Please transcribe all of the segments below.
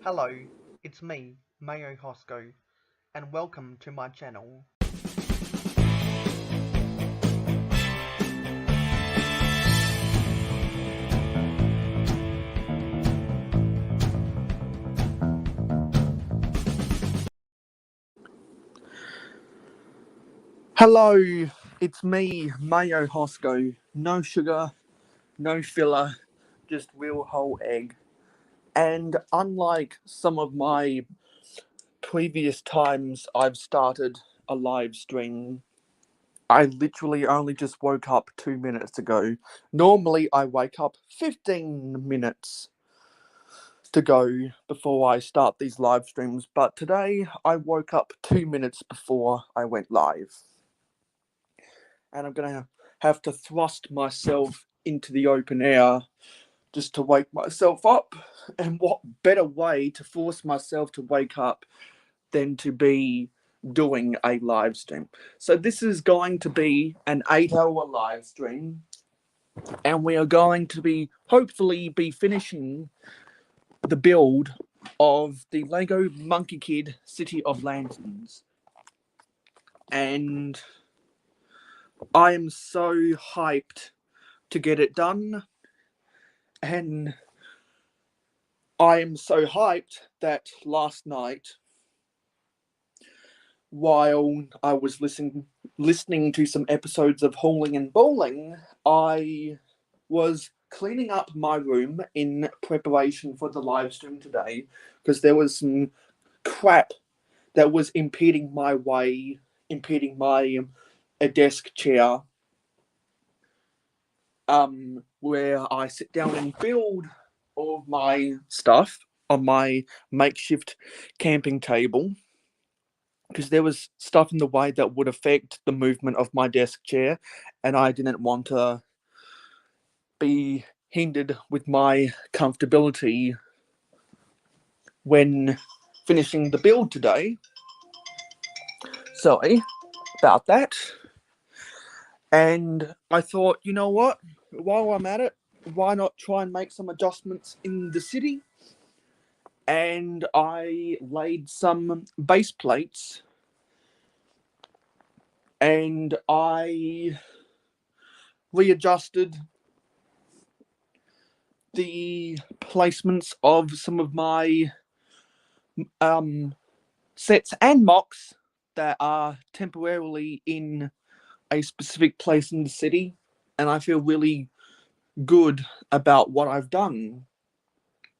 Hello, it's me, Mayo Hosko, and welcome to my channel. Hello, it's me, Mayo Hosko. No sugar, no filler, just real whole egg. And unlike some of my previous times I've started a live stream, I literally only just woke up 2 minutes ago. Normally I wake up 15 minutes to go before I start these live streams, but today I woke up 2 minutes before I went live. And I'm going to have to thrust myself into the open air just to wake myself up. And what better way to force myself to wake up than to be doing a live stream? So this is going to be an 8-hour live stream, and we are going to be hopefully be finishing the build of the Lego Monkey Kid City of Lanterns. And I am so hyped to get it done, and I am so hyped that last night, while I was listening to some episodes of Hauling and Bowling, I was cleaning up my room in preparation for the live stream today, because there was some crap that was impeding my a desk chair, where I sit down and build all of my stuff on my makeshift camping table, because there was stuff in the way that would affect the movement of my desk chair, and I didn't want to be hindered with my comfortability when finishing the build today. Sorry about that. And I thought, you know what? While I'm at it, why not try and make some adjustments in the city? And I laid some base plates, and I readjusted the placements of some of my sets and mocks that are temporarily in a specific place in the city, and I feel really good about what I've done.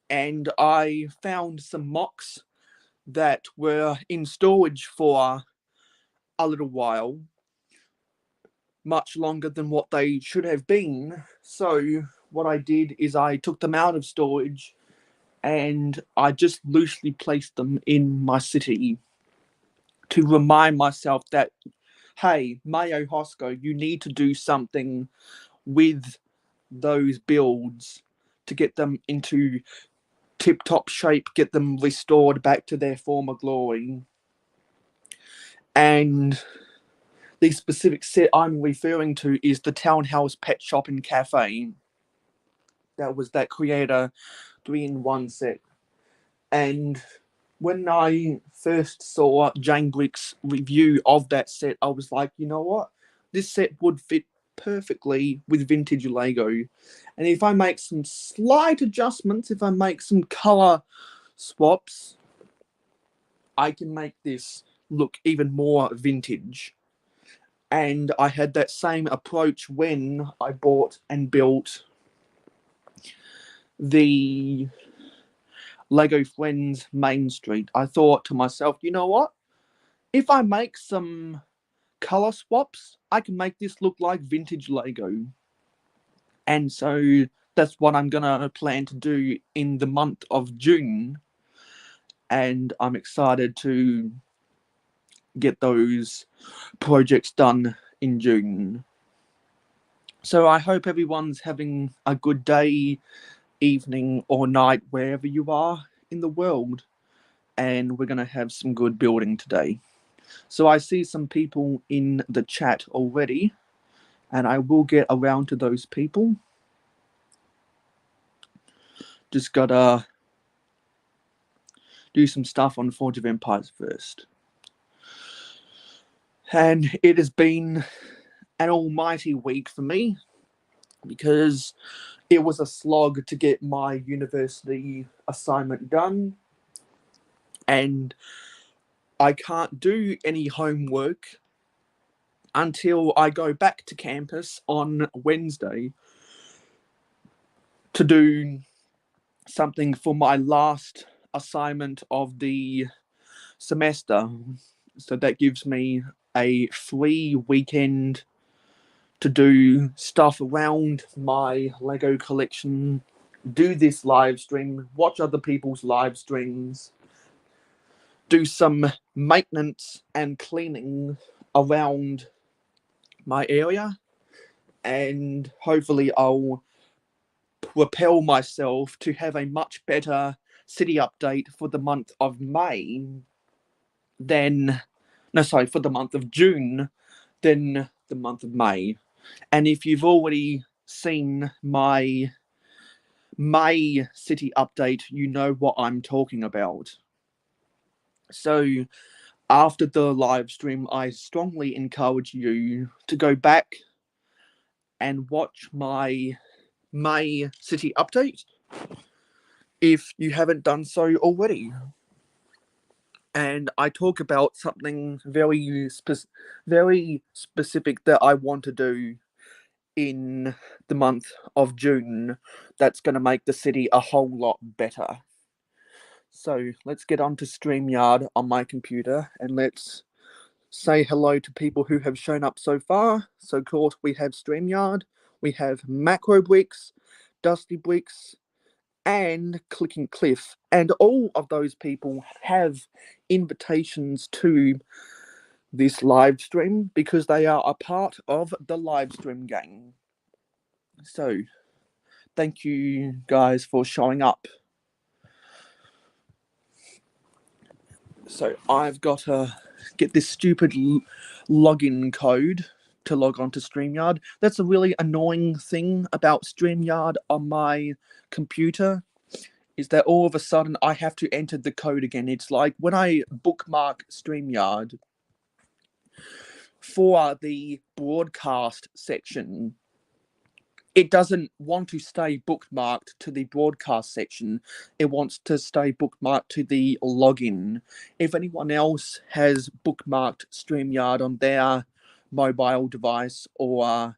And I found some mocks that were in storage for a little while, much longer than what they should have been. So what I did is I took them out of storage and I just loosely placed them in my city to remind myself that, hey, Mayo Hosko, you need to do something with those builds to get them into tip-top shape, get them restored back to their former glory. And the specific set I'm referring to is the Townhouse Pet Shop and Cafe. That was that Creator 3-in-1 set. And when I first saw Jane Brick's review of that set, I was like, you know what? This set would fit perfectly with vintage Lego. And if I make some slight adjustments, if I make some color swaps, I can make this look even more vintage. And I had that same approach when I bought and built the Lego Friends Main Street. I thought to myself, you know what? If I make some color swaps, I can make this look like vintage Lego. And so that's what I'm gonna plan to do in the month of June. And I'm excited to get those projects done in June. So I hope everyone's having a good day, evening, or night, wherever you are in the world. And we're going to have some good building today. So I see some people in the chat already, and I will get around to those people. Just gotta do some stuff on Forge of Empires first. And it has been an almighty week for me because it was a slog to get my university assignment done, and I can't do any homework until I go back to campus on Wednesday to do something for my last assignment of the semester. So that gives me a free weekend to do stuff around my Lego collection, do this live stream, watch other people's live streams, do some maintenance and cleaning around my area, and hopefully I'll propel myself to have a much better city update for the month of May than for the month of June than the month of May. And if you've already seen my May city update, you know what I'm talking about. So after the live stream, I strongly encourage you to go back and watch my May city update if you haven't done so already. And I talk about something very specific that I want to do in the month of June that's going to make the city a whole lot better. So let's get on to StreamYard on my computer and let's say hello to people who have shown up so far. So, of course, we have StreamYard, we have Macro Bricks, Dusty Bricks, and Clicking Cliff. And all of those people have invitations to this live stream because they are a part of the live stream gang. So, thank you guys for showing up. So, I've got to get this stupid login code to log on to StreamYard. That's a really annoying thing about StreamYard on my computer, is that all of a sudden I have to enter the code again. It's like when I bookmark StreamYard for the broadcast section, it doesn't want to stay bookmarked to the broadcast section. It wants to stay bookmarked to the login. If anyone else has bookmarked StreamYard on their mobile device or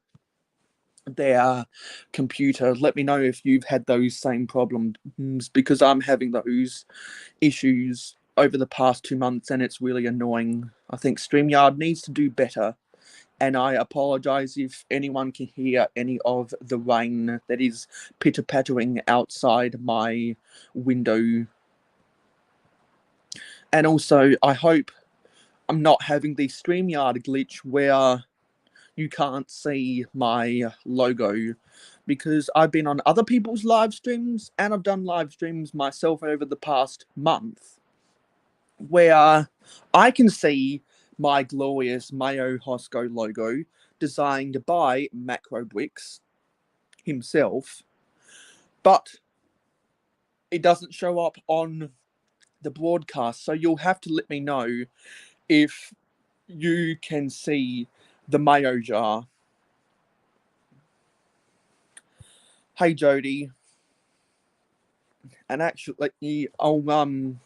their computer, let me know if you've had those same problems, because I'm having those issues over the past 2 months and it's really annoying. I think StreamYard needs to do better. And I apologise if anyone can hear any of the rain that is pitter-pattering outside my window. And also, I hope I'm not having the StreamYard glitch where you can't see my logo, because I've been on other people's live streams and I've done live streams myself over the past month where I can see my glorious Mayo Hosko logo designed by Macro Bricks himself, but it doesn't show up on the broadcast. So you'll have to let me know if you can see the Mayo jar. Hey Jody, and actually I'll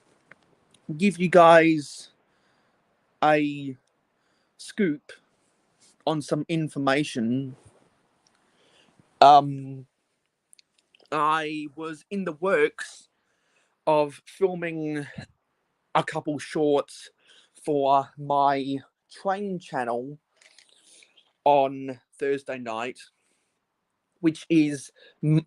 give you guys a scoop on some information. I was in the works of filming a couple shorts for my train channel on Thursday night, which is Mayo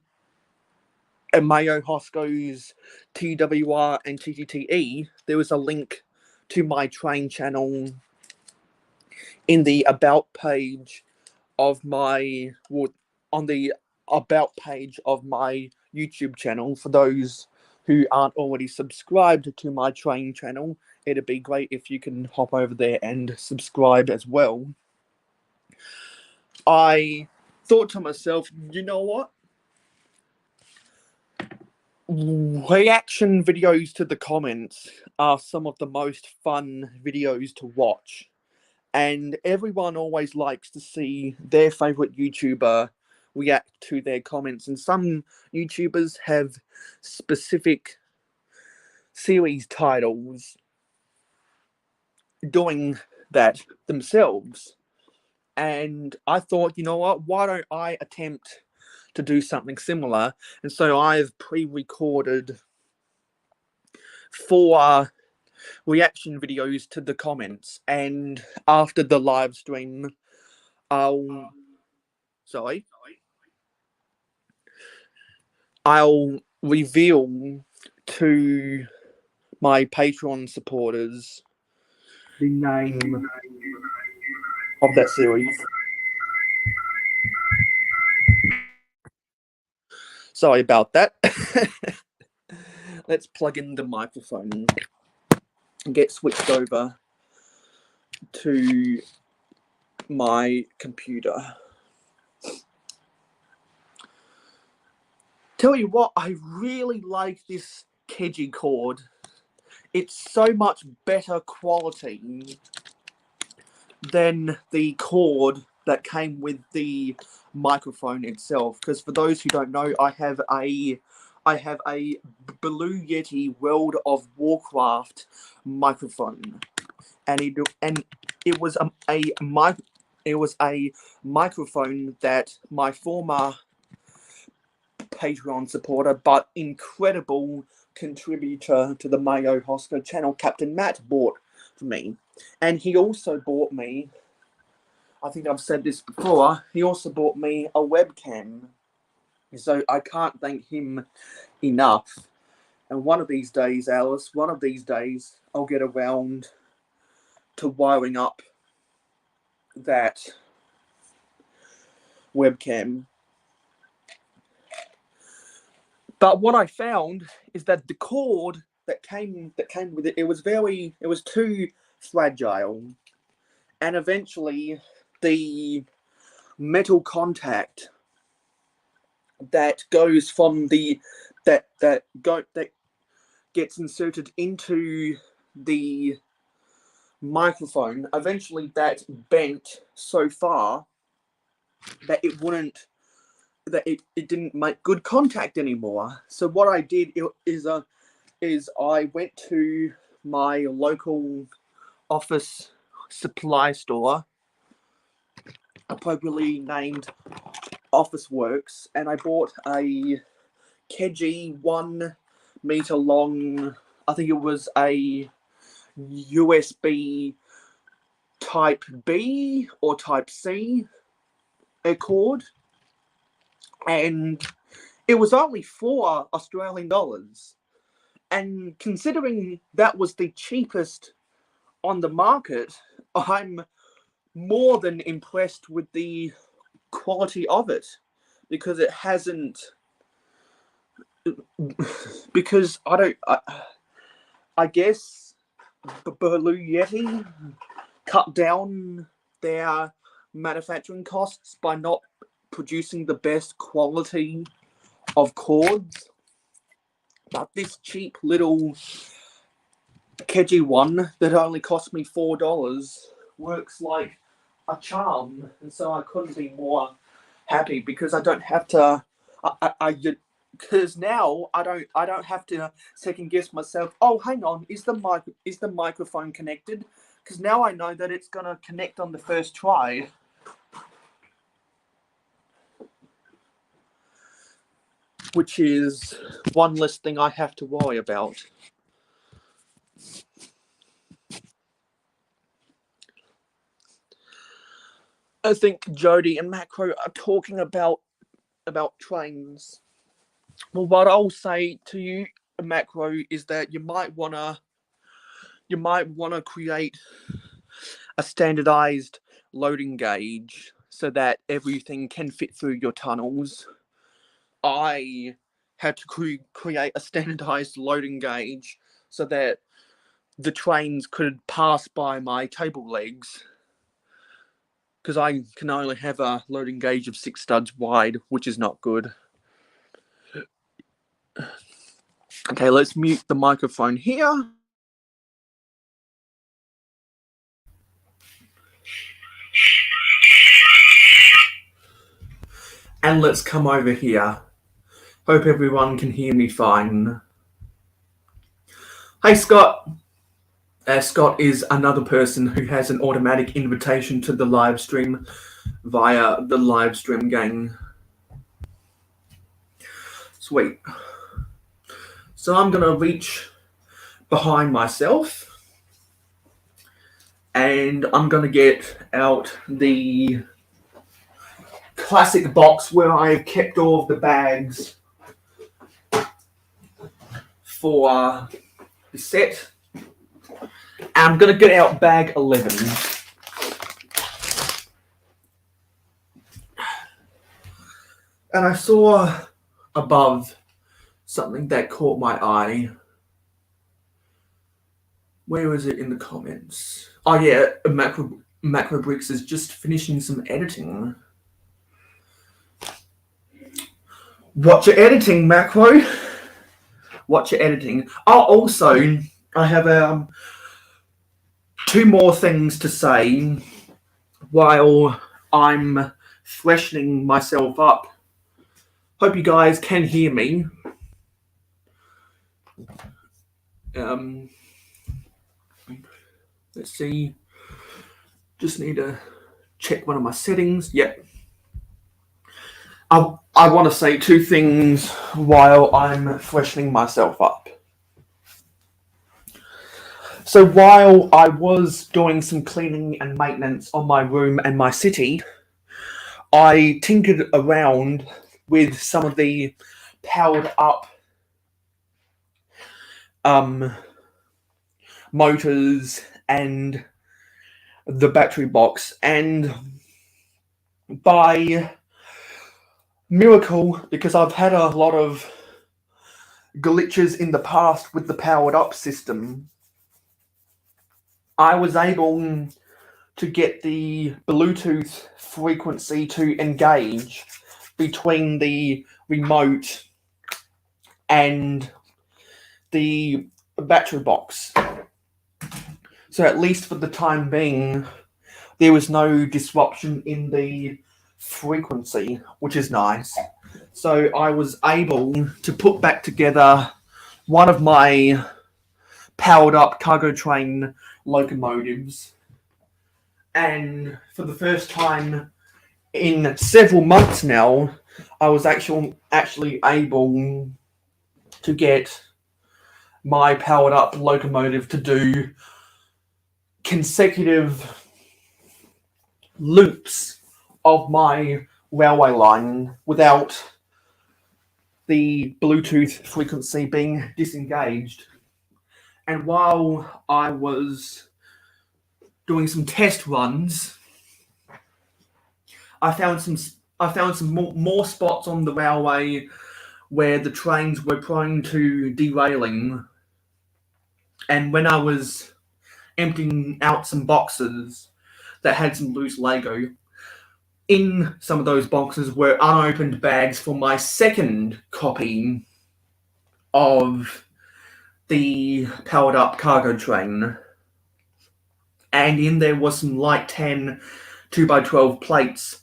Hosko's TWR and TTTE. There was a link to my train channel in the about page of my on the about page of my YouTube channel. For those who aren't already subscribed to my train channel, it'd be great if you can hop over there and subscribe as well. I thought to myself, you know what? reaction videos to the comments are some of the most fun videos to watch. And everyone always likes to see their favorite YouTuber react to their comments. And some YouTubers have specific series titles doing that themselves. And I thought, you know what, why don't I attempt to do something similar? And so I've pre-recorded 4 reaction videos to the comments, and after the live stream, I'll sorry, I'll reveal to my Patreon supporters the name of that series. Sorry about that. Let's plug in the microphone and get switched over to my computer. Tell you what, I really like this Keji cord. It's so much better quality than the cord that came with the microphone itself. Because for those who don't know, I have a Blue Yeti World of Warcraft microphone, and it was a microphone that my former Patreon supporter but incredible contributor to the Mayo Hosko channel, Captain Matt, bought for me. And he also bought me, I think I've said this before, he also bought me a webcam. So I can't thank him enough. And one of these days, Alice, one of these days, I'll get around to wiring up that webcam. But what I found is that the cord that came with it, it was too fragile. And eventually the metal contact that goes from that gets inserted into the microphone, eventually that bent so far that it didn't make good contact anymore. So what I did is I went to my local office supply store, appropriately named Office Works, and I bought a Keji 1 meter long, I think it was a USB Type B or Type C cord, and it was only $4 Australian. And considering that was the cheapest on the market, I'm more than impressed with the quality of it, because it hasn't, because I guess the Blue Yeti cut down their manufacturing costs by not producing the best quality of cords. But this cheap little Keji 1 that only cost me $4 works like a charm, and so I couldn't be more happy, because I don't have to. Because now I don't have to second guess myself. Oh, hang on, is the microphone connected? Because now I know that it's gonna connect on the first try. Which is one less thing I have to worry about. I think Jody and Macro are talking about trains. Well, what I'll say to you, Macro, is that you might wanna create a standardized loading gauge so that everything can fit through your tunnels. I had to create a standardized loading gauge so that the trains could pass by my cable legs, because I can only have a loading gauge of 6 studs wide, which is not good. Okay, let's mute the microphone here. And let's come over here. Hope everyone can hear me fine. Hey, Scott. Scott is another person who has an automatic invitation to the live stream via the live stream gang. Sweet. So I'm going to reach behind myself and I'm going to get out the classic box where I've kept all of the bags for the set. I'm going to get out bag 11. And I saw above something that caught my eye. Where was it in the comments? Oh yeah, Macro Bricks is just finishing some editing. Watch your editing, Macro. Watch your editing. Oh, also, I have 2 more things to say while I'm freshening myself up. Hope you guys can hear me. Let's see. Just need to check one of my settings. Yep. I want to say 2 things while I'm freshening myself up. So while I was doing some cleaning and maintenance on my room and my city, I tinkered around with some of the powered up motors and the battery box, and by miracle, because I've had a lot of glitches in the past with the powered up system, I was able to get the Bluetooth frequency to engage between the remote and the battery box. So at least for the time being, there was no disruption in the frequency, which is nice. So I was able to put back together one of my powered up cargo train locomotives, and for the first time in several months now, I was actually able to get my powered up locomotive to do consecutive loops of my railway line without the Bluetooth frequency being disengaged. And while I was doing some test runs, I found some more spots on the railway where the trains were prone to derailing. And when I was emptying out some boxes that had some loose Lego, in some of those boxes were unopened bags for my second copy of the powered up cargo train. And in there was some light 10 2x12 plates.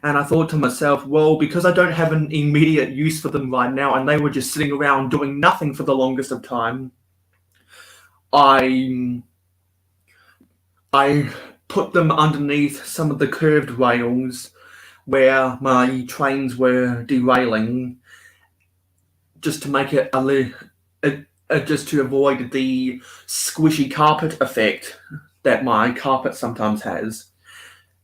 And I thought to myself, well, because I don't have an immediate use for them right now, and they were just sitting around doing nothing for the longest of time, I put them underneath some of the curved rails where my trains were derailing, just to make it just to avoid the squishy carpet effect that my carpet sometimes has.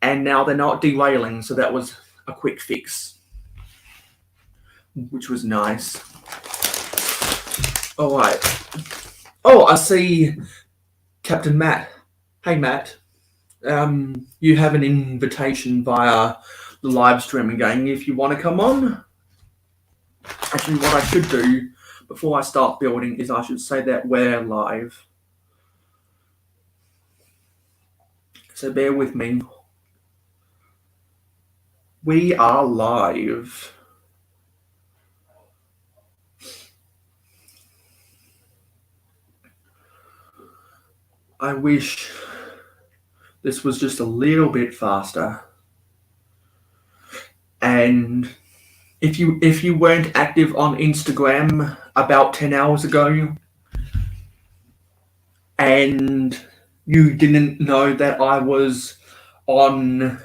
And now they're not derailing, so that was a quick fix, which was nice. All right. Oh, I see Captain Matt. Hey, Matt. You have an invitation via the live streaming gang if you want to come on. Actually, what I should do before I start building is I should say that we're live. So bear with me. We are live. I wish this was just a little bit faster. And if you weren't active on Instagram about 10 hours ago and you didn't know that I was on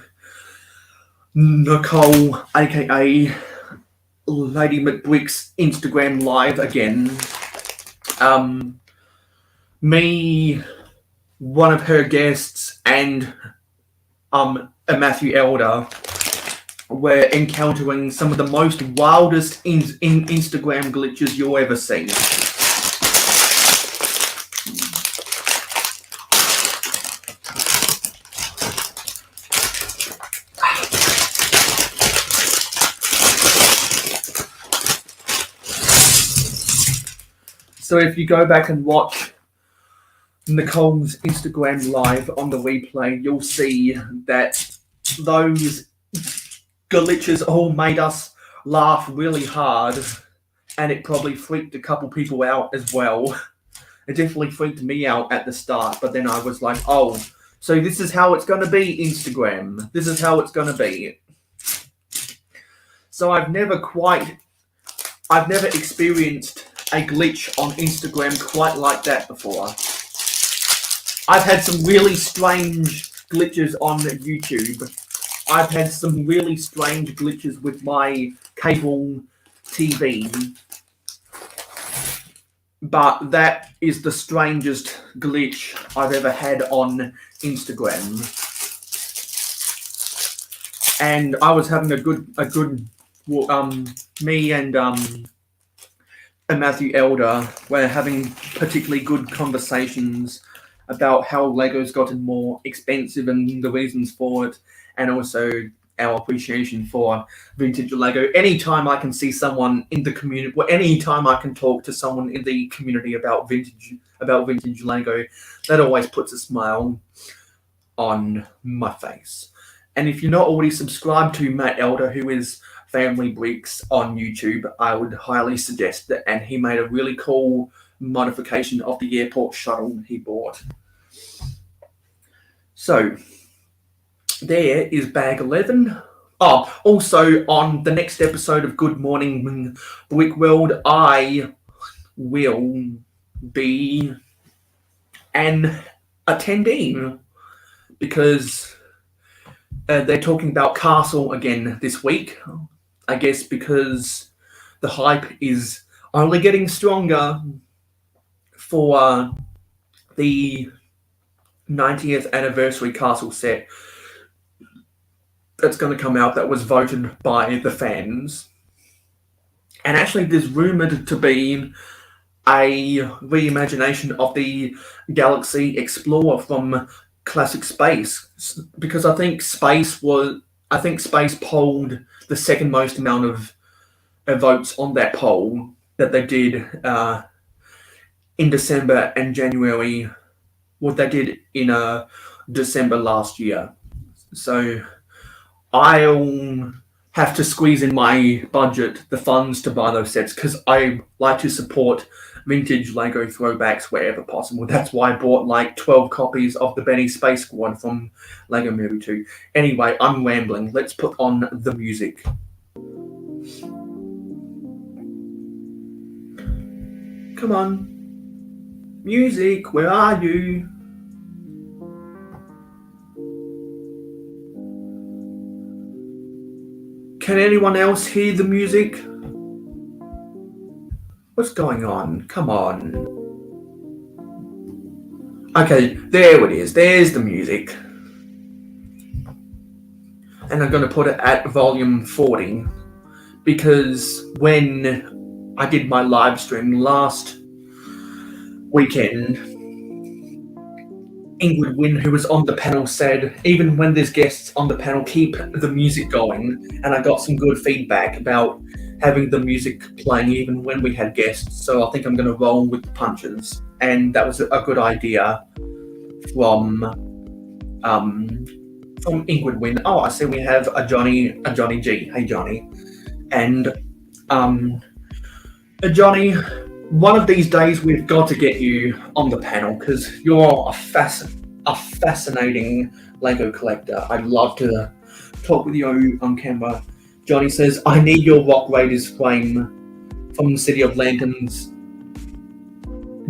Nicole, aka Lady McBrick's Instagram live again, me, one of her guests, and a Matthew Elder were encountering some of the most wildest in Instagram glitches you'll ever see. So if you go back and watch Nicole's Instagram live on the replay, you'll see that those glitches all made us laugh really hard, and it probably freaked a couple people out as well. It definitely freaked me out at the start, but then I was like, oh, so this is how it's going to be, Instagram. This is how it's going to be. So I've never experienced a glitch on Instagram quite like that before. I've had some really strange glitches on YouTube. I've had some really strange glitches with my cable TV. But that is the strangest glitch I've ever had on Instagram. And I was having a good me and Matthew Elder were having particularly good conversations about how Lego's gotten more expensive and the reasons for it, and also our appreciation for vintage Lego. Anytime I can see someone in the community, well, anytime I can talk to someone in the community about vintage Lego, that always puts a smile on my face. And if you're not already subscribed to Matt Elder, who is Family Bricks on YouTube, I would highly suggest that. And he made a really cool modification of the airport shuttle he bought. So there is bag 11. Oh, also on the next episode of Good Morning Brick World, I will be an attendee because they're talking about Castle again this week. I guess because the hype is only getting stronger for the 90th anniversary Castle set that's going to come out that was voted by the fans. And actually there's rumoured to be a reimagination of the Galaxy Explorer from Classic Space, because I think Space polled the second most amount of votes on that poll that they did in December and January, what they did in December last year. So I'll have to squeeze in my budget the funds to buy those sets because I like to support vintage Lego throwbacks wherever possible. That's why I bought like 12 copies of the Benny Space Squad from Lego Movie 2. Anyway, I'm rambling. Let's put on the music. Come on. Music, where are you? Can anyone else hear the music? What's going on? Come on. Okay, there it is. There's the music. And I'm going to put it at volume 40 because when I did my live stream last weekend, Ingrid Wynne, who was on the panel, said even when there's guests on the panel, keep the music going. And I got some good feedback about having the music playing even when we had guests. So I think I'm going to roll with the punches. And that was a good idea from Ingrid Wynne. Oh, I see we have a Johnny G. Hey, Johnny. And Johnny, one of these days we've got to get you on the panel because you're a fascinating Lego collector. I'd love to talk with you on camera. Johnny says, I need your Rock Raiders frame from the City of Lanterns.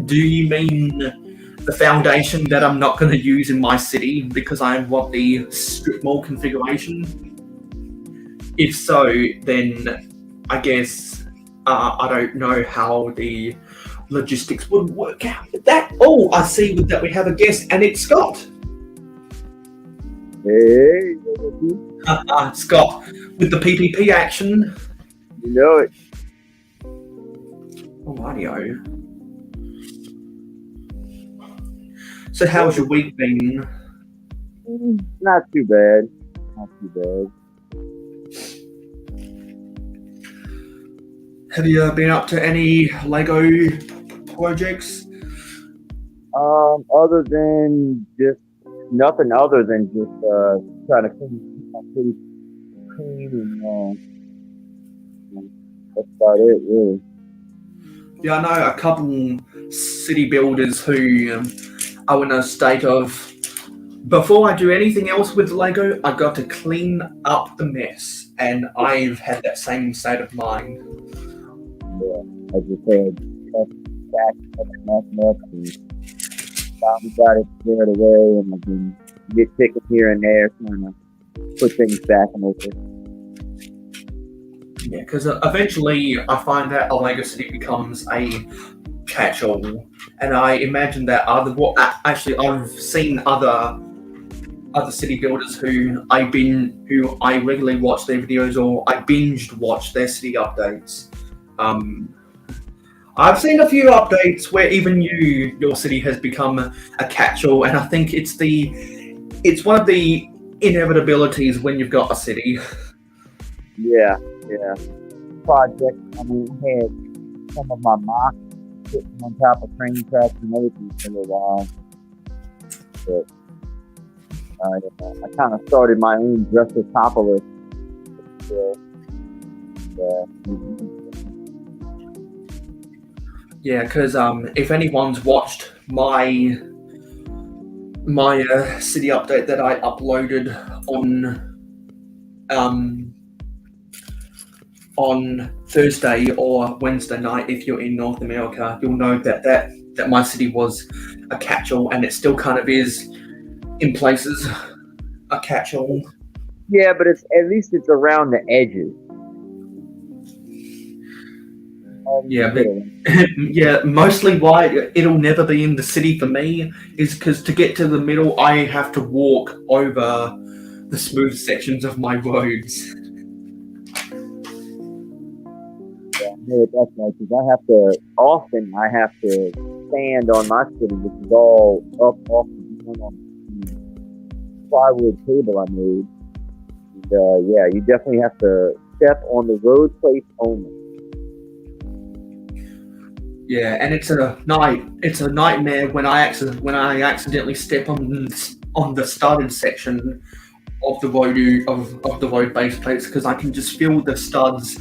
Do you mean the foundation that I'm not going to use in my city because I want the strip mall configuration? If so, then I guess I don't know how the logistics would work out with that. Oh, I see that we have a guest, and it's Scott. Hey, Scott, with the PPP action. you know it. Alrighty-o. So how's your week been? Not too bad. Not too bad. Have you been up to any Lego projects? Other than just nothing other than just trying to keep my city clean and that's about it, really. Yeah, I know a couple city builders who are in a state of, before I do anything else with Lego, I got to clean up the mess, and I've had that same state of mind. Yeah, I just had back nothing up and finally got it squared away, and I can get tickets here and there trying to put things back in order. Yeah, because eventually I find that a Lego city becomes a catch-all, and I imagine that actually I've seen other city builders who I regularly watch their videos or I binged watch their city updates. I've seen a few updates where even your city has become a catch-all, and I think it's one of the inevitabilities when you've got a city. Yeah. Project, I mean, I had some of my mocks sitting on top of train tracks and everything for a while. But I kind of started my own Dressopolis. Yeah, because if anyone's watched my city update that I uploaded on Thursday or Wednesday night, if you're in North America, you'll know that my city was a catch-all, and it still kind of is in places a catch-all. Yeah, but at least it's around the edges. Yeah, mostly why it'll never be in the city for me is because to get to the middle, I have to walk over the smooth sections of my roads. Yeah, that's right. Because I have to stand on my city, which is all up off the ground on the plywood table I made. And, yeah, you definitely have to step on the road place only. Yeah, and it's a nightmare when I accidentally step on the started section of the road base plates, because I can just feel the studs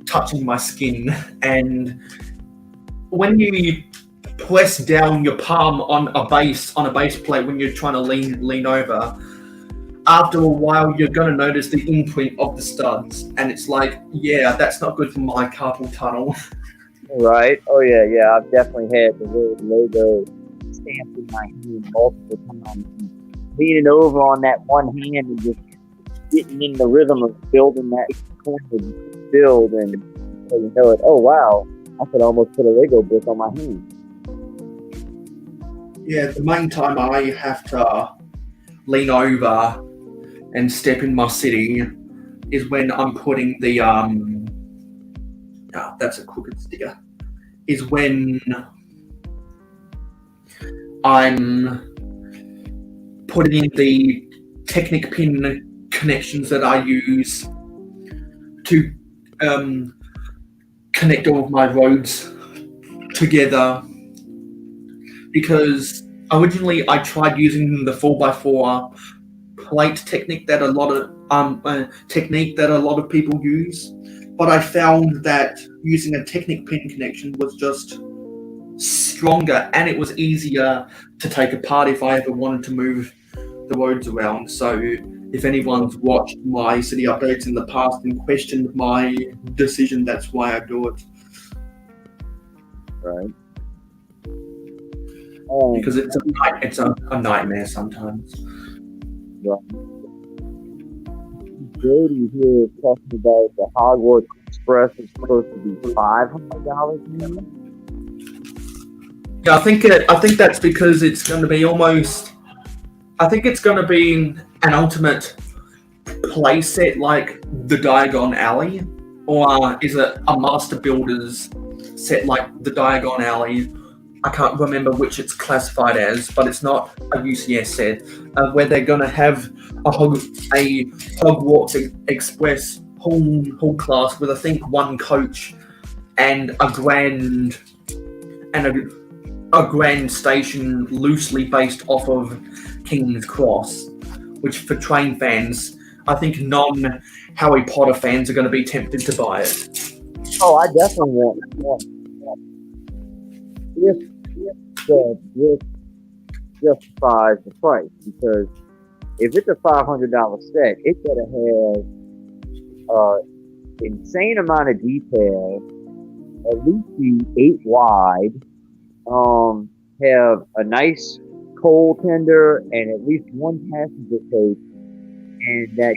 touching my skin, and when you press down your palm on a base plate when you're trying to lean over, after a while you're going to notice the imprint of the studs, and it's like, yeah, that's not good for my carpal tunnel. Right. Oh yeah. I've definitely had the word logo stamped in my hand multiple times. Leaning over on that one hand and just getting in the rhythm of building that corner build, and so you know it. Oh wow! I could almost put a Lego brick on my hand. Yeah, the main time I have to lean over and step in my city is when I'm putting the that's a crooked sticker. Is when I'm putting in the Technic pin connections that I use to connect all of my roads together. Because originally I tried using the 4x4 plate technique that a lot of people use, but I found that using a Technic pin connection was just stronger, and it was easier to take apart if I ever wanted to move the roads around. So if anyone's watched my city updates in the past and questioned my decision, that's why I do it. Right. Because it's a nightmare sometimes. Right. Jody here is talking about the Hogwarts Express is supposed to be $500 now. Yeah, I think that's because it's going to be almost. I think it's going to be an ultimate play set like the Diagon Alley, or is it a Master Builders set like the Diagon Alley? I can't remember which it's classified as, but it's not a UCS set where they're going to have a Hogwarts Express whole class with I think one coach and a grand station loosely based off of King's Cross, which for train fans, I think non-Harry Potter fans are going to be tempted to buy it. Oh, I definitely want if this justifies the price, because if it's a $500 set, it gotta have insane amount of detail, at least be 8 wide, have a nice coal tender and at least one passenger coach, and that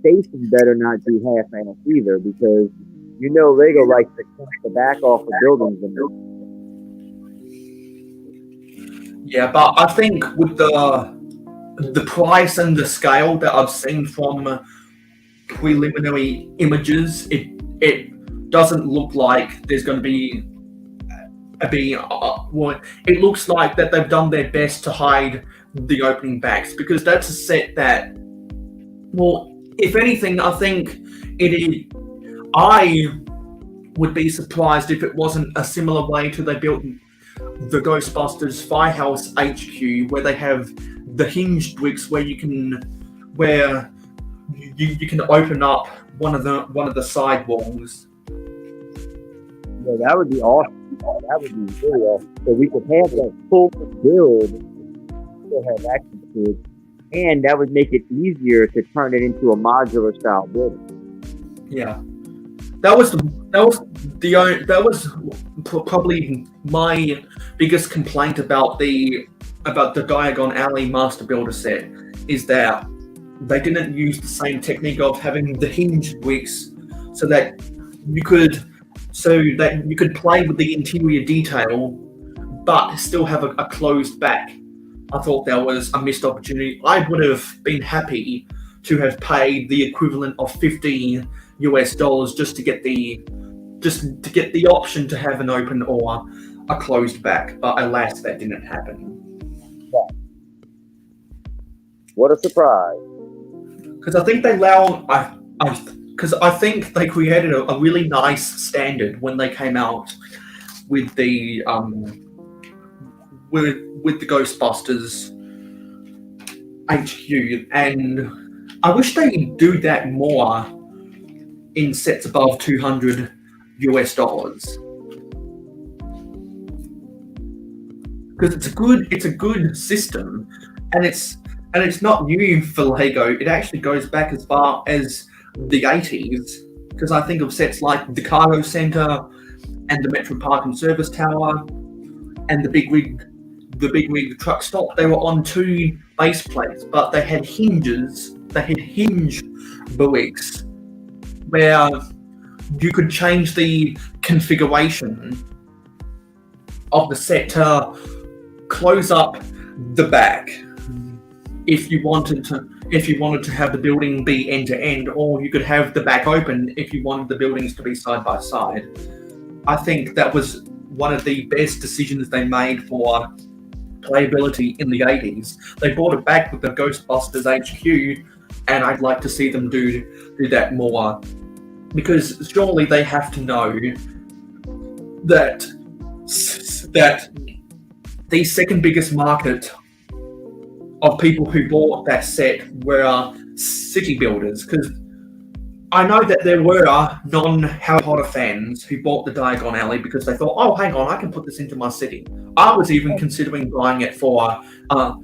station better not do half-ass either, because Lego likes to cut the back off of buildings and Yeah, but I think with the price and the scale that I've seen from preliminary images, it doesn't look like there's going to be it looks like that they've done their best to hide the opening backs, because that's a set that, well, if anything, I think I would be surprised if it wasn't a similar way to they built the Ghostbusters Firehouse HQ, where they have the hinged bricks where you can open up one of the side walls. Yeah, that would be awesome. That would be really awesome. So we could have that full build, still have access to it, and that would make it easier to turn it into a modular style building. Yeah, that was probably my biggest complaint about the Diagon Alley Master Builder set, is that they didn't use the same technique of having the hinged bricks so that you could play with the interior detail but still have a closed back. I thought that was a missed opportunity. I would have been happy to have paid the equivalent of $50 just to get the option to have an open or a closed back, but alas, that didn't happen. Yeah. What a surprise! Because I think I think they created a really nice standard when they came out with the with the Ghostbusters HQ, and I wish they would do that more in sets above $200. Because it's a good system, and it's not new for Lego. It actually goes back as far as the 80s, because I think of sets like the Cargo Center and the Metro Park and Service Tower and the Big Rig truck stop. They were on 2 base plates, but they had hinges. They had hinge bricks where you could change the configuration of the set to close up the back if you wanted to have the building be end to end, or you could have the back open if you wanted the buildings to be side by side. I think that was one of the best decisions they made for playability in the 80s. They brought it back with the Ghostbusters HQ, and I'd like to see them do that more, because surely they have to know that the second biggest market of people who bought that set were city builders, because I know that there were non-Harry Potter fans who bought the Diagon Alley because they thought, "Oh, hang on, I can put this into my city." I was even considering buying it for a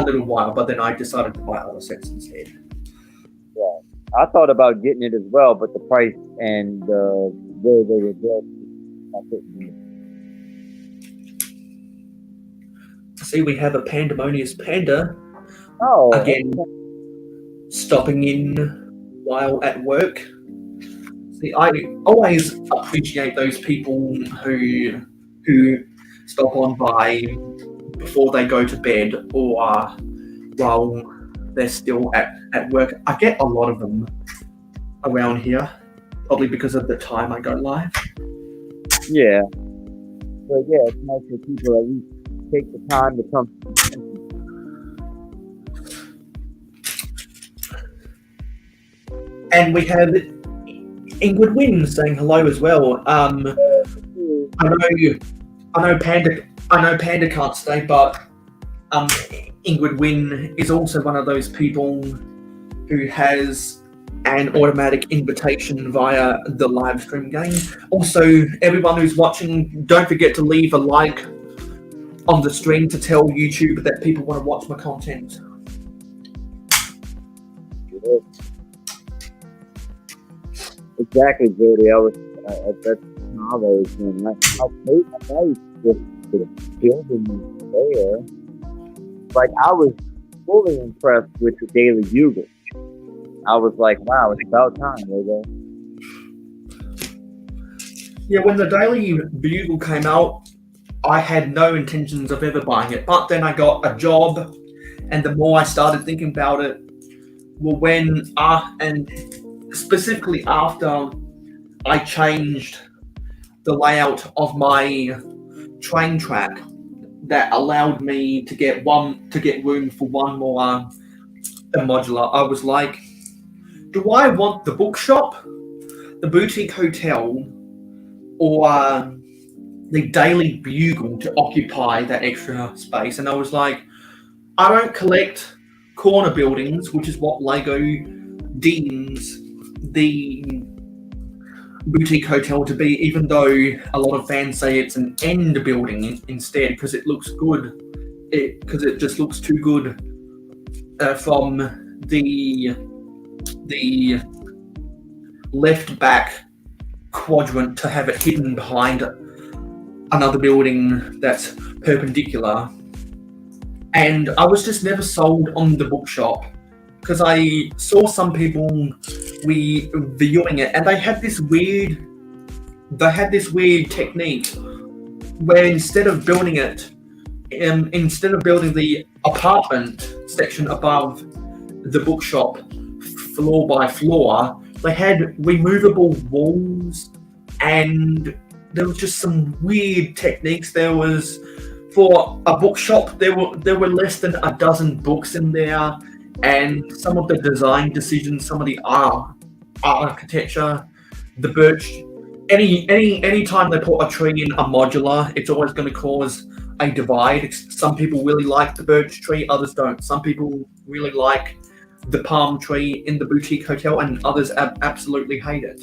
little while, but then I decided to buy other sets instead. Yeah, I thought about getting it as well, but the price and where they were built, I couldn't do it. See, we have a Pandemonious Panda Oh, again, stopping in while at work. See, I always appreciate those people who stop on by before they go to bed or while they're still at work. I get a lot of them around here, probably because of the time I go live. yeah. But yeah, it's nice for people at least take the time to come. And we have Ingrid Wynn saying hello as well. I know Panda can't stay, but Ingrid Wynn is also one of those people who has an automatic invitation via the live stream game. Also, everyone who's watching, don't forget to leave a like on the stream to tell YouTube that people want to watch my content. Exactly, Jody. That's how I was doing. I played my night with the building there. Like, I was fully impressed with the Daily Bugle. I was like, wow, it's about time, Lego. Yeah, when the Daily Bugle came out, I had no intentions of ever buying it. But then I got a job, and the more I started thinking about it, well, and specifically after I changed the layout of my train track, that allowed me to get room for one more modular. I was like, do I want the bookshop, the boutique hotel, or the Daily Bugle to occupy that extra space? And I was like, I don't collect corner buildings, which is what Lego deems the boutique hotel to be, even though a lot of fans say it's an end building instead because it looks good. Because it just looks too good from the left back quadrant to have it hidden behind another building that's perpendicular. And I was just never sold on the bookshop because I saw some people viewing it, and they had this weird technique where instead of building the apartment section above the bookshop floor by floor, they had removable walls, and there was just some weird techniques. There was, for a bookshop, there were less than a dozen books in there, and some of the design decisions, some of the architecture, the birch. Any time they put a tree in a modular, it's always going to cause a divide. Some people really like the birch tree, others don't. Some people really like the palm tree in the boutique hotel, and others absolutely hate it.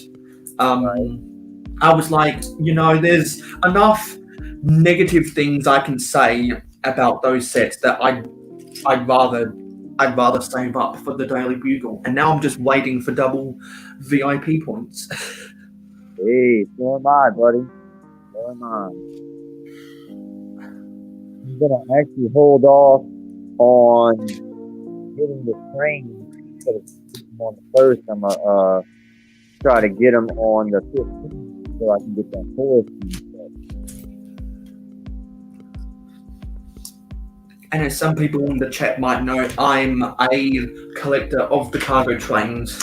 I was like, there's enough negative things I can say about those sets that I'd rather save up for the Daily Bugle, and now I'm just waiting for double VIP points. Hey, so am I, buddy. So am I. I'm gonna actually hold off on getting the train instead of getting them on the first. I'm gonna try to get them on the 15th so I can get that fourth. And as some people in the chat might know, I'm a collector of the cargo trains.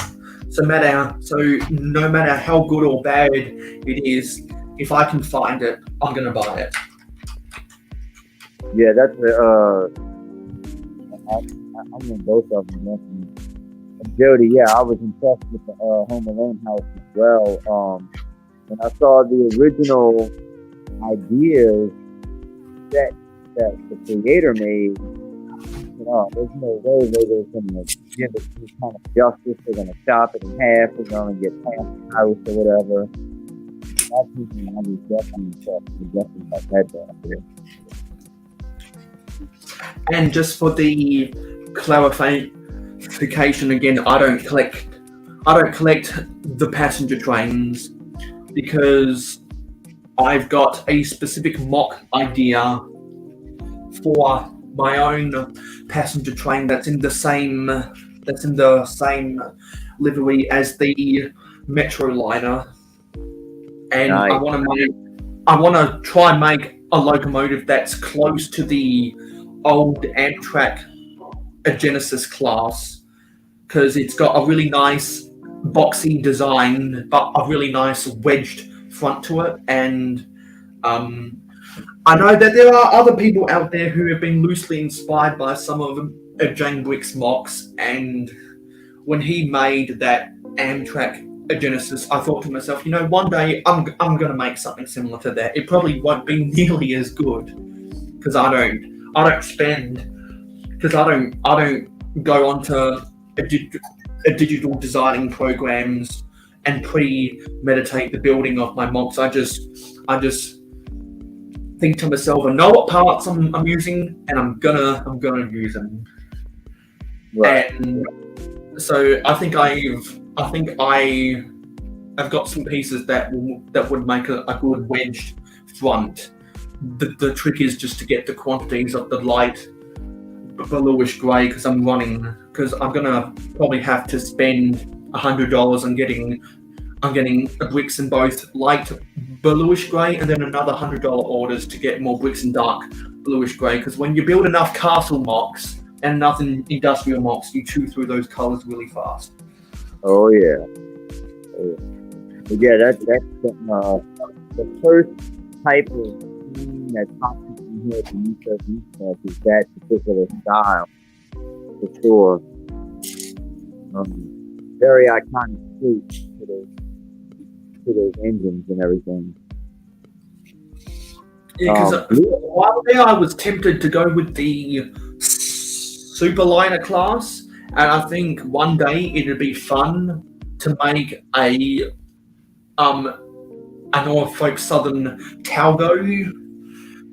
So no matter how good or bad it is, if I can find it, I'm gonna buy it. Yeah, that's I'm in both of them. And Jody, yeah, I was impressed with the Home Alone house as well. When I saw the original ideas that the creator made, there's no way they can give it some kind of justice. They're going to chop it in half. They're going to get past the house or whatever. That's something I was definitely like that down here. And just for the clarification again, I don't collect the passenger trains because I've got a specific mock idea for my own passenger train that's in the same livery as the Metro liner, and Nice. I want to try and make a locomotive that's close to the old Amtrak Genesis class, because it's got a really nice boxy design but a really nice wedged front to it. And I know that there are other people out there who have been loosely inspired by some of Jane Brick's mocks, and when he made that Amtrak Genesis, I thought to myself, one day I'm going to make something similar to that. It probably won't be nearly as good because I don't go onto a digital designing programs and premeditate the building of my mocks. I just think to myself, I know what parts I'm using, and I'm gonna use them. Right. And so I think I've got some pieces that would make a good wedged front. The trick is just to get the quantities of the light bluish grey, because I'm gonna probably have to spend $100 on getting bricks in both light bluish grey, and then another $100 orders to get more bricks in dark bluish grey. Because when you build enough castle mocks and enough industrial mocks, you chew through those colours really fast. Oh yeah. But yeah, that's the first type of thing that pops in here to use of stuff is that particular style for sure. Very iconic suit to those engines and everything. Yeah, because while there I was tempted to go with the Superliner class, and I think one day it'd be fun to make a Norfolk Southern Talgo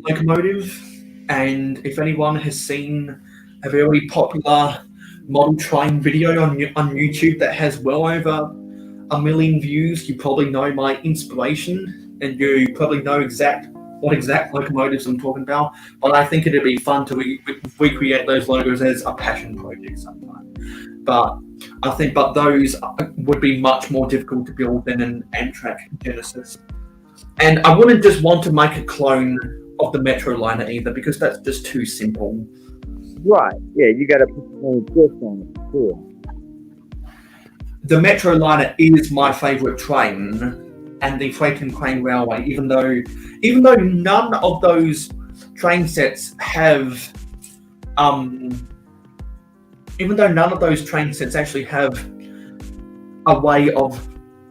locomotive. And if anyone has seen a very popular model train video on YouTube that has well over 1 million views, you probably know my inspiration, and you probably know what exact locomotives I'm talking about. But I think it'd be fun to recreate those logos as a passion project sometime. But those would be much more difficult to build than an Amtrak Genesis. And I wouldn't just want to make a clone of the Metro liner either, because that's just too simple. Right. Yeah, you got to put some own twist on it too. The Metro liner is my favourite train, and the Freight and Crane Railway, even though none of those train sets have actually have a way of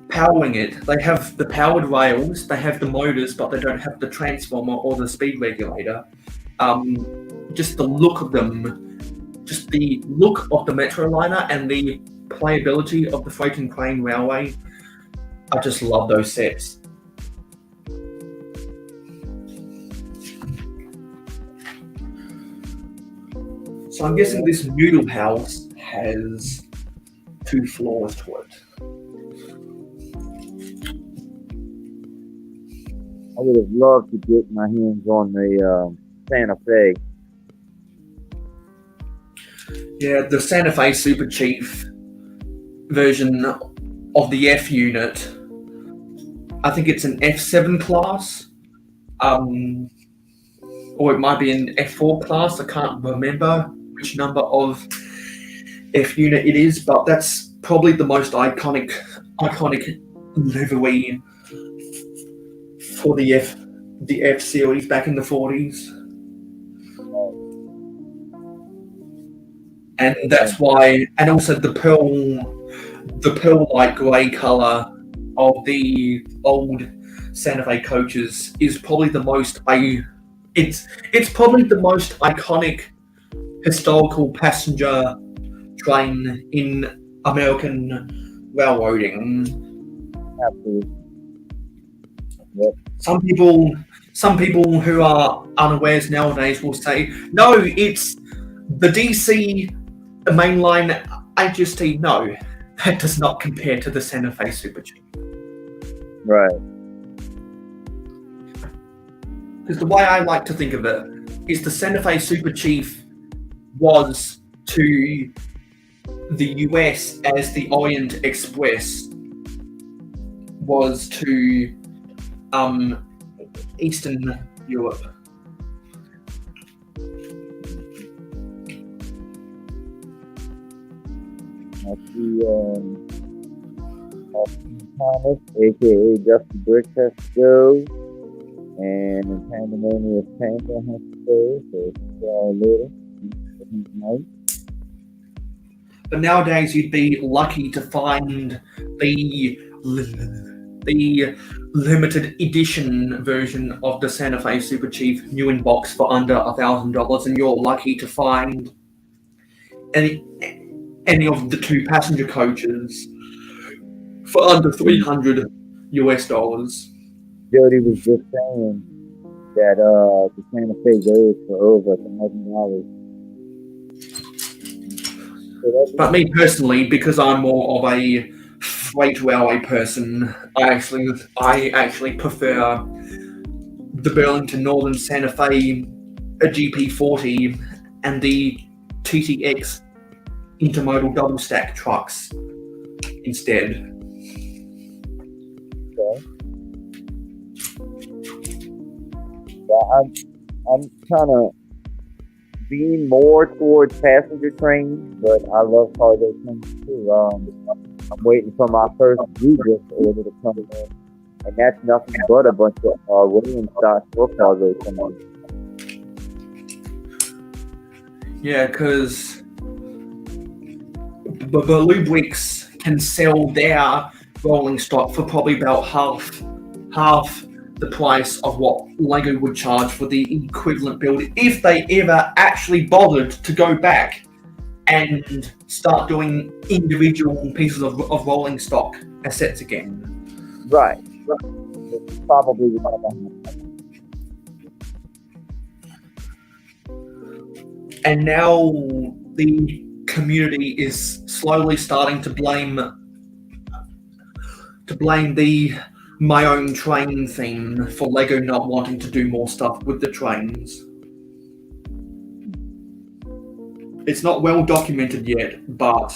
powering it. They have the powered rails, they have the motors, but they don't have the transformer or the speed regulator. Just the look of them, just the look of the Metro liner and the playability of the Freight and Crane Railway, I just love those sets. So I'm guessing this noodle house has 2 floors to it. I would have loved to get my hands on the Santa Fe. Yeah, the Santa Fe Super Chief version of the F unit. I think it's an F7 class, or it might be an F4 class. I can't remember which number of F unit it is, but that's probably the most iconic livery for the F series back in the 40s. And that's why, and also the pearl light grey colour of the old Santa Fe coaches is probably the most it's probably the most iconic historical passenger train in American railroading. Absolutely. Yep. Some people who are unawares nowadays will say, no, it's the DC mainline HST. No, that does not compare to the Santa Fe Super Chief. Right. Because the way I like to think of it is the Santa Fe Super Chief was to the US as the Orient Express was to Eastern Europe. That's the Thomas, aka Justin Brick, has to go, and Pandemonious Panda has to go. So see y'all later. Night. But nowadays, you'd be lucky to find the limited edition version of the Santa Fe Super Chief new in box for under $1,000, and you're lucky to find any of the 2 passenger coaches for under $300 US. Jody was just saying that the Santa Fe goes for over $1,000. But me personally, because I'm more of a freight railway person, I actually prefer the Burlington Northern Santa Fe GP40 and the TTX intermodal double stack trucks instead. Okay. Yeah, I'm kind of being more towards passenger trains, but I love cargo trains too. I'm waiting for my first Blue Drift order to come in, and that's nothing but a bunch of rolling stock for cargo trains. Yeah, because Blue Bricks can sell their rolling stock for probably about half the price of what Lego would charge for the equivalent build if they ever actually bothered to go back and start doing individual pieces of rolling stock as sets again. Right. It's probably going to happen. And now the community is slowly starting to blame the My Own Train theme for Lego not wanting to do more stuff with the trains. It's not well documented yet, but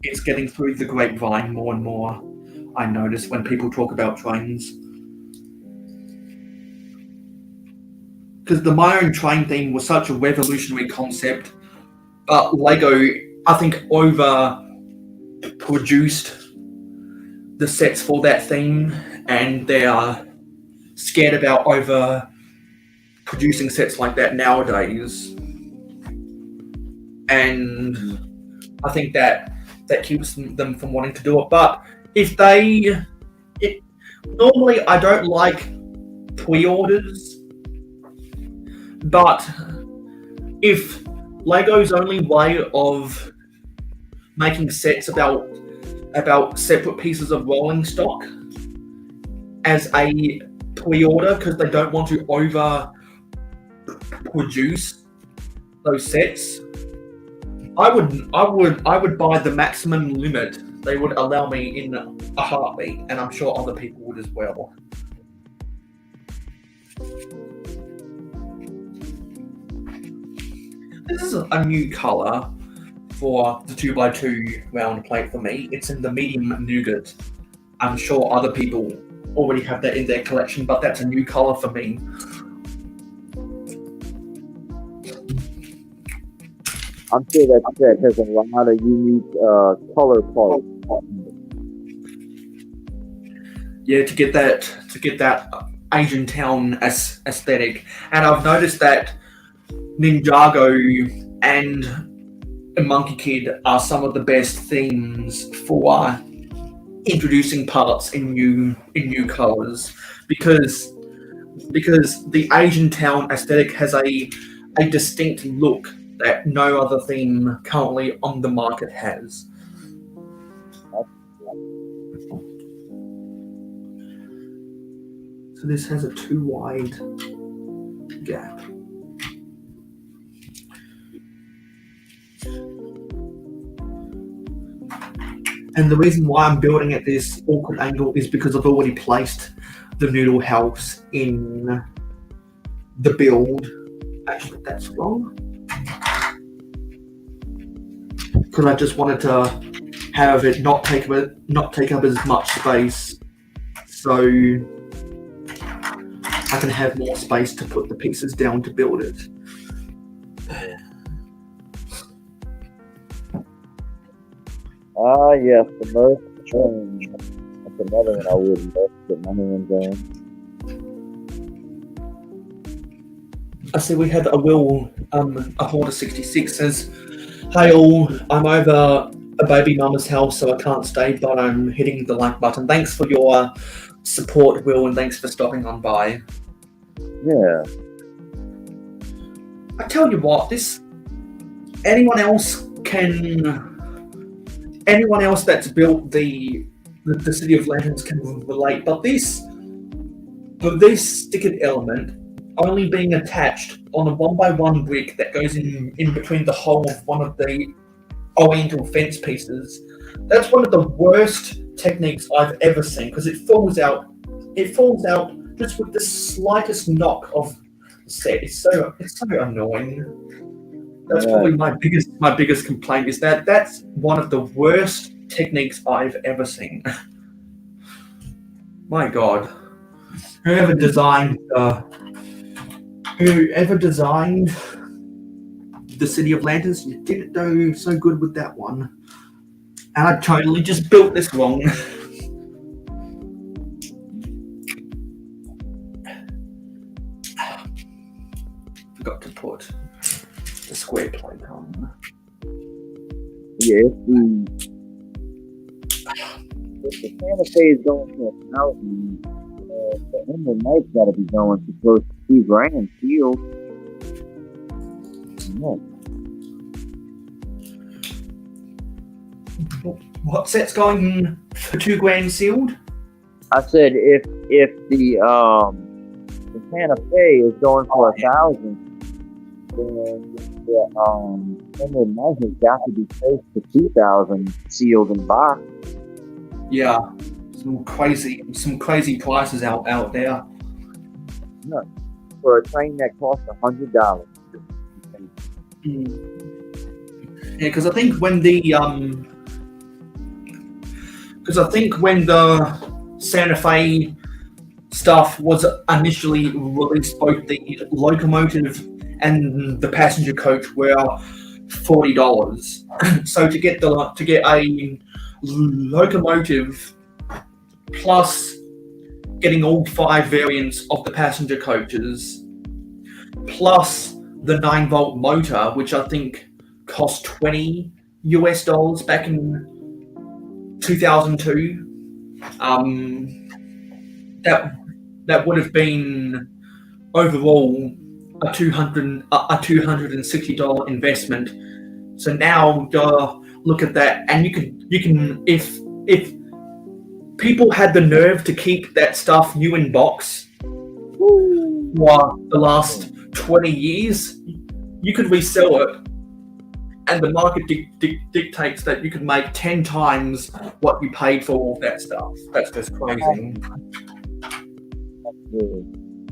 it's getting through the grapevine more and more, I notice, when people talk about trains. Because the My Own Train theme was such a revolutionary concept, but Lego, I think, overproduced the sets for that theme, and they are scared about over producing sets like that nowadays. And I think that keeps them from wanting to do it. But normally I don't like pre-orders, but if Lego's only way of making sets about separate pieces of rolling stock as a pre-order because they don't want to over produce those sets, I would buy the maximum limit they would allow me in a heartbeat, and I'm sure other people would as well. This is a new colour for the 2x2 round plate for me. It's in the medium nougat. I'm sure other people already have that in their collection, but that's a new colour for me. I'm sure that set has a lot of unique color parts. Yeah, to get that Asian town aesthetic. And I've noticed that Ninjago and Monkey Kid are some of the best themes for introducing parts in new colors, because the Asian town aesthetic has a distinct look that no other theme currently on the market has. So this has a too wide gap. And the reason why I'm building at this awkward angle is because I've already placed the noodle house in the build. Actually, that's wrong. Because I just wanted to have it not take up as much space, so I can have more space to put the pieces down to build it. Ah, yes, the most change. That's another one I would love to get my hands on. I see we had a Will, a Hoarder 66 says, "Hey all, I'm over a baby mama's house, so I can't stay, but I'm hitting the like button. Thanks for your support, Will, and thanks for stopping on by." Yeah. I tell you what, anyone else that's built the City of Lanterns can relate, but this stickered element only being attached on a 1x1 brick that goes in between the hole of one of the oriental fence pieces, that's one of the worst techniques I've ever seen, because it falls out just with the slightest knock of the set. It's so annoying. That's probably my biggest complaint, is that that's one of the worst techniques I've ever seen. My God, whoever designed the City of Lanterns, you didn't do so good with that one. And I totally just built this wrong. Forgot to put the square plate on. Yeah, if the Santa Fe is going for 1,000, the Emerald Knight's got to be going for close to $2,000 sealed. Yeah. What set's going for $2,000 sealed? I said if the Santa Fe is going for 1,000, then the Emerald Knight has got to be close to 2,000 sealed and boxed. Yeah, some crazy prices out there. No, for a train that costs $100. Yeah, because I think when the Santa Fe stuff was initially released, both the locomotive and the passenger coach were $40. So to get a locomotive plus getting all 5 variants of the passenger coaches plus the 9-volt motor, which I think cost $20 back in 2002, that would have been overall a $260 investment. So now look at that, and you can if people had the nerve to keep that stuff new in box for the last 20 years, you could resell it, and the market dictates that you could make 10 times what you paid for all that stuff. That's just crazy.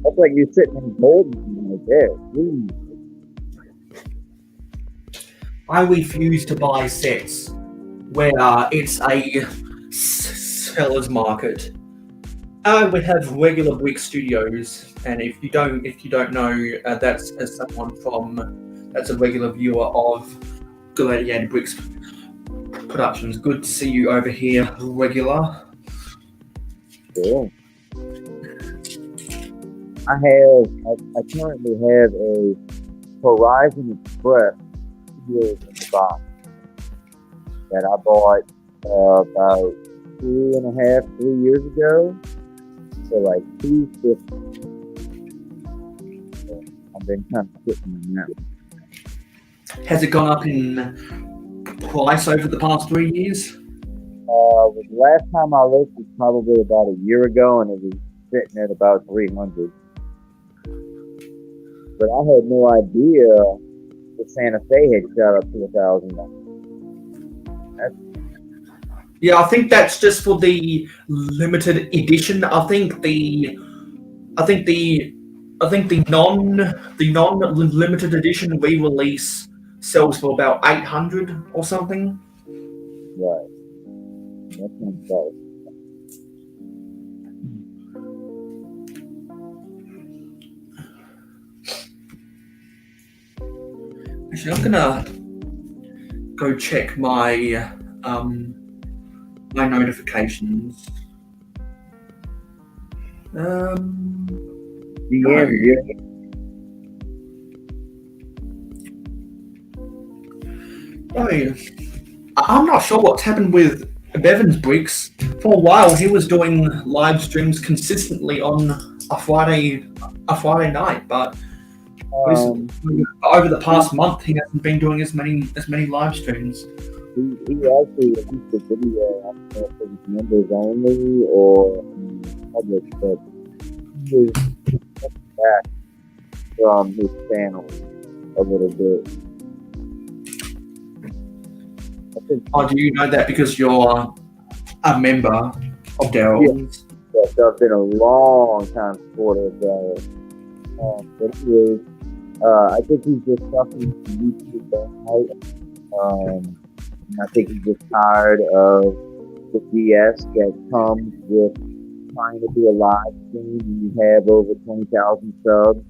That's like you're sitting in gold right there. Ooh. I refuse to buy sets where it's a seller's market. We have regular brick studios, and if you don't know, that's a regular viewer of Gladiator Bricks Productions. Good to see you over here, regular. Cool. I currently have a Horizon Express here in the box that I bought about 3 years ago for like $250. So I've been kind of sitting on that. Has it gone up in price over the past 3 years? The last time I looked was probably about a year ago, and it was sitting at about 300. But I had no idea the Santa Fe had shot up to $1,000. Yeah, I think that's just for the limited edition. I think the non limited edition re-release sells for about 800 or something. Right. That sounds better. Actually, I'm gonna go check my my notifications. DM, yeah. I'm not sure what's happened with Bevan's Bricks. For a while, he was doing live streams consistently on a Friday night, but over the past month, he hasn't been doing as many live streams. He actually released a video, I don't know if it was members only or public, but he was back from his channel a little bit. Oh, do you know that because you're a member of Daryl's? Yes, I've been a long time supporter of Daryl. But anyways, I think he's just suffering from YouTube burnout. And I think he's just tired of the BS that comes with trying to do a live stream. You have over 20,000 subs.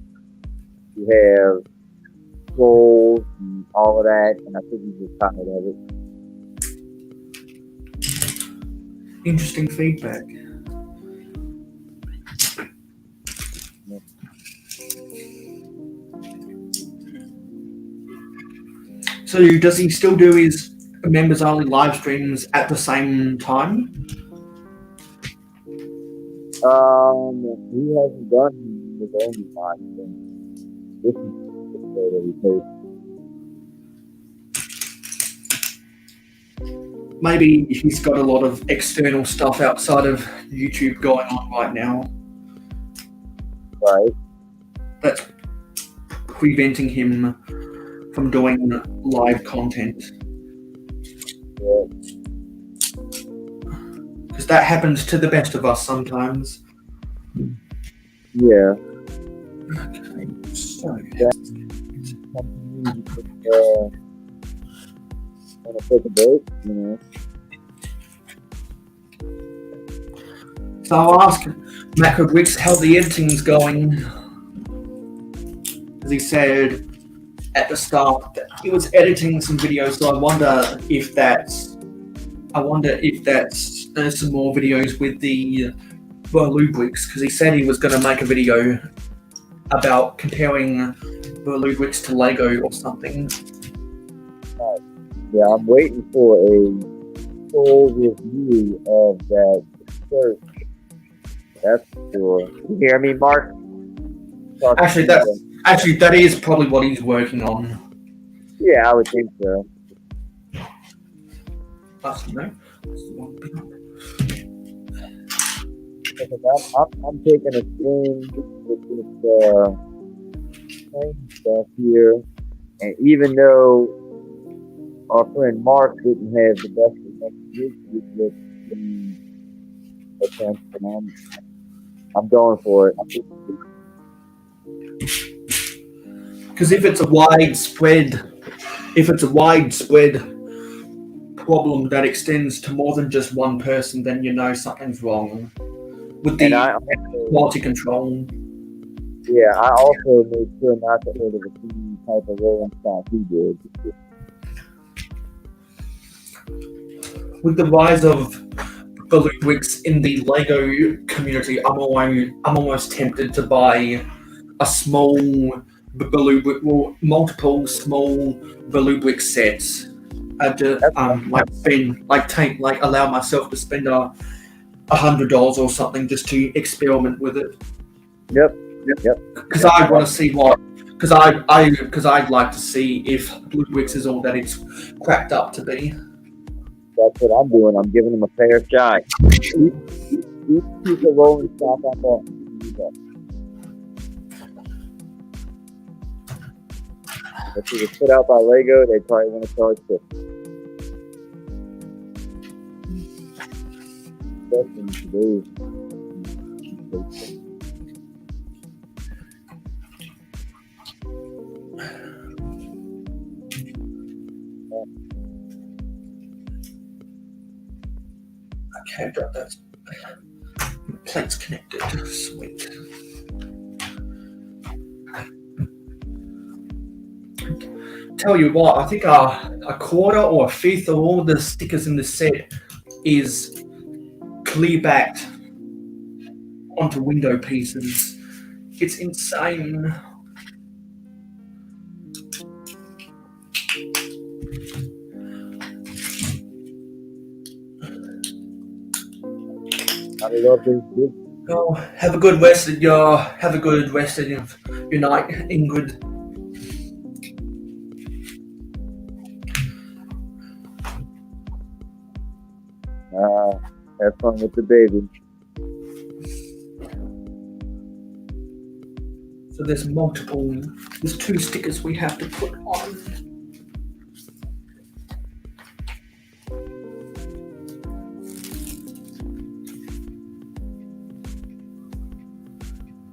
You have trolls and all of that, and I think he's just tired of it. Interesting feedback. So does he still do his members only live streams at the same time? He hasn't done his own live stream. This is the way that he posts. Maybe he's got a lot of external stuff outside of YouTube going on right now. Right. That's preventing him from doing live content. Yeah. Because that happens to the best of us sometimes. Yeah. Okay, so... Want to take a break, you know. So I'll ask Macro Bricks how the editing's going. As he said at the start that he was editing some videos, so I wonder if that's some more videos with the Berlou Bricks, because he said he was going to make a video about comparing Berlou Bricks to Lego or something. Yeah, I'm waiting for a full review of that search. That's for sure. You hear me, Mark? Actually, that is probably what he's working on. Yeah, I would think so. That's no. I'm taking a swing with this same stuff here, and even though our friend Mark didn't have the best relationship with the attention, I'm going for it. Because if it's a widespread problem that extends to more than just one person, then you know something's wrong with the quality control. Yeah, I also made sure not to order the same type of rolling stock he did. With the rise of Berlou Bricks in the Lego community, I'm almost tempted to buy a small Berlou Brick, well, multiple small Berlou Brick sets. Allow myself to spend $100 or something just to experiment with it. Yep. Because I want to see what because I'd like to see if Ludwig's is all that it's cracked up to be. That's what I'm doing. I'm giving them a fair shot. Each piece of rolling stock I bought. If it was put out by Lego, they'd probably want to charge $50. Especially in today's. Okay, got that. Plate's connected. Sweet. Tell you what, I think a quarter or a fifth of all the stickers in the set is clear backed onto window pieces. It's insane. Oh, have a good rest of your night, Ingrid. Have fun with the baby. So there's 2 stickers we have to put on.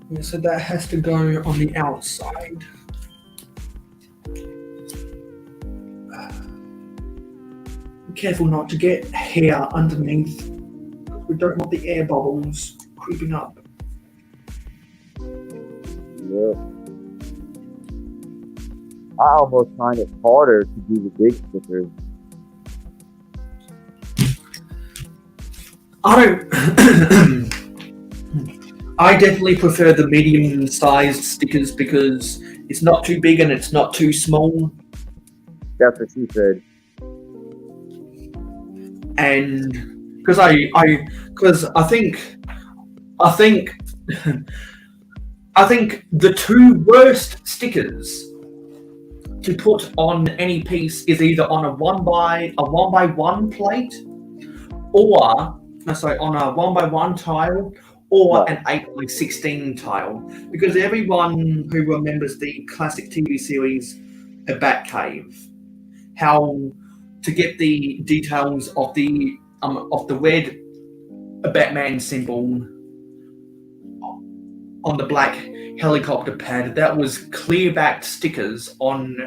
Yeah, so that has to go on the outside. Be careful not to get hair underneath. We don't want the air bubbles creeping up. Yeah. I almost find it harder to do the big stickers. I definitely prefer the medium-sized stickers because it's not too big and it's not too small. That's what she said. And because I think the 2 worst stickers to put on any piece is either on a 1x1 plate, or on a 1x1 tile, or an 8x16 tile. Because everyone who remembers the classic TV series A Batcave, how to get the details of the red Batman symbol on the black helicopter pad, that was clear backed stickers on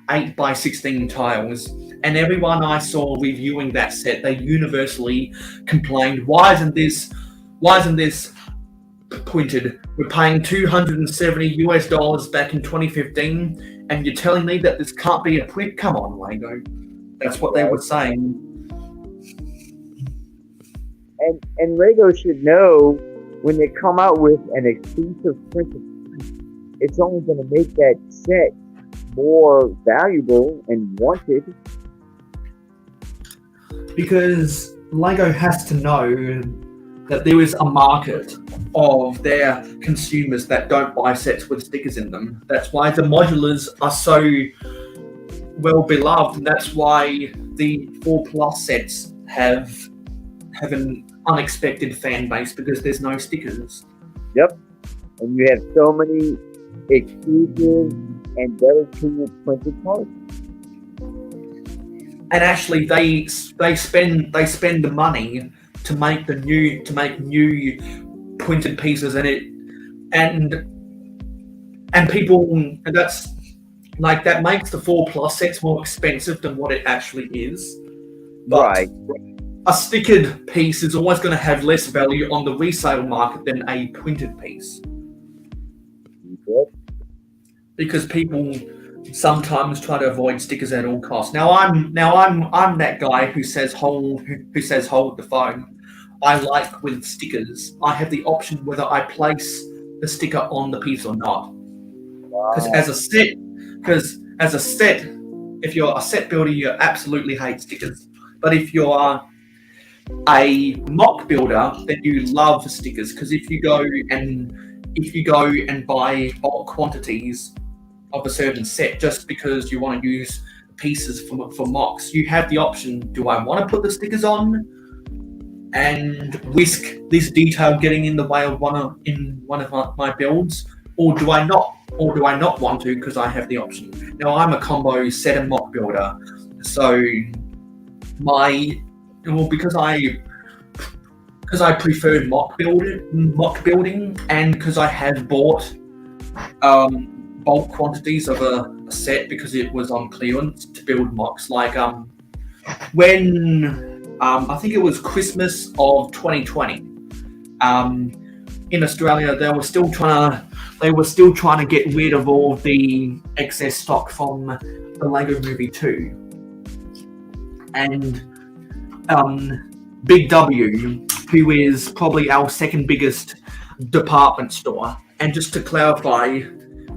8x16 tiles, and everyone I saw reviewing that set, they universally complained, why isn't this pointed? We're paying $270 back in 2015 and you're telling me that this can't be a print? Come on, Lego. That's what they were saying. And Lego should know when they come out with an exclusive printed, it's only going to make that set more valuable and wanted. Because Lego has to know that there is a market of their consumers that don't buy sets with stickers in them. That's why the modulars are so well beloved, and that's why the 4+ sets have an unexpected fan base, because there's no stickers. Yep. And you have so many exclusive and very cool printed parts. And actually, they spend the money to make new printed pieces, and people, and that's like, that makes the 4+ sets more expensive than what it actually is. But right. A stickered piece is always going to have less value on the resale market than a printed piece. Yep. Because people sometimes try to avoid stickers at all costs. Now I'm that guy who says hold the phone. I like with stickers, I have the option whether I place the sticker on the piece or not. Because as a set, if you're a set builder, you absolutely hate stickers. But if you're a mock builder, then you love stickers. Because if you go and buy bulk quantities of a certain set just because you want to use pieces for mocks. You have the option: do I want to put the stickers on and risk this detail getting in the way of one of my builds, or do I not? Or do I not want to because I have the option? Now I'm a combo set and mock builder, so because I prefer mock building, and because I have bought bulk quantities of a set because it was on clearance to build mocks. Like when I think it was Christmas of 2020, in Australia they were still trying to get rid of all the excess stock from the Lego Movie 2, and Big W, who is probably our second biggest department store. And just to clarify,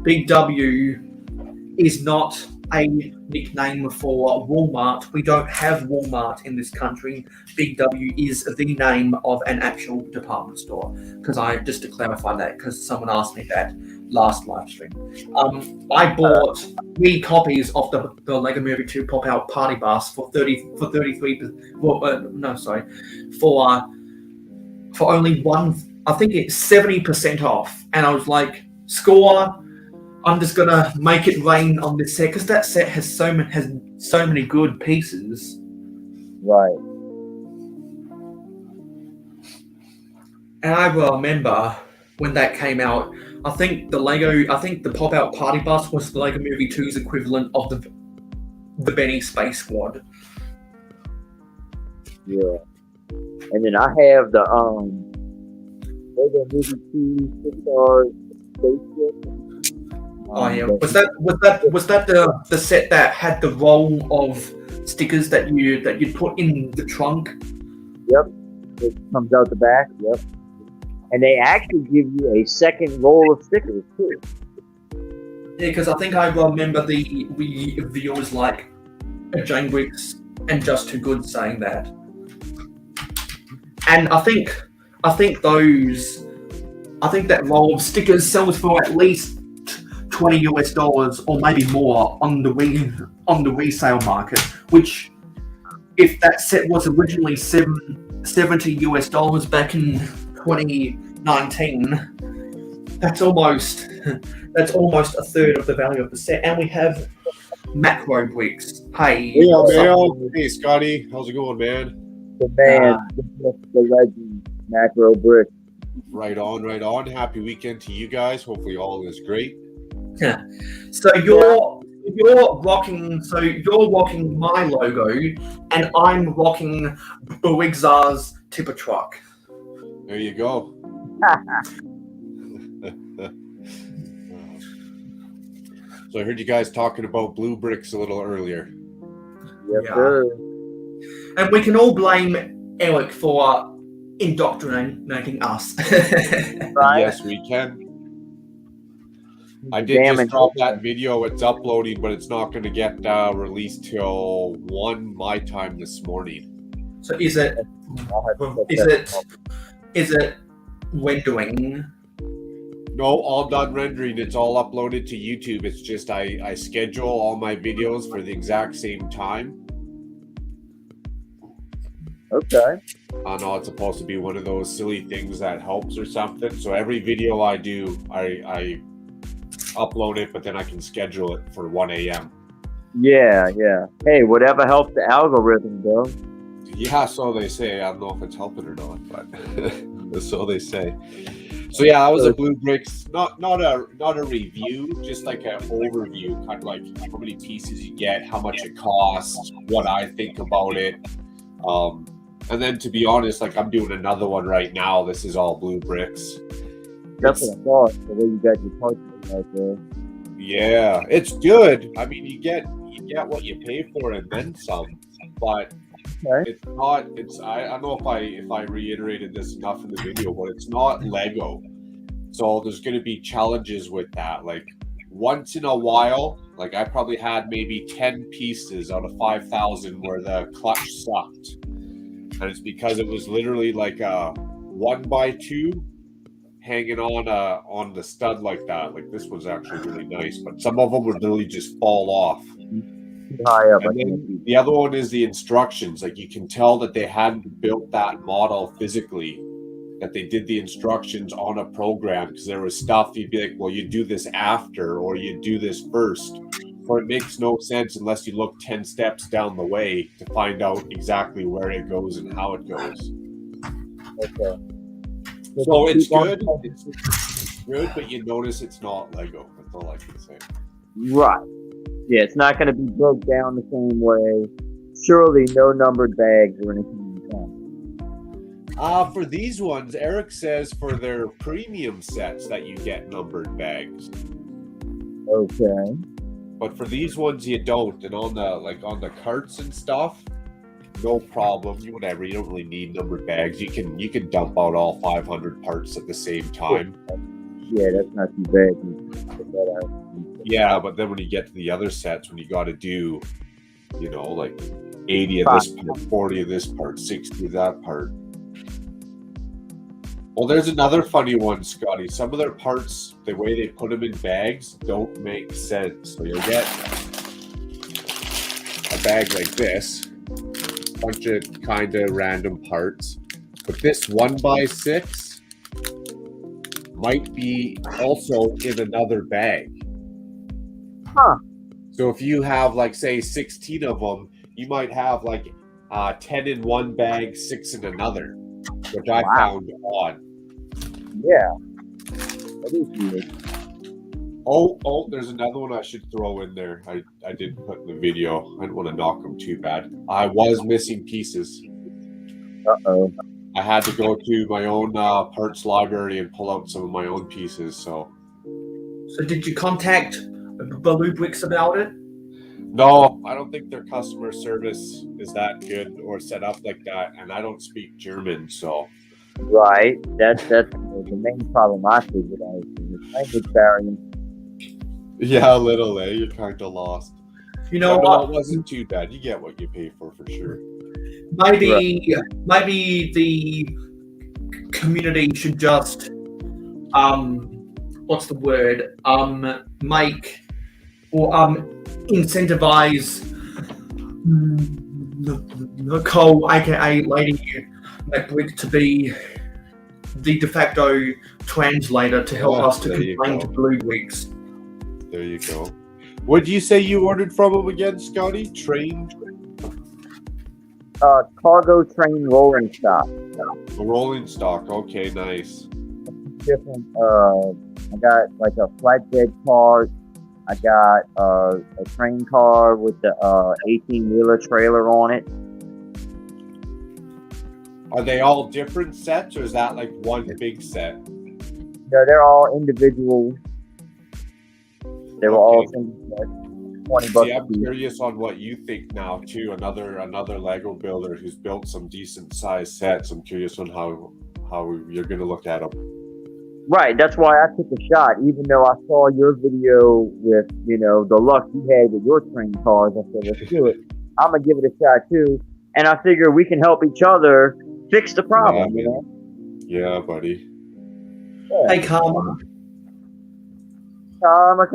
Big W is not a nickname for Walmart. We don't have Walmart in this country. Big W is the name of an actual department store. Just to clarify that, because someone asked me that last live stream. I bought 3 copies of the Lego Movie 2 pop-out party bus for only one. I think it's 70% off, and I was like, score. I'm just gonna make it rain on this set because that set has so many good pieces. Right. And I remember when that came out. I think the pop-out party bus was the Lego Movie 2's equivalent of the Benny Space Squad. Yeah. And then I have the Lego Movie 2 Pixar spaceship. Oh yeah, was that the set that had the roll of stickers that you'd put in the trunk? Yep, it comes out the back. Yep, and they actually give you a second roll of stickers too. Yeah, because I think I remember the viewers like Jane Briggs and Just Too Good saying that, and I think that roll of stickers sells for at least $20 or maybe more on the resale market, which if that set was originally $70 back in 2019, that's almost a third of the value of the set. And we have macro bricks. Hey Mayo. Hey Scotty, how's it going, man? The man, the legend, macro brick. Right on. Happy weekend to you guys. Hopefully all is great. Yeah. So you're rocking my logo, and I'm rocking Buigzar's tipper truck. There you go. So I heard you guys talking about blue bricks a little earlier. Yes, sir. And we can all blame Eric for indoctrinating us. Right. Yes, we can. I did just drop that video. It's uploading, but it's not going to get released till 1 my time this morning. So is it rendering? No, all done rendering. It's all uploaded to YouTube. It's just I schedule all my videos for the exact same time. Okay. I know it's supposed to be one of those silly things that helps or something. So every video I do, I upload it, but then I can schedule it for 1 a.m. Yeah. Hey, whatever helps the algorithm, though. Yeah, so they say. I don't know if it's helping or not, but so they say. So yeah, that was a blue bricks, not a review, just like an overview, kind of like how many pieces you get, how much it costs, what I think about it. And then to be honest, like I'm doing another one right now. This is all blue bricks. That's what I thought. The way you got your parts right there. Yeah, it's good. I mean, you get what you pay for and then some. But okay. It's not. I don't know if I reiterated this enough in the video, but it's not Lego. So there's going to be challenges with that. Like once in a while, like I probably had maybe 10 pieces out of 5,000 where the clutch sucked. And it's because it was literally like a 1x2 hanging on the stud like that. Like this one's actually really nice, but some of them would literally just fall off. Too high up. I And can't then see. the other one is the instructions. Like you can tell that they hadn't built that model physically, that they did the instructions on a program, because there was stuff you'd be like, well, you do this after or you do this first. Or it makes no sense unless you look 10 steps down the way to find out exactly where it goes and how it goes. Okay. So it's Keep on good. talking. It's good, but you notice it's not Lego. That's all I can say. Right. Yeah, it's not going to be broke down the same way. Surely no numbered bags or anything like that. For these ones, Eric says for their premium sets that you get numbered bags. Okay. But for these ones you don't. And on the carts and stuff, no problem. You whatever. You don't really need numbered bags. You can dump out all 500 parts at the same time. Yeah, that's not too bad. You can put that out. Yeah, but then when you get to the other sets, when you got to do, like 80 of this part, 40 of this part, 60 of that part. Well, there's another funny one, Scotty. Some of their parts, the way they put them in bags, don't make sense. So you'll get a bag like this, bunch of kind of random parts. But this 1x6 might be also in another bag. Huh. So if you have, like, say, 16 of them, you might have, like, 10 in one bag, 6 in another, which I found odd. Yeah. That is weird. Oh, there's another one I should throw in there. I didn't put in the video. I didn't want to knock them too bad. I was missing pieces. Uh-oh. I had to go to my own parts library and pull out some of my own pieces, so... So did you contact Baloo Bricks about it? No, I don't think their customer service is that good or set up like that, and I don't speak German, so... Right. That's the main problem I figured out. The language barrier. Yeah, a little, eh? You're kind of lost. You know But no, what? it wasn't too bad. You get what you pay for sure. Maybe the community should just what's the word? Make or incentivize Nicole, aka Lady McBrick, to be the de facto translator to help us to there you complain go. to Blue Bricks. There you go. What did you say you ordered from them again, Scotty? Train? Cargo train rolling stock. A rolling stock. Okay, nice. Different. I got like a flatbed car. I got a train car with the 18-wheeler trailer on it. Are they all different sets, or is that like one big set? No, they're all individual. They were all single set, $20 See, I'm a piece. curious on what you think now too. Another Lego builder who's built some decent sized sets. I'm curious on how you're gonna look at them. Right, that's why I took a shot, even though I saw your video with, the luck you had with your train cars. I said, let's do it. I'm going to give it a shot too. And I figure we can help each other fix the problem, Yeah, buddy. Yeah. Hey, Karma. Comma,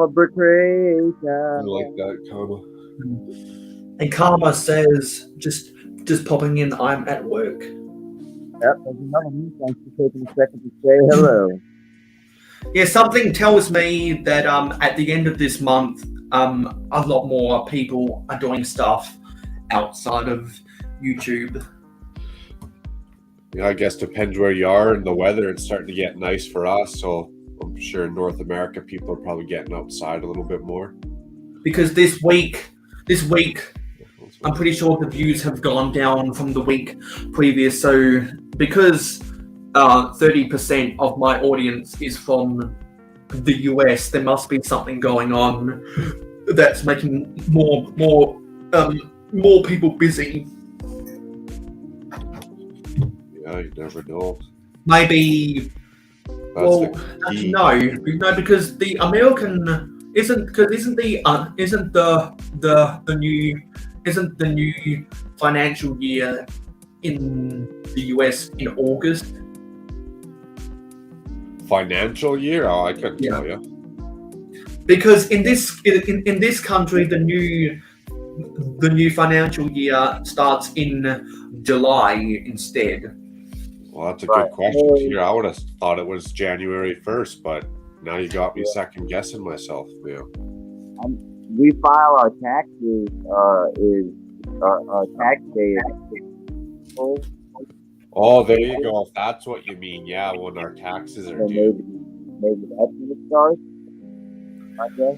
brick creation. I like that, comma. And Karma says, just popping in, I'm at work. Yep, there's another one. Thanks for taking a second to say hello. Yeah, something tells me that at the end of this month, a lot more people are doing stuff outside of YouTube. Yeah, I guess depends where you are and the weather. It's starting to get nice for us, so I'm sure in North America people are probably getting outside a little bit more. Because this week, I'm pretty sure the views have gone down from the week previous. So because 30% of my audience is from the US, there must be something going on that's making more people busy. Yeah, you never know. Maybe. That's Well, the key. no, because the American isn't the new financial year in the US in August. Financial year? Oh, I couldn't Yeah. tell you. Because in this country, the new financial year starts in July instead. Well, that's a Right. good question. Here, I would have thought it was January 1st, but now you got me second guessing myself, Mayo. We file our taxes. Is our tax day is Oh, there you go. If that's what you mean, yeah, when our taxes are so due. maybe that's when it starts. Okay.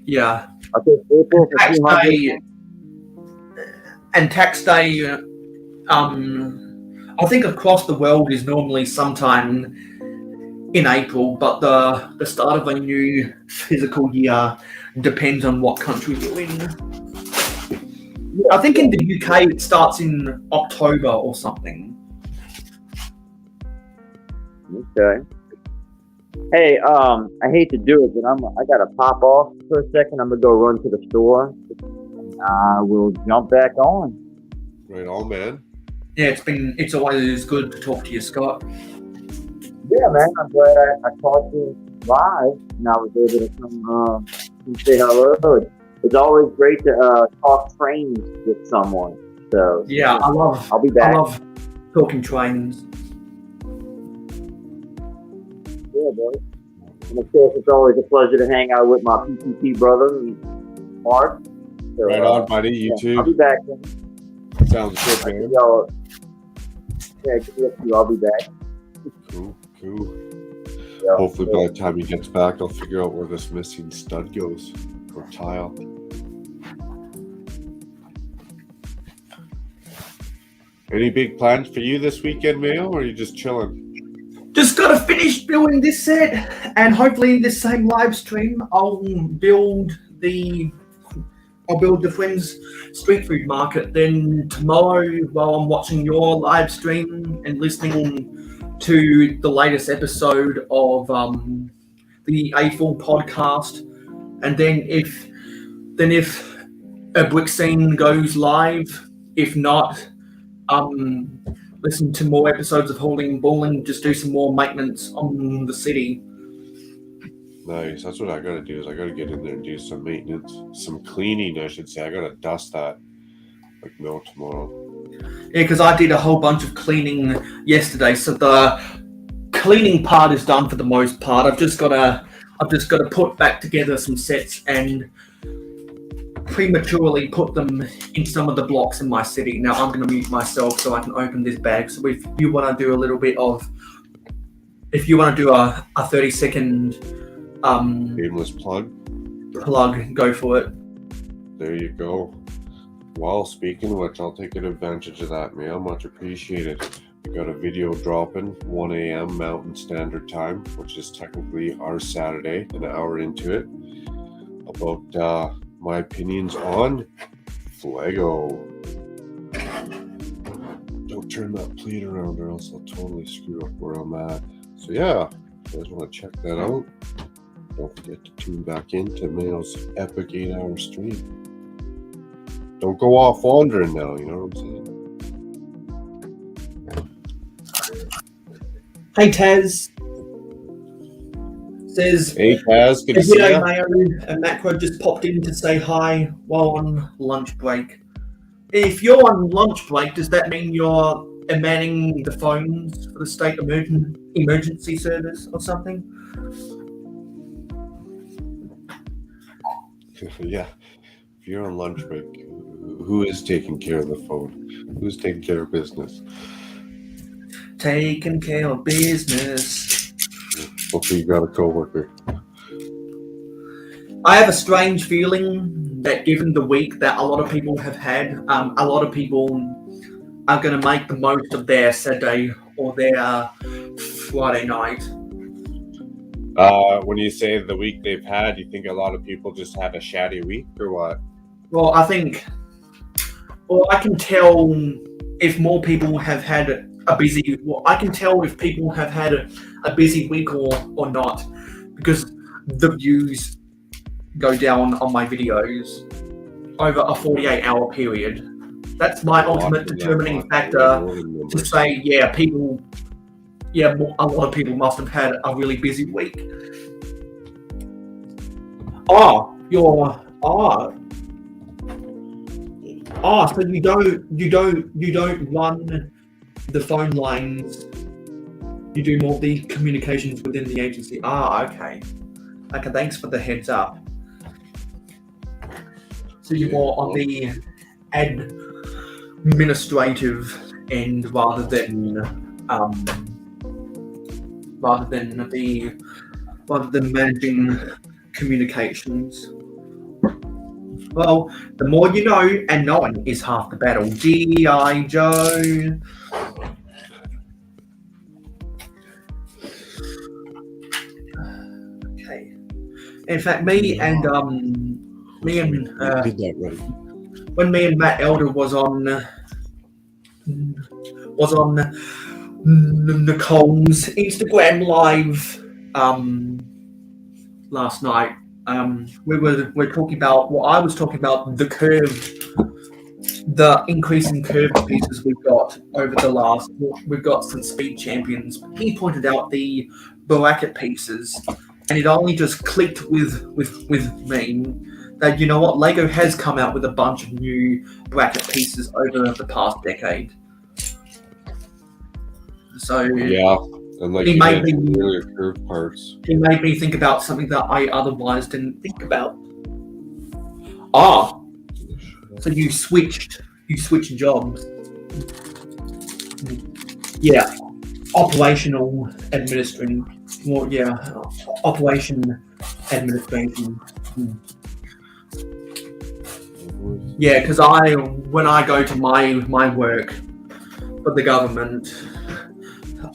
Yeah. Okay. April for Tax 200. day. And tax day. I think across the world is normally sometime in April, but the start of a new physical year depends on what country you're in. I think in the UK it starts in October or something. Okay. Hey, I hate to do it, but I gotta pop off for a second. I'm gonna go run to the store. I will jump back on. Right on, man. Yeah, it's always good to talk to you, Scott. Yeah, man. I'm glad I caught you live and I was able to come say hello. It's always great to talk trains with someone. So Yeah, I'll be back. I love talking trains. Yeah, boy. And of course, it's always a pleasure to hang out with my PPP brother, Mark. So, Right on, buddy. You I'll too. be back. Man. Sounds good, man. Y'all, yeah, good to see you. I'll be back. Cool. Yeah. Hopefully by the time he gets back, I'll figure out where this missing stud goes. Or tile. Any big plans for you this weekend, Mayo, or are you just chilling? Just gotta finish building this set, and hopefully in this same live stream, I'll build the Friends street food market. Then tomorrow, while I'm watching your live stream and listening to the latest episode of the A4 podcast, and then if a brick scene goes live, if not, listen to more episodes of Holding and Balling, just do some more maintenance on the city. Nice. That's what I gotta do. Is I gotta get in there and do some maintenance, some cleaning, I should say. I gotta dust that like no tomorrow. Yeah, because I did a whole bunch of cleaning yesterday, so the cleaning part is done for the most part. I've just gotta put back together some sets and prematurely put them in some of the blocks in my city. Now I'm going to mute myself so I can open this bag. So if you want to do a 30-second Shameless plug. plug, go for it. There you go. Well, speaking of which, I'll take advantage of that, man. Much appreciated. We got a video dropping 1 a.m. Mountain Standard Time, which is technically our Saturday, an hour into it, about my opinions on Fuego. Don't turn that plate around or else I'll totally screw up where I'm at. So yeah, if you guys want to check that out, don't forget to tune back into Mayo's epic 8-hour stream. Don't go off wandering now, you know what I'm saying? Hey Taz. Says, hey Taz, good to see you. Mayo and Macro just popped in to say hi while on lunch break. If you're on lunch break, does that mean you're manning the phones for the state emergency service or something? Yeah, if you're on lunch break, who is taking care of the phone? Who's taking care of business? Taking care of business. Hopefully you got a coworker. I have a strange feeling that given the week that a lot of people have had, a lot of people are going to make the most of their Saturday or their Friday night. When you say the week they've had, you think a lot of people just had a shatty week or what? Well, I can tell if more people have had a busy. Well, I can tell if people have had a busy week or not, because the views go down on my videos over a 48-hour period. That's my ultimate determining factor to say, yeah, people a lot of people must have had a really busy week. So you don't run the phone lines. You do more of the communications within the agency. Okay. Okay, thanks for the heads up. So you're more on the administrative end rather than managing communications. Well, the more you know, and knowing is half the battle. G.I. Joe. Okay. In fact, when me and Matt Elder was on Nicole's Instagram live last night. We're talking about I was talking about the increase in curved pieces we've got since Speed Champions. He pointed out the bracket pieces, and it only just clicked with me that, you know what, Lego has come out with a bunch of new bracket pieces over the past decade. So yeah, and like he made me really curved parts. He made me think about something that I otherwise didn't think about. So you switched jobs. Yeah, operational administration. Well, yeah, operation administration. Yeah, because when I go to my work for the government,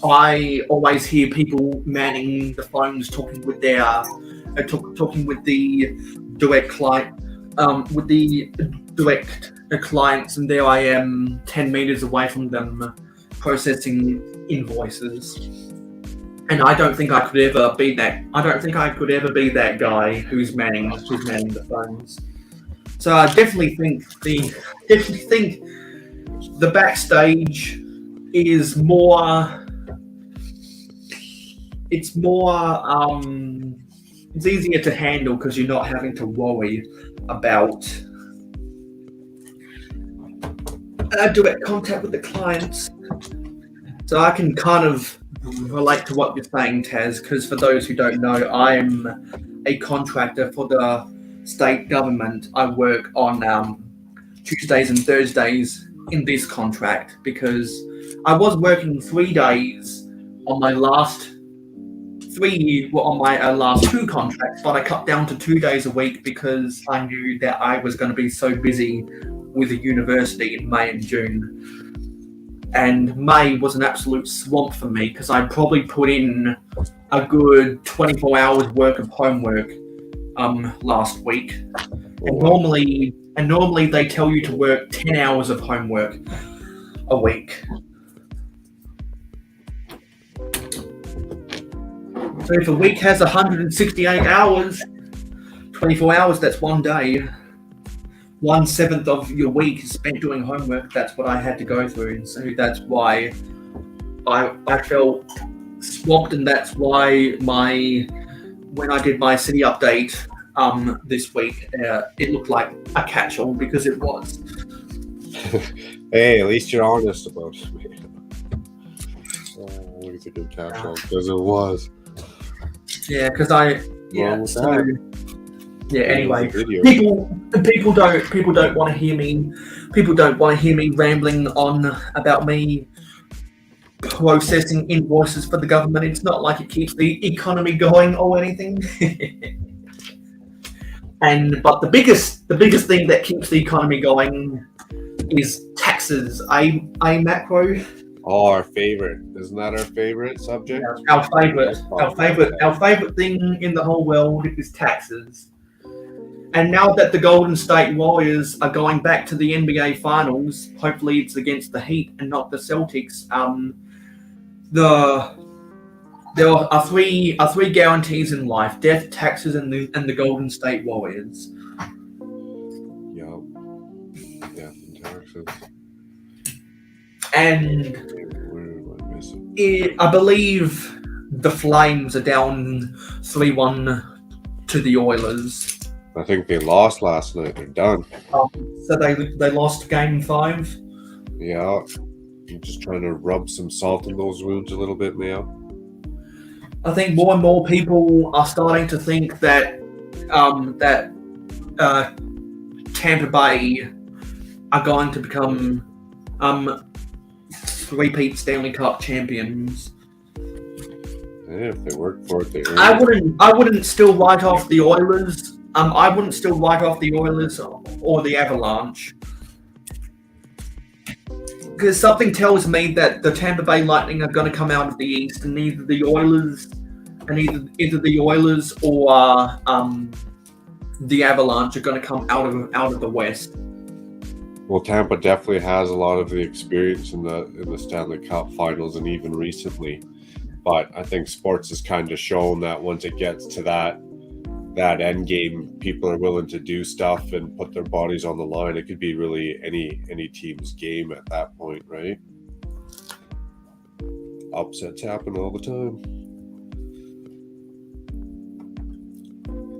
I always hear people manning the phones, talking with the direct client, clients, and there I am 10 meters away from them processing invoices. And I don't think I could ever be that. I don't think I could ever be that guy who's manning the phones. So I definitely think the backstage is more. It's easier to handle because you're not having to worry about direct contact with the clients. So I can kind of relate to what you're saying, Taz, because for those who don't know, I'm a contractor for the state government. I work on Tuesdays and Thursdays in this contract because I was working 3 days on my last two contracts, but I cut down to 2 days a week because I knew that I was going to be so busy with the university in May and June. And May was an absolute swamp for me because I probably put in a good 24 hours worth of homework last week. And normally they tell you to work 10 hours of homework a week. So if a week has 168 hours, 24 hours, that's 1 day. 1/7 of your week is spent doing homework. That's what I had to go through. And so that's why I felt swamped, and that's why when I did my city update this week, it looked like a catch-all because it was. Hey, at least you're honest about it. It's a good catch-all because it was. Yeah, because anyway, people don't want to hear me. People don't want to hear me rambling on about me processing invoices for the government. It's not like it keeps the economy going or anything. But the biggest thing that keeps the economy going is taxes. Macro. Oh, our favorite. Isn't that our favorite subject? Our favorite thing in the whole world is taxes. And now that the Golden State Warriors are going back to the NBA Finals, hopefully it's against the Heat and not the Celtics. There are three guarantees in life: death, taxes, and the Golden State Warriors. Yup. Death and taxes. And I believe the Flames are down 3-1 to the Oilers. I think they lost last night. They're done. So they lost Game 5. Yeah. I'm just trying to rub some salt in those wounds a little bit, Mayo. I think more and more people are starting to think that Tampa Bay are going to become repeat Stanley Cup champions. Yeah, if they work for it, they earn it. I wouldn't still write off the Oilers. I wouldn't still write off the Oilers or the Avalanche. Because something tells me that the Tampa Bay Lightning are going to come out of the East, and either the Oilers or the Avalanche are going to come out of the West. Well, Tampa definitely has a lot of the experience in the Stanley Cup Finals and even recently. But I think sports has kind of shown that once it gets to that end game, people are willing to do stuff and put their bodies on the line. It could be really any team's game at that point, right? Upsets happen all the time.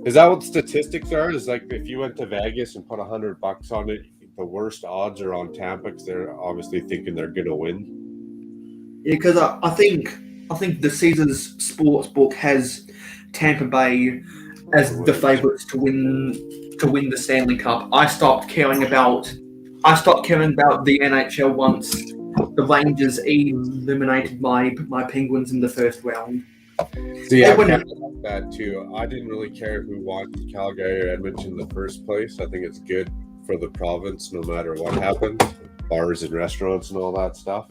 Is that what statistics are? Is like if you went to Vegas and put $100 on it, the worst odds are on Tampa because they're obviously thinking they're gonna win. Yeah, because I think the Caesars Sportsbook has Tampa Bay as the favourites to win the Stanley Cup. I stopped caring about the NHL once the Rangers eliminated my Penguins in the first round. See, I kind of like that too. I didn't really care who won Calgary or Edmonton in the first place. I think it's good for the province no matter what happens. Bars and restaurants and all that stuff.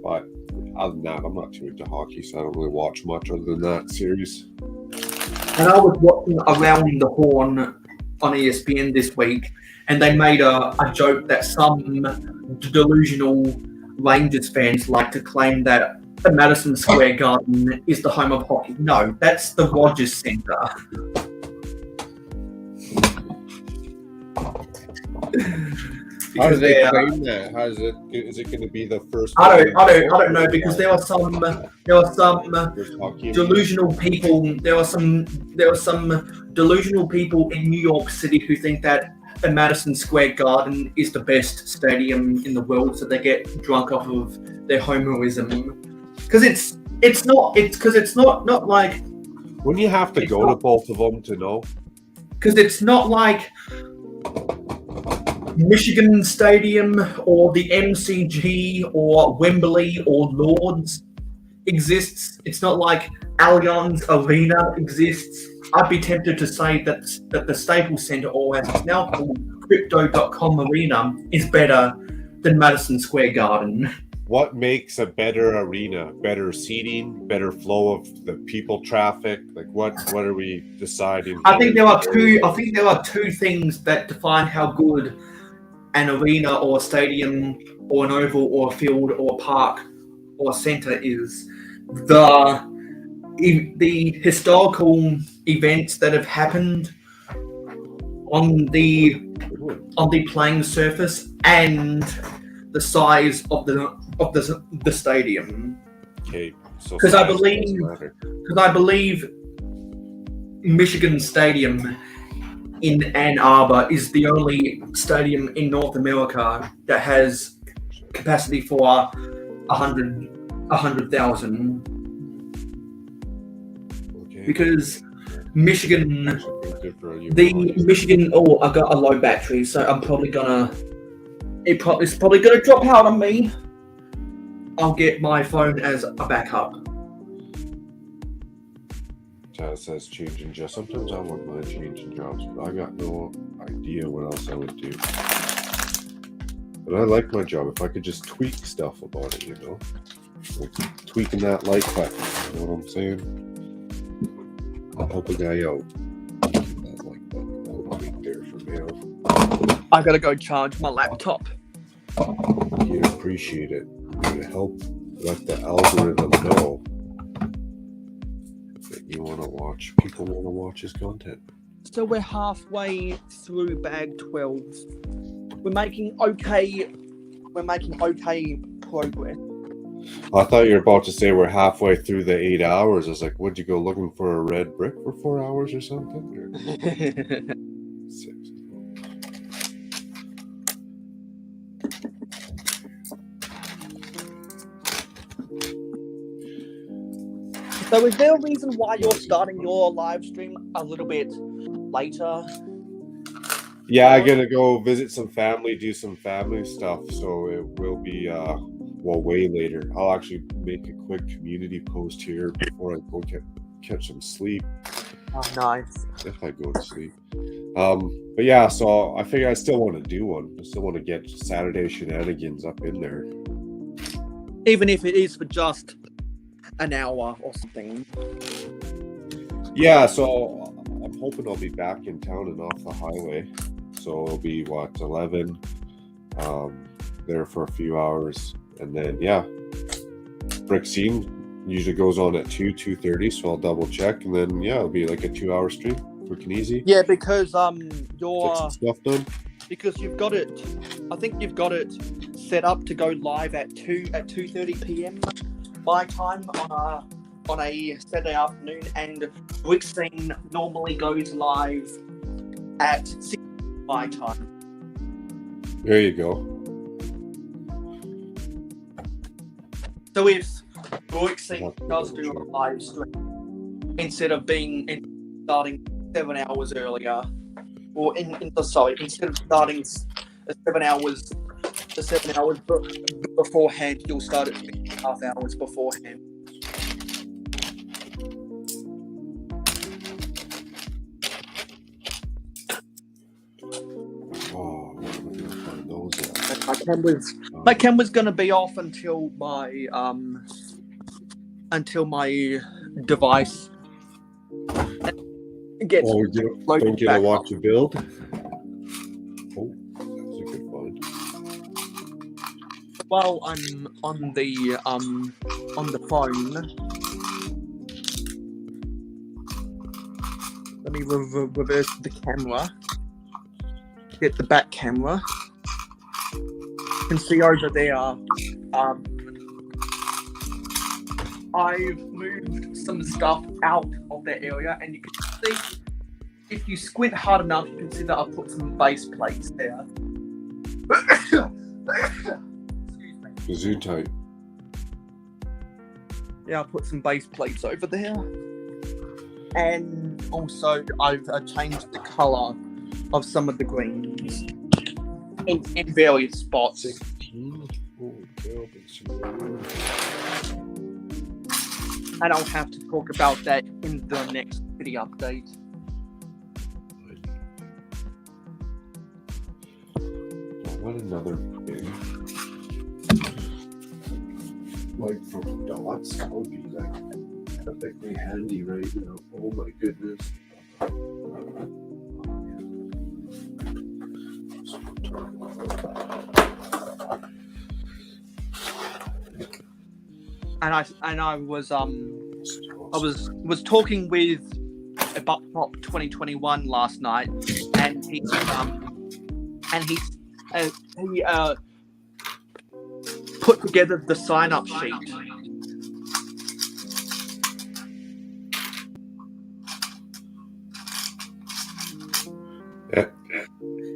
But other than that, I'm not too into hockey, so I don't really watch much other than that series. And I was watching Around the Horn on ESPN this week, and they made a joke that some delusional Rangers fans like to claim that the Madison Square Garden is the home of hockey. No, that's the Rogers Centre. How do they claim that? How is it? Is it going to be the first? I don't know, because there are some delusional people. There are some delusional people in New York City who think that the Madison Square Garden is the best stadium in the world, so they get drunk off of their homoism. Because it's not like. Wouldn't you have to go to both of them to know? Because it's not like Michigan Stadium or the MCG or Wembley or Lords exists. It's not like Allianz Arena exists. I'd be tempted to say that the Staples Center, or as it's now called, Crypto.com Arena, is better than Madison Square Garden. What makes a better arena? Better seating, better flow of the people traffic? Like what are we deciding? I think there are two things that define how good an arena or a stadium or an oval or a field or a park or a center is. The historical events that have happened on the playing surface and the size of the stadium. Okay, so because I believe Michigan Stadium in Ann Arbor is the only stadium in North America that has capacity for 100,000. Okay. Because Michigan, I got a low battery, so it's probably gonna drop out on me. I'll get my phone as a backup. Chad says changing jobs. Sometimes I wouldn't mind changing jobs, but I got no idea what else I would do. But I like my job. If I could just tweak stuff about it, like tweaking that like button. You know what I'm saying? I'll help a guy out. That like button. I'll tweak there for Mayo. I gotta go charge my laptop. You'd appreciate it. To help let the algorithm know that you want to watch. People want to watch his content. So we're halfway through bag 12. We're making okay progress. I thought you were about to say we're halfway through the 8 hours. I was like, would you go looking for a red brick for 4 hours or something? Or 6. So is there a reason why you're starting your live stream a little bit later? Yeah, I'm gonna go visit some family, do some family stuff. So it will be way later. I'll actually make a quick community post here before I go catch some sleep. Oh, nice. If I go to sleep. But yeah, so I figure I still want to do one. I still want to get Saturday shenanigans up in there. Even if it is for just an hour or something. Yeah, so I'm hoping I'll be back in town and off the highway. So it'll be 11 there for a few hours, and then brick scene usually goes on at 2:30, so I'll double check, and then it'll be like a 2-hour stream, quick and easy. Yeah, because Get some stuff done. because you've got it. I think you've got it set up to go live at 2:30 p.m. my time on a Saturday afternoon, and Brick Scene normally goes live at 6 my time. There you go. So if Brick Scene does do a live stream instead of starting 7 hours earlier, or instead of starting 7 hours beforehand, you'll start at 6.5 hours beforehand. Oh, I'm gonna find those out. My camera's gonna be off until my device gets. Oh, don't get to watch you build. Oh, that's a good find. While I'm on the phone, let me reverse the camera. Get the back camera. You can see over there. I've moved some stuff out of that area, and you can see, if you squint hard enough, you can see that I've put some base plates there. Kazoo tight. Yeah, I put some base plates over there. And also, I've changed the colour of some of the greens in various spots. 16. Holy cow, And I'll have to talk about that in the next video update. What another thing? Like from dots, that would be like epically handy right now. Oh my goodness. And I was talking with about Top 2021 last night, and he put together the sign-up sheet. Yeah.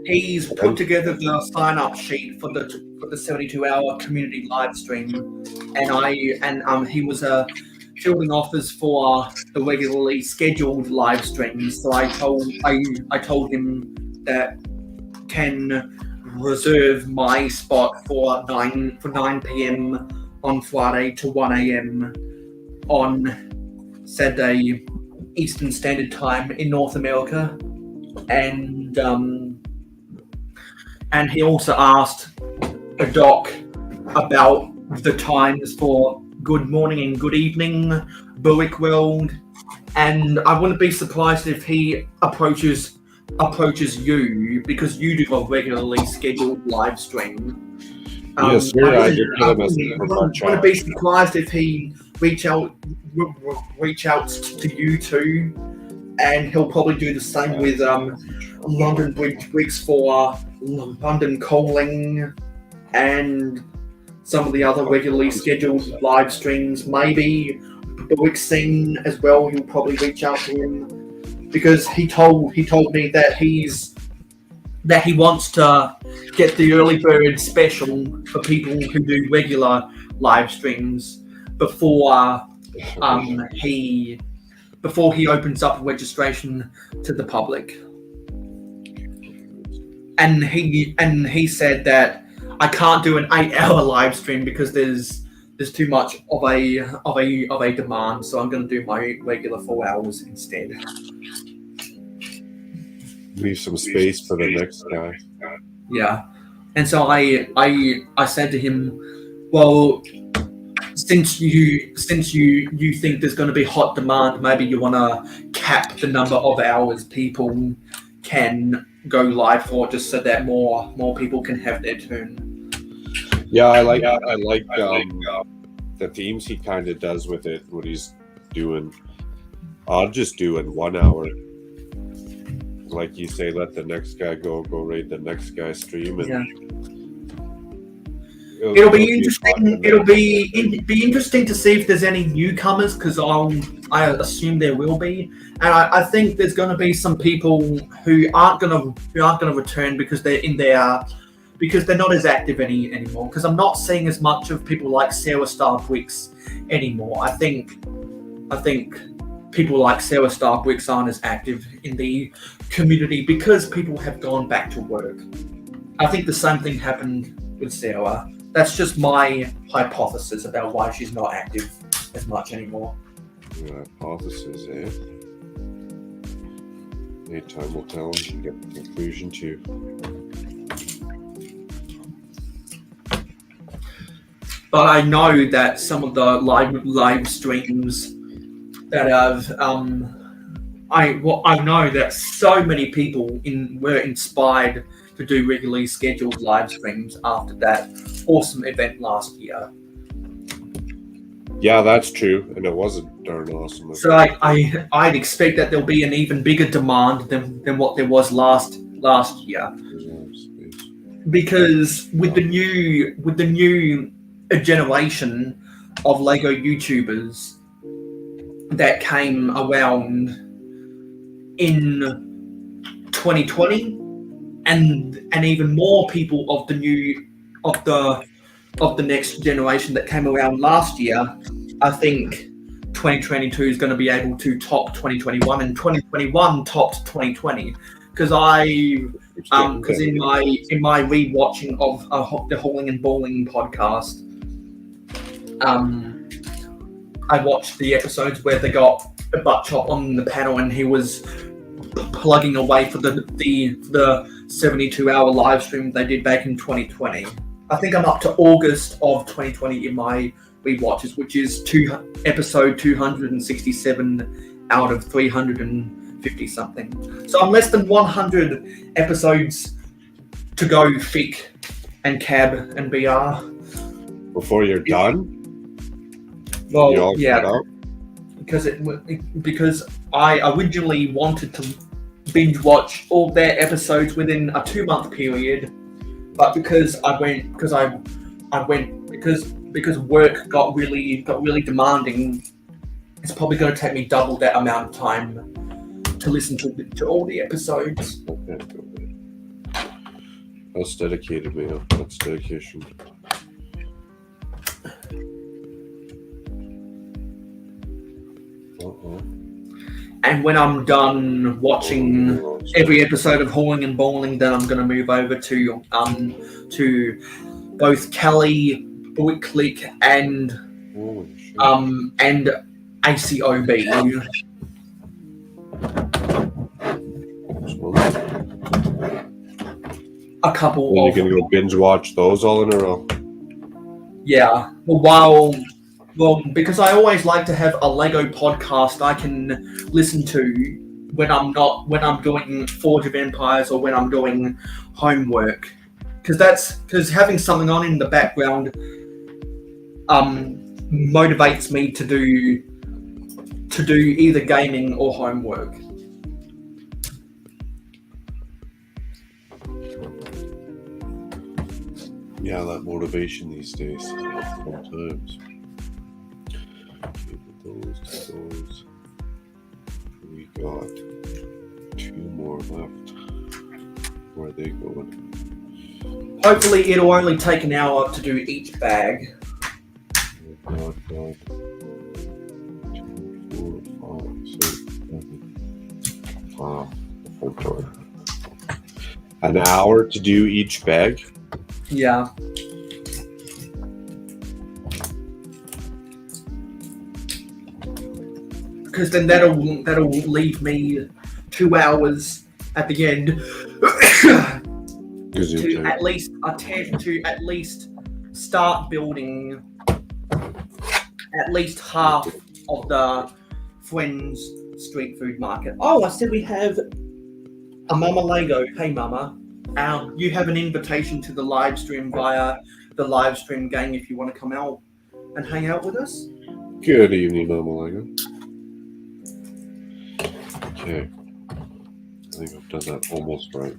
He's put together the sign-up sheet for the 72-hour community live stream, and he was fielding offers for the regularly scheduled live streams. So I told him that can reserve my spot for 9 p.m. on Friday to 1 a.m. on Saturday Eastern Standard Time in North America, and he also asked a doc about the times for good morning and good evening, Berwick World, and I wouldn't be surprised if he approaches you, because you do a regularly scheduled live stream. Yes, sir. I did get a message from our chat. I wouldn't be surprised if he reach out to you too, and he'll probably do the same with London Bridge Weeks for London Calling, and some of the other regularly scheduled live streams. Maybe Buick's seen as well. He'll probably reach out to him because he told me that he wants to get the early bird special for people who do regular live streams before he opens up registration to the public. And he said that I can't do an 8-hour live stream because there's too much of a demand, so I'm going to do my regular 4 hours instead. Leave some space for the next guy. Yeah, and so I said to him, well, since you think there's going to be hot demand, maybe you want to cap the number of hours people can go live for, just so that more people can have their turn. Yeah, I like the themes he kind of does with it. What he's doing, I'll just do in 1 hour. Like you say, let the next guy go raid the next guy's stream, and it'll be interesting. It'll be interesting to see if there's any newcomers, because I assume there will be, and I think there's going to be some people who aren't going to return because they're not as active anymore. Because I'm not seeing as much of people like Sarah Star Wicks anymore. I think people like Sarah Star Wicks aren't as active in the community because people have gone back to work. I think the same thing happened with Sarah. That's just my hypothesis about why she's not active as much anymore. Hypothesis, eh? Any time will tell and you can get the conclusion too. But I know that some of the live streams that have I know that so many people were inspired to do regularly scheduled live streams after that awesome event last year. Yeah, that's true, and it was a darn awesome event. So I'd expect that there'll be an even bigger demand than what there was last year, because with the new generation of Lego YouTubers that came around in 2020, and even more people of the next generation that came around last year, I think 2022 is going to be able to top 2021, and 2021 topped 2020. Because in my rewatching of the Hauling and Bowling podcast, I watched the episodes where they got a butt chop on the panel, and he was plugging away for the 72-hour live stream they did back in 2020. I think I'm up to August of 2020 in my rewatches, which is episode 267 out of 350 something. So I'm less than 100 episodes to go, Fick and Cab and BR. Before you're done? Well, yeah, because I originally wanted to binge watch all their episodes within a 2-month period, but because work got really demanding, it's probably going to take me double that amount of time to listen to all the episodes. Okay. That's dedicated, Mayo. That's dedication. And when I'm done watching every episode of Hauling and Bowling, then I'm going to move over to both Kelly, Buick Click, and ACOB. A couple. Then you can go binge watch those all in a row. Yeah. Well, because I always like to have a Lego podcast I can listen to when I'm doing Forge of Empires or when I'm doing homework, because having something on in the background motivates me to do either gaming or homework. Yeah, that motivation these days. Sometimes. Okay, those to those. We got 2 more left. Where are they going? Hopefully it'll only take an hour to do each bag. God. 2, 4, 5, 6, 7. Wow. An hour to do each bag? Yeah. Because then that'll leave me 2 hours at the end to at least attempt to at least start building at least half of the Friends street food market. Oh, I said we have a Mama Lego. Hey, Mama. You have an invitation to the live stream via the live stream gang if you want to come out and hang out with us. Good evening, Mama Lego. Okay. I think I've done that almost right.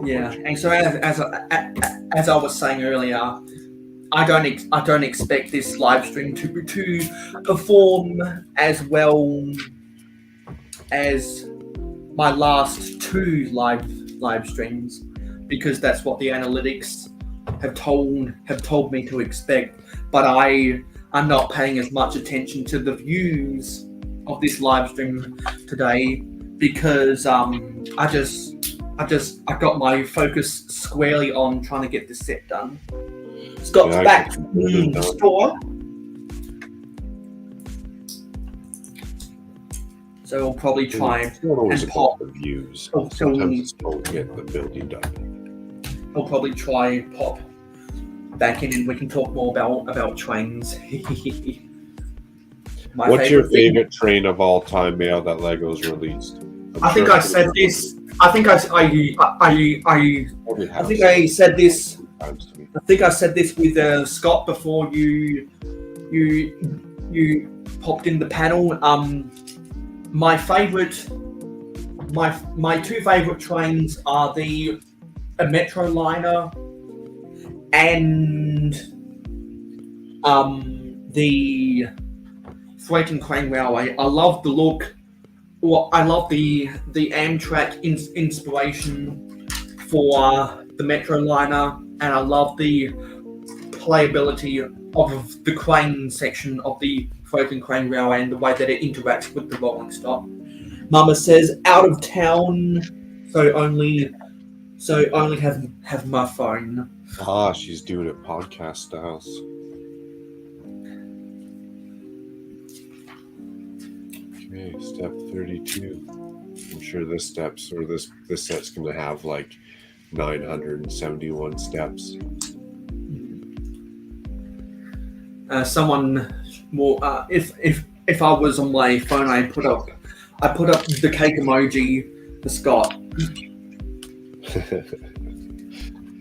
Yeah, and so as I was saying earlier, I don't expect this live stream to perform as well as my last 2 live streams, because that's what the analytics have told me to expect. But I am not paying as much attention to the views of this live stream today because I got my focus squarely on trying to get this set done. Scott's back in the store. So we'll probably try and pop the views. Sometimes it's don't get the building done. I'll probably try and pop back in and we can talk more about trains. What's your favorite train of all time, Mayo, that Lego's released? I think I said this. I think I said this. I think I said this with Scott before you popped in the panel. My 2 favorite trains are the Metroliner and the Freight and Crane Railway. I love the look. Well, I love the Amtrak inspiration for the Metroliner, and I love the playability of the crane section of the Freight and Crane Railway and the way that it interacts with the rolling stock. Mama says out of town, so only have my phone. Ah, she's doing it podcast styles. Okay, step 32. I'm sure this set's gonna have like 971 steps. Someone more. If I was on my phone, I put up the cake emoji for Scott. Cake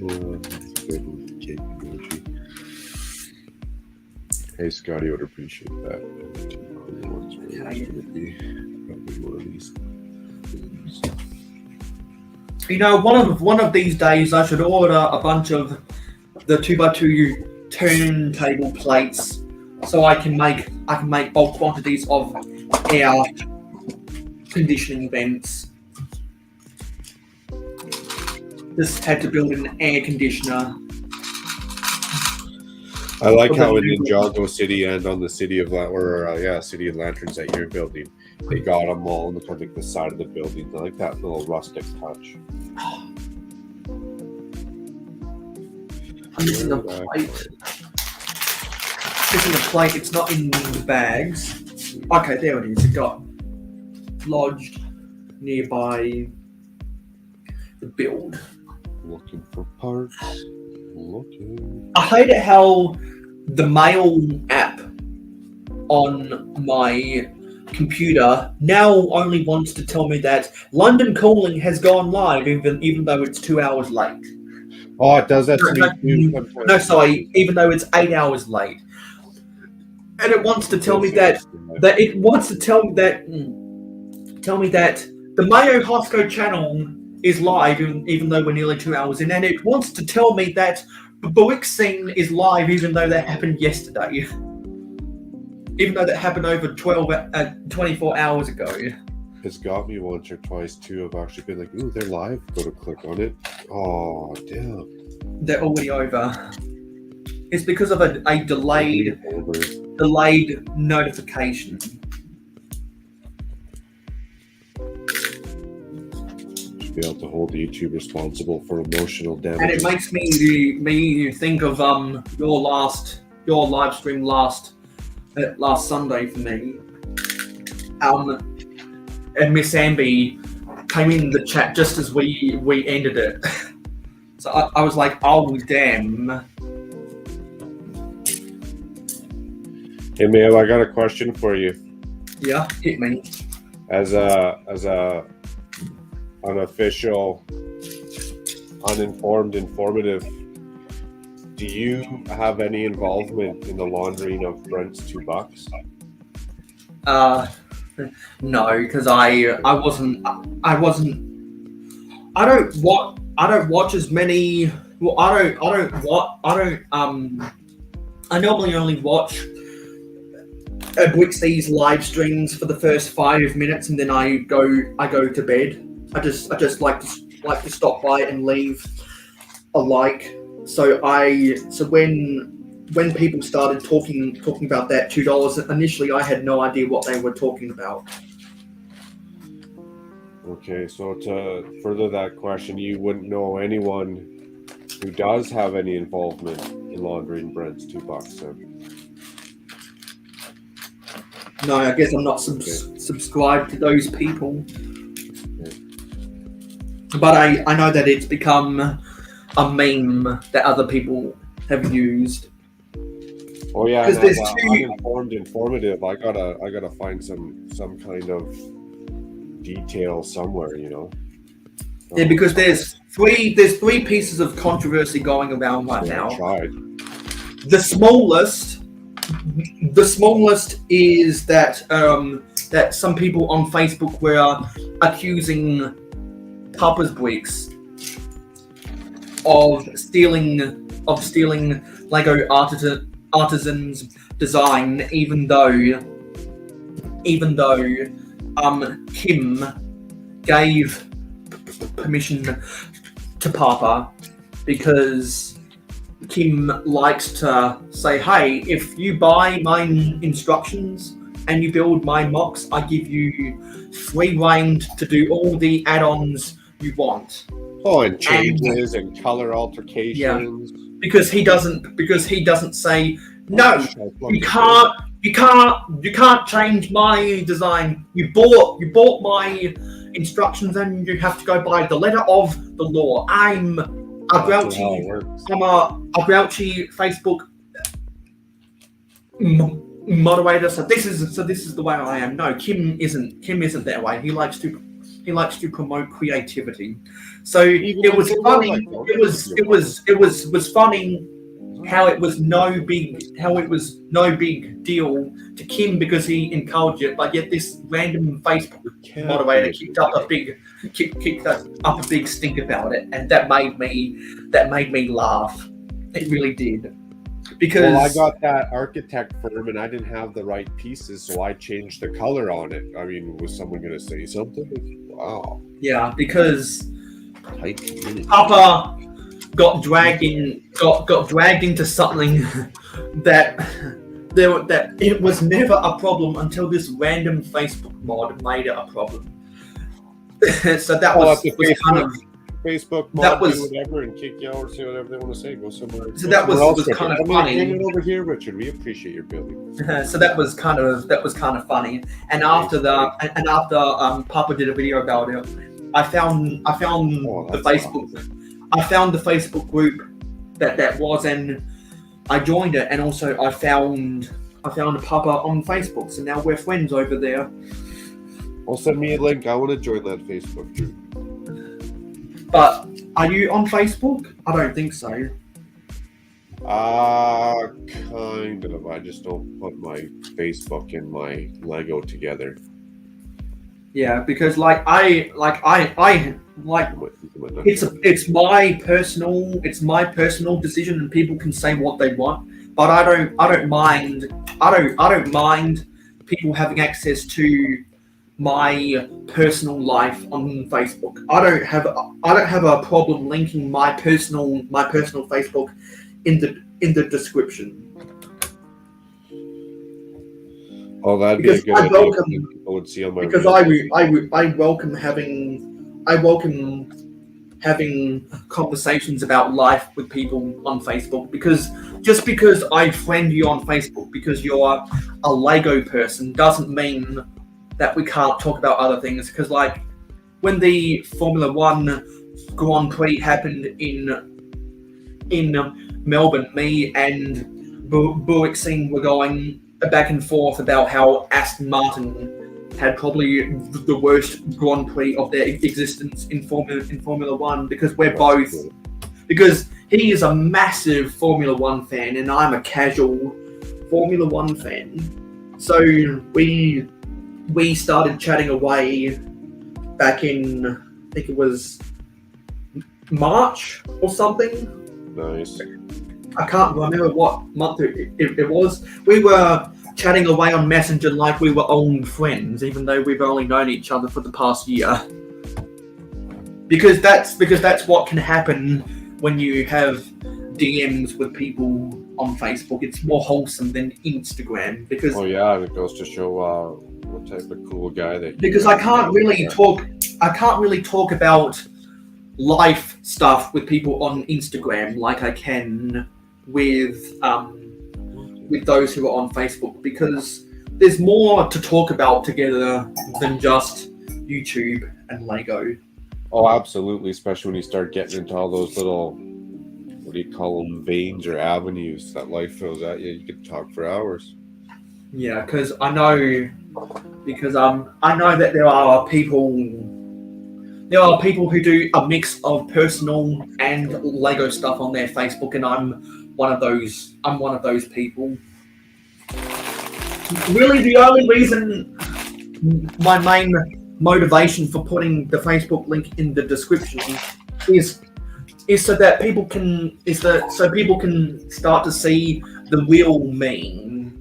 emoji. Hey, Scotty, would appreciate that. You know, one of these days, I should order a bunch of the 2x2 turntable plates, so I can make bulk quantities of air conditioning vents. Just had to build an air conditioner. I like how in Ninjago City and on the City of Lanterns that you're building, they got them all on the side of the building. I like that little rustic touch. I'm using a plate. Using a plate. It's not in the bags. Okay, there it is. It got lodged nearby the build. Looking for parts. I hate it how the Mail app on my computer now only wants to tell me that London Calling has gone live, even though it's 2 hours late. Oh, it does that to me too. No, sorry, even though it's 8 hours late, and it wants to tell me that it wants to tell me that the Mayo Hosko channel is live, even though we're nearly 2 hours in, and it wants to tell me that Buick scene is live, even though that happened yesterday. Even though that happened over 24 hours ago. It's got me once or twice too. I've actually been like, ooh, they're live. Go to click on it. Oh, damn. They're already over. It's because of a delayed notification. Should be able to hold YouTube responsible for emotional damage. And it makes me think of your live stream last Sunday for me. And Miss Amby came in the chat just as we ended it. So I was like, oh damn. Hey Mayo, I got a question for you. Yeah, hit me. As a unofficial, uninformed, informative, do you have any involvement in the laundering of Brent's $2? No, because I don't watch as many. Well, I normally only watch Blixie's live streams for the first 5 minutes, and then I go to bed. I just like to stop by and leave a like. So when people started talking about that $2, initially I had no idea what they were talking about. Okay, so to further that question, you wouldn't know anyone who does have any involvement in laundering Brent's $2 then? No, I guess I'm not subscribed to those people. Okay. But I know that it's become a meme that other people have used. Oh yeah, Because there's uninformed, informative. I gotta find some kind of detail somewhere, you know. Yeah, because there's three pieces of controversy going around right now. Tried. The smallest is that that some people on Facebook were accusing Papa's Bricks of stealing Lego artisans' design, even though Kim gave permission to Papa, because Kim likes to say, hey, if you buy my instructions and you build my mocks, I give you free reign to do all the add-ons you want. Oh, and changes and color altercations. Yeah. Because he doesn't say, no, you can't change my design. You bought my instructions and you have to go by the letter of the law. I'm a grouchy Facebook moderator, so this is the way I am. No, Kim isn't that way. He likes to promote creativity. So it was funny. It was funny how it was no big deal to Kim because he encouraged it, but yet this random Facebook moderator kicked up a big stink about it, and that made me laugh. It really did. Because I got that architect firm and I didn't have the right pieces, so I changed the color on it. I mean, was someone going to say something? Wow. Yeah, because Papa got dragged into something that it was never a problem until this random Facebook mod made it a problem. So that was kind of Facebook mod, do whatever and kick you out or say whatever they want to say. Go somewhere. So that was kind of funny. Bring it over here, Richard. We appreciate your building. So that was kind of funny. And after Papa did a video about it, I found the Facebook. Awesome. I found the Facebook group that was, and I joined it, and also I found Papa on Facebook. So now we're friends over there. Well, send me a link. I want to join that Facebook group. But are you on Facebook? I don't think so. Kind of. I just don't put my Facebook and my Lego together. Yeah, because like I it's my personal decision, and people can say what they want, but I don't mind people having access to my personal life on Facebook. I don't have a problem linking my personal Facebook in the description. Oh, that'd be a good idea. People would see on my because I welcome having conversations about life with people on Facebook, because just because I friend you on Facebook because you're a Lego person doesn't mean that we can't talk about other things. Because like when the Formula One Grand Prix happened in Melbourne, me and Buick were going back and forth about how Aston Martin had probably the worst Grand Prix of their existence in Formula One, because because he is a massive Formula One fan and I'm a casual Formula One fan. So we started chatting away back in, I think it was March or something. Nice. I can't remember what month it was. We were chatting away on Messenger like we were old friends, even though we've only known each other for the past year. Because that's what can happen when you have DMs with people on Facebook. It's more wholesome than Instagram. Because it goes to show what type of cool guy that. Because I can't really talk about life stuff with people on Instagram like I can with those who are on Facebook, because there's more to talk about together than just YouTube and Lego. Oh, absolutely, especially when you start getting into all those little, what do you call them, veins or avenues that life throws at you. You can talk for hours. Yeah, because I know that there are people who do a mix of personal and Lego stuff on their Facebook, and I'm one of those people. Really, the only reason, my main motivation for putting the Facebook link in the description is so that people can start to see the real me.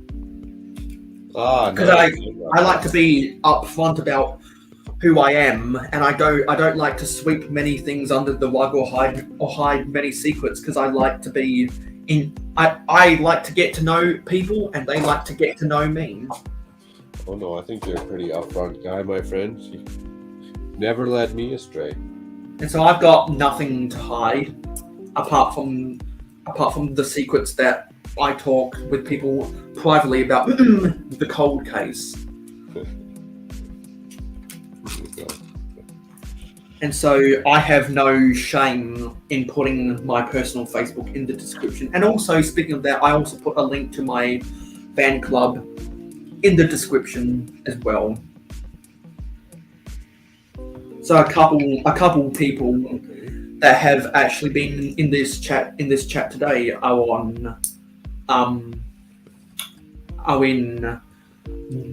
Because I like to be upfront about who I am, and I don't like to sweep many things under the rug or hide many secrets, because I like to be I like to get to know people, and they like to get to know me. Oh no, I think you're a pretty upfront guy, my friend. You never led me astray. And so I've got nothing to hide apart from the secrets that I talk with people privately about the cold case. And so I have no shame in putting my personal Facebook in the description. And also, speaking of that, I also put a link to my fan club in the description as well. So a couple people that have actually been in this chat today are in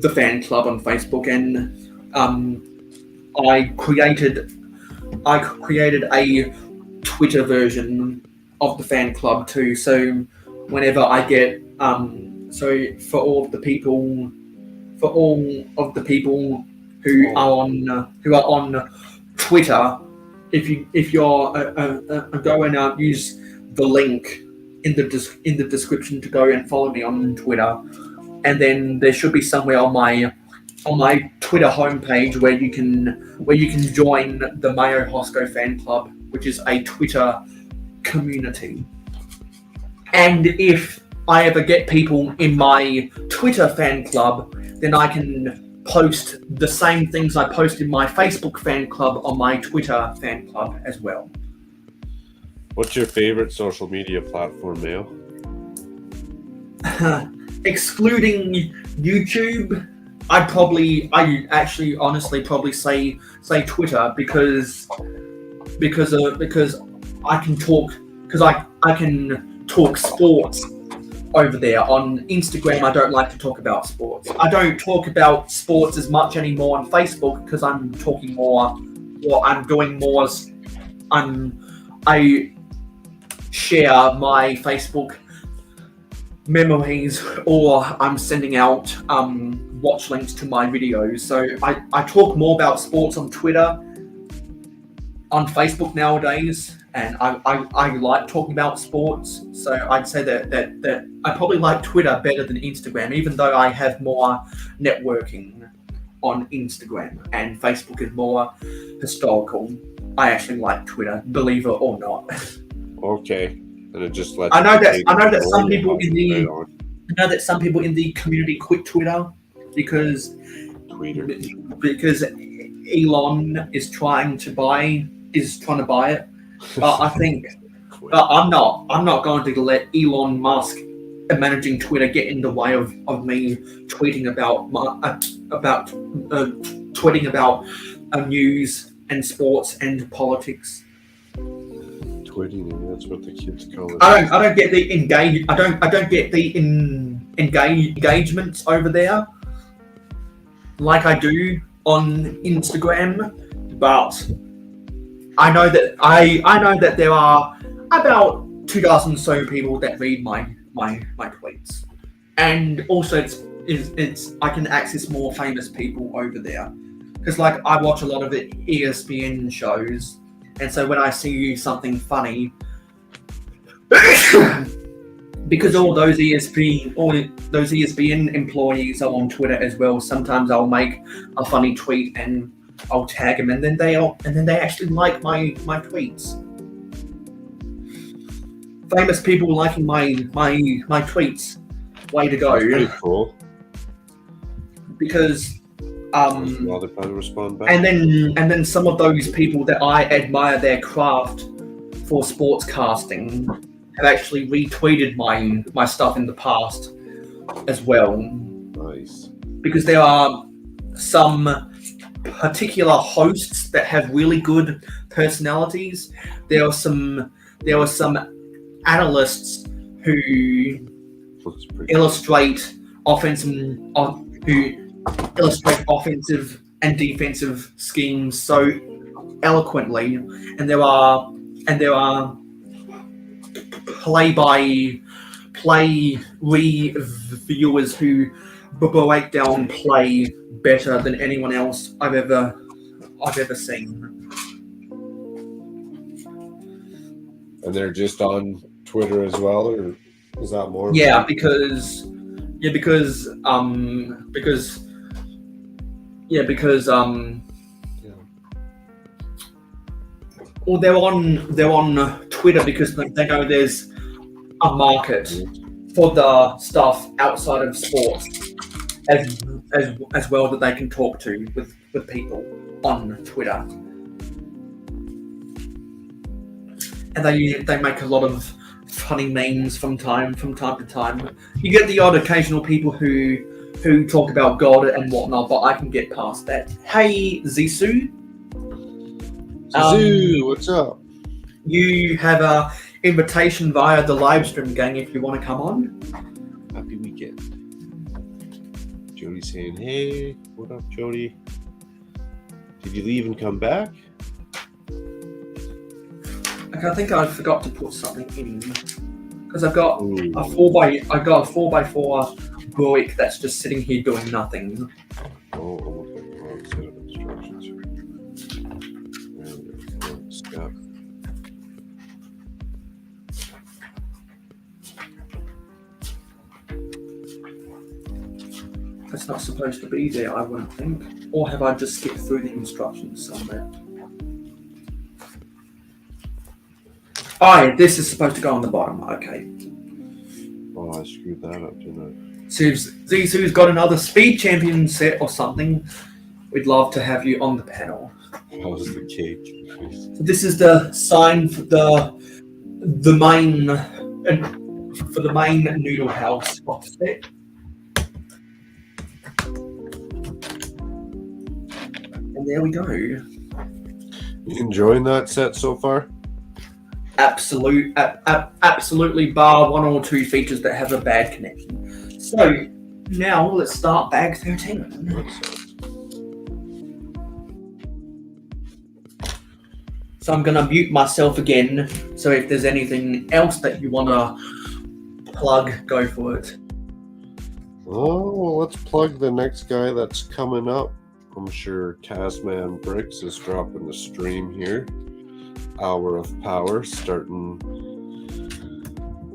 the fan club on Facebook, and I created a Twitter version of the fan club too. So whenever I get so for all of the people who are on Twitter, if you're go and use the link in the description to go and follow me on Twitter, and then there should be somewhere on my Twitter homepage where you can join the Mayo Hosko fan club, which is a Twitter community. And if I ever get people in my Twitter fan club, then I can post the same things I post in my Facebook fan club on my Twitter fan club as well. What's your favorite social media platform, Mayo? Excluding YouTube, I actually honestly probably say Twitter, because I can talk sports over there. On Instagram, I don't like to talk about sports. I don't talk about sports as much anymore on Facebook because I'm talking more. What I'm doing more is I share my Facebook memories, or I'm sending out watch links to my videos. So I talk more about sports on Twitter, on Facebook nowadays, and I like talking about sports. So I'd say that I probably like Twitter better than Instagram, even though I have more networking on Instagram and Facebook is more historical. I actually like Twitter, believe it or not. Okay, and it just lets. I know that some people in the community quit Twitter because Elon is trying to buy it. But I think, but I'm not going to let Elon Musk managing Twitter get in the way of me tweeting about news and sports and politics. Tweeting, that's what the kids call it. I don't get the engagements over there like I do on Instagram, but I know that there are about 2,000 so people that read my tweets, and also it's I can access more famous people over there because like I watch a lot of the ESPN shows. And so when I see something funny, because all those ESPN employees are on Twitter as well, sometimes I'll make a funny tweet and I'll tag them, and then they actually like my tweets. Famous people liking my tweets, way to go! That's pretty cool. Because. Respond back. And then some of those people that I admire their craft for sportscasting have actually retweeted my stuff in the past as well. Nice. Because there are some particular hosts that have really good personalities. There are some analysts who illustrate offensive and defensive schemes so eloquently, and there are play-by-play reviewers who break down play better than anyone else I've ever seen. And they're just on Twitter as well, or is that more? Yeah, well, they're on Twitter because they know there's a market for the stuff outside of sports as well that they can talk to with people on Twitter. And they make a lot of funny memes from time to time. You get the odd occasional people who talk about God and whatnot, but I can get past that. Hey, Zissou. Zissou, what's up? You have a invitation via the live stream, gang, if you want to come on. Happy weekend. Jody saying, hey, what up, Jody? Did you leave and come back? Okay, I think I forgot to put something in because I've got a 4x4 brick that's just sitting here doing nothing. Oh, almost got the wrong set of instructions. Step. That's not supposed to be there, I wouldn't think. Or have I just skipped through the instructions somewhere? Oh, yeah, this is supposed to go on the bottom. Okay. Oh, I screwed that up, didn't I? So if Zissou's got another speed champion set or something, we'd love to have you on the panel. How's the cake? So this is the sign for the main noodle house set. And there we go. You enjoying that set so far? absolutely, bar one or two features that have a bad connection. So now let's start bag 13. So I'm gonna mute myself again. So if there's anything else that you wanna plug, go for it. Oh, well, let's plug the next guy that's coming up. I'm sure Tasman Bricks is dropping the stream here. Hour of Power starting,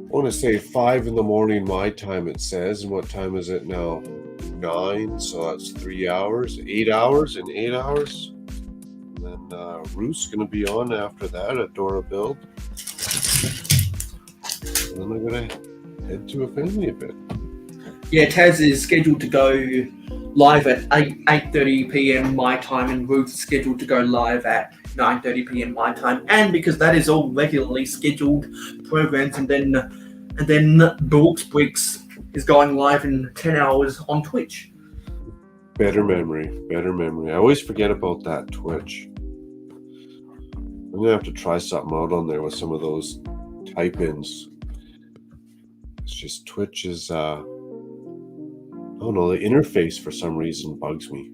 I want to say 5 in the morning my time, it says. And what time is it now? 9, so that's 3 hours, 8 hours in 8 hours. And then Roos going to be on after that at Dora Build. And then I'm going to head to a family event. Yeah, Taz is scheduled to go live at 8:30 p.m. my time, and Ruth's scheduled to go live at 9:30 p.m. my time. And because that is all regularly scheduled programs, and then Bricks is going live in 10 hours on Twitch. Better memory. I always forget about that Twitch. I'm gonna have to try something out on there with some of those type-ins. It's just Twitch is I don't know, the interface for some reason bugs me.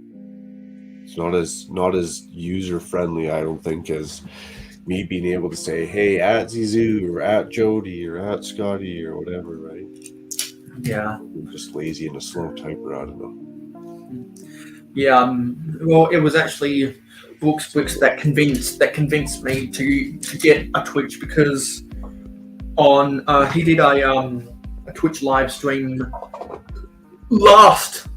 It's not as user friendly, I don't think, as me being able to say, hey, at Zizou or at Jody or at Scotty or whatever, right? Yeah. I'm just lazy and a slow typer, I don't know. Yeah, well, it was actually Bricks that convinced me to get a Twitch, because he did a Twitch live stream last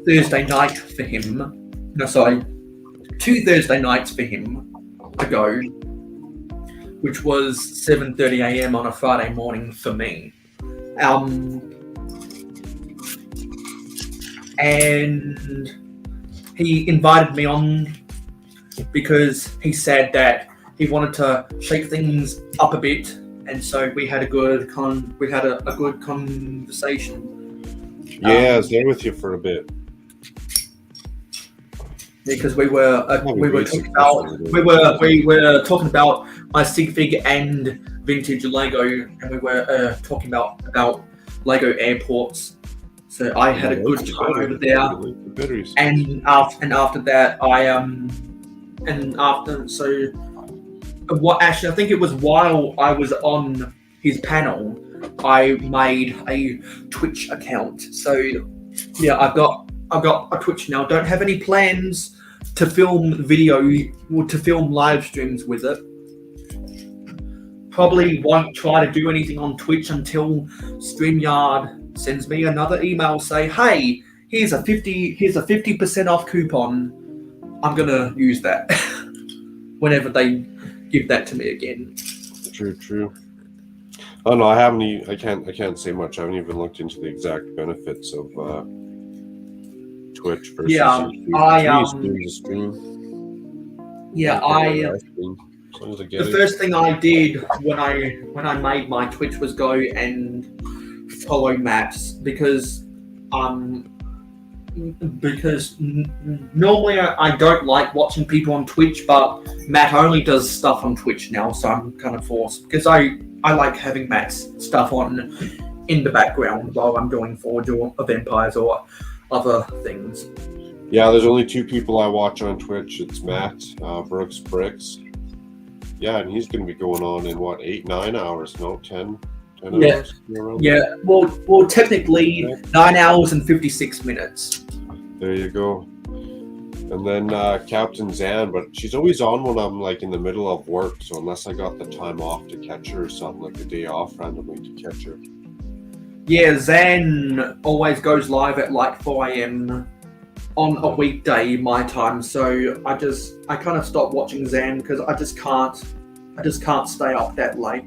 Thursday night for him. No, sorry, 2 Thursday nights for him ago, which was 7:30 a.m. on a Friday morning for me. And he invited me on because he said that he wanted to shake things up a bit, and so we had a good conversation. Yeah, I was there with you for a bit. Because we were talking about my sig fig and vintage Lego, and we were talking about Lego airports. So I had a good time over there, and after that I think it was while I was on his panel, I made a Twitch account. So yeah, I've got a Twitch now. Don't have any plans to film video or to film live streams with it. Probably won't try to do anything on Twitch until StreamYard sends me another email, say, hey, here's a 50% off coupon. I'm gonna use that whenever they give that to me again. True. Oh no, I can't say much. I haven't even looked into the exact benefits of Twitch versus the first thing I did when I made my Twitch was go and follow Matt's, because normally I don't like watching people on Twitch, but Matt only does stuff on Twitch now, so I'm kind of forced, because I like having Matt's stuff on in the background while I'm doing Forge or Empires or other things. Yeah, there's only 2 people I watch on Twitch. It's Matt, Bricks. Yeah, and he's going to be going on in 9 hours? No, 10 hours? Yeah, well, technically 9 hours and 56 minutes. There you go. And then Captain Zan, but she's always on when I'm like in the middle of work, so unless I got the time off to catch her or something, like a day off randomly to catch her. Yeah, Zan always goes live at like 4 a.m. on a weekday my time, so I kind of stopped watching Zan because I just can't stay up that late.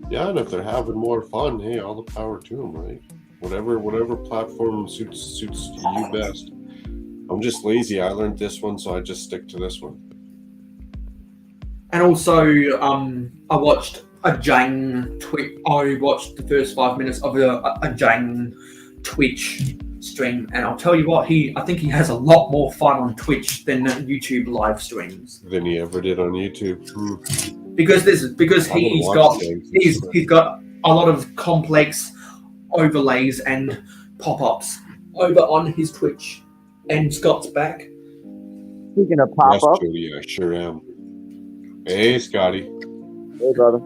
Yeah, and if they're having more fun, hey, all the power to them, right? Whatever platform suits you best. I'm just lazy. I learned this one, so I just stick to this one. And also, I watched a Jang tweet. I watched the first 5 minutes of a Jang Twitch stream, and I'll tell you what, I think he has a lot more fun on Twitch than YouTube live streams. Than he ever did on YouTube. because I wouldn't he's watch got things. he's got a lot of complex overlays and pop-ups over on his Twitch. And Scott's back. Speaking of Yes, pop-up, Judy, I sure am. Hey, Scotty. hey brother.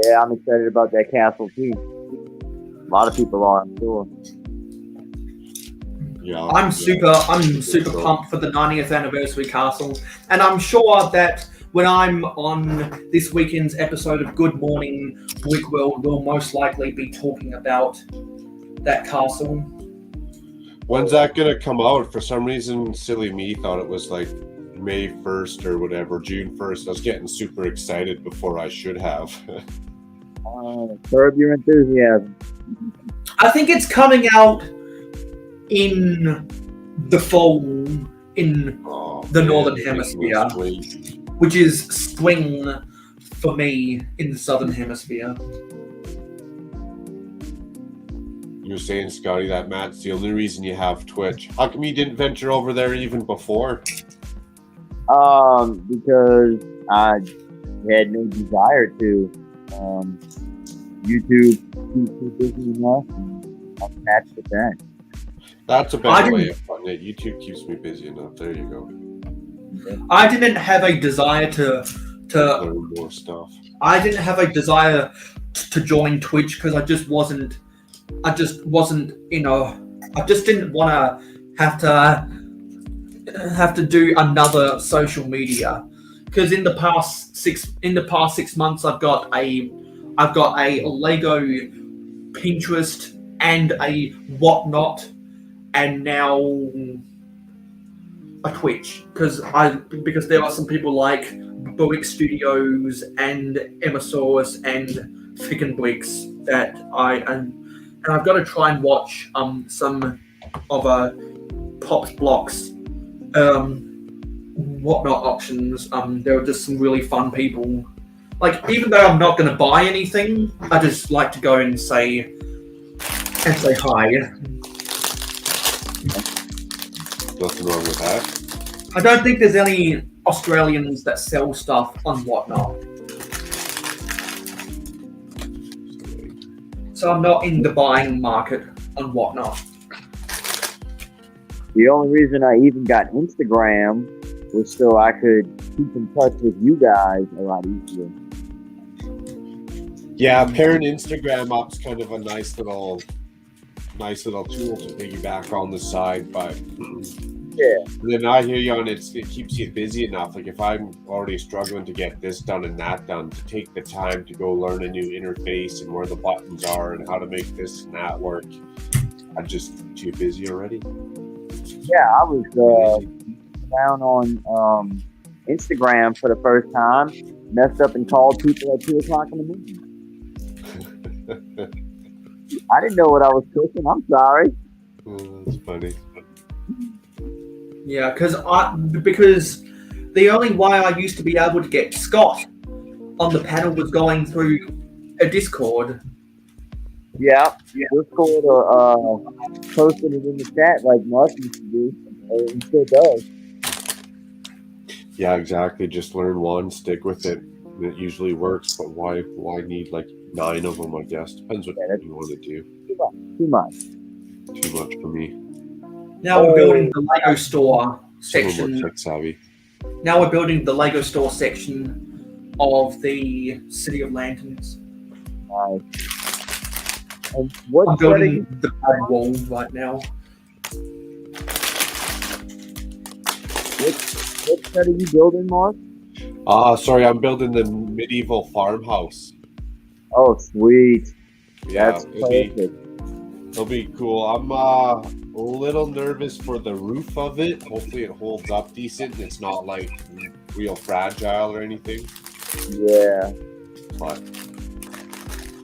Yeah, I'm excited about that castle too. A lot of people are, I'm sure. Yeah, I'm super pumped for the 90th anniversary castle, and I'm sure that when I'm on this weekend's episode of Good Morning Brick World, we'll most likely be talking about that castle. When's that gonna come out? For some reason, silly me thought it was like May 1st or whatever, June 1st. I was getting super excited before I should have. Curb your enthusiasm. I think it's coming out in the fall in the Northern Hemisphere, which is spring for me in the Southern Hemisphere. You're saying, Scotty, that Matt's the only reason you have Twitch. How come you didn't venture over there even before? Because I had no desire to. YouTube keeps me busy enough, and I'm happy with that. That's a better way of putting it. YouTube keeps me busy enough. There you go. I didn't have a desire to learn more stuff. I didn't have a desire to join Twitch because I just wasn't, I just didn't want to have to do another social media. Because in the past 6 months, I've got a Lego Pinterest and a Whatnot, and now a Twitch. Because there are some people like Boic Studios and Emasaurus and Thick and Bricks that and I've got to try and watch some of Pop's blocks. Whatnot options. There are just some really fun people. Like, even though I'm not going to buy anything, I just like to go and say hi. Nothing wrong with that. I don't think there's any Australians that sell stuff on Whatnot, so I'm not in the buying market on Whatnot. The only reason I even got Instagram was so I could keep in touch with you guys a lot easier. Yeah, pairing Instagram up's kind of a nice little tool to piggyback on the side, but yeah. Then I hear you on it keeps you busy enough. Like if I'm already struggling to get this done and that done, to take the time to go learn a new interface and where the buttons are and how to make this and that work, I'm just too busy already. Yeah, I was down on Instagram for the first time, messed up and called people at 2 o'clock in the morning. I didn't know what I was cooking. I'm sorry. Oh, that's funny. Yeah, because the only way I used to be able to get Scott on the panel was going through a Discord. Yeah. Discord or posting it in the chat like Mark used to do, and still does. Yeah, exactly. Just learn one, stick with it. It usually works, but why need like 9 of them? I guess depends what you want to do. Too much for me. Now we're building the Lego store section. Tech savvy. Now we're building the Lego store section of the City of Lanterns. Nice. And I'm building the bad wall right now. What set are you building, Mark? Sorry, I'm building the medieval farmhouse. Oh, sweet. Yeah, That's perfect. It'll be cool. I'm a little nervous for the roof of it. Hopefully it holds up decent and it's not like real fragile or anything. Yeah. But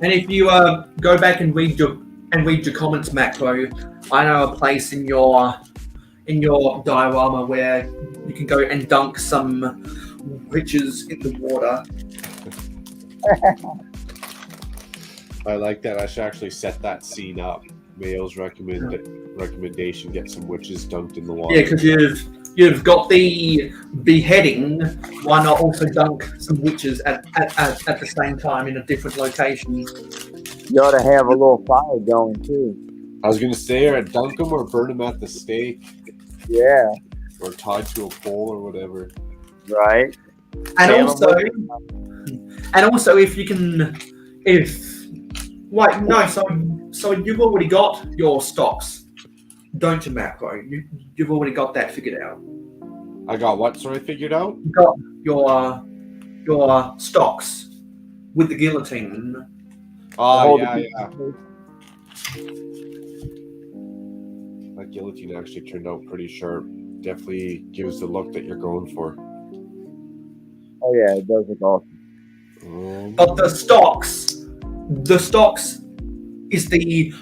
and if you go back and read your comments, Macro, I know a place in your diorama where you can go and dunk some witches in the water. I like that. I should actually set that scene up. Mayo's recommendation: get some witches dunked in the water. Yeah, because you've got the beheading. Why not also dunk some witches at the same time in a different location? You ought to have a little fire going too. I was gonna say, or dunk them or burn them at the stake, Yeah, or tied to a pole or whatever. right. And Yeah, also, if you can, so you've already got your stocks, don't you, Macro? You've already got that figured out. I got what? Sorry, figured out. You got your stocks with the guillotine. Oh yeah. That guillotine actually turned out pretty sharp. Definitely gives the look that you're going for. Oh yeah, it does look awesome. But the stocks is the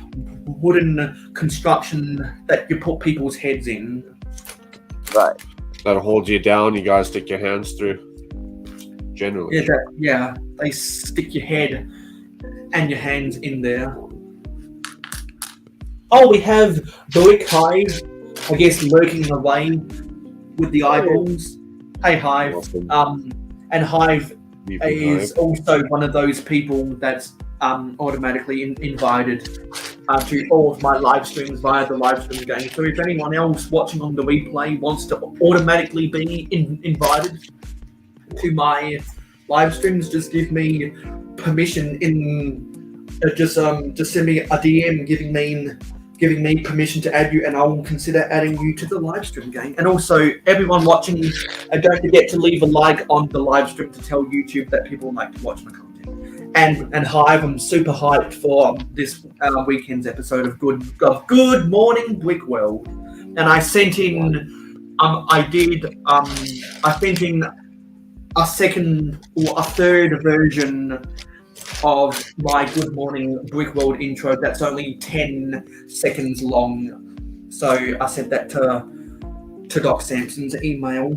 wooden construction that you put people's heads in. Right. That'll hold you down. You gotta stick your hands through. Generally. Yeah, they stick your head and your hands in there. Oh, we have Brick Hive, I guess, lurking away with the eyeballs. Hey, Hive. Awesome. And Hive is Hive. also one of those people that's automatically invited to all of my live streams via the live stream game. So if anyone else watching on the replay wants to automatically be invited to my live streams, just give me permission just send me a DM giving me permission to add you, and I will consider adding you to the live stream game. And also, everyone watching, don't forget to leave a like on the live stream to tell YouTube that people like to watch my content. And Hive, I'm super hyped for this weekend's episode of Good Morning Brick World. And I sent in, I sent in a second or a third version of my Good Morning Brick World intro that's only 10 seconds long. So I sent that to Doc Sampson's email.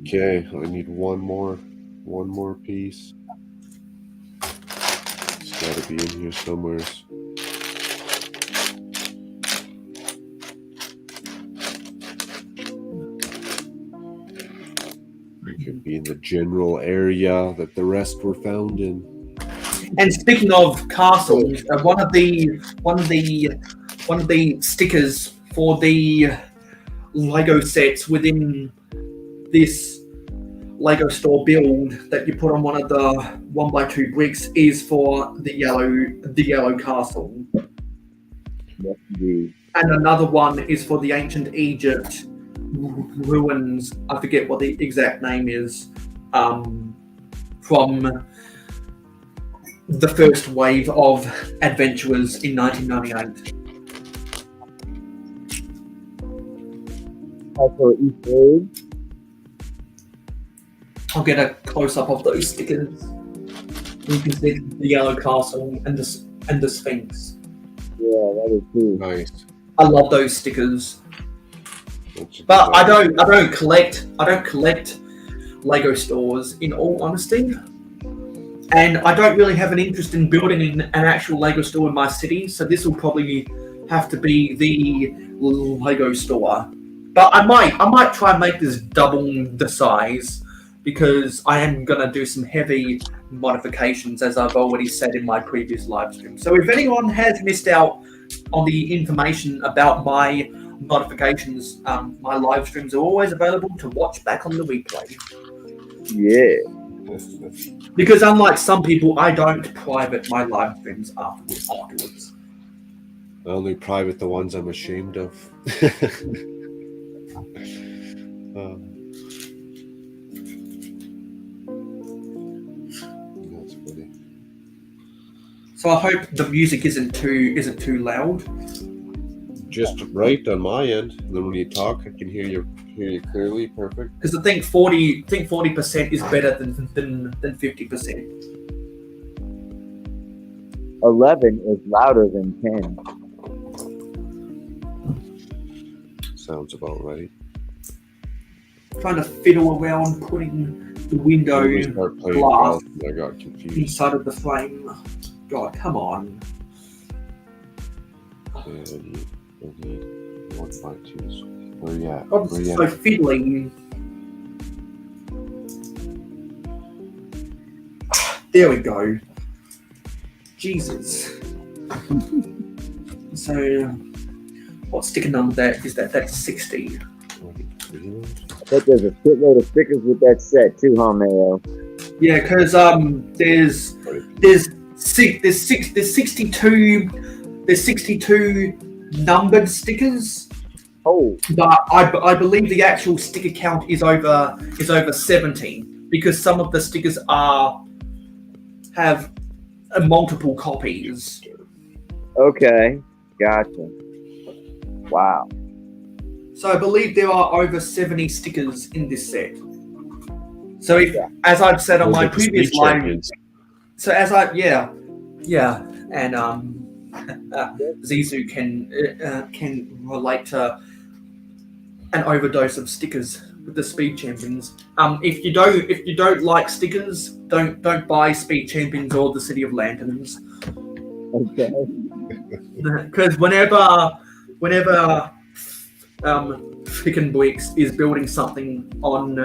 Okay, I need one more piece. It's gotta be in here somewhere. It could be in the general area that the rest were found in. And speaking of castles, one of the stickers for the Lego sets within this Lego store build that you put on one of the 1x2 bricks is for the yellow castle. Yes, indeed. And another one is for the ancient Egypt ruins. I forget what the exact name is. From the first wave of adventurers in 1998. Also, Easter egg. I'll get a close up of those stickers. You can see the yellow castle and the Sphinx. Yeah, that is too. Nice. I love those stickers. But I don't collect Lego stores, in all honesty. And I don't really have an interest in building an actual Lego store in my city, so this will probably have to be the Lego store. But I might try and make this double the size, because I am gonna do some heavy modifications, as I've already said in my previous live stream. So if anyone has missed out on the information about my modifications, my live streams are always available to watch back on the replay. Yeah. Because unlike some people, I don't private my live streams afterwards. I only private the ones I'm ashamed of. That's funny. So I hope the music isn't too loud. Just right on my end. And then when you talk, I can hear you clearly. Perfect. Because I think 40% is better than 50%. 11 is louder than 10. Sounds about right. Trying to fiddle around putting the window When we start playing glass golf, I got confused. inside of the frame. God, come on. And you'll need 1 by 2. Where you at? Oh, Where you so at? fiddly. There we go. Jesus. So, what sticker number that is that? That's 60. I bet there's a shitload of stickers with that set too, huh, Mayo? Yeah, because there's 62 numbered stickers, Oh, but I believe the actual sticker count is over 17 because some of the stickers have multiple copies. okay. Gotcha. Wow. So I believe there are over 70 stickers in this set. So if, Yeah. as I've said on Those my are the previous speed line, champions. so as and Zizu can relate to an overdose of stickers with the Speed Champions. If you don't like stickers, don't buy Speed Champions or the City of Lanterns. Okay. Because whenever Fickenbwix is building something on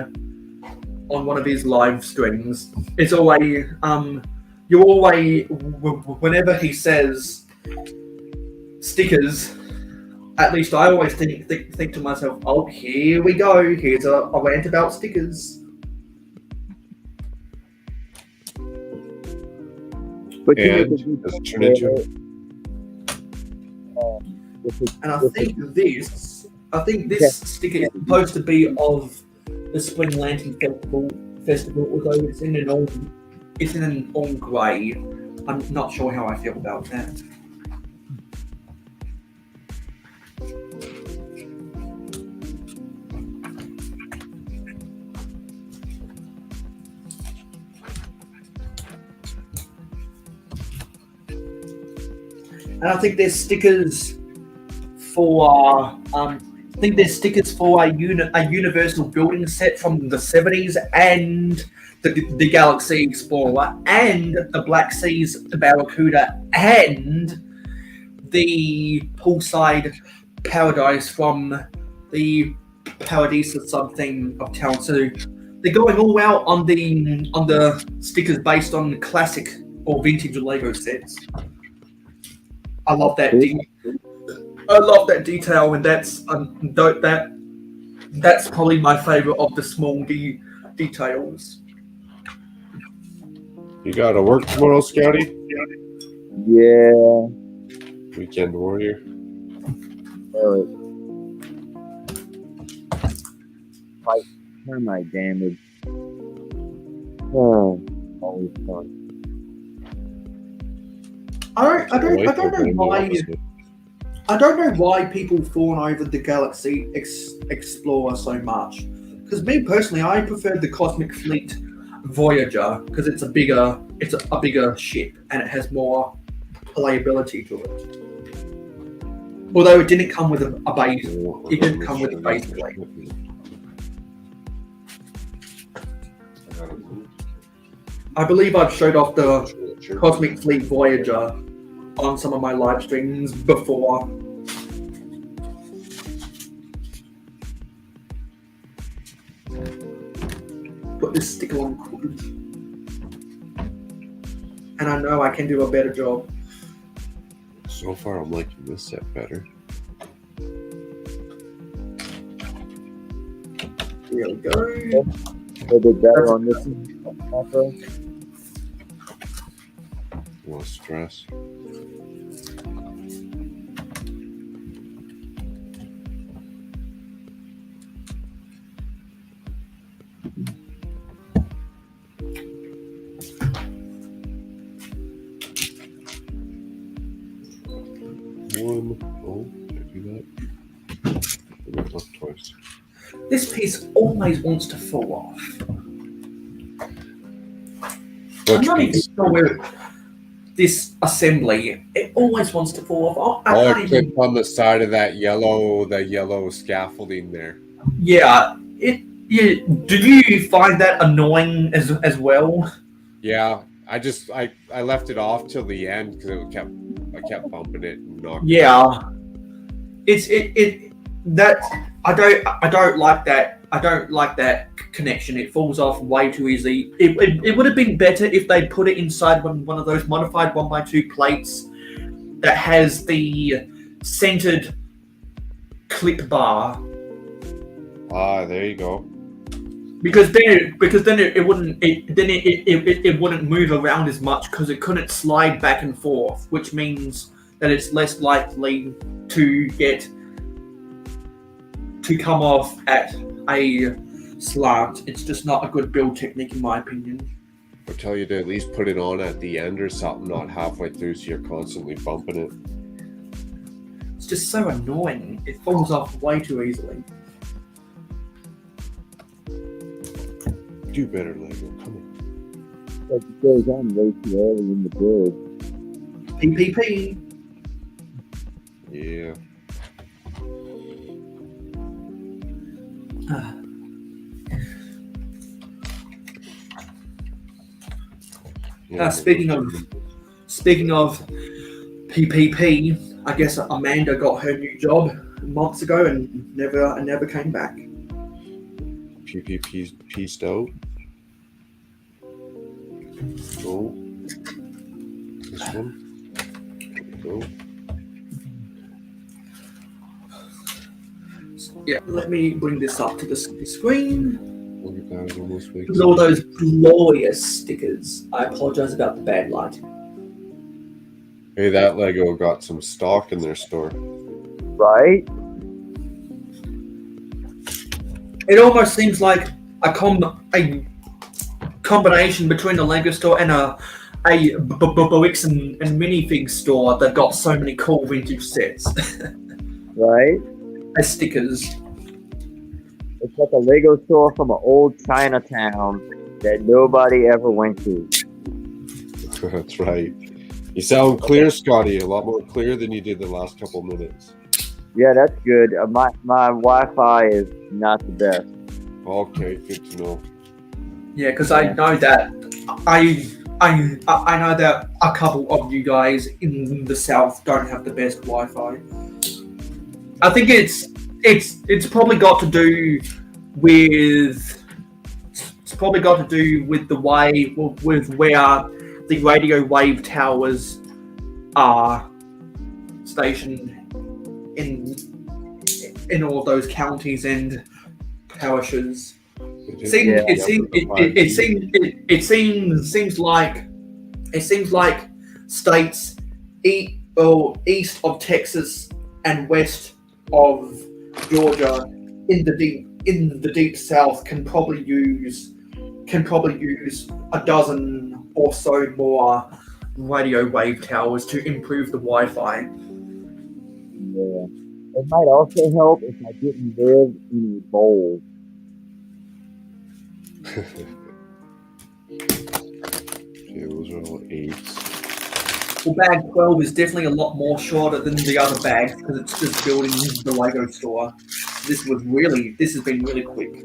one of his live streams, it's always whenever he says stickers, at least I always think to myself, oh, here we go, here's a rant about stickers. But And does it turn into? And I think this sticker is supposed to be of the Spring Lantern Festival, although it's in an all grey. I'm not sure how I feel about that. And I think there's stickers for a universal building set from the 70s and the Galaxy Explorer and the Black Seas Barracuda and the poolside paradise from the Paradise or something of town. So they're going all out on the stickers based on classic or vintage Lego sets. I love that. I love that detail, and that's probably my favorite of the small details. You gotta work tomorrow, Scouty? Yeah. Weekend warrior. Fight termite damage. Oh, always fun. I don't know why people fawn over the Galaxy Explorer so much. Because me personally, I prefer the Cosmic Fleet Voyager because it's a bigger ship and it has more playability to it. Although it didn't come with a base, it didn't come with a base plate. I believe I've showed off the Cosmic Fleet Voyager on some of my live streams before. Put this sticker on quick. And I know I can do a better job. So far, I'm liking this set better. Here we go. A bit better on this one. Less stress. Oh, did I do that? I did it twice. This piece always wants to fall off. I'm Which not even piece? sure where this assembly, it always wants to fall off. I Oh, can't it even. clipped on the side of that yellow scaffolding there. Yeah, did you find that annoying as well? Yeah, I left it off till the end because I kept bumping it and knocking. Yeah, that I don't like that. I don't like that connection. It falls off way too easily. It would have been better if they put it inside one of those modified 1x2 plates that has the centered clip bar. Ah, there you go. Because then it wouldn't move around as much because it couldn't slide back and forth, which means that it's less likely to come off at a slant. It's just not a good build technique in my opinion. I'll tell you to at least put it on at the end or something, not halfway through so you're constantly bumping it. It's just so annoying. It falls off way too easily. Do better, Lego. Come on. But it goes on way too early in the build. PPP. Yeah. Speaking of PPP, I guess Amanda got her new job months ago and never came back. PPP's pieced out. Go. This one. Go. Yeah, let me bring this up to the screen. Look at that, almost like Look at all those glorious stickers. I apologize about the bad light. Hey, that Lego got some stock in their store. Right? It almost seems like a combination between a Lego store and a Wix and minifig store that got so many cool vintage sets. Right? As stickers. It's like a Lego store from an old Chinatown that nobody ever went to. That's right. You sound clear, Scotty. A lot more clear than you did the last couple minutes. Yeah, that's good. My Wi-Fi is not the best. Okay, good to know. Yeah, because I know that I know that a couple of you guys in the south don't have the best Wi-Fi. I think it's probably got to do with the way with where the radio wave towers are stationed in all of those counties and parishes. It seems like states east of Texas and west of Georgia in the deep south can probably use a dozen or so more radio wave towers to improve the Wi-Fi. Yeah. It might also help if I didn't live in a bowl. Okay, those are all 8s. Well, bag 12 is definitely a lot more shorter than the other bags because it's just building the Lego store. This has been really quick.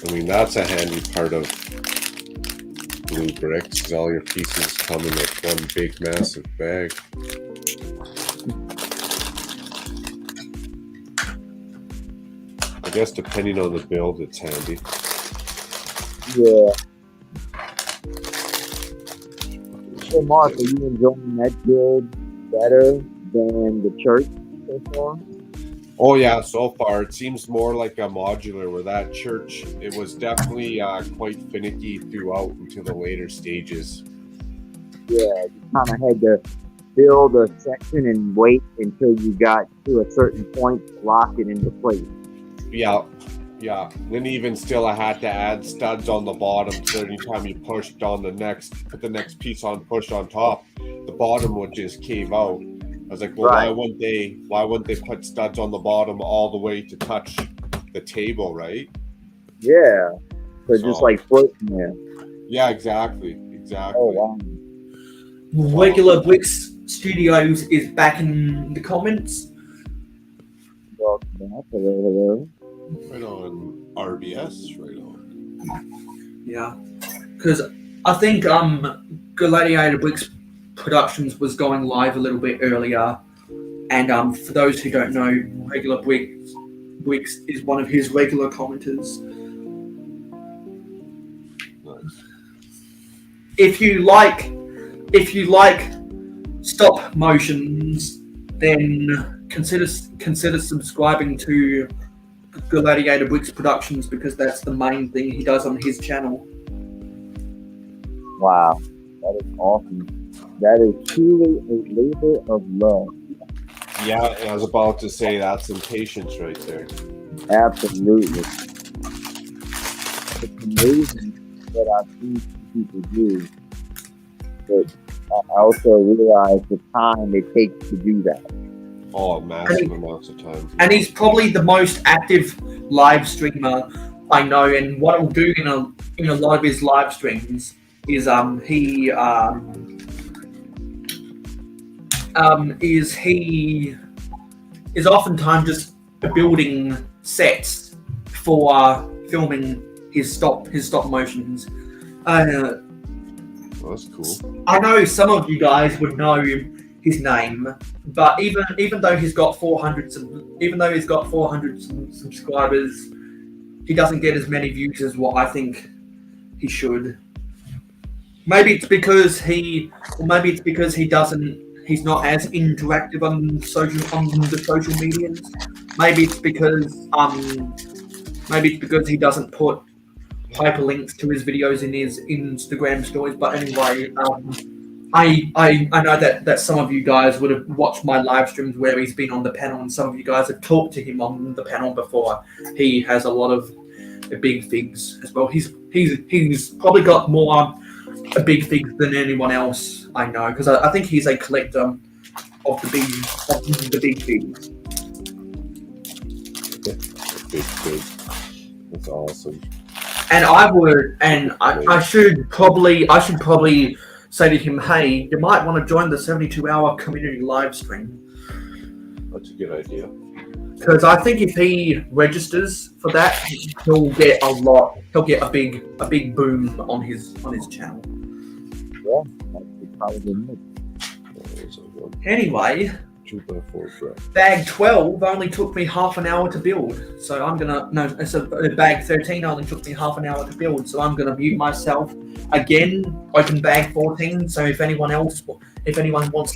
I mean, that's a handy part of blue bricks, because all your pieces come in like one big massive bag. I guess depending on the build, it's handy. Yeah. So Mark, are you enjoying that build better than the church so far? Oh yeah, so far it seems more like a modular, where that church, it was definitely quite finicky throughout until the later stages. Yeah, you kind of had to build a section and wait until you got to a certain point to lock it into place. Yeah. Then even still, I had to add studs on the bottom, so anytime you pushed on put the next piece on, push on top, the bottom would just cave out. I was like, well, right. why wouldn't they put studs on the bottom all the way to touch the table, right? Yeah. So just like floating there. Yeah, exactly. Oh, wow. Regular Wix Studios is back in the comments. welcome back. Hello. Right on RBS, right on. Yeah, because I think Gladiator Wix Productions was going live a little bit earlier, and for those who don't know, regular Wix is one of his regular commenters. Nice. If you like stop motions, then consider subscribing to Gladiator Wix Productions, because that's the main thing he does on his channel. Wow, that is awesome. That is truly a labor of love. Yeah, I was about to say that's some patience right there. Absolutely. It's amazing that I've seen people do, but I also realize the time it takes to do that. Oh, massive amounts of time. And he's probably the most active live streamer I know. And what he'll do in a lot of his live streams is he is oftentimes just building sets for filming his stop motions. Well, that's cool. I know some of you guys would know his name, but even though he's got 400 subscribers, he doesn't get as many views as what I think he should. Maybe it's because he's not as interactive on the social medias. Maybe it's because he doesn't put hyperlinks to his videos in his Instagram stories. But anyway, I know that some of you guys would have watched my live streams where he's been on the panel, and some of you guys have talked to him on the panel before. He has a lot of big figs as well. He's probably got more big figs than anyone else I know, because I think he's a collector of the big figs. Big fig. That's awesome. And I should probably say to him, hey, you might want to join the 72-hour community live stream. That's a good idea. Because I think if he registers for that, he'll get a big boom on his channel. Yeah, that's probably it. Anyway, 2x4 breath. bag 12 only took me half an hour to build, so bag 13 only took me half an hour to build, so I'm gonna mute myself again. Open bag 14. So if anyone wants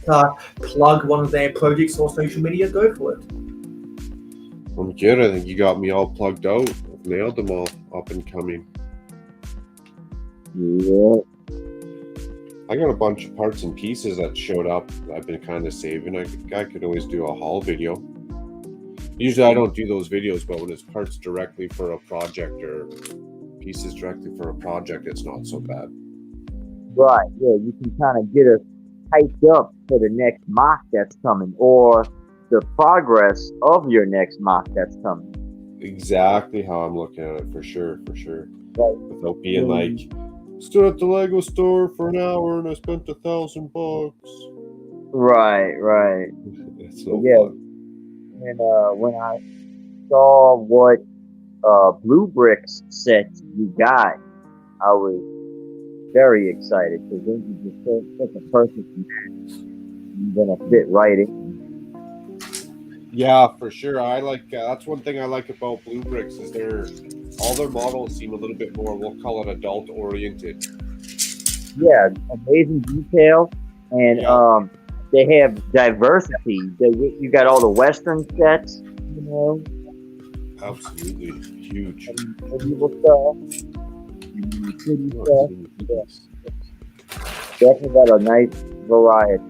to plug one of their projects or social media, go for it. I'm good. I think you got me all plugged out. I've nailed them all up and coming. Yeah. I got a bunch of parts and pieces that showed up that I've been kind of saving. I could always do a haul video. Usually I don't do those videos, but when it's parts directly for a project or pieces directly for a project, it's not so bad. Right, yeah, you can kind of get us hyped up for the next mock that's coming, or the progress of your next mock that's coming. Exactly how I'm looking at it, for sure. Right. Without being like, stood at the Lego store for an hour and I spent $1,000. Right. It's no Yeah. fun. And when I saw what Blue Bricks set you got, I was very excited, because then you just such a perfect match. You're gonna fit right in. Yeah, for sure. I like that's one thing I like about Blue Bricks is all their models seem a little bit more, we'll call it adult oriented. Yeah, amazing detail, and Yeah. they have diversity. You got all the Western sets, you know, Absolutely huge. and medieval stuff, and city stuff. Definitely got a nice variety.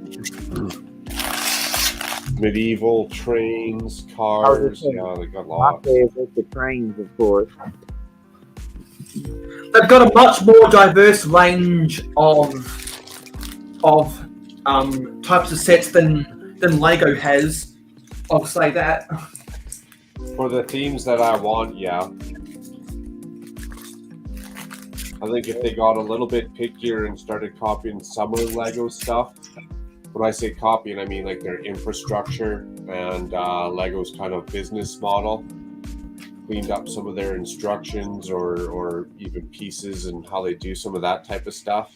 Medieval trains, I was cars, just saying, yeah, they got My lots. favorite, the trains, of course. They've got a much more diverse range of types of sets than Lego has. I'll say that. For the themes that I want, yeah. I think if they got a little bit pickier and started copying some of the Lego stuff, when I say copying, I mean like their infrastructure and Lego's kind of business model. Cleaned up some of their instructions or even pieces and how they do some of that type of stuff.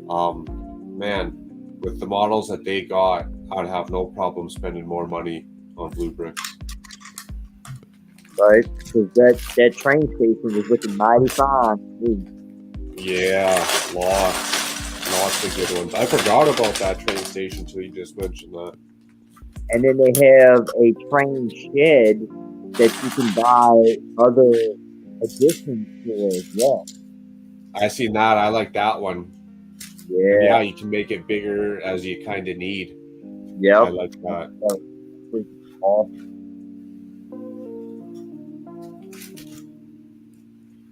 Man, with the models that they got, I'd have no problem spending more money on Blue Bricks. Right? Because that train station was looking mighty fine. Yeah, lots of good ones. I forgot about that train station until you just mentioned that. And then they have a train shed that you can buy other additions for as well. I seen that. I like that one. Yeah. Yeah, you can make it bigger as you kind of need. Yep. I like that. Awesome.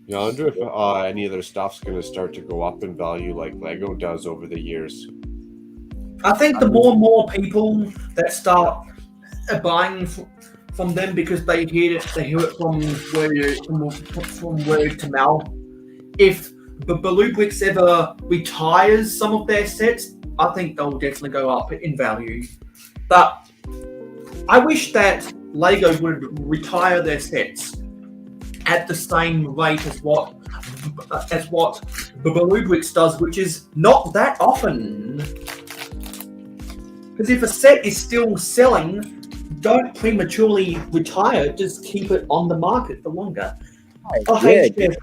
Yeah, I wonder if any of their stuff's going to start to go up in value like Lego does over the years. I think the more and more people that start buying from them because they hear it from word to mouth. If the Blue Bricks ever retires some of their sets, I think they'll definitely go up in value. But I wish that Lego would retire their sets at the same rate as what the Blue Bricks does, which is not that often. Because if a set is still selling, don't prematurely retire. Just keep it on the market for longer. Oh, hey, Chef.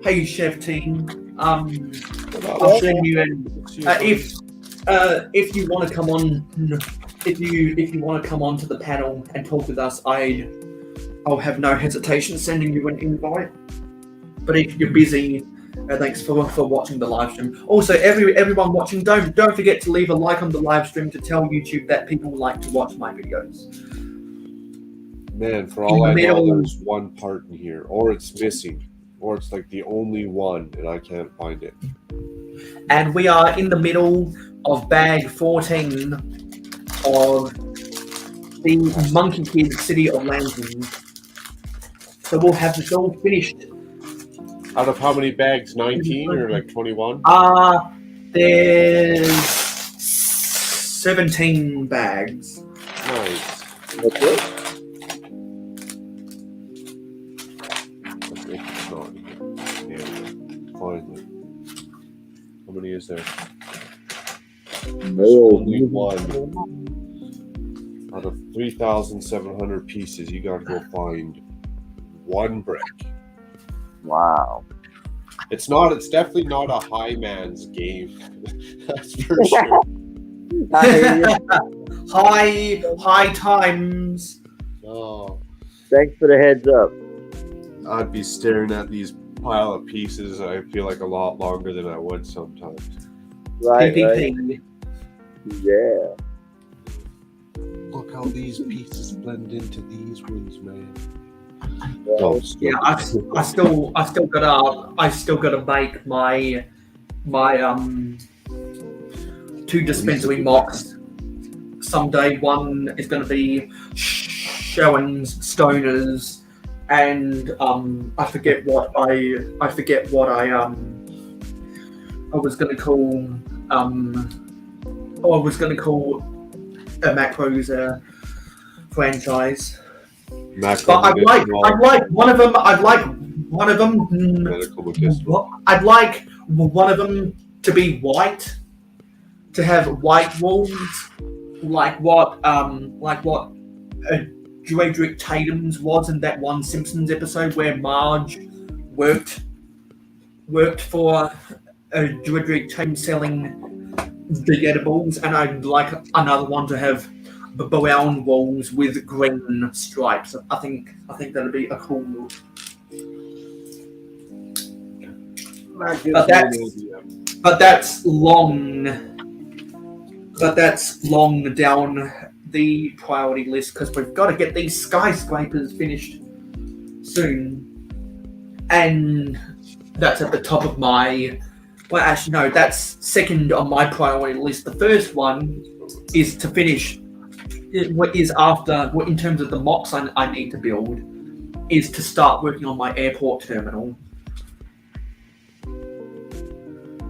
Hey, Chef team. I'll send you in. If you want to come on, if you want to come on to the panel and talk with us, I'll have no hesitation sending you an invite. But if you're busy, thanks for watching the live stream. Also, everyone watching, don't forget to leave a like on the live stream to tell YouTube that people like to watch my videos. Man, for all I know, there's one part in here, or it's missing, or it's like the only one, and I can't find it. And we are in the middle of bag 14 of the Monkey Kid City of Lanterns. So we'll have this all finished. Out of how many bags? 19 or like 21? There's 17 bags. Nice. Okay. Finally. How many is there? Mayo. Only one. Out of 3,700 pieces, you gotta go find one brick. Wow. It's definitely not a high man's game. That's for sure. High times. Oh. Thanks for the heads up. I'd be staring at these pile of pieces, I feel like, a lot longer than I would sometimes. Right. PPP. Yeah. Look how these pieces blend into these ones, man. Well, Yeah, I still gotta make my 2 dispensary mocks someday. One is gonna be Showens, Stoners, and I forget what I was gonna call a Macros franchise. But I'd like one of them. I'd like one of them to be white, to have white walls, like what Dredrick Tatum's was in that one Simpsons episode where Marge worked for Dredrick Tatum selling the edibles, and I'd like another one to have brown walls with green stripes. I think that'd be a cool look. But that's long down the priority list because we've got to get these skyscrapers finished soon. And that's at the top of my... Well, actually, no, that's second on my priority list. The first one is to finish... What is after, in terms of the mocks I need to build, is to start working on my airport terminal.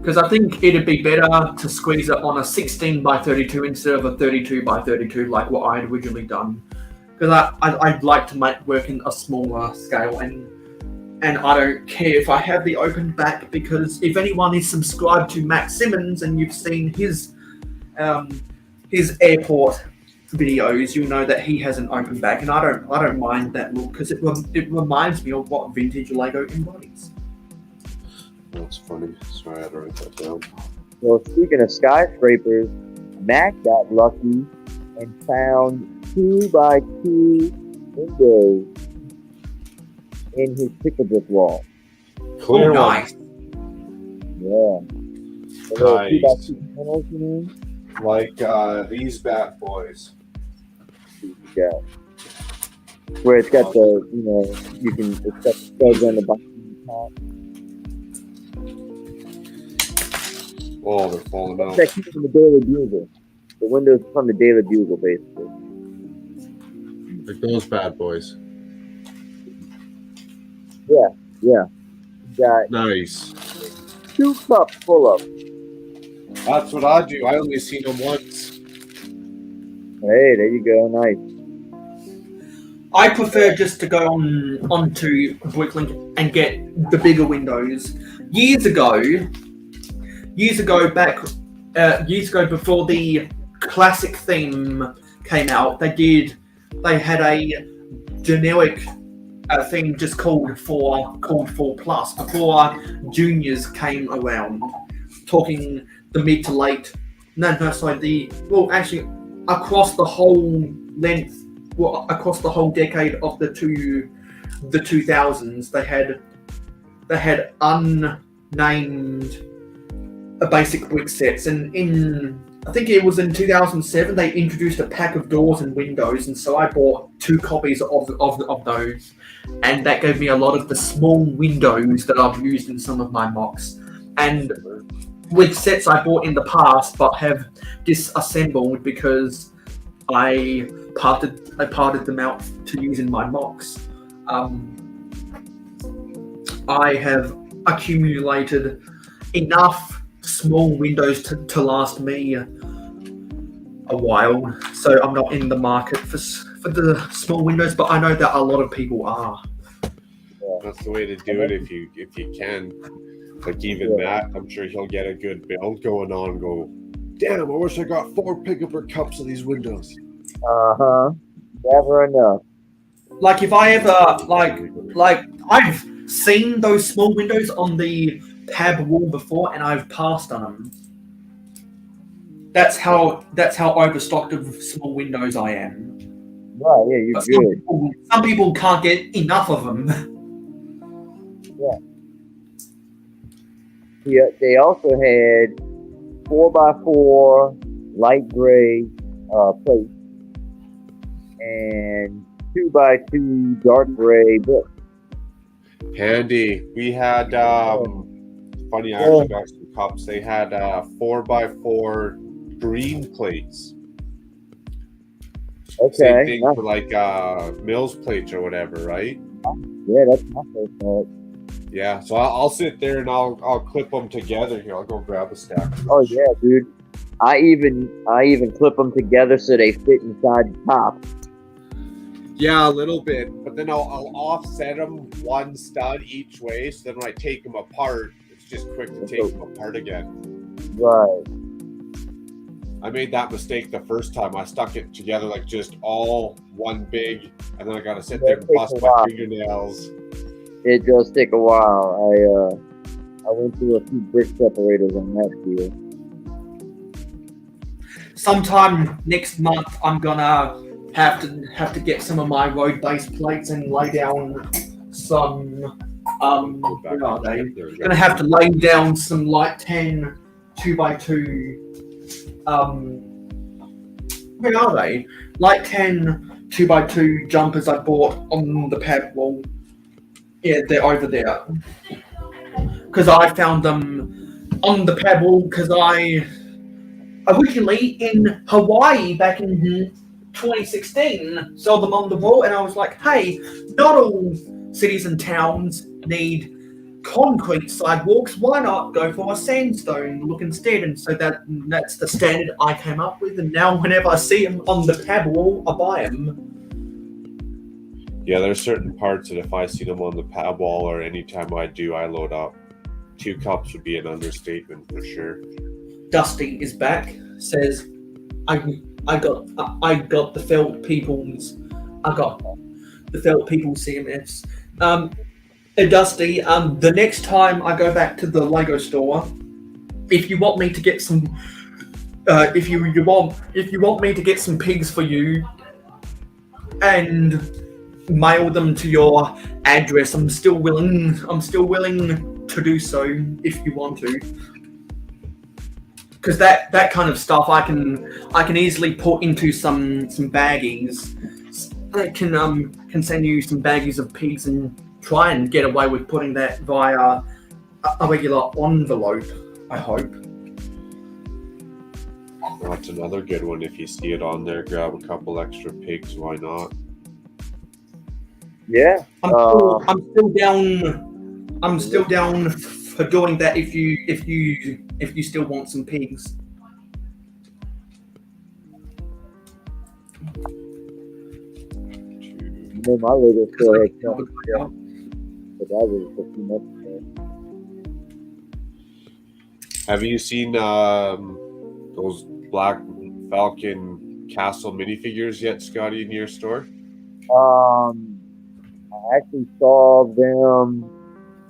Because I think it'd be better to squeeze it on a 16 by 32 instead of a 32 by 32 like what I had originally done. Because I'd like to make work in a smaller scale, and I don't care if I have the open back, because if anyone is subscribed to Matt Simmons and you've seen his airport videos, you'll know that he has an open back, and I don't mind that look because it reminds me of what vintage Lego embodies. That's funny. Sorry, I had to write that down. Well, speaking of skyscrapers, Mac got lucky and found 2x2 windows in his pick-a-brick wall. Clear one. Nice. Yeah. So Nice. 2x2 panels, you mean? Like these bad boys. Yeah. Where it's got the, you can, it's got the studs on the bottom and the top. Oh, they're falling out. That came from the Daily Bugle. The windows from the Daily Bugle, basically. Like those bad boys. Yeah. You got Nice. 2 cups full of. That's what I do. I only seen them once. Hey, there you go. Nice. I prefer just to go onto Bricklink and get the bigger windows. Years ago, before the classic theme came out, they had a generic theme just called 4 plus before juniors came around, talking the mid to late. Actually across the whole length. Well, across the whole decade of the 2000s, they had unnamed basic brick sets, and I think it was in 2007 they introduced a pack of doors and windows, and so I bought 2 copies of those, and that gave me a lot of the small windows that I've used in some of my mocks, and with sets I bought in the past but have disassembled because I parted them out to use in my mocks. I have accumulated enough small windows to last me a while, so I'm not in the market for the small windows, but I know that a lot of people are. That's the way to do it if you can. Like even Matt, I'm sure he'll get a good build going on and go, damn, I wish I got 4 pick-a-brick cups of these windows. Never enough. Like if I ever like I've seen those small windows on the pab wall before, and I've passed on them. That's how overstocked of small windows I am. Right, yeah, you're But good. some people can't get enough of them. Yeah, they also had 4x4 light gray plates and 2x2 dark gray bricks. Handy. We had funny, I actually got some cups. They had 4x4 green plates. Okay. Same thing nice. for like Mills plates or whatever, right? Yeah, that's my first thought. Yeah, so I'll sit there and I'll clip them together here. I'll go grab a stack. Oh yeah, dude. I even clip them together so they fit inside the top. Yeah, a little bit, but then I'll offset them one stud each way, so then when I take them apart, it's just quick to take them apart again. Right. I made that mistake the first time. I stuck it together like just all one big, and then I got to sit there and bust my fingernails. It does take a while. I went through a few brick separators on that deal. Sometime next month, I'm gonna have to get some of my road-based plates and lay down some. Where are they? Gonna have to lay down some light 10 2x2. Where are they? Light 10 2x2 jumpers I bought on the pad wall. Yeah, they're over there. Because I found them on the pad wall because I originally in Hawaii back in 2016 saw them on the wall, and I was like, hey, not all cities and towns need concrete sidewalks, why not go for a sandstone look instead? And so that's the standard I came up with. And now whenever I see them on the pad wall, I buy them. Yeah, there's certain parts that if I see them on the pad wall or anytime I do, I load up. 2 cups would be an understatement for sure. Dusty is back. Says, I got the felt people's CMFs. Dusty, the next time I go back to the Lego store, if you want me to get some, if you want me to get some pigs for you, and mail them to your address, I'm still willing to do so if you want to. Because that kind of stuff I can easily put into some baggies. I can send you some baggies of pigs and try and get away with putting that via a regular envelope, I hope. That's another good one. If you see it on there, grab a couple extra pigs. Why not? Yeah. I'm still down for doing that if you still want some pigs. My Lego store has come, but that was a few months ago. Have you seen those Black Falcon Castle minifigures yet, Scotty, in your store? I actually saw them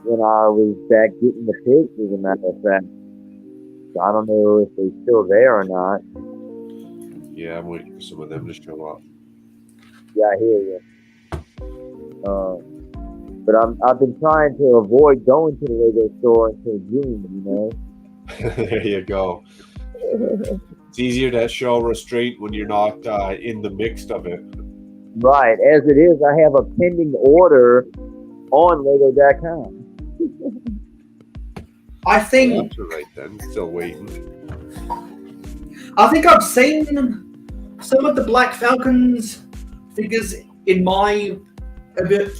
when I was back getting the pigs, as a matter of fact. So I don't know if they're still there or not. Yeah, I'm waiting for some of them to show up. Yeah, I hear you. But I've been trying to avoid going to the Lego store until June, you know? There you go. It's easier to show restraint when you're not in the mix of it. Right. As it is, I have a pending order on Lego.com. I think That's all right then. Still waiting. I think I've seen some of the Black Falcons figures in my build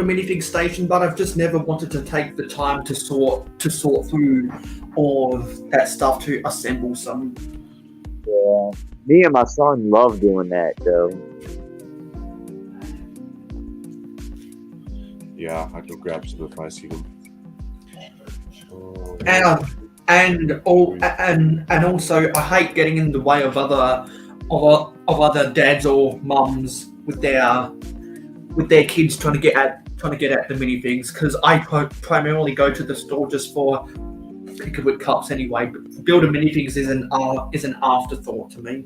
a minifig station, but I've just never wanted to take the time to sort through all of that stuff to assemble some. Yeah. Me and my son love doing that, though. Yeah, I can grab some if I see them. And also I hate getting in the way of other dads or mums with their kids trying to get at the minifigs, because I primarily go to the store just for pick-a-wick cups anyway. But building minifigs is an afterthought to me.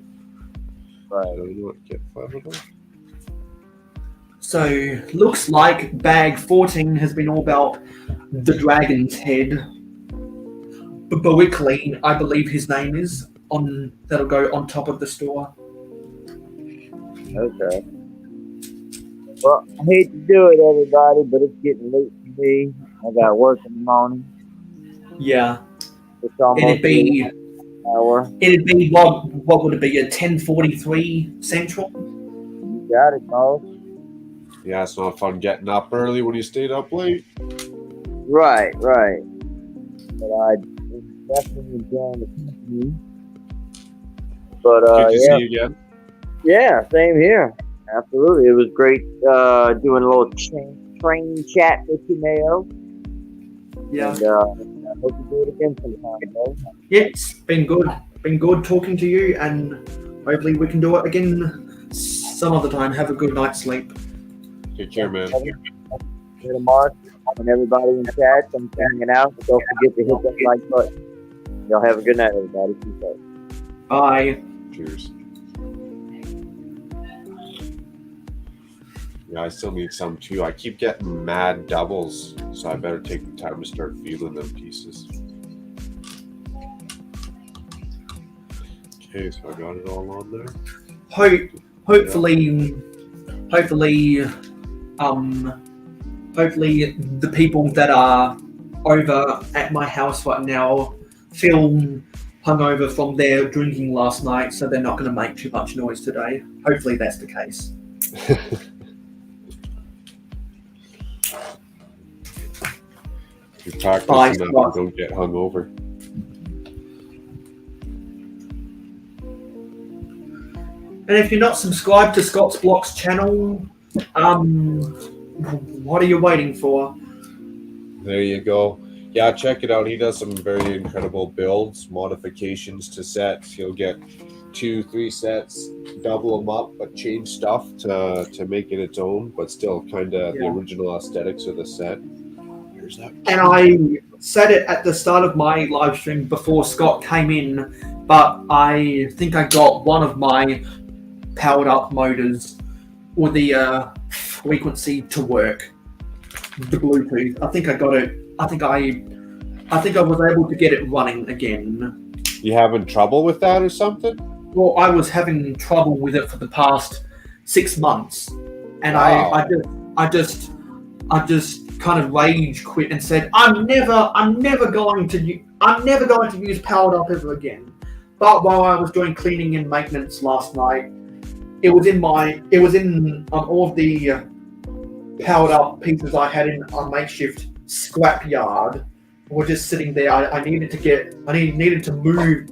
Right. I don't know what to get 5 of them. So looks like bag 14 has been all about the dragon's head. Bowickley, I believe his name is, that'll go on top of the store. Okay. Well, I hate to do it, everybody, but it's getting late for me. I got work in the morning. Yeah. It's almost It'd be an hour. what would it be? A 10:43 Central? You got it, boss. Yeah, it's not fun getting up early when you stayed up late. Right. But I definitely enjoying the company. But Good to yeah. see you again. Yeah, same here. Absolutely. It was great doing a little train chat with you, Mayo. Yeah. And I hope you do it again sometime, though. Yeah, it's been good. Been good talking to you, and hopefully we can do it again some other time. Have a good night's sleep. Take care, man. To Mark and everybody in chat, I'm hanging out. Don't forget to hit that like button. Y'all have a good night, everybody. Peace out. Bye. Cheers. Yeah, I still need some too. I keep getting mad doubles, so I better take the time to start feeling them pieces. Okay, so I got it all on there. Hopefully, the people that are over at my house right now feel hungover from their drinking last night, so they're not going to make too much noise today. Hopefully that's the case. You practice Bye, enough, you Scott. don't get hungover. And if you're not subscribed to Scott's Blocks channel, what are you waiting for? There you go. Yeah, check it out. He does some very incredible builds, modifications to sets. He'll get 2-3 sets, double them up, but change stuff to make it its own, but still kind of the original aesthetics of the set. Here's that. And I said it at the start of my live stream before Scott came in, but I think I got one of my powered up motors or the frequency to work. The Bluetooth. I think I got it. I think I was able to get it running again. You having trouble with that or something? Well, I was having trouble with it for the past 6 months, and Wow. I just kind of rage quit and said, I'm never going to use powered up ever again. But while I was doing cleaning and maintenance last night, it was in all of the powered up pieces I had in a makeshift scrap yard were just sitting there. I needed to move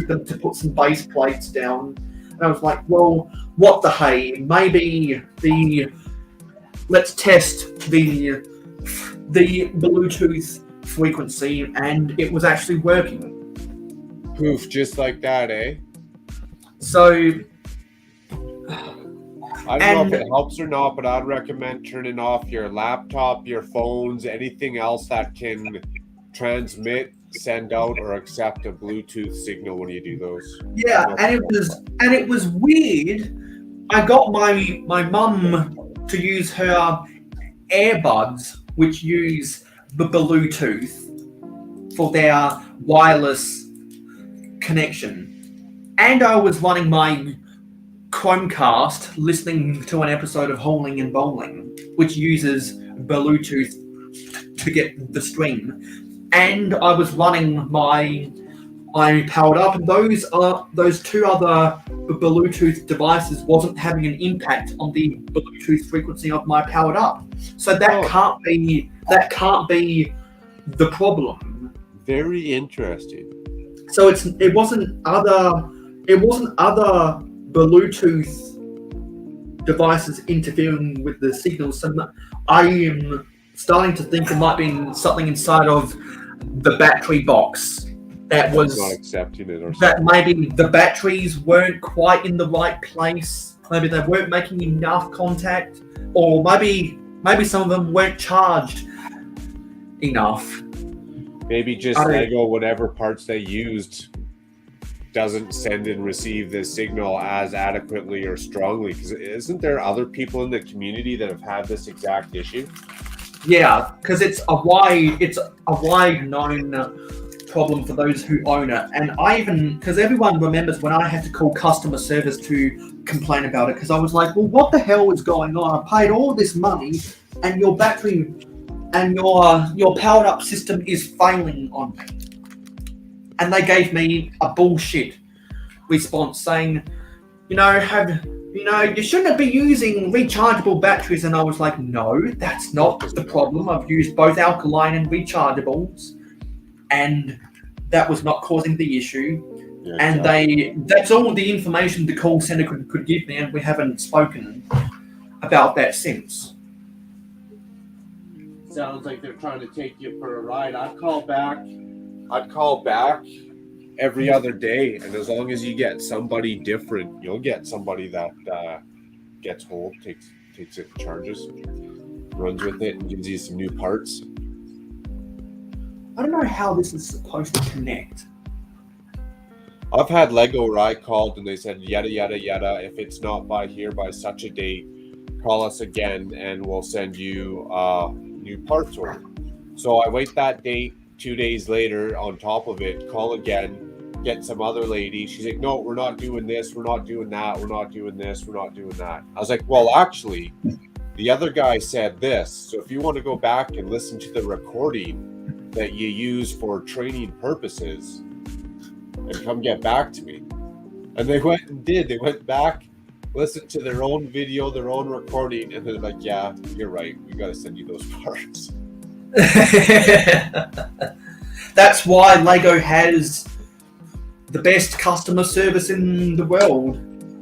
them to put some base plates down. And I was like, well, what the hey? Maybe let's test the Bluetooth frequency, and it was actually working. Poof, just like that, eh? So I don't know if it helps or not, but I'd recommend turning off your laptop, your phones, anything else that can transmit, send out, or accept a Bluetooth signal when you do those. yeah, and it was weird. I got my mum to use her earbuds, which use the Bluetooth for their wireless connection, and I was running my Chromecast listening to an episode of Howling and Bowling, which uses Bluetooth to get the stream, and I was running my powered up, and those two other Bluetooth devices wasn't having an impact on the Bluetooth frequency of my powered up. So that can't be the problem. Very interesting. So it wasn't other Bluetooth devices interfering with the signals. So I am starting to think it might be something inside of the battery box that was not accepting it, or that maybe the batteries weren't quite in the right place. Maybe they weren't making enough contact, or maybe some of them weren't charged enough. maybe just Lego, whatever parts they used, doesn't send and receive this signal as adequately or strongly. Because isn't there other people in the community that have had this exact issue? Yeah, because it's a wide known problem for those who own it. And because everyone remembers when I had to call customer service to complain about it, because I was like, well, what the hell is going on? I paid all this money and your battery and your powered up system is failing on me. And they gave me a bullshit response saying, you shouldn't be using rechargeable batteries. And I was like, no, that's not the problem. I've used both alkaline and rechargeables, and that was not causing the issue. Yeah, and that's all the information the call center could give me, and we haven't spoken about that since. Sounds like they're trying to take you for a ride. I'd call back every other day, and as long as you get somebody different, you'll get somebody that gets hold, takes it, charges, runs with it, and gives you some new parts. I don't know how this is supposed to connect. I've had Lego where I called and they said yada yada yada. If it's not by such a date, call us again and we'll send you new parts order. So I wait that date. 2 days later, on top of it, call again, get some other lady. She's like, no, we're not doing this, we're not doing that, we're not doing this, we're not doing that. I was like, well, actually, the other guy said this. So if you want to go back and listen to the recording that you use for training purposes, and come get back to me. And they went and did. They went back, listened to their own video, their own recording, and they're like, yeah, you're right. We got to send you those parts. That's why Lego has the best customer service in the world.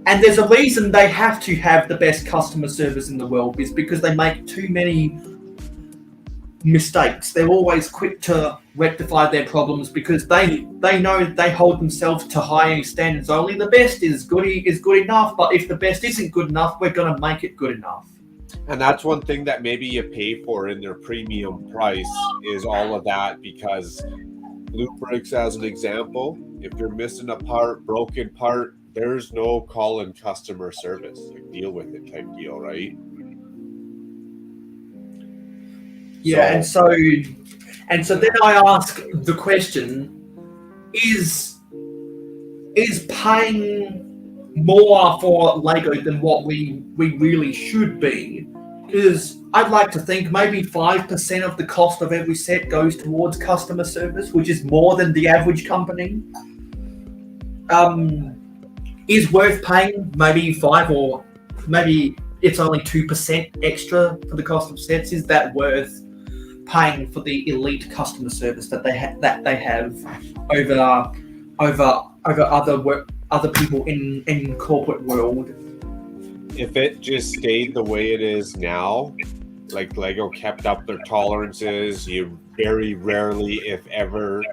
And there's a reason they have to have the best customer service in the world, is because they make too many mistakes. They're always quick to rectify their problems because they know they hold themselves to high standards. Only the best is good enough, but if the best isn't good enough, we're going to make it good enough. And that's one thing that maybe you pay for in their premium price is all of that, because Blue Bricks, as an example, if you're missing a part, broken part, there's no call in customer service, like deal with it type deal, right? Yeah, and so then I ask the question: Is paying more for Lego than what we really should be? Because I'd like to think maybe 5% of the cost of every set goes towards customer service, which is more than the average company. Is worth paying maybe 5, or maybe it's only 2% extra for the cost of sets. Is that worth paying for the elite customer service that they have over other people in corporate world? If it just stayed the way it is now, like Lego kept up their tolerances, you very rarely, if ever,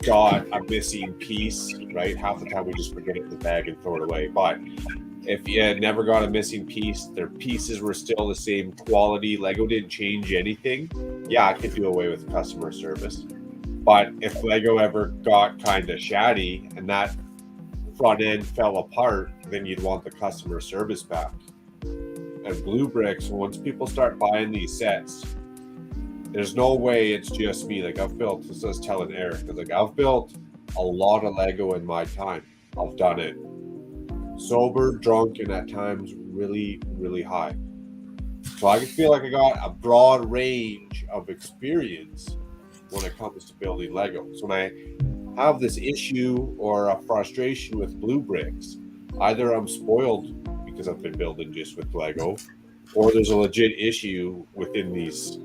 got a missing piece, right? Half the time we just forget it in the bag and throw it away. But if you had never got a missing piece, their pieces were still the same quality, Lego didn't change anything, yeah, I could do away with customer service. But if Lego ever got kind of shoddy and that front end fell apart, then you'd want the customer service back. And Blue Bricks, once people start buying these sets, there's no way it's just me. Like I've built, this is telling Eric, like I've built a lot of Lego in my time. I've done it sober, drunk, and at times really, really high. So I feel like I got a broad range of experience when it comes to building Lego. So when I have this issue or a frustration with Blue Bricks, either I'm spoiled because I've been building just with Lego, or there's a legit issue within these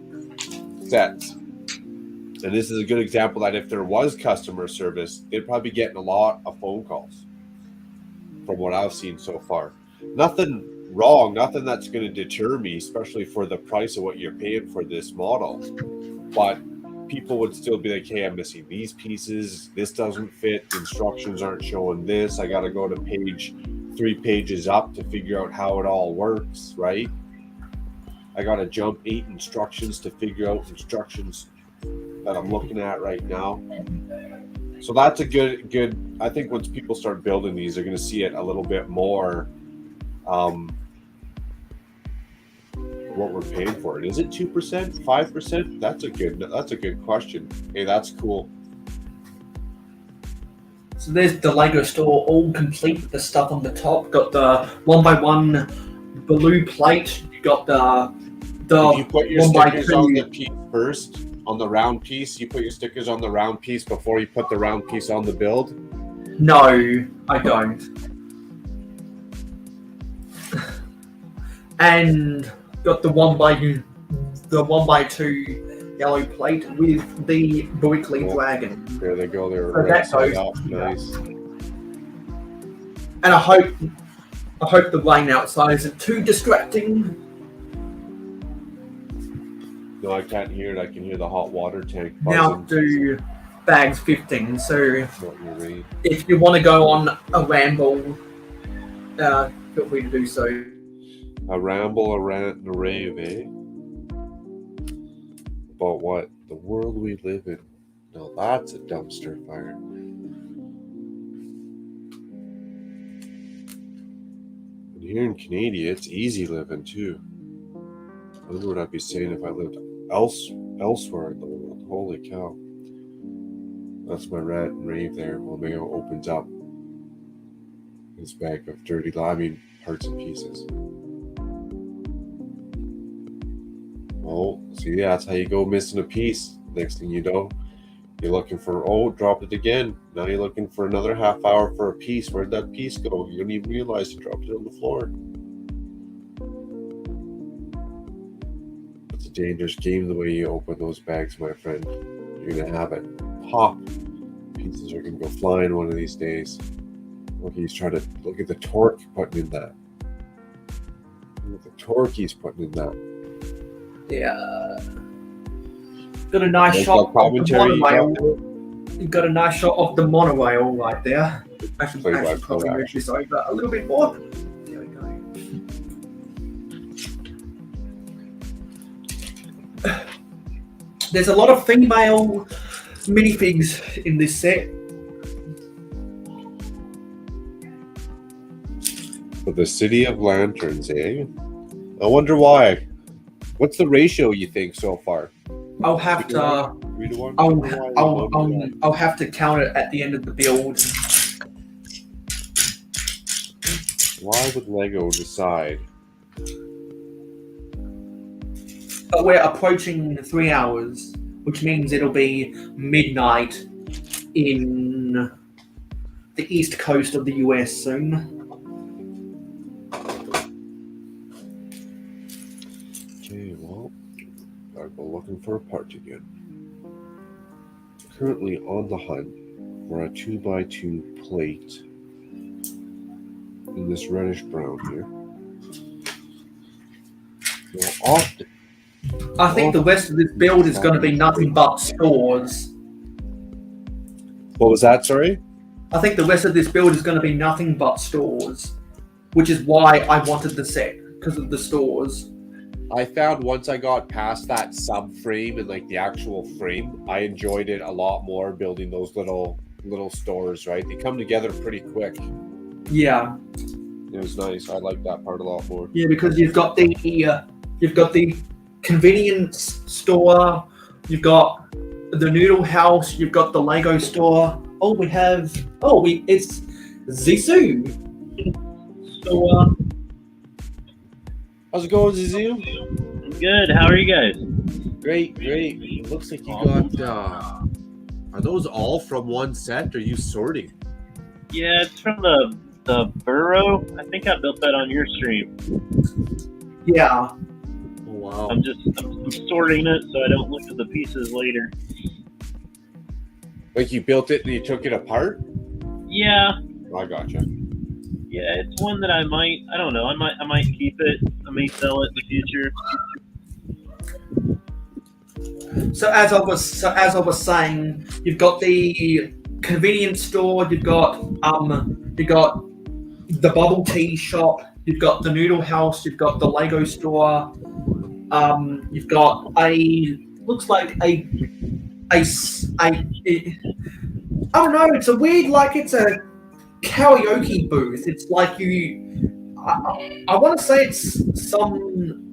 sets. And this is a good example that if there was customer service, they'd probably be getting a lot of phone calls from what I've seen so far. Nothing wrong, nothing that's going to deter me, especially for the price of what you're paying for this model. But people would still be like, hey, I'm missing these pieces, this doesn't fit, the instructions aren't showing this, I got to go to page 3 pages up to figure out how it all works, right? I got to jump 8 instructions to figure out instructions that I'm looking at right now. So that's a good, I think once people start building these, they're going to see it a little bit more, what we're paying for it. Is it 2%, 5%? That's a good question. Hey, that's cool. So there's the Lego store, all complete with the stuff on the top. Got the 1x1 blue plate. Got the Did you put your stickers 1x2 on the piece first? On the round piece? You put your stickers on the round piece before you put the round piece on the build? No, I don't. And got the 1x2 yellow plate with the Buickley dragon. There they go. They're So right that goes, side up. Nice. And I hope the rain outside isn't too distracting. No, I can't hear it. I can hear the hot water tank Now buzzing. do bags 15. So What you read. if you want to go on a ramble, feel free to do so. A ramble, a rant, and a rave, eh? About what? The world we live in. No, that's a dumpster fire. And here in Canada, it's easy living too. I wonder what I'd be saying if I lived elsewhere in the world. Holy cow. That's my rant and rave there. While Mayo opens up his bag of dirty, parts and pieces. Oh, see, that's how you go missing a piece. Next thing you know, you're looking for, dropped it again. Now you're looking for another half hour for a piece. Where'd that piece go? You don't even realize you dropped it on the floor. That's a a dangerous game the way you open those bags, my friend. You're gonna have it pop. Pieces are gonna go flying one of these days. Look, he's trying to look at the torque putting in that. Look at the torque he's putting in that. Yeah. Got a nice There's shot that of the commentary you monorail. got. You've got a nice shot of the monorail right there. I should Play by actually probably play move this over a little bit more. There we go. There's a lot of female minifigs in this set. For the City of Lanterns, eh? I wonder why. What's the ratio you think so far? I'll have to. 3 to 1? I'll have to count it at the end of the build. Why would Lego decide? But we're approaching 3 hours, which means it'll be midnight in the east coast of the US soon. Okay, well, gotta go looking for a part again. Currently on the hunt for a 2x2 plate in this reddish brown here. Now, often, I think the rest of this build is going to be nothing but stores. what was that, sorry? I think the rest of this build is going to be nothing but stores, which is why I wanted the set, because of the stores. I found once I got past that subframe and like the actual frame, I enjoyed it a lot more building those little stores, right? They come together pretty quick. Yeah, It was nice. I like that part a lot more. yeah, because you've got the convenience store, you've got the noodle house, you've got the Lego store. It's Zissou store. How's it going, Zizu? Good. How are you guys? Great. It looks like you got. Are those all from one set? Or are you sorting? Yeah, it's from the burrow. I think I built that on your stream. Yeah, Oh, wow. I'm sorting it so I don't look at the pieces later. Like you built it and you took it apart? Yeah, I gotcha. yeah. It's one that I don't know. I might keep it. I may sell it in the future. So as I was saying, you've got the convenience store, you've got the bubble tea shop, you've got the noodle house, you've got the Lego store, you've got looks like I don't know, it's a weird, like it's a karaoke booth. It's like I want to say it's some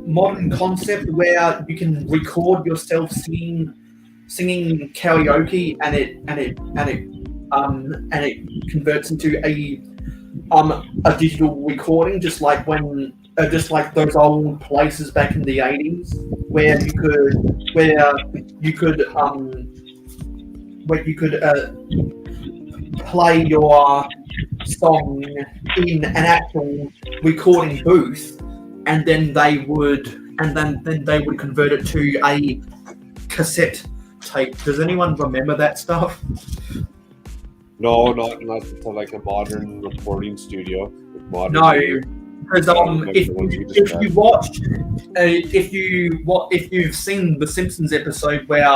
modern concept where you can record yourself singing karaoke, and it converts into a digital recording, just like those old places back in the 80s where you could play your song in an actual recording booth, and then they would convert it to a cassette tape. Does anyone remember that stuff? No, not unless it's like a modern recording studio. With modern No, video. because if you've seen the Simpsons episode where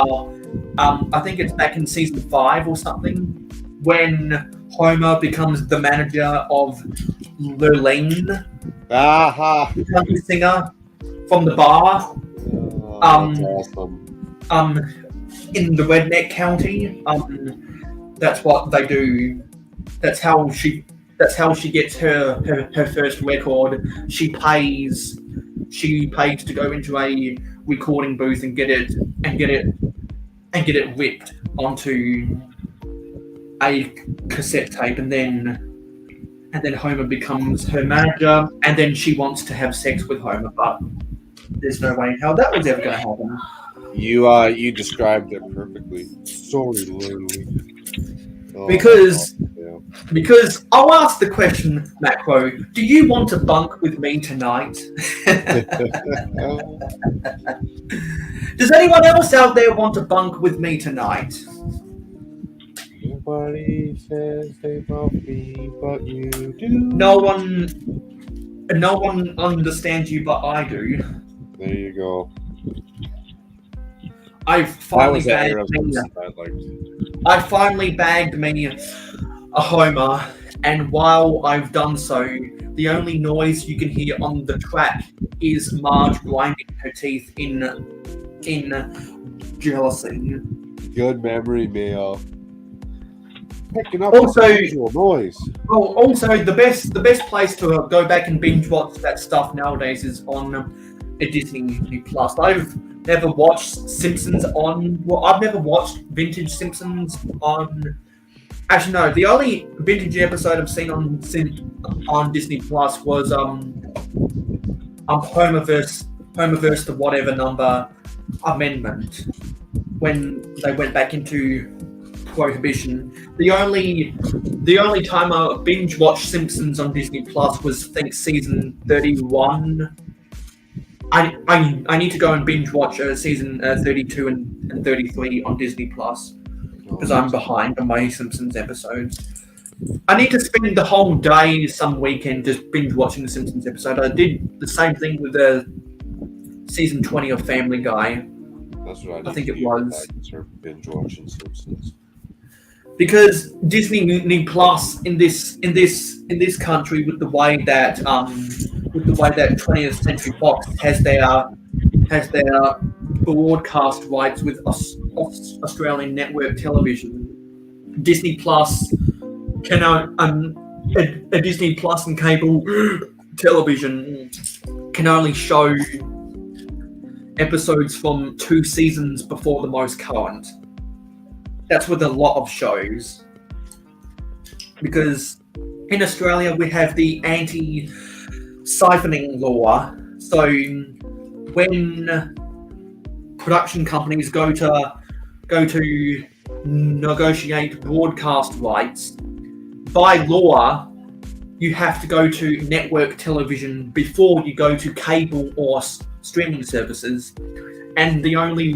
I think it's back in season 5 or something, when Homer becomes the manager of Lurleen, Aha! the country singer from the bar, That's awesome. in the redneck county. That's what they do. That's how she gets her first record. She pays to go into a recording booth and get it ripped onto a cassette tape, and then Homer becomes her manager, and then she wants to have sex with Homer, but there's no way in hell that was ever going to happen. You described it perfectly. Sorry, literally. Oh, Because yeah. Because I'll ask the question, Macro, do you want to bunk with me tonight? Does anyone else out there want to bunk with me tonight? Nobody says they love me, but you do. No one understands you, but I do. There you go. I finally bagged bagged me a Homer, and while I've done so, the only noise you can hear on the track is Marge grinding her teeth in jealousy. Good memory, Mayo. Picking up Also- the usual noise. Oh, also the best place to go back and binge watch that stuff nowadays is on a Disney Plus. I've never watched Simpsons on. Well, I've never watched vintage Simpsons on. Actually, no. The only vintage episode I've seen on Disney Plus was Homerverse the whatever number amendment when they went back into prohibition. The only time I binge watched Simpsons on Disney Plus was I think season 31. I need to go and binge watch season 32 and 33 on Disney Plus because I'm behind on my Simpsons episodes. I need to spend the whole day some weekend just binge watching the Simpsons episode. I did the same thing with the season 20 of Family Guy. That's what I think it was. Binge watching Simpsons. Because Disney Plus in this country with the way that 20th Century Fox has their broadcast rights with Australian network television, Disney Plus can a Disney Plus and cable television can only show episodes from 2 seasons before the most current. That's with a lot of shows. Because in Australia we have the anti-siphoning law. So when production companies go to negotiate broadcast rights, by law you have to go to network television before you go to cable or streaming services, and the only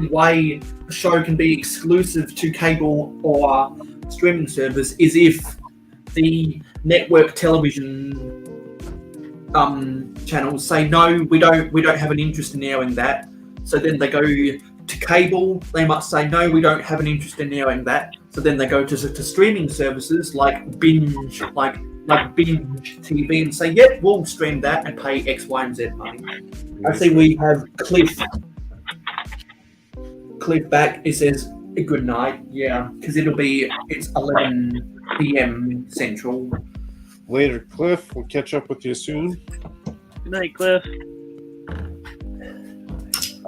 way a show can be exclusive to cable or streaming service is if the network television channels say no, we don't have an interest in airing that. So then they go to cable, they might say no, we don't have an interest in airing that. So then they go to streaming services like Binge TV and say, yep, we'll stream that and pay X, Y, and Z money. I see we have Cliff back. It says good night. Yeah, because it's 11 p.m. Central. Later, Cliff. We'll catch up with you soon. Good night, Cliff.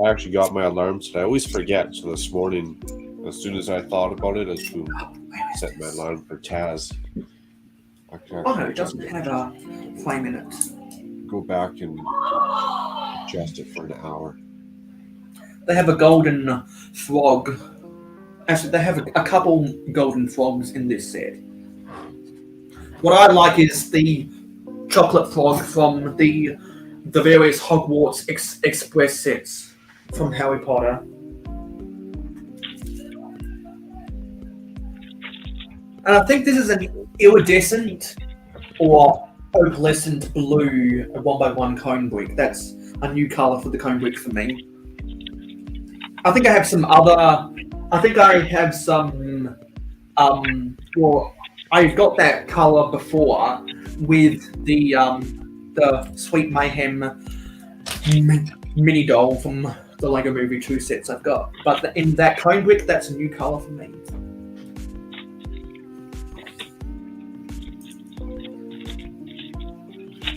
I actually got my alarm set. I always forget. So this morning, as soon as I thought about it, I set my alarm for Taz. Oh no, it doesn't have a flame in it. Go back and adjust it for an hour. They have a golden frog. Actually, they have a couple golden frogs in this set. What I like is the chocolate frog from the various Hogwarts Express sets from Harry Potter. And I think this is an iridescent or opalescent blue 1x1 cone brick. That's a new colour for the cone brick for me. I think I have some well, I've got that colour before with the Sweet Mayhem mini doll from the Lego Movie 2 sets I've got. But in that cone brick, that's a new colour for me.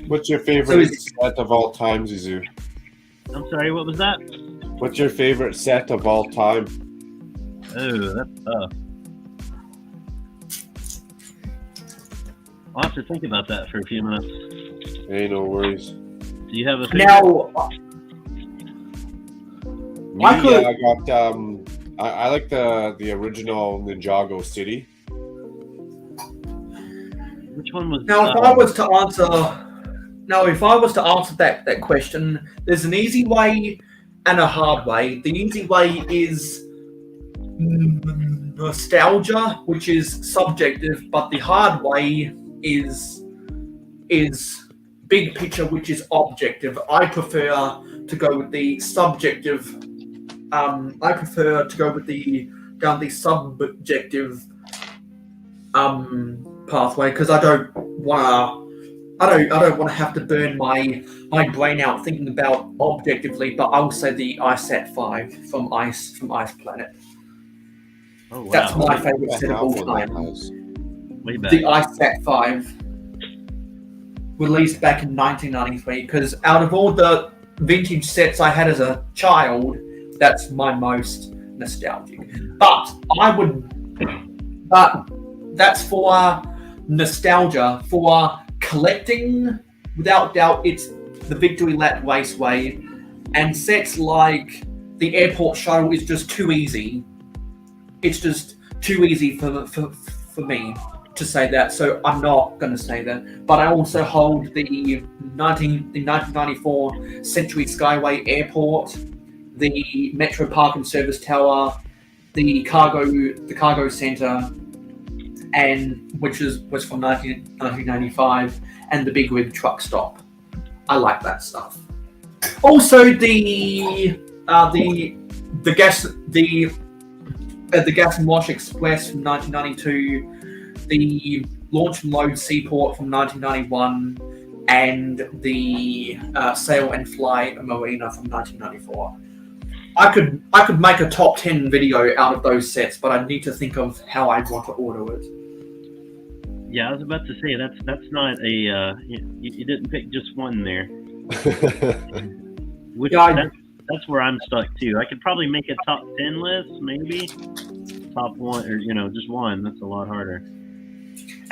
What's your favorite set of all time, Zizu? I'm sorry, what was that? What's your favorite set of all time? Oh, that's tough. I'll have to think about that for a few minutes. Hey, no worries. Do you have a favorite? Now, I like the original Ninjago City one was? Now, if I was to answer that question, there's an easy way and a hard way. The easy way is nostalgia, which is subjective, but the hard way is big picture, which is objective. I prefer to go with the subjective. I prefer to go with down the subjective pathway, because I don't want to have to burn my brain out thinking about objectively. But I'll say the ISAT 5 from Ice Planet. Oh wow, That's my favorite I set of have all one that time. has- way back. The ISAT 5, released back in 1993. Because out of all the vintage sets I had as a child, that's my most nostalgic. But that's for nostalgia. For collecting, without doubt, it's the Victory Lap Raceway. And sets like the Airport Shuttle is just too easy. It's just too easy for me to say that, so I'm not going to say that. But I also hold the 1994 Century Skyway Airport, the Metro Park and Service Tower, the cargo center, and which was from 1995, and the Big Rig truck stop. I like that stuff. Also, the gas and Wash Express from 1992, the Launch and Load Seaport from 1991, and the Sail and Fly Marina from 1994. I could make a top 10 video out of those sets, but I need to think of how I'd want to order it. Yeah, I was about to say that's not a you didn't pick just one there. Which Yeah, that's where I'm stuck too. I could probably make a top 10 list, maybe top one, or just one. That's a lot harder.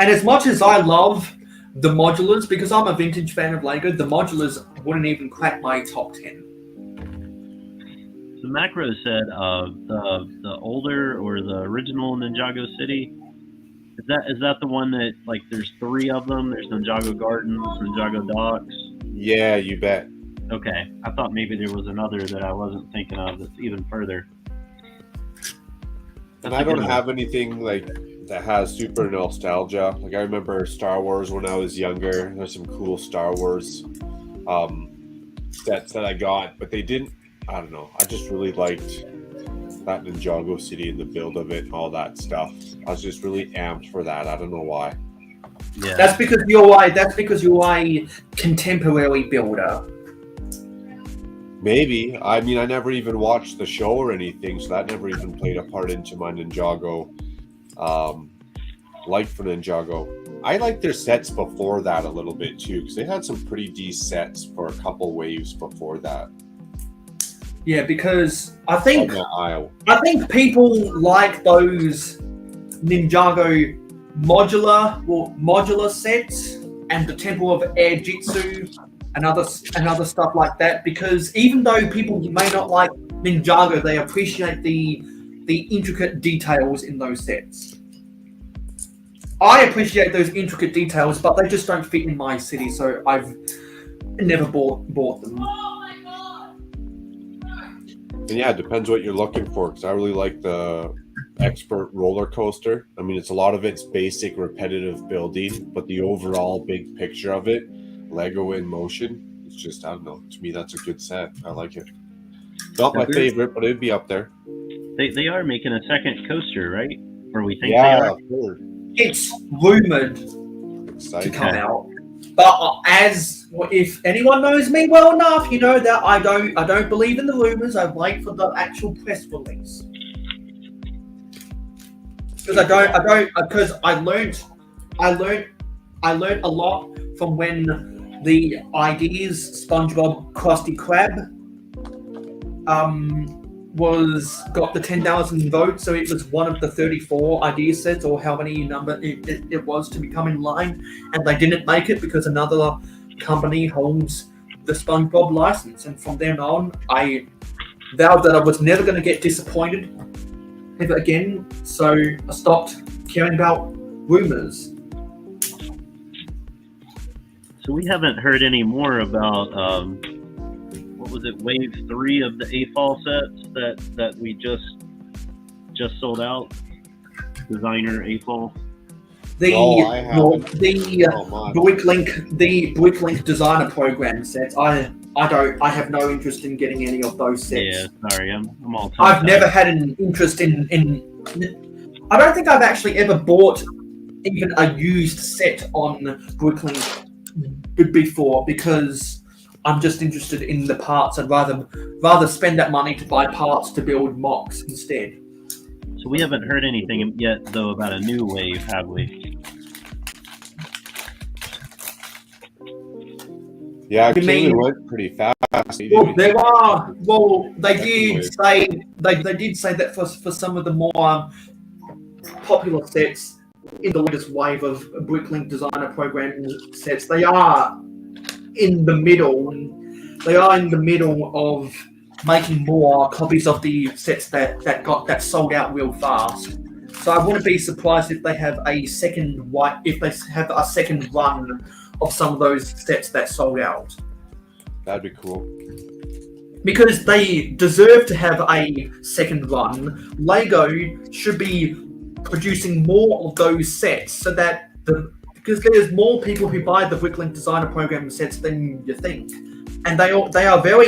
And as much as I love the modulars, because I'm a vintage fan of Lego, the modulars wouldn't even crack my top 10. The Macro said the older or the original Ninjago City. Is that the one that, like, there's 3 of them? There's Ninjago Gardens, Ninjago Docks. Yeah, you bet. Okay, I thought maybe there was another that I wasn't thinking of that's even further. And I don't have anything like that has super nostalgia. Like, I remember Star Wars when I was younger. There's some cool Star Wars sets that I got, but they didn't. I don't know. I just really liked that Ninjago City and the build of it and all that stuff. I was just really amped for that. I don't know why. Yeah, That's because you're a contemporary builder. Maybe. I mean, I never even watched the show or anything, so that never even played a part into my Ninjago like for Ninjago. I liked their sets before that a little bit too, because they had some pretty decent sets for a couple waves before that. Yeah, because I think On that aisle. people like those Ninjago modular sets and the Temple of Air Jitsu and other stuff like that, because even though people may not like Ninjago, they appreciate the intricate details in those sets. I appreciate those intricate details, but they just don't fit in my city, so I've never bought them. And yeah, it depends what you're looking for, because I really like the Expert roller coaster. I mean, a lot of it's basic, repetitive building, but the overall big picture of it, Lego in motion, it's just, I don't know. To me, that's a good set. I like it. Not my favorite, but it'd be up there. they are making a second coaster, right? Or we think Yeah, they are. I've heard. It's rumored to Exciting. come out, but if anyone knows me well enough, you know that I don't believe in the rumors. I wait for the actual press release, because I learned a lot from when the ideas SpongeBob Krusty Krab got the 10,000 votes, so it was one of the 34 idea sets, or how many number it was, to become in line, and they didn't make it because another company holds the SpongeBob license. And from then on, I vowed that I was never going to get disappointed ever again, so I stopped caring about rumors. So we haven't heard any more about what was it, Wave 3 of the AFOL sets that we just sold out. Designer AFOL. The I haven't. the Bricklink designer program sets. I have no interest in getting any of those sets. Yeah, sorry, I'm all. I've never had an interest in. I don't think I've actually ever bought even a used set on Bricklink before, because I'm just interested in the parts. I'd rather spend that money to buy parts to build mocks instead. So we haven't heard anything yet, though, about a new wave, have we? Yeah, You it came mean- and went pretty fast. Well, there are. Well, they did say that for some of the more popular sets in the latest wave of Bricklink designer program sets, they are in the middle. They are in the middle of making more copies of the sets that sold out real fast. So I wouldn't be surprised if they have a second run of some of those sets that sold out. That'd be cool. Because they deserve to have a second run. Lego should be producing more of those sets so that because there's more people who buy the Bricklink designer program sets than you think. And they are very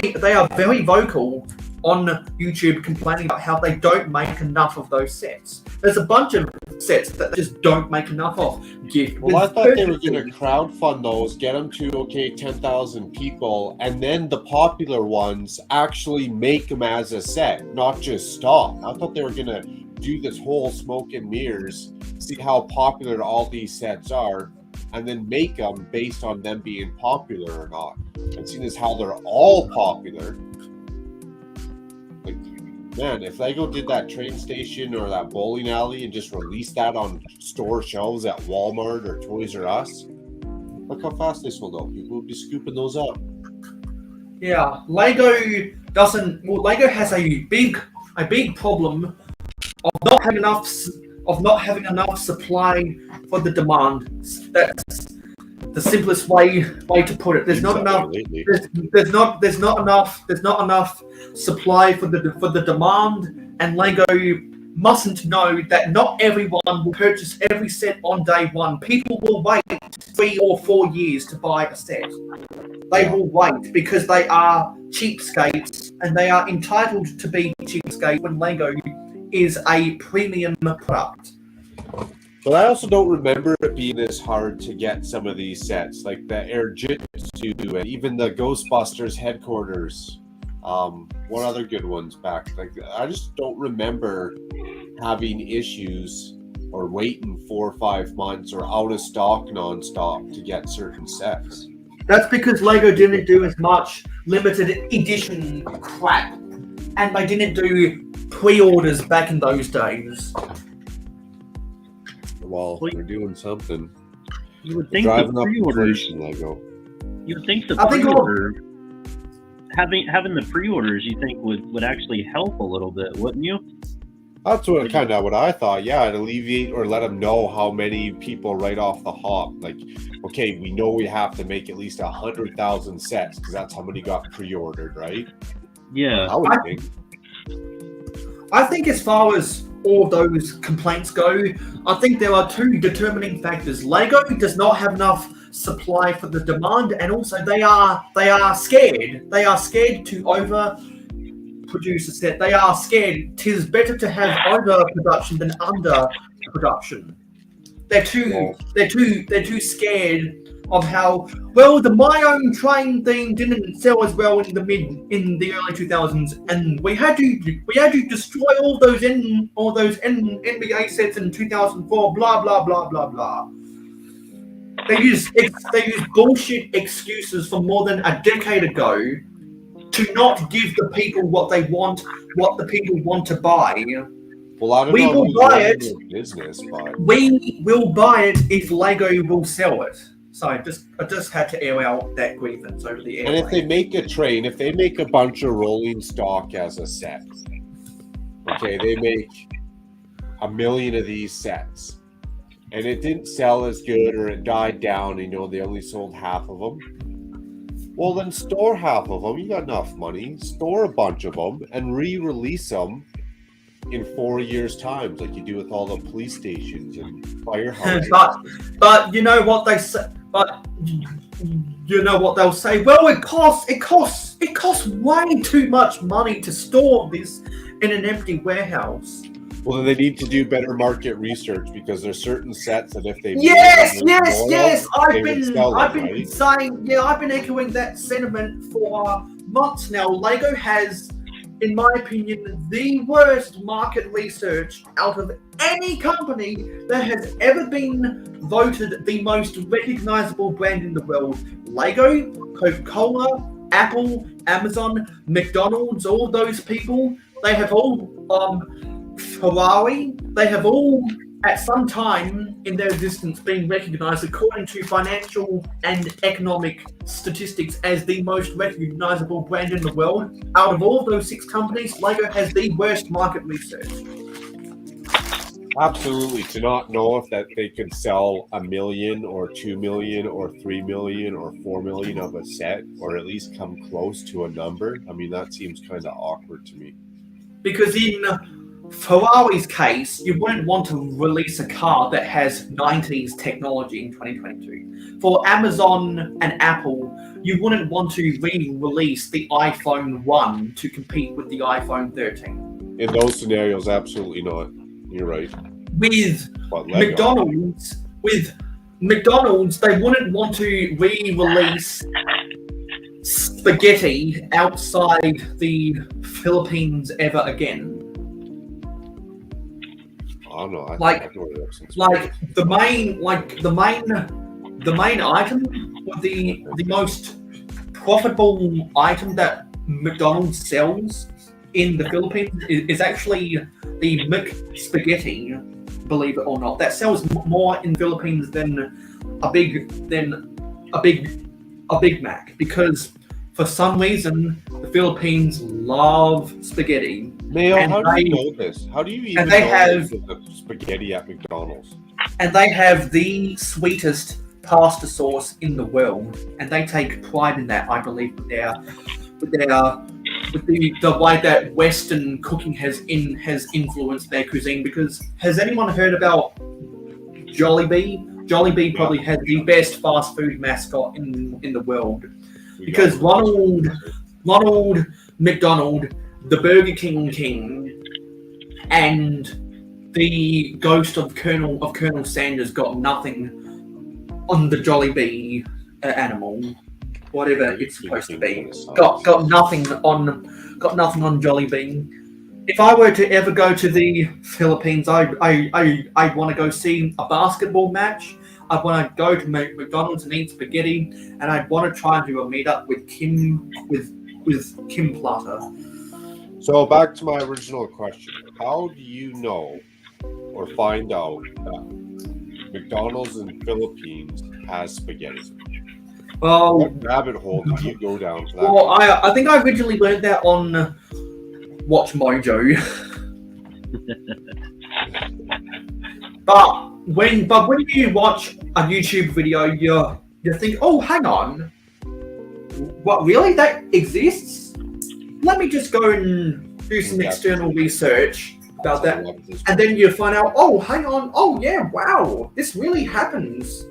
vocal on YouTube complaining about how they don't make enough of those sets. There's a bunch of sets that they just don't make enough of. Well, I thought they were going to crowdfund those, get them to 10,000 people, and then the popular ones actually make them as a set, not just stock. I thought they were going to do this whole smoke and mirrors, see how popular all these sets are, and then make them based on them being popular or not. And seeing as how they're all popular, like, man, if Lego did that train station or that bowling alley and just released that on store shelves at Walmart or Toys R Us, look how fast they sold out. People would be scooping those up. Yeah, Lego has a big problem of not having enough supply for the demand. That's the simplest way to put it. There's not enough supply for the demand, and Lego mustn't know that not everyone will purchase every set on day one. People will wait 3 or 4 years to buy a set. They will wait because they are cheapskates, and they are entitled to be cheapskates when Lego is a premium product. But I also don't remember it being this hard to get some of these sets, like the Air Jitsu and even the Ghostbusters headquarters. What other good ones back? Like, I just don't remember having issues or waiting 4 or 5 months or out of stock nonstop to get certain sets. That's because Lego didn't do as much limited edition crap, and they didn't do pre-orders back in those days. Well, they're doing something. You would think Driving the up pre-orders. inflation, Lego. You would think the I think pre-order, having the pre-orders, you think would actually help a little bit, wouldn't you? That's what I thought. Yeah, it'd alleviate or let them know how many people right off the hop. Like, okay, we know we have to make at least 100,000 sets because that's how many got pre-ordered, right? Yeah. I would think. I think as far as all those complaints go, I think there are 2 determining factors. Lego does not have enough supply for the demand, and also they are scared. They are scared to overproduce a set. They are scared. 'Tis better to have overproduction than underproduction. They're too scared of how well the Mayo train thing didn't sell as well in the early 2000s, and we had to destroy all those NBA sets in 2004. Blah blah blah blah blah. They use bullshit excuses from more than a decade ago to not give the people what they want, what the people want to buy. Well, I don't We know will who's buy running it. the business, but We will buy it if Lego will sell it. So I just had to air out that grievance over the air. and if they make a train, if they make a bunch of rolling stock as a set, okay, they make 1 million of these sets, and it didn't sell as good, or it died down, you know, they only sold half of them. Well, then store half of them. You got enough money. Store a bunch of them and re-release them in 4 years' time, like you do with all the police stations and firehouses. but you know what they say. But you know what they'll say. Well, it costs way too much money to store this in an empty warehouse. Well, then they need to do better market research, because there's certain sets that if they Yes. I've been echoing that sentiment for months now. Lego has, in my opinion, the worst market research out of any company that has ever been voted the most recognizable brand in the world. Lego, Coca-Cola, Apple, Amazon, McDonald's, all those people, they have all Ferrari, they have all at some time in their existence been recognized according to financial and economic statistics as the most recognizable brand in the world. Out of all of those 6 companies, Lego has the worst market research. Absolutely. To not know if that they could sell 1 million or 2 million or 3 million or 4 million of a set, or at least come close to a number, I mean, that seems kind of awkward to me. Because in Ferrari's case, you wouldn't want to release a car that has 90s technology in 2022. For Amazon and Apple, you wouldn't want to re-release the iPhone 1 to compete with the iPhone 13. In those scenarios, absolutely not. You're right. With McDonald's, they wouldn't want to re-release spaghetti outside the Philippines ever again. I don't know. The main item, or the most profitable item that McDonald's sells in the Philippines is actually the McSpaghetti, believe it or not. That sells more in the Philippines than a Big Mac, because for some reason the Philippines love spaghetti. Mayo, how do you know this? How do you even know the spaghetti at McDonald's? And they have the sweetest pasta sauce in the world, and they take pride in that, I believe, with the way that Western cooking has influenced their cuisine. Because has anyone heard about Jollibee? Jollibee probably has the best fast food mascot in the world, because Ronald McDonald, the Burger King, and the ghost of Colonel Sanders got nothing on the Jollibee animal, whatever it's supposed to be. Got nothing on Jollibee. If I were to ever go to the Philippines, I'd want to go see a basketball match. I'd want to go to McDonald's and eat spaghetti, and I'd want to try and do a meetup with Kim Platter. So back to my original question: how do you know or find out that McDonald's in the Philippines has spaghetti? Well, what rabbit hole did you go down for that? Well, I think I originally learned that on Watch Mojo. But when you watch a YouTube video, you think, oh, hang on, what, really, that exists? Let me just go and do some external research about that, and then you find out, oh, hang on, oh yeah, wow, this really happens.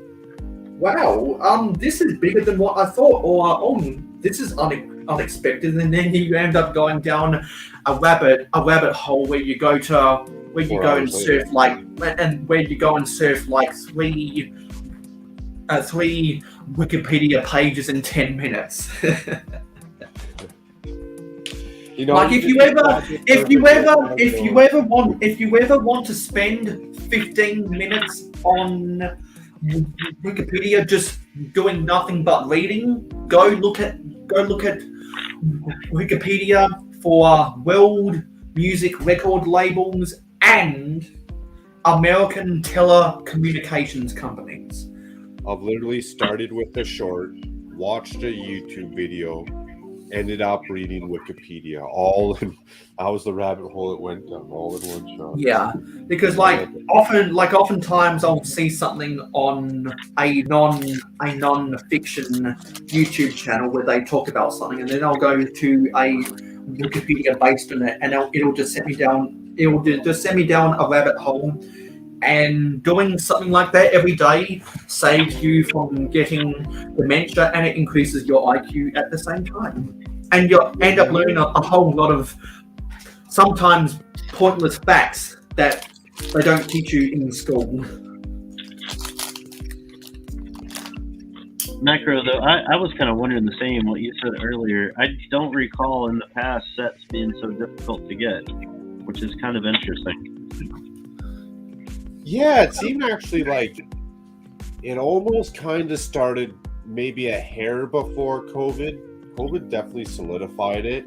Wow, this is bigger than what I thought, or oh, this is unexpected, and then you end up going down a rabbit hole where you go and surf like three Wikipedia pages in 10 minutes. You know, like if you ever want to spend 15 minutes on Wikipedia just doing nothing but reading, go look at Wikipedia for world music record labels and American telecommunications companies. I've literally started with the short, watched a YouTube video, ended up reading Wikipedia. That was the rabbit hole it went down, all in one shot. Yeah, because oftentimes I'll see something on a non-fiction YouTube channel where they talk about something, and then I'll go to a Wikipedia based on it, and it'll just send me down. It will just send me down a rabbit hole. And doing something like that every day saves you from getting dementia, and it increases your IQ at the same time. And you'll end up learning a whole lot of sometimes pointless facts that they don't teach you in school. Macro, though, I was kind of wondering the same, what you said earlier. I don't recall in the past sets being so difficult to get, which is kind of interesting. Yeah, it seemed actually like it almost kind of started maybe a hair before COVID. COVID definitely solidified it.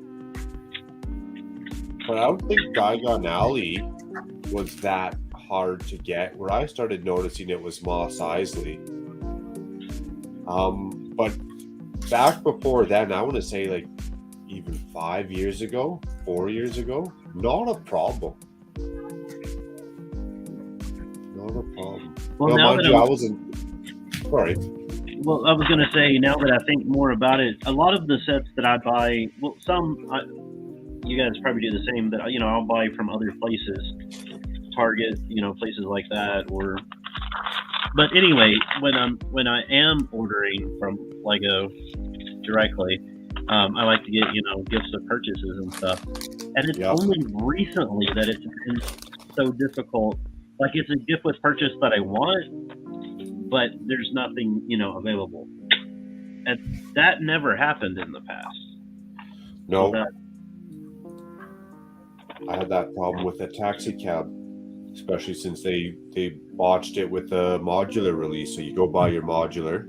But I don't think Diagon Alley was that hard to get. Where I started noticing it was Moss Isley. But back before then, I want to say like even 4 years ago, not a problem. Not a problem. Well, now that I wasn't. Sorry. Well, I was going to say, now that I think more about it, a lot of the sets that I buy, well, you guys probably do the same, that, I'll buy from other places, Target, places like that, but anyway, when I am ordering from Lego directly, I like to get, gifts of purchases and stuff, and it's only recently that it's been so difficult. Like, it's a gift with purchase that I want, but there's nothing, available. And that never happened in the past. No. I had that problem with a taxi cab, especially since they botched it with the modular release. So you go buy your modular,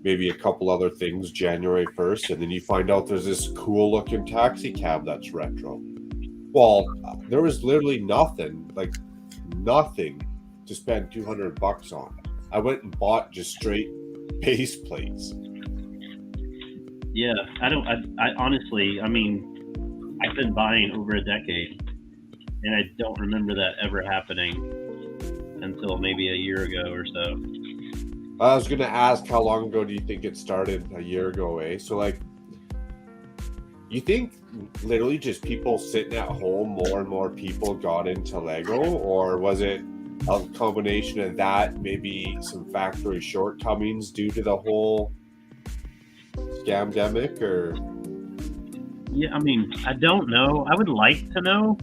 maybe a couple other things January 1st, and then you find out there's this cool looking taxi cab that's retro. Well, there was literally nothing to spend $200 on. I went and bought just straight base plates. Yeah, I honestly, I've been buying over a decade, and I don't remember that ever happening until maybe a year ago or so. I was going to ask, how long ago do you think it started? A year ago, eh? So, you think literally just people sitting at home, more and more people got into Lego, or was it a combination of that, maybe some factory shortcomings due to the whole scamdemic, or? Yeah, I don't know. I would like to know.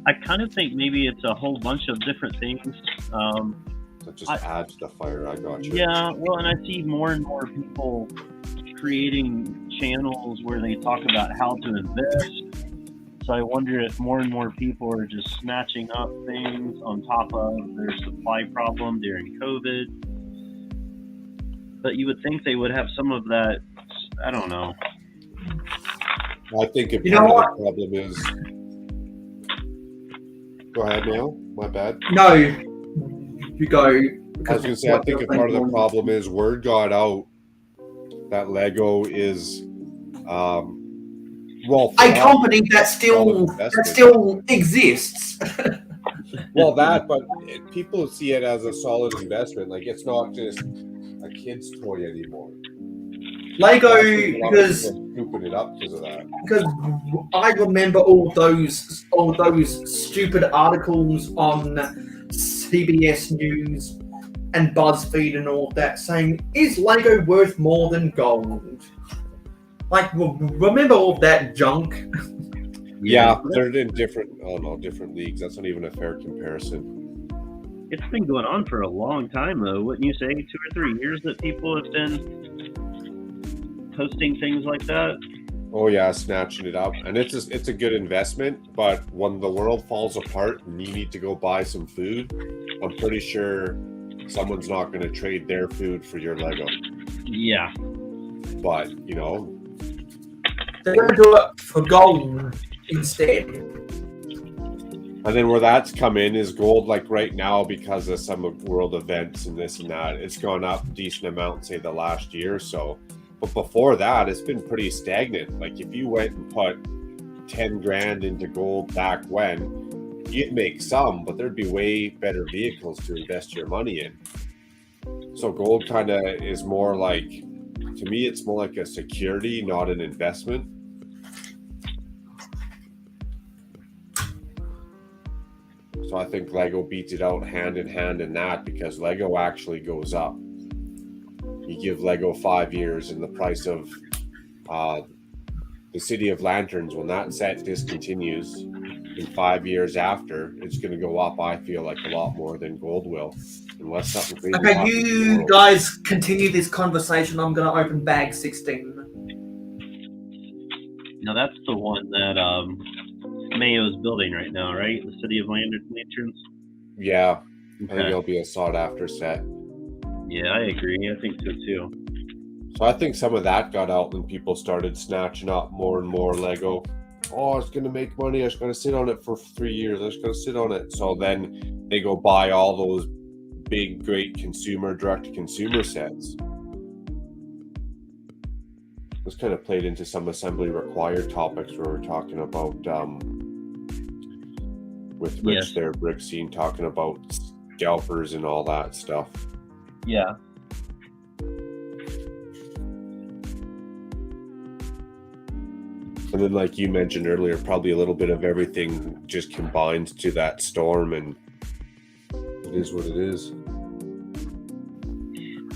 I kind of think maybe it's a whole bunch of different things. That just adds to the fire. I got you. Yeah, well, and I see more and more people creating channels where they talk about how to invest. So I wonder if more and more people are just snatching up things on top of their supply problem during COVID. But you would think they would have some of that. I don't know. I think part of the problem is. Go ahead, Mayo. My bad. No, you go. I was going to say, I think part of the problem is word got out that Lego is, a company that still exists. Well, but people see it as a solid investment. Like, it's not just a kid's toy anymore. Lego, because scooping it up because of that. Because I remember all those stupid articles on CBS News and BuzzFeed and all that saying, "Is Lego worth more than gold?" Like, remember all that junk? Yeah, they're in different leagues. That's not even a fair comparison. It's been going on for a long time, though. Wouldn't you say 2 or 3 years that people have been posting things like that? Oh yeah, snatching it up, and it's a good investment. But when the world falls apart and you need to go buy some food, I'm pretty sure someone's not going to trade their food for your Lego. Yeah, but they're going to do it for gold instead. And then where that's come in is gold. Like right now, because of some world events and this and that, it's gone up a decent amount, say the last year or so. But before that, it's been pretty stagnant. Like if you went and put 10 grand into gold back when, you'd make some, but there'd be way better vehicles to invest your money in. So gold kind of is more like, to me, it's more like a security, not an investment. So I think Lego beats it out hand in hand in that, because Lego actually goes up. You give Lego 5 years, and the price of the City of Lanterns, when that set discontinues in 5 years after, it's going to go up, I feel like, a lot more than gold will. Unless something crazy Okay, happens in the you world. guys continue this conversation. I'm going to open bag 16. Now that's the one that Mayo's building right now, right? The City of Lanterns. Yeah, I think Okay. it'll be a sought after set. Yeah, I agree. I think so too. So I think some of that got out and people started snatching up more and more Lego. Oh, it's going to make money. I was going to sit on it for 3 years. I was going to sit on it. So then they go buy all those big, great consumer, direct-to-consumer sets. This kind of played into some assembly required topics where we're talking about, with Rich Yes. there, Brick Scene, talking about scalpers and all that stuff. Yeah. And then, like you mentioned earlier, probably a little bit of everything just combined to that storm, and it is what it is.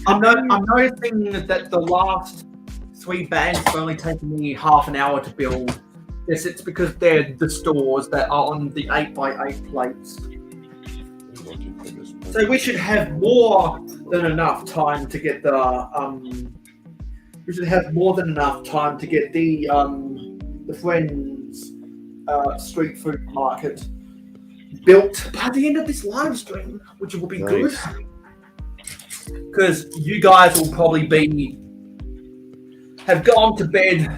I'm noticing that the last 3 bags have only taken me half an hour to build. Yes, it's because they're the stores that are on the 8x8 plates. So we should have more than enough time to get the Friends street food market built by the end of this live stream, which will be good. Nice. Because you guys will probably have gone to bed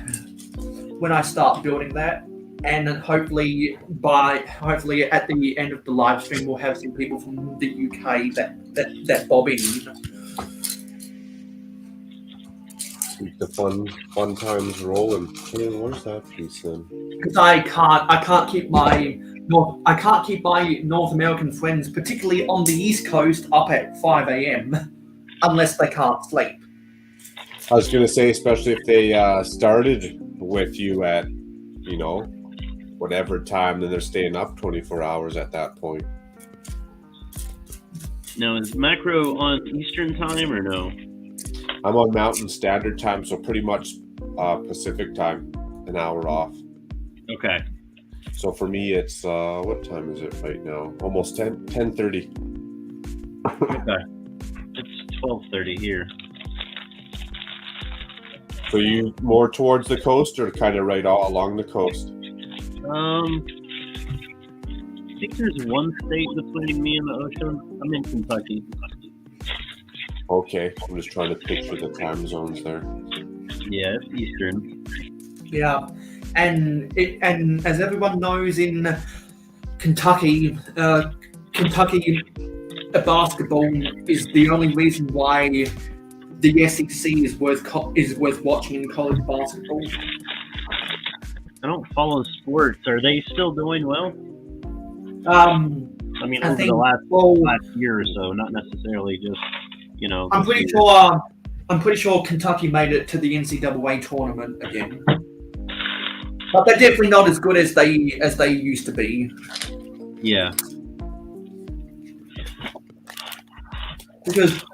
when I start building that, and then hopefully at the end of the live stream we'll have some people from the UK that bob in. Keep the fun times rolling. Hey, where's that piece then? Because I can't keep my North American friends, particularly on the East Coast, up at 5 a.m. unless they can't sleep. I was gonna say, especially if they started with you at, whatever time, then they're staying up 24 hours at that point. Now is Macro on Eastern time or no? I'm on Mountain Standard Time, so pretty much Pacific Time, an hour off. Okay. So for me, it's what time is it right now? Almost 10:30. Okay. It's 12:30 here. So you more towards the coast, or kind of right all along the coast? I think there's one state between me and the ocean. I'm in Kentucky. Okay, I'm just trying to picture the time zones there. Yeah, it's Eastern. Yeah, and as everyone knows, in Kentucky, basketball is the only reason why the SEC is worth watching in college basketball. I don't follow sports. Are they still doing well? I mean, over the last year or so, not necessarily just, I'm pretty sure Kentucky made it to the NCAA tournament again, but they're definitely not as good as they used to be. Yeah. Because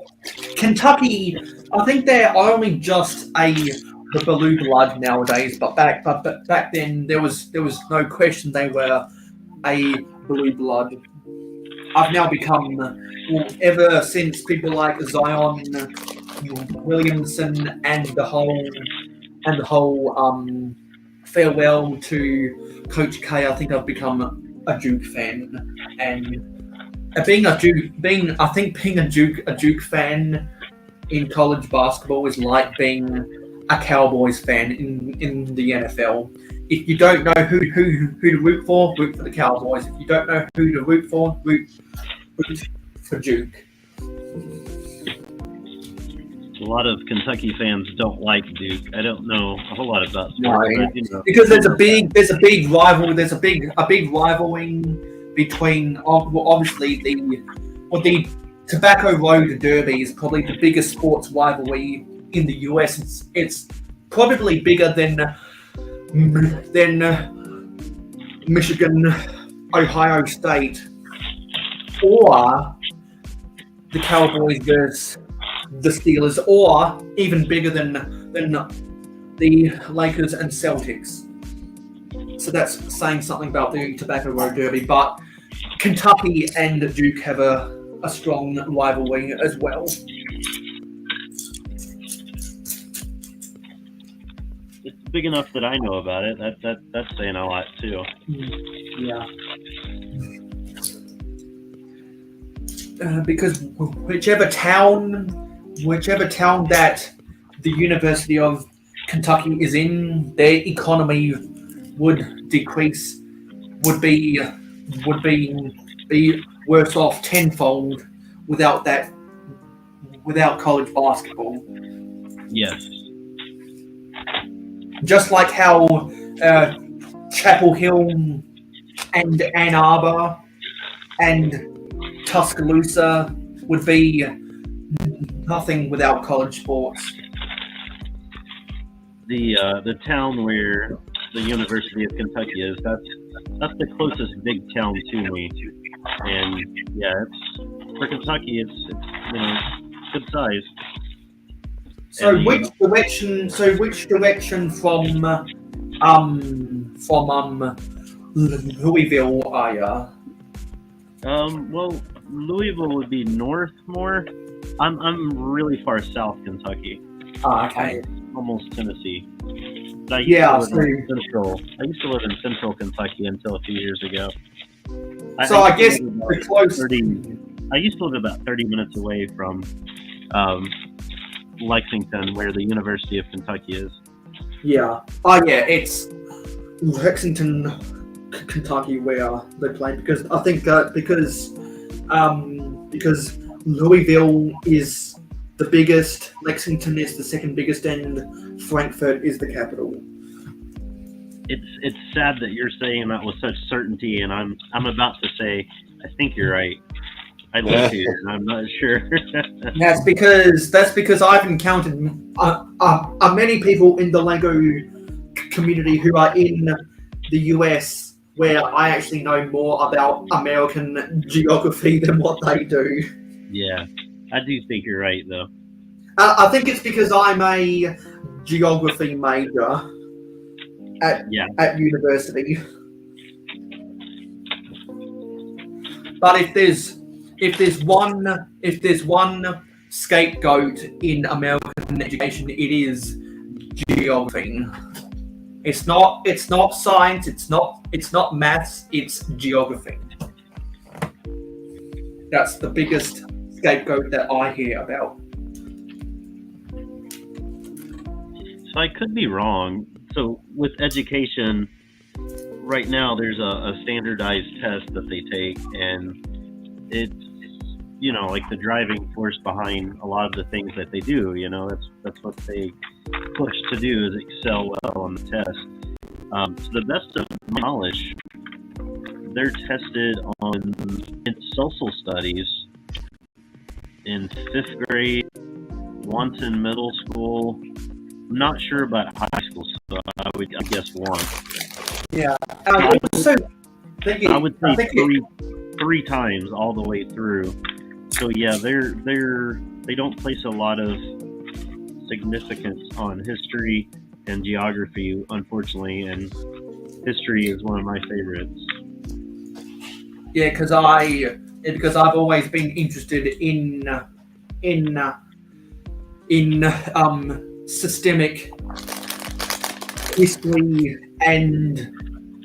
Kentucky, I think they're only just the blue blood nowadays, but back then there was no question they were a blue blood. I've now become, ever since people like Zion Williamson and the whole farewell to Coach K, I think I've become a Duke fan, and being a Duke fan in college basketball is like being a Cowboys fan in the NFL. If you don't know who to root for the Cowboys. If you don't know who to root for Duke. A lot of Kentucky fans don't like Duke. I don't know a whole lot about No, sports, but, you know. because there's a big rival. There's a big rivaling between obviously the Tobacco Road Derby is probably the biggest sports rivalry in the US. It's probably bigger than Michigan, Ohio State, or the Cowboys versus the Steelers, or even bigger than the Lakers and Celtics. So that's saying something about the Tobacco Road Derby. But Kentucky and Duke have a strong rivalry as well. It's big enough that I know about it. That's saying a lot too. Yeah. Because whichever town that the University of Kentucky is in, their economy would decrease, would be worse off tenfold without college basketball. Yes. Just like how Chapel Hill and Ann Arbor and Tuscaloosa would be nothing without college sports. The town where the University of Kentucky is, that's the closest big town to me, and yeah, it's for Kentucky. It's good size. So And which direction from Louisville are you? Well, Louisville would be north more. I'm really far south Kentucky. Okay. Almost Tennessee. But I used to live in central Kentucky until a few years ago. I guess the close. I used to live about 30 minutes away from Lexington, where the University of Kentucky is. Yeah. Oh yeah, it's Lexington, Kentucky, where they play, because I think because Louisville is the biggest, Lexington is the second biggest, and Frankfurt is the capital. It's sad that you're saying that with such certainty, and I'm about to say I think you're right. I live here, and I'm not sure. That's because I've encountered many people in the Lego community who are in the US, where I actually know more about American geography than what they do. Yeah, I do think you're right, though. I think it's because I'm a geography major at university. But if there's one scapegoat in American education, it is geography. It's not science. It's not maths. It's geography. That's the biggest scapegoat that I hear about. So I could be wrong. So with education, right now there's a standardized test that they take, and it's like the driving force behind a lot of the things that they do. That's what they push to do, is excel well on the test. To the best of my knowledge, they're tested in social studies in 5th grade, once in middle school. I'm not sure about high school, so I guess 1. Yeah. I would say three times all the way through. So yeah, they don't place a lot of significance on history and geography, unfortunately, and history is one of my favorites. Yeah, because I've always been interested in systemic history and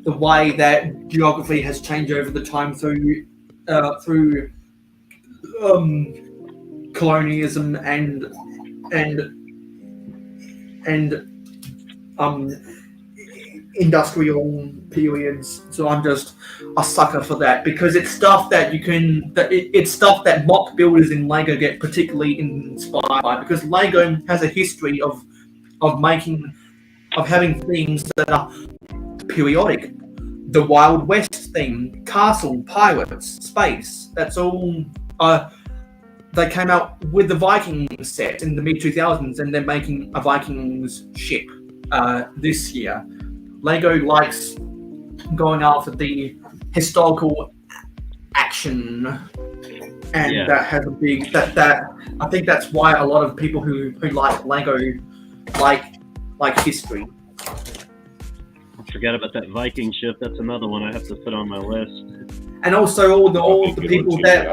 the way that geography has changed over the time through colonialism industrial periods. So I'm just a sucker for that because it's stuff that it's stuff that mock builders in Lego get particularly inspired by, because Lego has a history of having themes that are periodic. The Wild West theme, castle, pirates, space. That's all. They came out with the Vikings set in the mid 2000s, and they're making a Vikings ship this year. Lego likes going after the historical action, and that has a big that I think that's why a lot of people who like Lego like history. Forget about that Viking ship. That's another one I have to put on my list. And also all the people that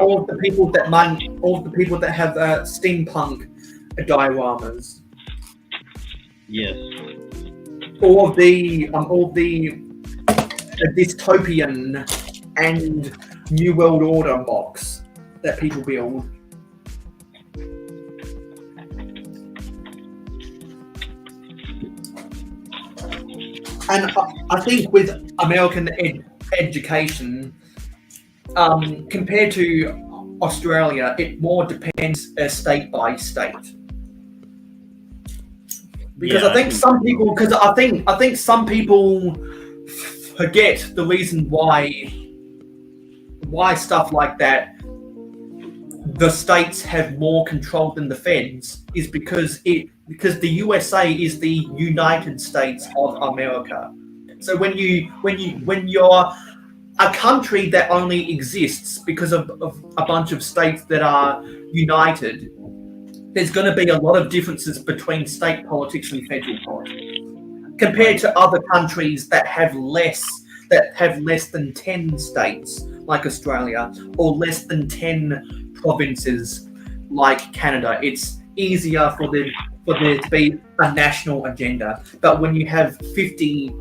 have steampunk dioramas. Yes. All the dystopian and New World Order mocks that people build. And I think with American education, compared to Australia, it more depends state by state. Because I think some people forget the reason why stuff like that, the states have more control than the feds, is because the USA is the United States of America. So when you're a country that only exists because of a bunch of states that are united, there's going to be a lot of differences between state politics and federal politics compared to other countries that have less than 10 states like Australia, or less than 10 provinces like Canada. It's easier for there to be a national agenda. But when you have 50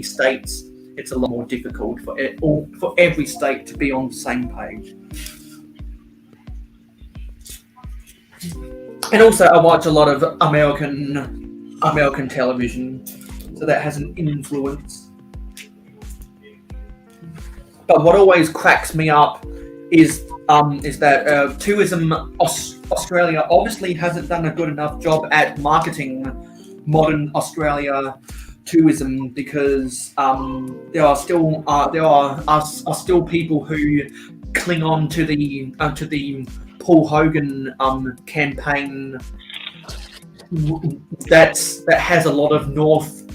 states, it's a lot more difficult for every state to be on the same page. And also, I watch a lot of American television, so that has an influence. But what always cracks me up is that Tourism Australia obviously hasn't done a good enough job at marketing modern Australia tourism, because there are still people who cling on to the Paul Hogan campaign that has a lot of North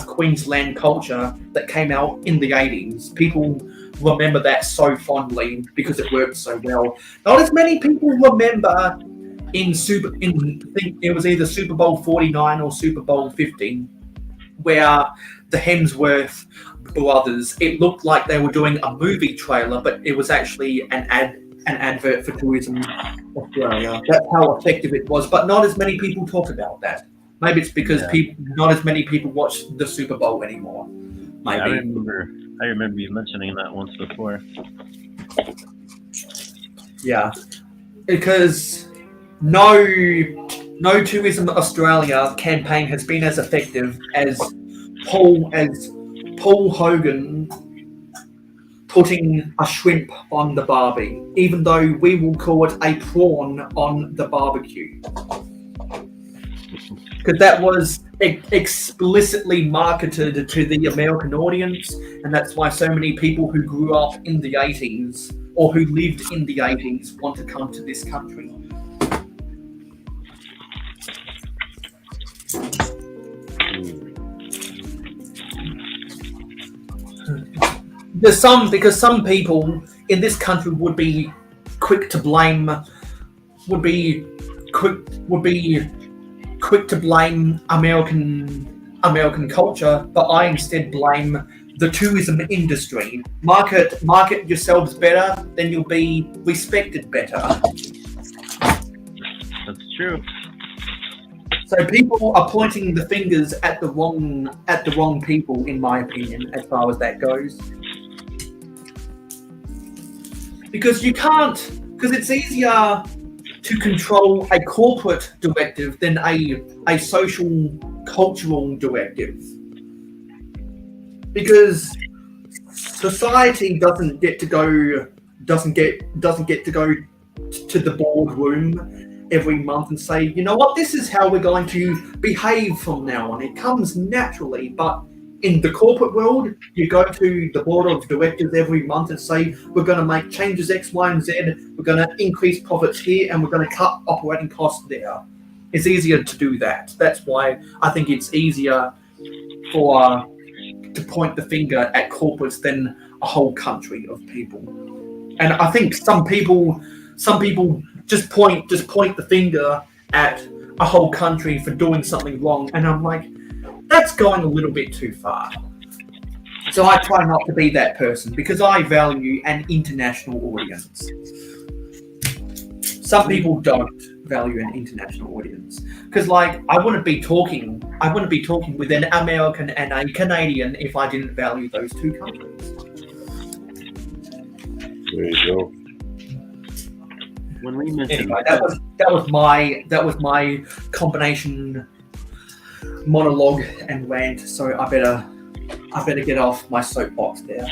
Queensland culture that came out in the 80s. People remember that so fondly because it worked so well. Not as many people remember I think it was either Super Bowl 49 or Super Bowl 50, where the Hemsworth brothers, it looked like they were doing a movie trailer, but it was actually an advert for Tourism Australia. That's how effective it was, but not as many people talk about that. Maybe it's because not as many people watch the Super Bowl anymore. Maybe. Yeah, I remember you mentioning that once before. Yeah, because no Tourism Australia campaign has been as effective as Paul Hogan putting a shrimp on the barbie, even though we will call it a prawn on the barbecue. Because that was explicitly marketed to the American audience, and that's why so many people who grew up in the 80s or who lived in the 80s want to come to this country. Because some people in this country would be quick to blame American culture, but I instead blame the tourism industry. Market yourselves better, then you'll be respected better. That's true. So people are pointing the fingers at the wrong people, in my opinion, as far as that goes. Because it's easier to control a corporate directive than a social cultural directive, because society doesn't get to go to the boardroom every month and say, you know what, this is how we're going to behave from now on. It comes naturally, but in the corporate world, you go to the board of directors every month and say, we're going to make changes X, Y, and Z. We're going to increase profits here, and we're going to cut operating costs there. It's easier to do that. That's why I think it's easier to point the finger at corporates than a whole country of people. And I think some people just point the finger at a whole country for doing something wrong, and I'm like, that's going a little bit too far. So I try not to be that person because I value an international audience. Some people don't value an international audience because, like, I wouldn't be talking with an American and a Canadian if I didn't value those two countries. There you go. When we mentioned Anyway, that was my combination monologue and rant. So I better get off my soapbox there.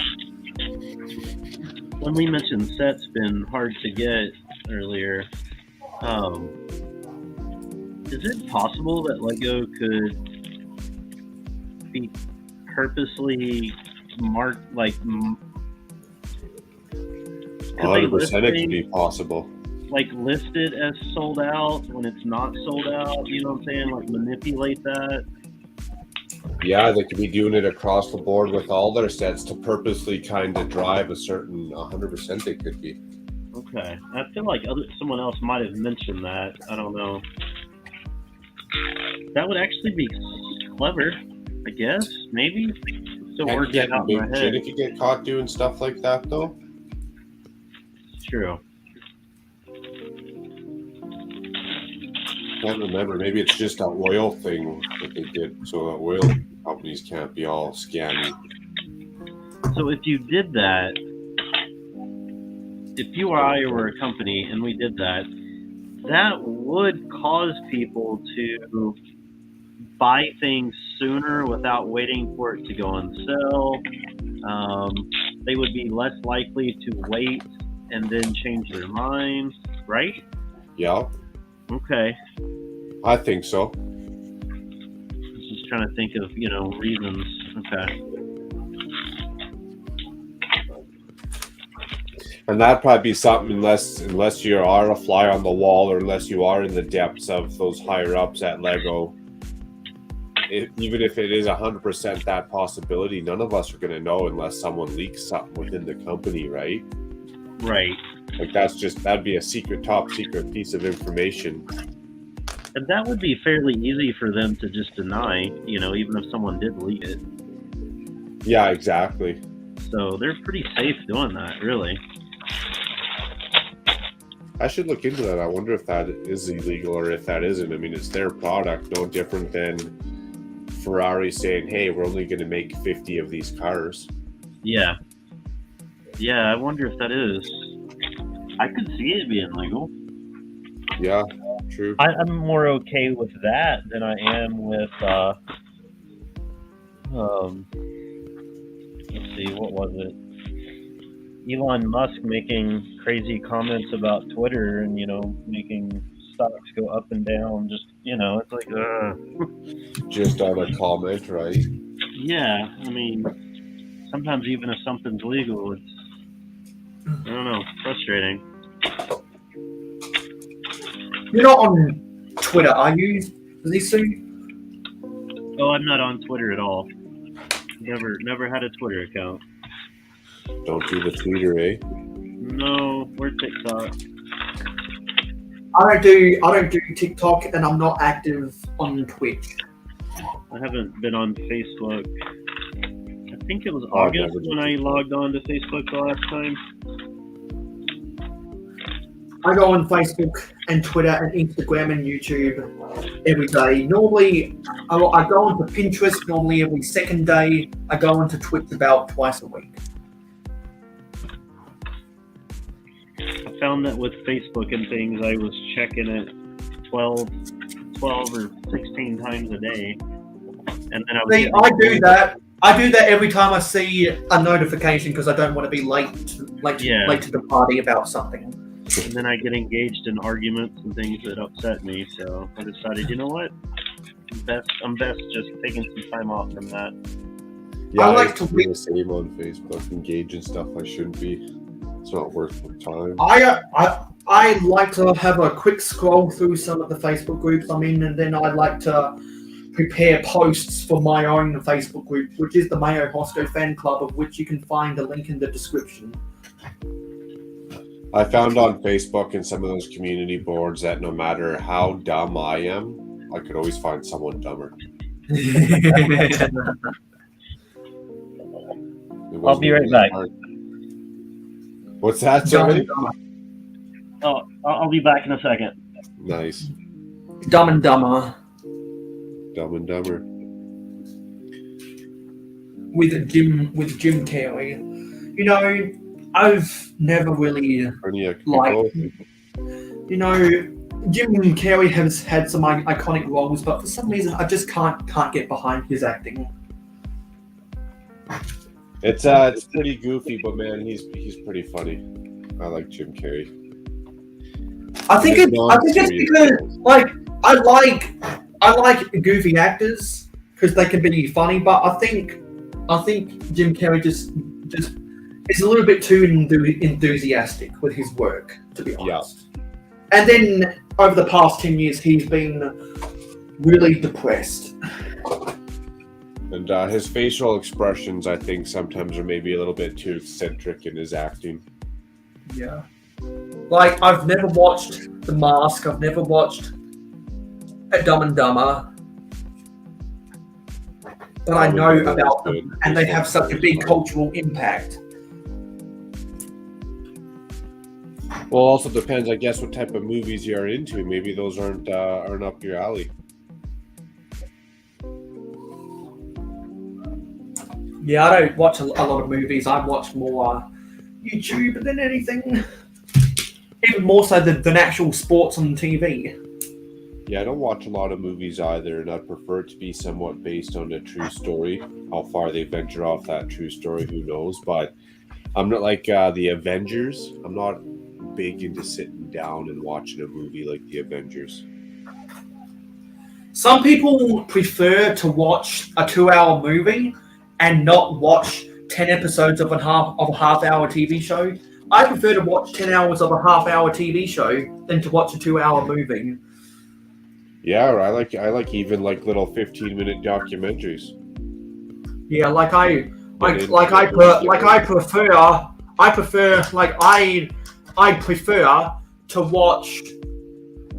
when we mentioned sets been hard to get earlier, is it possible that Lego could be purposely marked like? Could 100% it could be possible. Like list it as sold out when it's not sold out, you know what I'm saying? Like manipulate that. Yeah, they could be doing it across the board with all their sets to purposely kind of drive a certain 100% they could be. Okay. I feel like someone else might have mentioned that. I don't know. That would actually be clever, I guess. Maybe. Still Can't working get out in my big head. shit if you get caught doing stuff like that, though. It's true. Can't remember. Maybe it's just an oil thing that they did, so that oil companies can't be all scammy. So if you did that, if you or I were a company and we did that, that would cause people to buy things sooner without waiting for it to go on sale. They would be less likely to wait and then change their mind, right? Yeah, Okay. I think so. Just trying to think of, reasons. Okay. And that'd probably be something unless you are a fly on the wall or unless you are in the depths of those higher ups at Lego. Even if it is 100% that possibility, none of us are going to know unless someone leaks something within the company, right? Right. Like that'd be a top secret piece of information. And that would be fairly easy for them to just deny, even if someone did leak it. Yeah, exactly. So they're pretty safe doing that, really. I should look into that. I wonder if that is illegal or if that isn't. I mean, it's their product, no different than Ferrari saying, hey, we're only going to make 50 of these cars. Yeah. Yeah, I wonder if that is. I could see it being legal. Yeah, true. I'm more okay with that than I am with, let's see, what was it? Elon Musk making crazy comments about Twitter and, making stocks go up and down. Just, it's like, Just on a comment, right? Yeah, I mean, sometimes even if something's legal, it's, I don't know, frustrating. You're not on Twitter, are you, Lisu? Oh, I'm not on Twitter at all. Never had a Twitter account. Don't do the tweeter, eh? No, we're TikTok. I don't do TikTok, and I'm not active on Twitch. I haven't been on Facebook. I think it was Oh, I've August never when I logged on to Facebook the last time. I go on Facebook and Twitter and Instagram and YouTube every day. Normally, I go onto Pinterest normally every second day. I go onto Twitch about twice a week. I found that with Facebook and things, I was checking it 12 or 16 times a day. and then See, I do that. I do that every time I see a notification because I don't want to be late to the party about something. And then I get engaged in arguments and things that upset me. So I decided, you know what? I'm best just taking some time off from that. Yeah, I like used to be read- the same on Facebook, engage in stuff I shouldn't be. It's not worth my time. I like to have a quick scroll through some of the Facebook groups I'm in, and then I like to prepare posts for my own Facebook group, which is the Mayo Hosko fan club, of which you can find a link in the description. I found on Facebook and some of those community boards that no matter how dumb I am, I could always find someone dumber. It I'll wasn't be right even back. hard. What's that, sorry? Oh, I'll be back in a second. Nice. Dumb and Dumber Dumb and Dumber. with Jim Carrey. You know, I've never really Ernie, like. both. You know, Jim Carrey has had some iconic roles, but for some reason I just can't get behind his acting. It's pretty goofy, but man, he's pretty funny. I like Jim Carrey. I think it's because I like goofy actors because they can be funny, but I think Jim Carrey just is a little bit too enthusiastic with his work, to be honest. And then over the past 10 years, he's been really depressed. And his facial expressions, I think, sometimes are maybe a little bit too eccentric in his acting. Yeah. Like, I've never watched The Mask. I've never watched Dumb and Dumber. But I know about them, and they have such a big cultural impact. Well, also depends, I guess, what type of movies you're into. Maybe those aren't up your alley. Yeah, I don't watch a lot of movies. I watch more YouTube than anything. Even more so than actual sports on TV. Yeah, I don't watch a lot of movies either, and I prefer it to be somewhat based on a true story. How far they venture off that true story, who knows? But I'm not like the Avengers. I'm not big into sitting down and watching a movie like the Avengers. Some people prefer to watch a 2-hour movie and not watch 10 episodes of a half-hour TV show. I prefer to watch 10 hours of a half-hour TV show than to watch a 2-hour movie. Yeah, I like even like little 15-minute documentaries. Yeah, I prefer to watch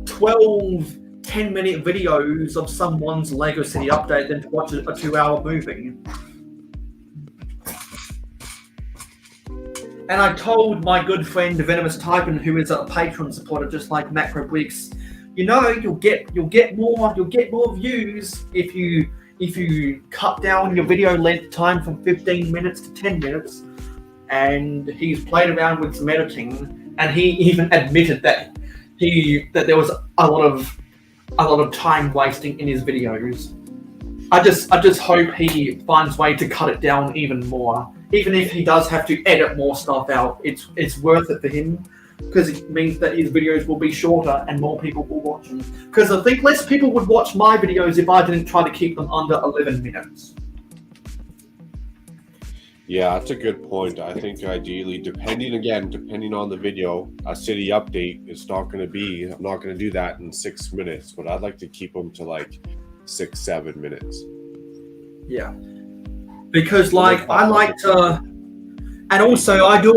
12 10-minute videos of someone's Lego City update than to watch a 2-hour movie. And I told my good friend Venomous Typin, who is a Patreon supporter just like Macro Bricks, you know, you'll get more views if you cut down your video length time from 15 minutes to 10 minutes. And he's played around with some editing, and he even admitted that there was a lot of time wasting in his videos. I just hope he finds a way to cut it down even more. Even if he does have to edit more stuff out, it's worth it for him, because it means that his videos will be shorter and more people will watch them. Because I think less people would watch my videos if I didn't try to keep them under 11 minutes. Yeah, that's a good point. I think ideally, depending on the video, a city update is not going to be. I'm not going to do that in 6 minutes, but I'd like to keep them to like 6-7 minutes. Yeah, because I like to, and also I do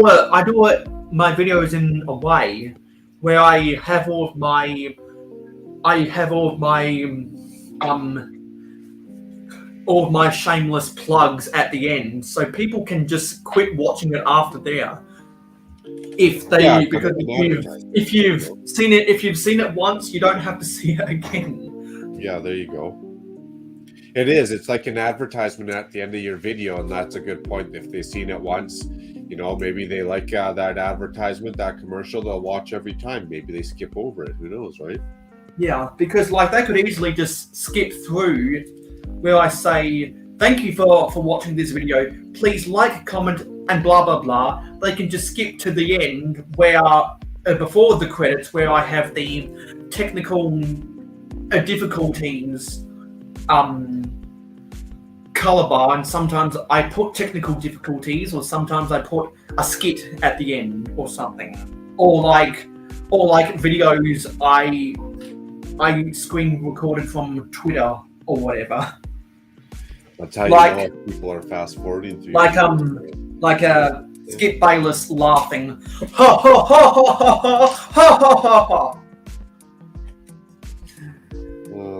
my videos in a way where I have all of my shameless plugs at the end, so people can just quit watching it after there. If you've seen it once, you don't have to see it again. Yeah, there you go. It is. It's like an advertisement at the end of your video, and that's a good point. If they've seen it once, you know, maybe they like that advertisement, that commercial, they'll watch every time. Maybe they skip over it. Who knows, right? Yeah, because like they could easily just skip through where I say thank you for watching this video. Please like, comment, and blah blah blah. They can just skip to the end where before the credits, where I have the technical difficulties color bar, and sometimes I put technical difficulties, or sometimes I put a skit at the end or something, or like videos I screen recorded from Twitter or whatever. That's how you Like- know if people are fast forwarding through. Skip Bayless laughing. Ha ha ha ha ha ha ha ha ha.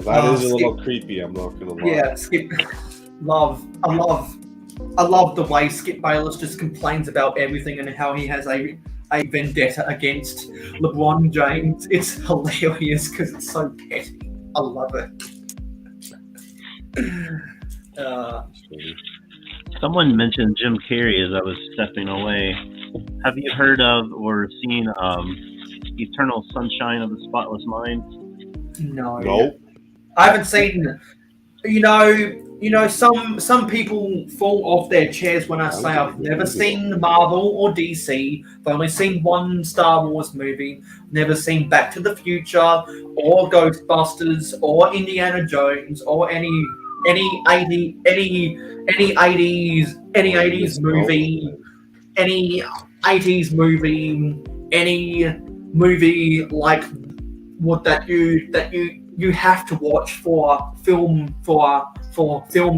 That is a Skip. little creepy. I'm not gonna lie. Yeah, Skip. I love the way Skip Bayless just complains about everything and how he has a vendetta against LeBron James. It's hilarious because it's so petty. I love it. Someone mentioned Jim Carrey as I was stepping away. Have you heard of or seen Eternal Sunshine of the Spotless Mind? No. Nope. I haven't seen. You know, some people fall off their chairs when I say I've never seen Marvel or DC. I've only seen one Star Wars movie. Never seen Back to the Future or Ghostbusters or Indiana Jones or any 80s movie, any 80s movie, any movie like what that you have to watch for film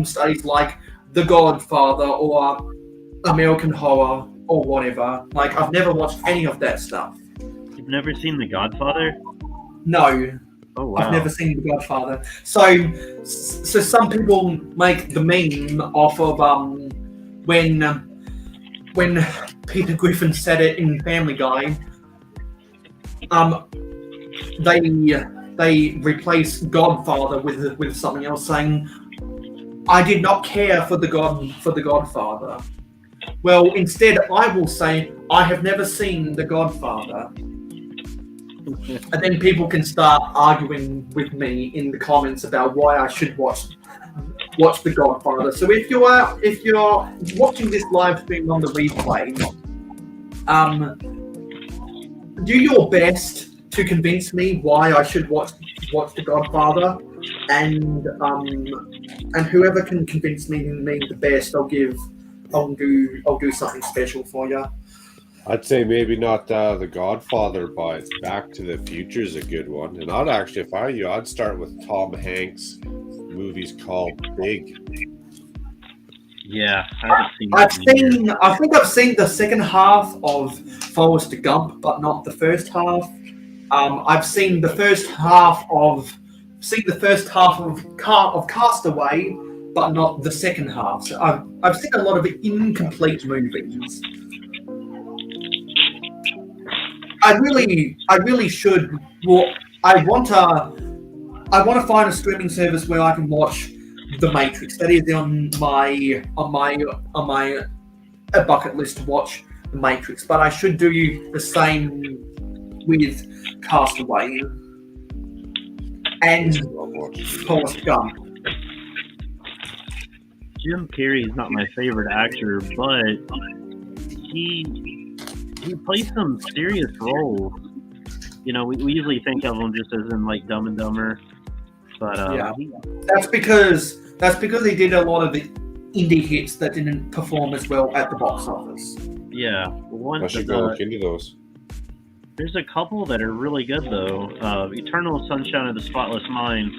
studies like The Godfather or American Horror or whatever. Like, I've never watched any of that stuff. You've never seen The Godfather? No. Oh wow. I've never seen The Godfather. So some people make the meme off of when Peter Griffin said it in Family Guy. They replace Godfather with something else, saying, "I did not care for the Godfather." Well, instead, I will say, "I have never seen The Godfather." And then people can start arguing with me in the comments about why I should watch The Godfather. So if you're watching this live stream on the replay, do your best to convince me why I should watch The Godfather, and whoever can convince me the best, I'll do something special for you. I'd say maybe not The Godfather, but Back to the Future is a good one. And I'd actually, if I were you, I'd start with Tom Hanks' movies called Big. Yeah, I haven't seen I think I've seen the second half of Forrest Gump, but not the first half. I've seen the first half of Castaway, but not the second half. So I've seen a lot of incomplete movies. I really should. Well, I want to find a streaming service where I can watch The Matrix. That is on my bucket list to watch The Matrix. But I should do the same with Castaway and Forrest Gump. Jim Carrey is not my favorite actor, but he plays some serious roles. You know, we usually think of him just as in like Dumb and Dumber, but That's because he did a lot of the indie hits that didn't perform as well at the box office. yeah. One I should go look into those. There's a couple that are really good though. Eternal Sunshine of the Spotless Mind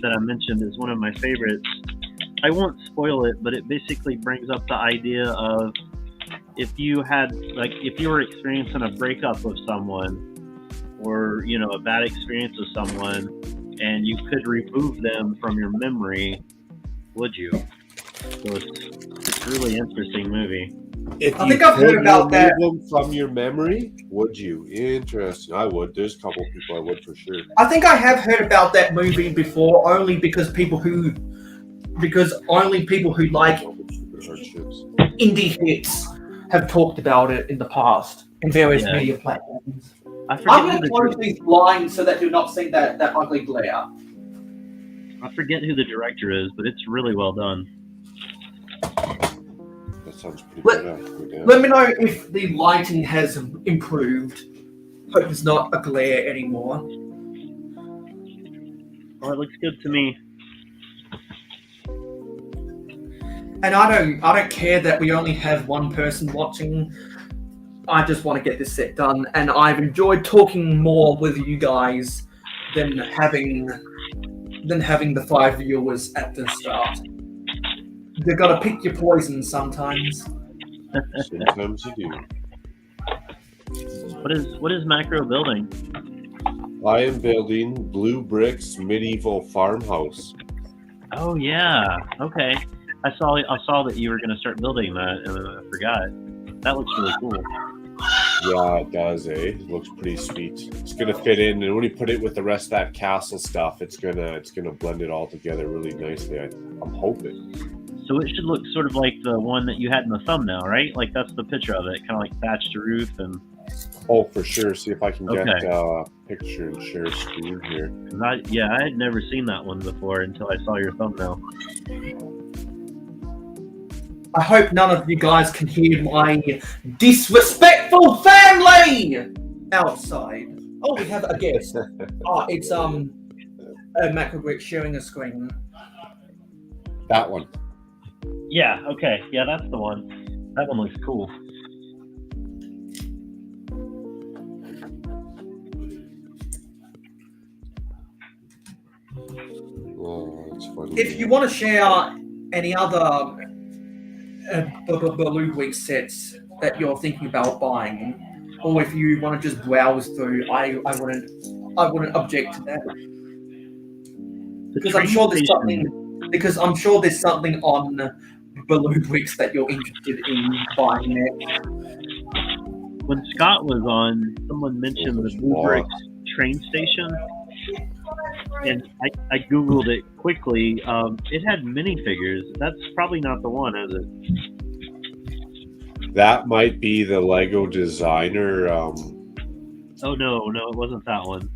that I mentioned is one of my favorites. I won't spoil it, but it basically brings up the idea of if you were experiencing a breakup with someone, or a bad experience with someone, and you could remove them from your memory, would you? So it's a really interesting movie. If I think I've heard about that. Them from your memory, would you? Interesting. I would. There's a couple of people I would for sure. I think I have heard about that movie before, only because only people who like Hardships. indie hits have talked about it in the past in various media platforms. I I'm forget going to close these blinds so that do not see that ugly glare. I forget who the director is, but it's really well done. That sounds pretty Let- good. Yeah. Let me know if the lighting has improved. Hope it's not a glare anymore. Oh, it looks good to me. And I don't care that we only have one person watching. I just want to get this set done, and I've enjoyed talking more with you guys than having the 5 viewers at the start. You've got to pick your poison sometimes. Sometimes you do. What is Macro building? I am building Blue Bricks Medieval Farmhouse. Oh yeah. Okay. I saw that you were going to start building that, and I forgot. That looks really cool. Yeah, it does, eh? It looks pretty sweet. It's gonna fit in, and when you put it with the rest of that castle stuff, it's gonna blend it all together really nicely. I'm hoping. So it should look sort of like the one that you had in the thumbnail, right? Like that's the picture of it, kind of like thatched roof and. Oh, for sure. See if I can get Okay. a picture and share screen here. 'Cause I had never seen that one before until I saw your thumbnail. I hope none of you guys can hear my disrespectful family outside. Oh, we have a guest. Oh, it's Macrobrick sharing a screen. That one. Yeah. Okay. Yeah, that's the one. That one looks cool. Oh, that's funny. If you want to share any other Blue Week sets that you're thinking about buying, or if you want to just browse through, I wouldn't object to that. Because I'm sure there's something on Blue Weeks that you're interested in buying next. When Scott was on, someone mentioned the Blue Bricks train station, and I googled it quickly. It had minifigures. That's probably not the one, is it? That might be the Lego designer. Oh no, it wasn't that one.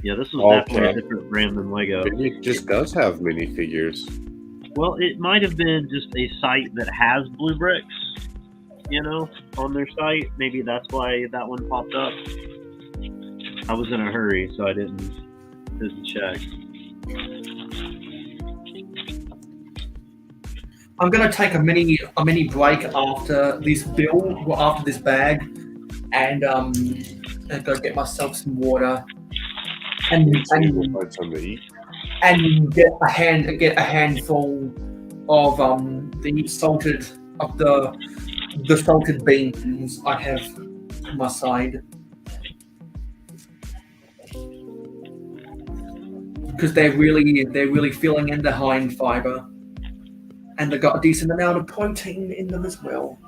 Yeah, this was definitely a different brand than Lego. Maybe it just does have minifigures. Well, it might have been just a site that has Blue Bricks, on their site. Maybe that's why that one popped up. I was in a hurry, so I didn't check. I'm gonna take a mini break after this bill or after this bag, and go get myself some water, and We'll find something to eat. and get a handful of the salted beans I have on my side, because they're really filling in the hind fiber, and they've got a decent amount of protein in them as well.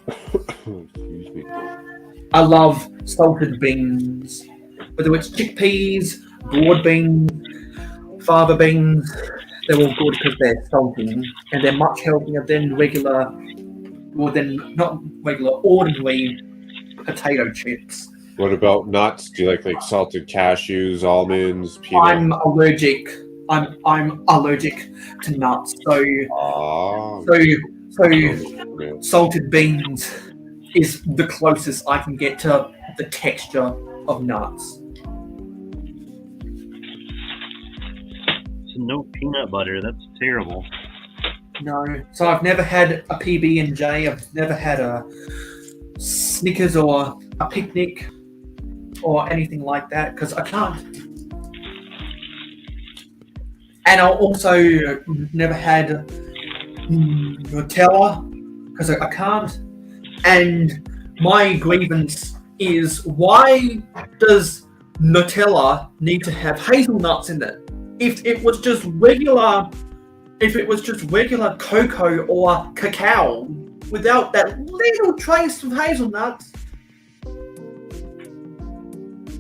Excuse me. I love salted beans, whether it's chickpeas, broad beans, fava beans. They're all good because they're salty, and they're much healthier than ordinary potato chips. What about nuts? Do you like salted cashews, almonds, peanuts? I'm allergic. I'm allergic to nuts, so salted beans is the closest I can get to the texture of nuts. So no peanut butter. That's terrible. No, so I've never had a PB&J. I've never had a Snickers or a picnic or anything like that because I can't. And I also never had Nutella because I can't. And my grievance is, why does Nutella need to have hazelnuts in it? If it was just regular cocoa or cacao without that little trace of hazelnuts,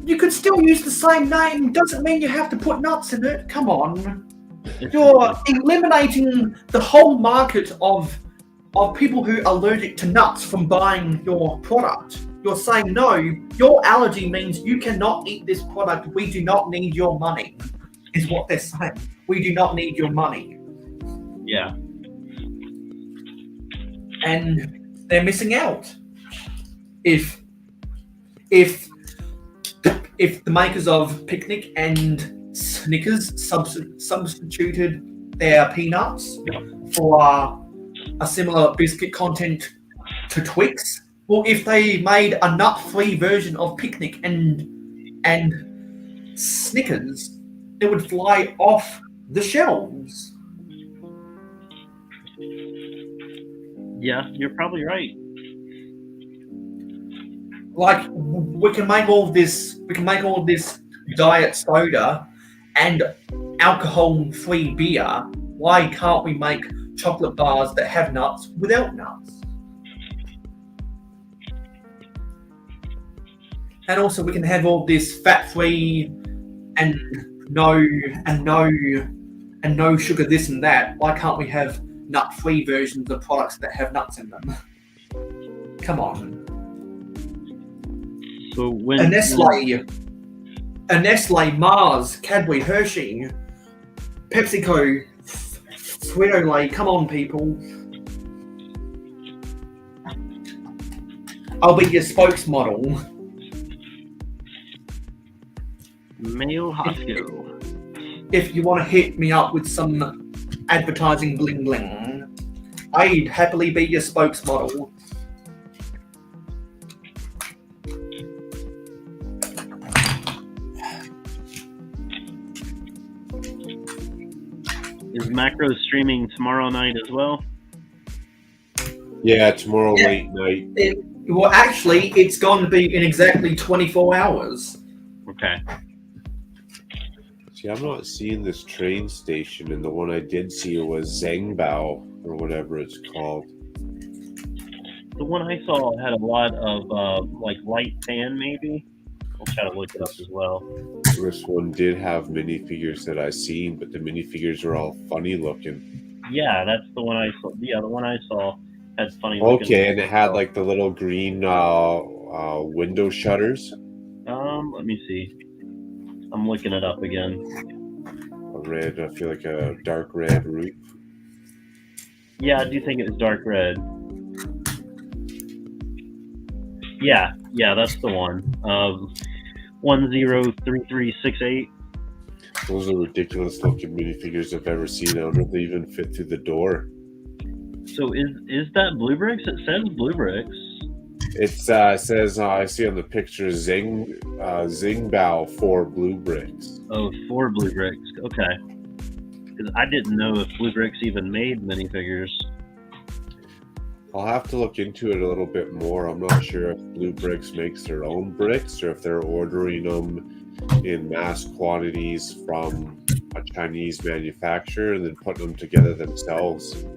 you could still use the same name. Doesn't mean you have to put nuts in it. Come on. You're eliminating the whole market of people who are allergic to nuts from buying your product. You're saying, no, your allergy means you cannot eat this product. We do not need your money, is what they're saying. We do not need your money. Yeah. And they're missing out. If the makers of Picnic and Snickers substituted their peanuts for a similar biscuit content to Twix, or if they made a nut-free version of Picnic and Snickers, it would fly off the shelves. Yeah, you're probably right. Like, we can make all this diet soda and alcohol-free beer. Why can't we make chocolate bars that have nuts without nuts? And also, we can have all this fat-free and no sugar this and that. Why can't we have nut-free versions of products that have nuts in them? Come on. So when A Nestle, Mars, Cadbury, Hershey, PepsiCo, Frito-Lay, come on, people. I'll be your spokesmodel. Mayo Hosko. If you want to hit me up with some advertising bling bling, I'd happily be your spokesmodel. Is Macro streaming tomorrow night as well? Yeah, tomorrow late night. Well, actually, it's going to be in exactly 24 hours. Okay. See, I'm not seeing this train station, and the one I did see was Zhengbao, or whatever it's called. The one I saw had a lot of like light tan, maybe. I'll try to look it up as well. This one did have minifigures that I seen, but the minifigures are all funny looking. Yeah, that's the one I saw. Yeah, the one I saw had funny looking. Okay, and it had like the little green window shutters. Let me see. I'm looking it up again. A red, I feel like a dark red roof. Yeah, I do think it was dark red. Yeah, that's the one. 103368. Those are ridiculous looking minifigures I've ever seen. I don't know if they even fit through the door. So is that Blue Bricks? It says Blue Bricks. It says I see on the picture Zhengbao for Blue Bricks. Oh, 4 Blue Bricks. Okay. Because I didn't know if Blue Bricks even made minifigures. I'll have to look into it a little bit more. I'm not sure if Blue Bricks makes their own bricks or if they're ordering them in mass quantities from a Chinese manufacturer and then putting them together themselves.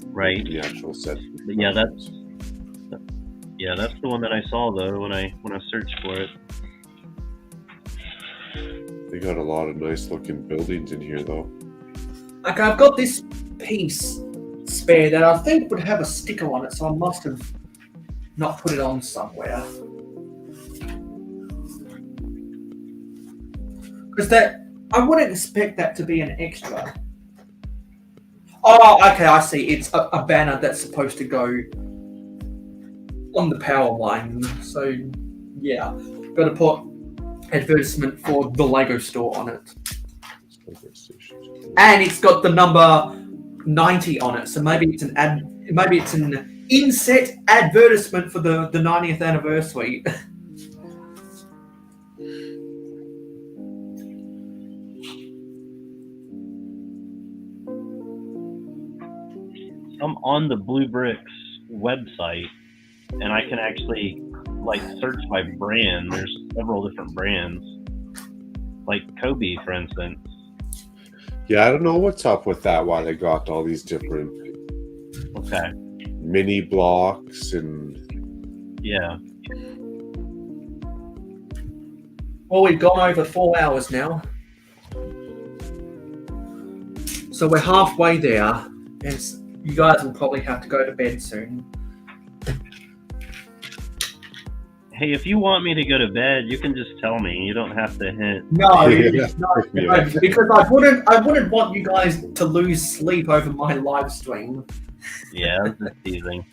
Right. The actual set. But yeah, that's the one that I saw though when I searched for it. They got a lot of nice looking buildings in here though. Okay, I've got this piece spare that I think would have a sticker on it, so I must have not put it on somewhere. Because I wouldn't expect that to be an extra. Oh, okay, I see. It's a banner that's supposed to go on the power line. So, yeah, got to put advertisement for the Lego store on it. And it's got the number 90 on it, so maybe it's an inset advertisement for the 90th anniversary. I'm on the Blue Bricks website, and I can actually like search by brand. There's several different brands, like Kobe, for instance. Yeah, I don't know what's up with that. Why they got all these different mini blocks and yeah. Well, we've gone over 4 hours now, so we're halfway there, and you guys will probably have to go to bed soon. Hey, if you want me to go to bed, you can just tell me. You don't have to hint. No, Yeah. because I wouldn't want you guys to lose sleep over my live stream. Yeah, I was just teasing.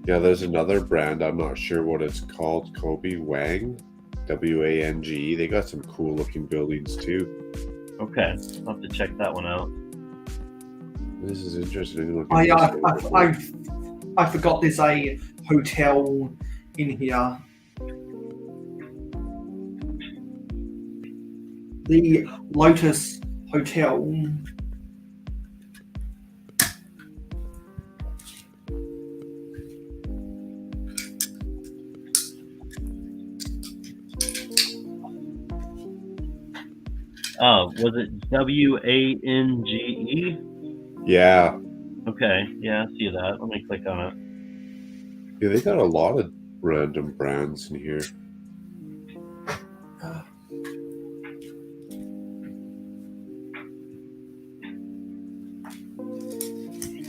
Yeah, there's another brand. I'm not sure what it's called. Kobe Wang, Wange. They got some cool looking buildings too. Okay, I'll have to check that one out. This is interesting. I forgot there's a hotel in here. The Lotus Hotel. Oh, was it Wange? Yeah. Okay, yeah, I see that. Let me click on it. Yeah, they got a lot of random brands in here.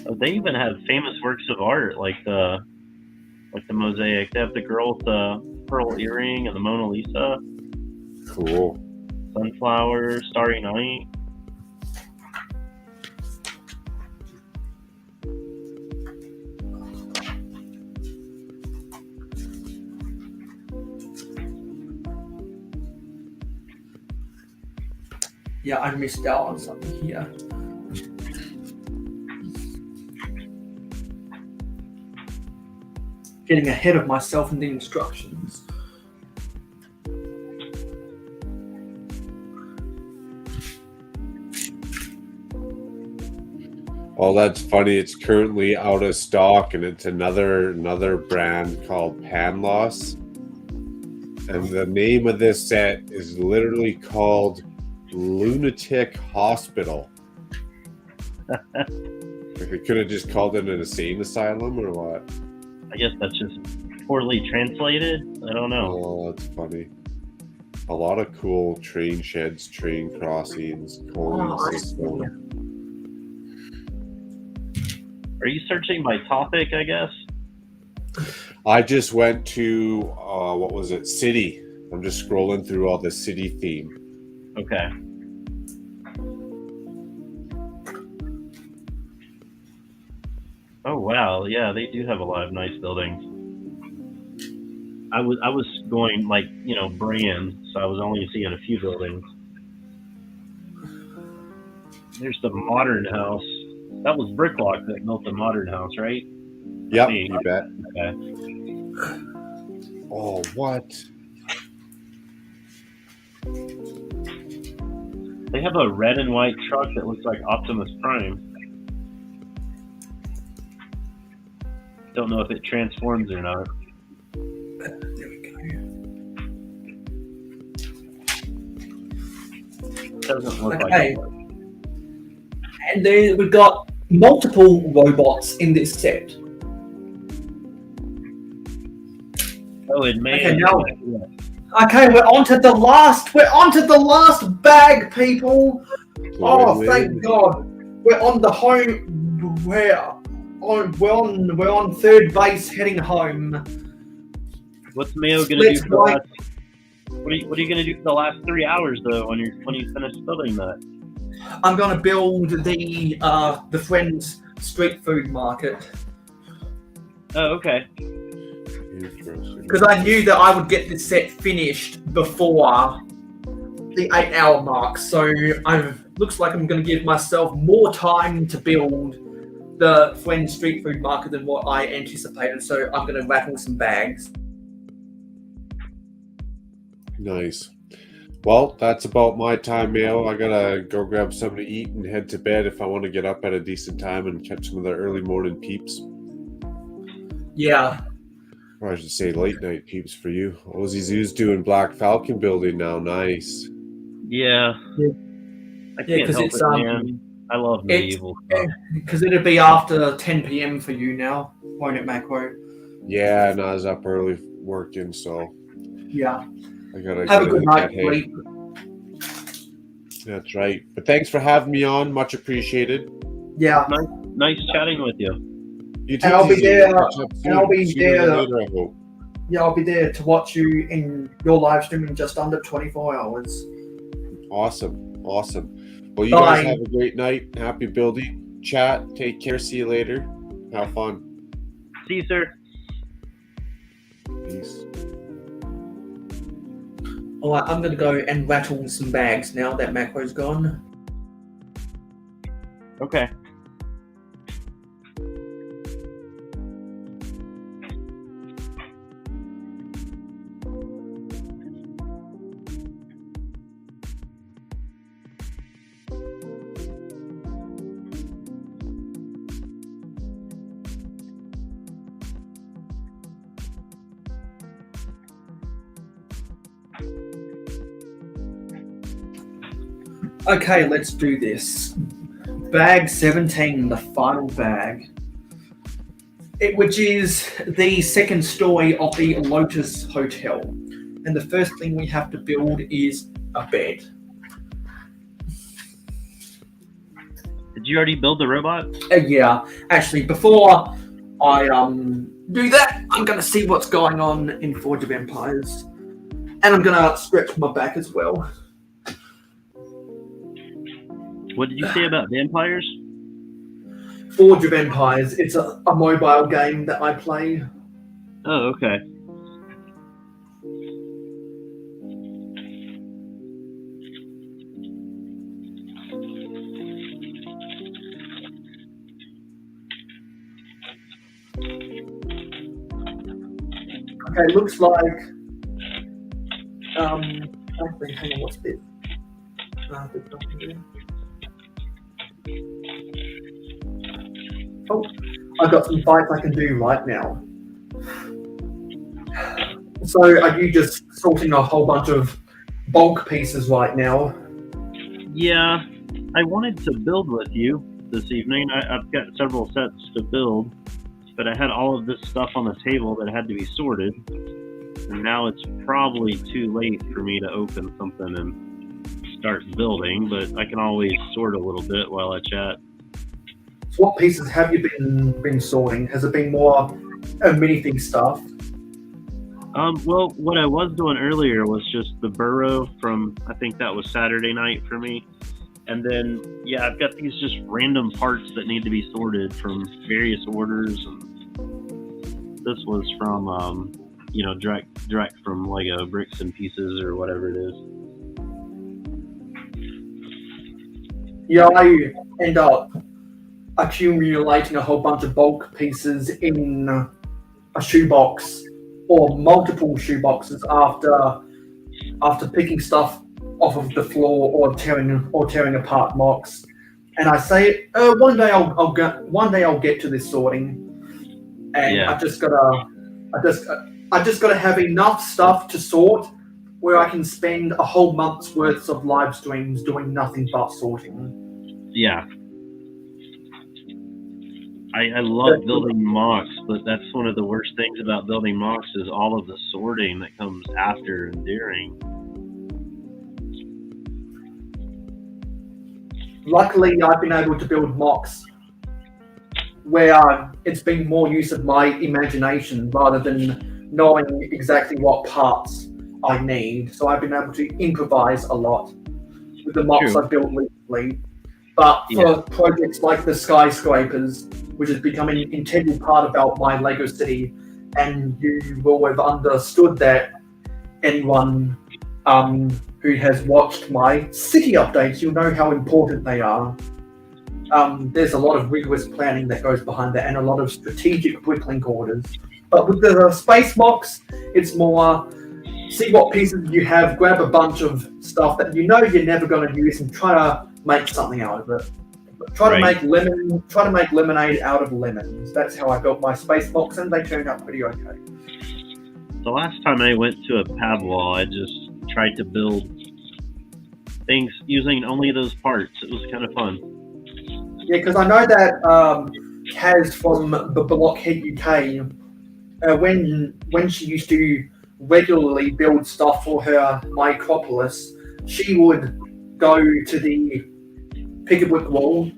Oh, they even have famous works of art like the mosaic. They have the girl with the pearl earring and the Mona Lisa, Cool. sunflower, Starry Night. Yeah, I missed out on something here. Getting ahead of myself in the instructions. Well, that's funny. It's currently out of stock, and it's another brand called Panloss. And the name of this set is literally called Lunatic Hospital. They could have just called it an insane asylum or what? I guess that's just poorly translated. I don't know. Oh, that's funny. A lot of cool train sheds, train crossings, coaling system. Are you searching by topic, I guess? I just went to what was it? City. I'm just scrolling through all the city theme. Okay. Oh wow, yeah, they do have a lot of nice buildings. I was going like, brand, so I was only seeing a few buildings. There's the modern house. That was Bricklock that built the modern house, right? Yep, you bet. Okay. Oh, what? They have a red and white truck that looks like Optimus Prime. Don't know if it transforms or not. There we go. Doesn't look Okay. like it. And then we've got multiple robots in this set. Oh, it may. Okay, now- Okay, we're on to the last bag, people. Oh, thank God. We're on the home. We're on third base heading home. What's Mayo gonna Let's do for the go. last? What are you gonna do for the last 3 hours though? When you finish building that? I'm gonna build the Friends street food market Oh, okay. because I knew that I would get this set finished before the 8-hour mark. So looks like I'm gonna give myself more time to build the Friends street food market than what I anticipated. So I'm gonna raffle some bags. Nice. Well, that's about my time, Mayo. I gotta go grab something to eat and head to bed if I want to get up at a decent time and catch some of the early morning peeps. Yeah. Or I should say late night peeps for you. Ozzy Zoo's doing Black Falcon building now. Nice. Yeah. Yeah. I Yeah, can't 'cause help it's, it, man. I love medieval stuff. Because it'll be after 10 p.m. for you now, won't it, Macro? Yeah, and I was up early working, so Yeah. I gotta Have a get good in night, that hay. sleep. That's right. But thanks for having me on. Much appreciated. Yeah. Nice chatting with you. You And I'll be too, there. Catch up And I'll soon. be Sooner than there. later, I hope. Yeah, I'll be there to watch you in your live stream in just under 24 hours. Awesome. Well, you Bye. guys have a great night. Happy building. Chat. Take care. See you later. Have fun. See you, sir. Peace. All right, I'm gonna go and rattle some bags now that Macro's gone. Okay. Okay, let's do this. Bag 17, the final bag. Which is the second story of the Lotus Hotel. And the first thing we have to build is a bed. Did you already build the robot? Yeah, actually, before I do that, I'm gonna see what's going on in Forge of Empires. And I'm gonna stretch my back as well. What did you say about vampires? Forge of Empires, it's a mobile game that I play. Oh, okay. Okay, looks like actually, hang on, what's this? There's nothing there. Oh, I've got some fights I can do right now. So, are you just sorting a whole bunch of bulk pieces right now? Yeah, I wanted to build with you this evening. I've got several sets to build, but I had all of this stuff on the table that had to be sorted, and now it's probably too late for me to open something and start building, but I can always sort a little bit while I chat. So what pieces have you been sorting? Has it been more minifig stuff? Well, what I was doing earlier was just the burrow from, I think that was Saturday night for me. And then, yeah, I've got these just random parts that need to be sorted from various orders. And this was from, direct from Lego bricks and pieces or whatever it is. Yeah, I end up accumulating a whole bunch of bulk pieces in a shoebox or multiple shoeboxes after picking stuff off of the floor or tearing apart mocks. And I say, one day I'll get to this sorting, and Yeah. I just gotta have enough stuff to sort where I can spend a whole month's worth of live streams doing nothing but sorting. Yeah. I love building mocks, but that's one of the worst things about building mocks is all of the sorting that comes after and during. Luckily, I've been able to build mocks where it's been more use of my imagination rather than knowing exactly what parts I need. So I've been able to improvise a lot with the mocks True. I've built recently. But for projects like the skyscrapers, which has become an integral part about my Lego city, and you will have understood that, anyone who has watched my city updates, you'll know how important they are. There's a lot of rigorous planning that goes behind that and a lot of strategic bricklink orders. But with the space mocks, it's more see what pieces you have, grab a bunch of stuff that you know you're never going to use and try to make something out of it. Try to make lemonade out of lemons. That's how I built my space mocks, and they turned out pretty okay. The last time I went to a pad wall, I just tried to build things using only those parts. It was kind of fun. Yeah, because I know that Kaz from the Blockhead UK, when she used to regularly build stuff for her Micropolis, she would go to the pick a brick wall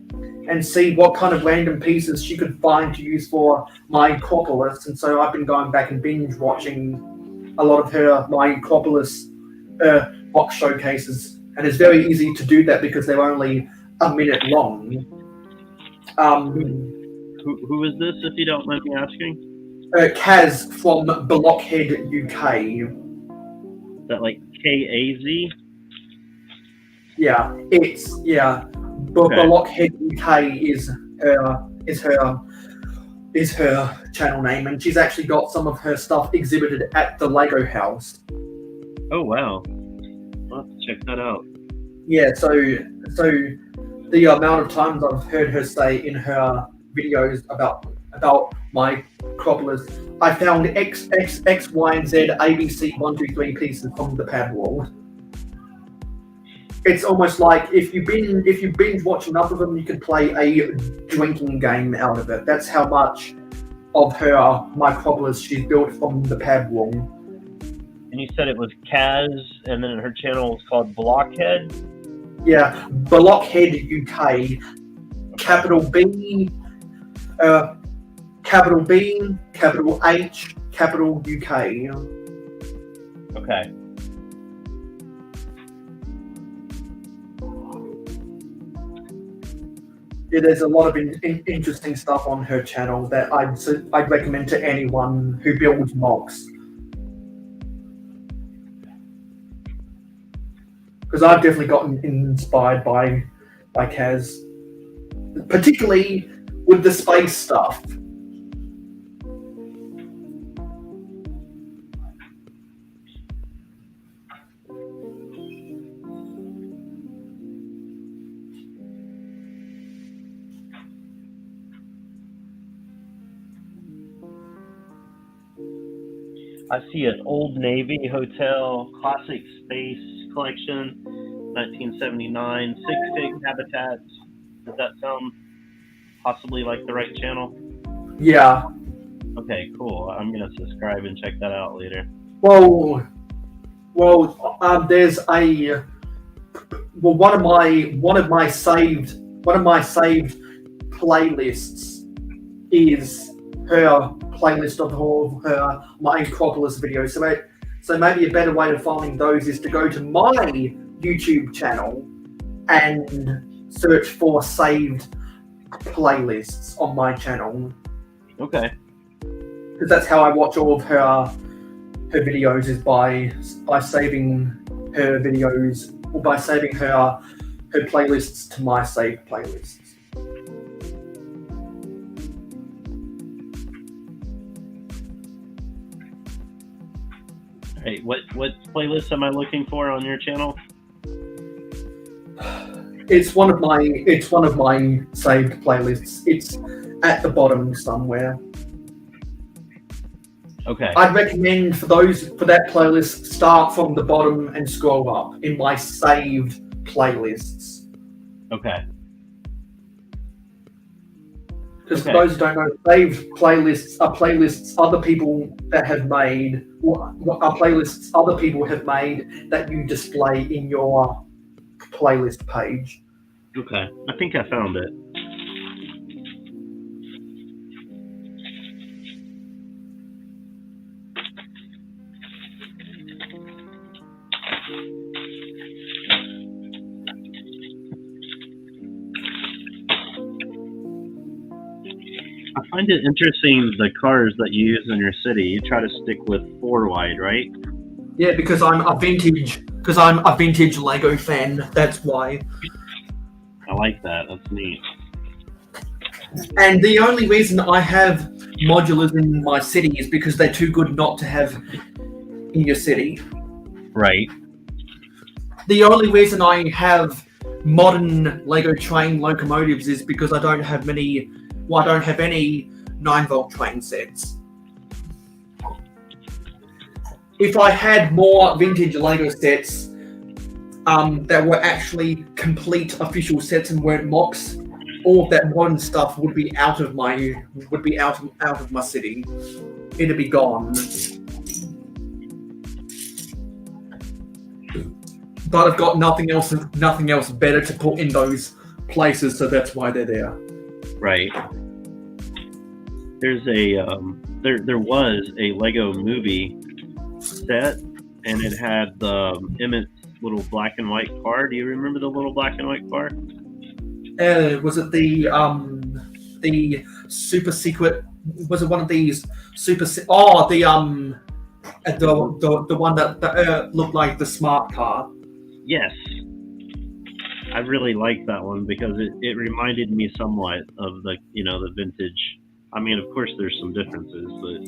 and see what kind of random pieces she could find to use for my Acropolis. And so I've been going back and binge watching a lot of her my Acropolis box showcases, and it's very easy to do that because they're only a minute long. Who is this, if you don't mind me asking? Kaz from Blockhead UK. Is that like KAZ? Yeah, it's Okay. Blockhead UK is her channel name, and she's actually got some of her stuff exhibited at the Lego house. Oh wow, I'll have to check that out. Yeah, so the amount of times I've heard her say in her videos about my Acropolis, I found X, Y, and Z, ABC 1, 2, 3 pieces from the pad world. It's almost like if you binge watch enough of them, you can play a drinking game out of it. That's how much of her Acropolis she's built from the pad world. And you said it was Kaz, and then her channel was called Blockhead? Yeah, Blockhead UK, capital B, capital H, capital UK. Okay. Yeah, there's a lot of interesting stuff on her channel that I'd recommend to anyone who builds mocks. Because I've definitely gotten inspired by Kaz, particularly with the space stuff. I see an Old Navy Hotel Classic Space Collection, 1979, Six Fig Habitats. Does that sound possibly like the right channel? Yeah. Okay, cool. I'm gonna subscribe and check that out later. Well, there's a one of my saved playlists is her playlist of all of her my Acropolis videos. So maybe a better way of finding those is to go to my YouTube channel and search for saved playlists on my channel. Okay. Because that's how I watch all of her videos, is by saving her videos, or by saving her playlists to my saved playlists. Hey, what playlist am I looking for on your channel? It's one of my saved playlists. It's at the bottom somewhere. Okay. I'd recommend for that playlist, start from the bottom and scroll up in my saved playlists. Okay. Because for those who don't know, saved playlists are playlists other people have made that you display in your playlist page. Okay. I think I found it. I find it interesting, the cars that you use in your city. You try to stick with 4 wide, right? Yeah, because I'm a vintage Lego fan. That's why. I like that. That's neat. And the only reason I have modulars in my city is because they're too good not to have in your city. Right. The only reason I have modern Lego train locomotives is because I don't have any 9-volt train sets. If I had more vintage Lego sets that were actually complete official sets and weren't mocks, all of that modern stuff would be out of my city. It'd be gone. But I've got nothing else better to put in those places, so that's why they're there. Right. There's a there was a Lego movie set, and it had Emmett's little black and white car. Do you remember the little black and white car? Was it the super secret? Was it one of these super? The one that looked like the smart car. Yes. I really liked that one because it reminded me somewhat of the vintage. I mean, of course, there's some differences, but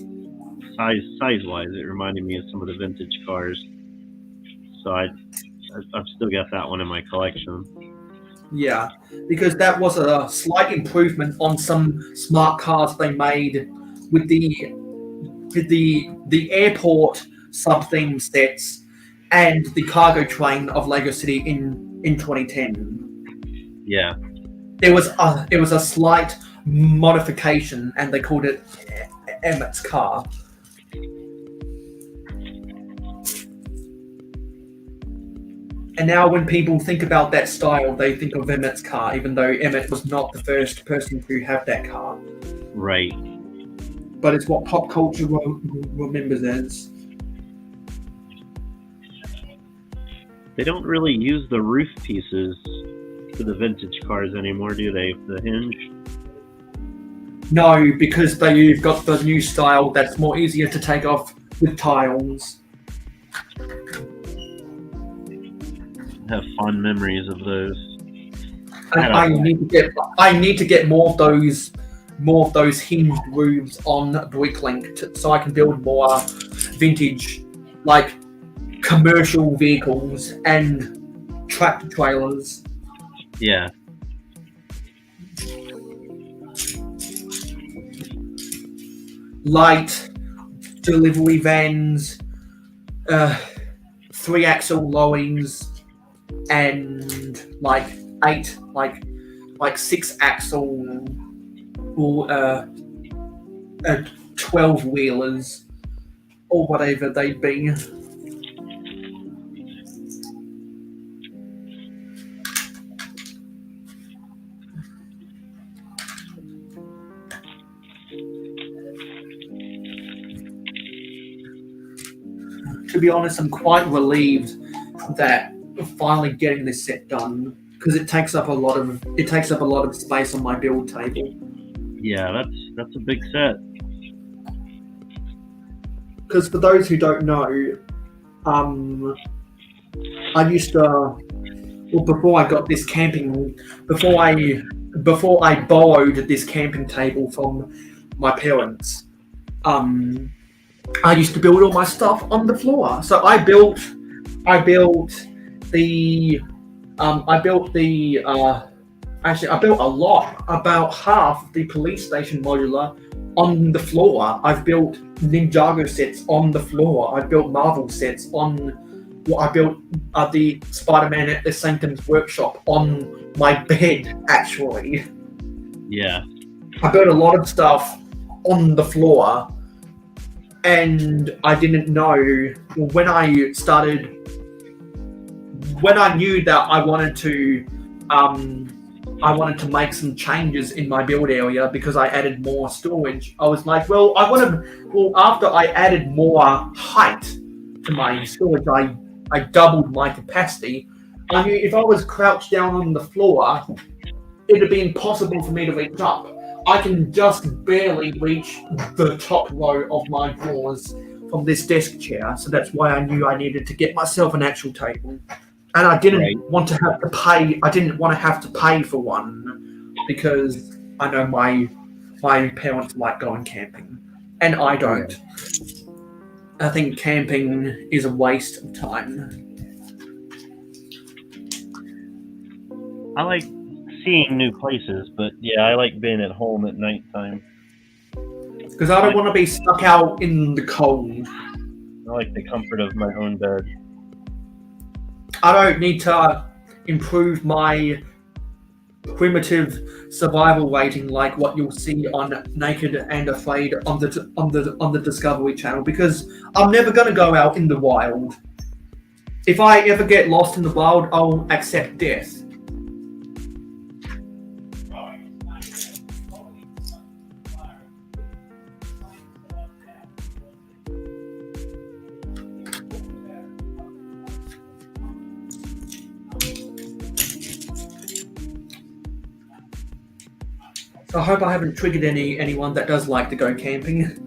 size-wise, it reminded me of some of the vintage cars. So I've still got that one in my collection. Yeah, because that was a slight improvement on some smart cars they made with the airport sub-theme sets and the cargo train of Lego City in 2010. Yeah. It was a slight modification, and they called it Emmett's car. And now when people think about that style, they think of Emmett's car, even though Emmett was not the first person to have that car. Right. But it's what pop culture remembers as. They don't really use the roof pieces for the vintage cars anymore, do they? The hinge? No, because they've got the new style that's more easier to take off with tiles. I have fond memories of those. And I need to get more of those hinged roofs on Bricklink so I can build more vintage, like commercial vehicles and tractor trailers. Yeah. Light delivery vans, 3-axle lorries, and like 6-axle or 12-wheelers or whatever they'd be. To be honest, I'm quite relieved that we're finally getting this set done because it takes up a lot of space on my build table. Yeah, that's a big set. Because for those who don't know, I used to, before I got this before I borrowed this camping table from my parents, I used to build all my stuff on the floor. So I built a lot, about half the police station modular on the floor. I've built Ninjago sets on the floor. I've built Marvel sets I built the Spider-Man at the Sanctum's workshop on my bed, actually. Yeah. I built a lot of stuff on the floor, and I didn't know when I knew that I wanted to make some changes in my build area because I added more storage. I was like, after I added more height to my storage, I doubled my capacity. I knew if I was crouched down on the floor, it would be impossible for me to reach up. I can just barely reach the top row of my drawers from this desk chair, so that's why I knew I needed to get myself an actual table. And I didn't want to have to pay. I didn't want to have to pay for one because I know my parents like going camping, and I don't. I think camping is a waste of time. I like seeing new places, but yeah, I like being at home at nighttime. Because I don't want to be stuck out in the cold. I like the comfort of my own bed. I don't need to improve my primitive survival rating like what you'll see on Naked and Afraid on the Discovery Channel, because I'm never going to go out in the wild. If I ever get lost in the wild, I'll accept death. So I hope I haven't triggered anyone that does like to go camping.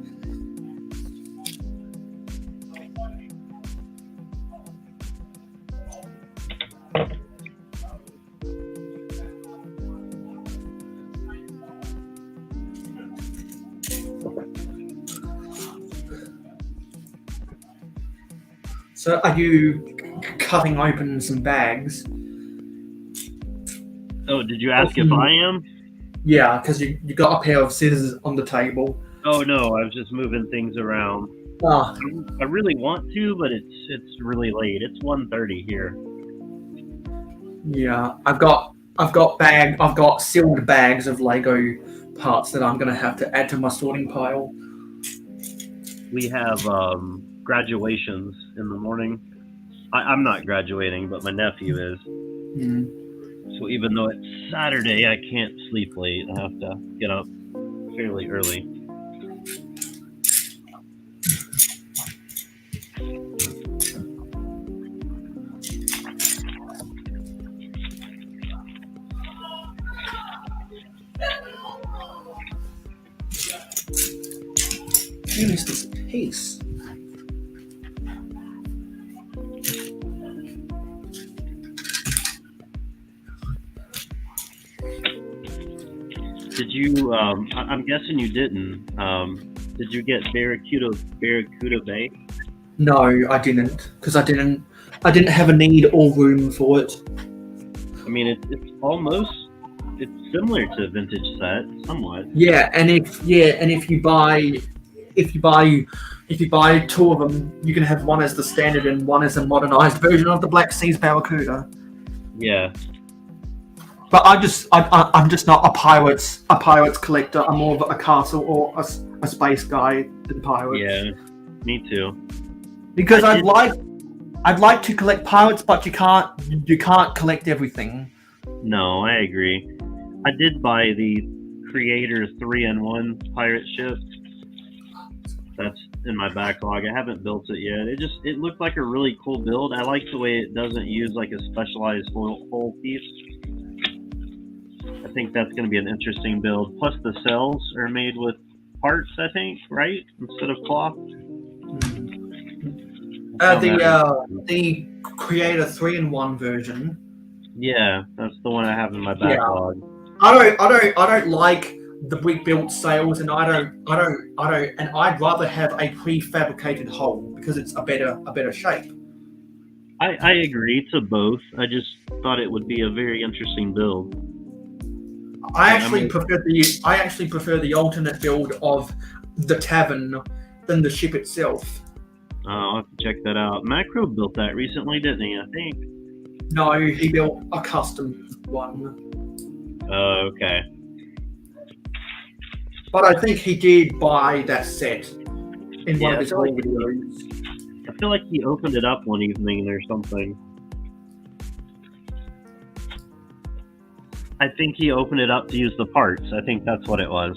So are you cutting open some bags? Oh, did you ask if I am? Yeah, because you got a pair of scissors on the table. Oh no, I was just moving things around. Ah, I really want to, but it's really late. It's 1:30 here. yeah. I've got sealed bags of Lego parts that I'm gonna have to add to my sorting pile. We have graduations in the morning. I'm not graduating, but my nephew is. Hmm. So even though it's Saturday, I can't sleep late. I have to get up fairly early. Where is this piece? Did you? I'm guessing you didn't. Did you get Barracuda Bay? No, I didn't, because I didn't have a need or room for it. I mean, it's almost similar to a vintage set, somewhat. Yeah, and if you buy two of them, you can have one as the standard and one as a modernized version of the Black Seas Barracuda. Yeah. But I'm just not a pirates collector. I'm more of a castle or a space guy than pirates. Yeah, me too. Because I'd like to collect pirates, but you can't collect everything. No, I agree. I did buy the Creator 3-in-1 pirate ship. That's in my backlog. I haven't built it yet. It looked like a really cool build. I like the way it doesn't use like a specialized hull piece. I think that's going to be an interesting build. Plus the cells are made with parts, I think, right? Instead of cloth. The Creator 3-in-1 version. Yeah, that's the one I have in my backlog. I don't like the rebuilt sails, and and I'd rather have a prefabricated hull because it's a better shape. I agree to both. I just thought it would be a very interesting build. I actually prefer the alternate build of the tavern than the ship itself. I'll have to check that out. Macro built that recently, didn't he? I think. No, he built a custom one. Oh, okay. But I think he did buy that set in one of his old videos. I feel like he opened it up one evening or something. I think he opened it up to use the parts. I think that's what it was.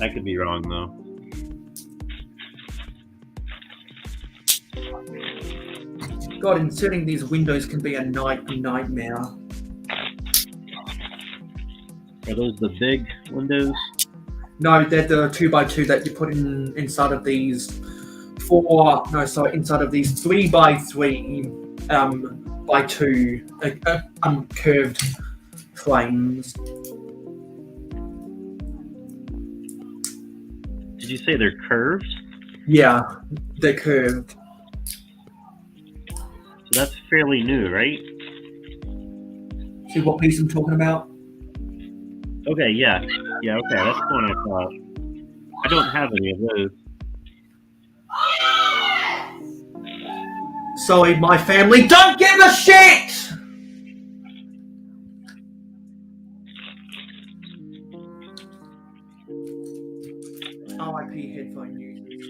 I could be wrong, though. God, inserting these windows can be a nightmare. Are those the big windows? No, they're the 2x2 that you put inside of these inside of these 3x3 by 2 curved frames. Did you say they're curved? Yeah, they're curved. So that's fairly new, right? See what piece I'm talking about? Okay, yeah. Yeah, okay, that's the one I thought. I don't have any of those. Sorry, my family don't give a shit! RIP headphone users.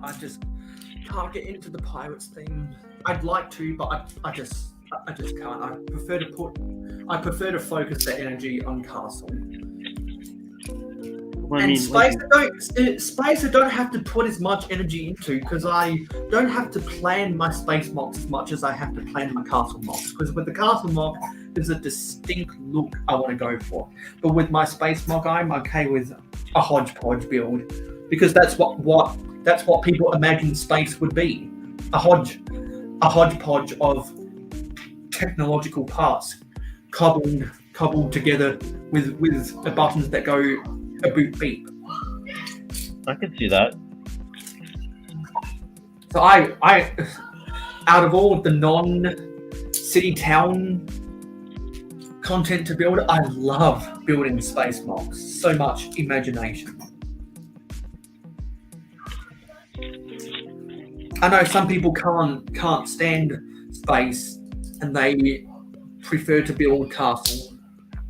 I just can't get into the Pirates theme. I'd like to, but I just can't. I prefer to focus the energy on Castle. Well, I And mean, space I don't have to put as much energy into because I don't have to plan my space mocks as much as I have to plan my castle mocks. Because with the castle mock, there's a distinct look I want to go for. But with my space mock, I'm okay with a hodgepodge build because that's what people imagine space would be. A hodgepodge of technological parts cobbled together with the buttons that go a boot beep. I could see that. So I out of all of the non-city town content to build, I love building space mocks. So much imagination. I know some people can't stand space and they prefer to build castle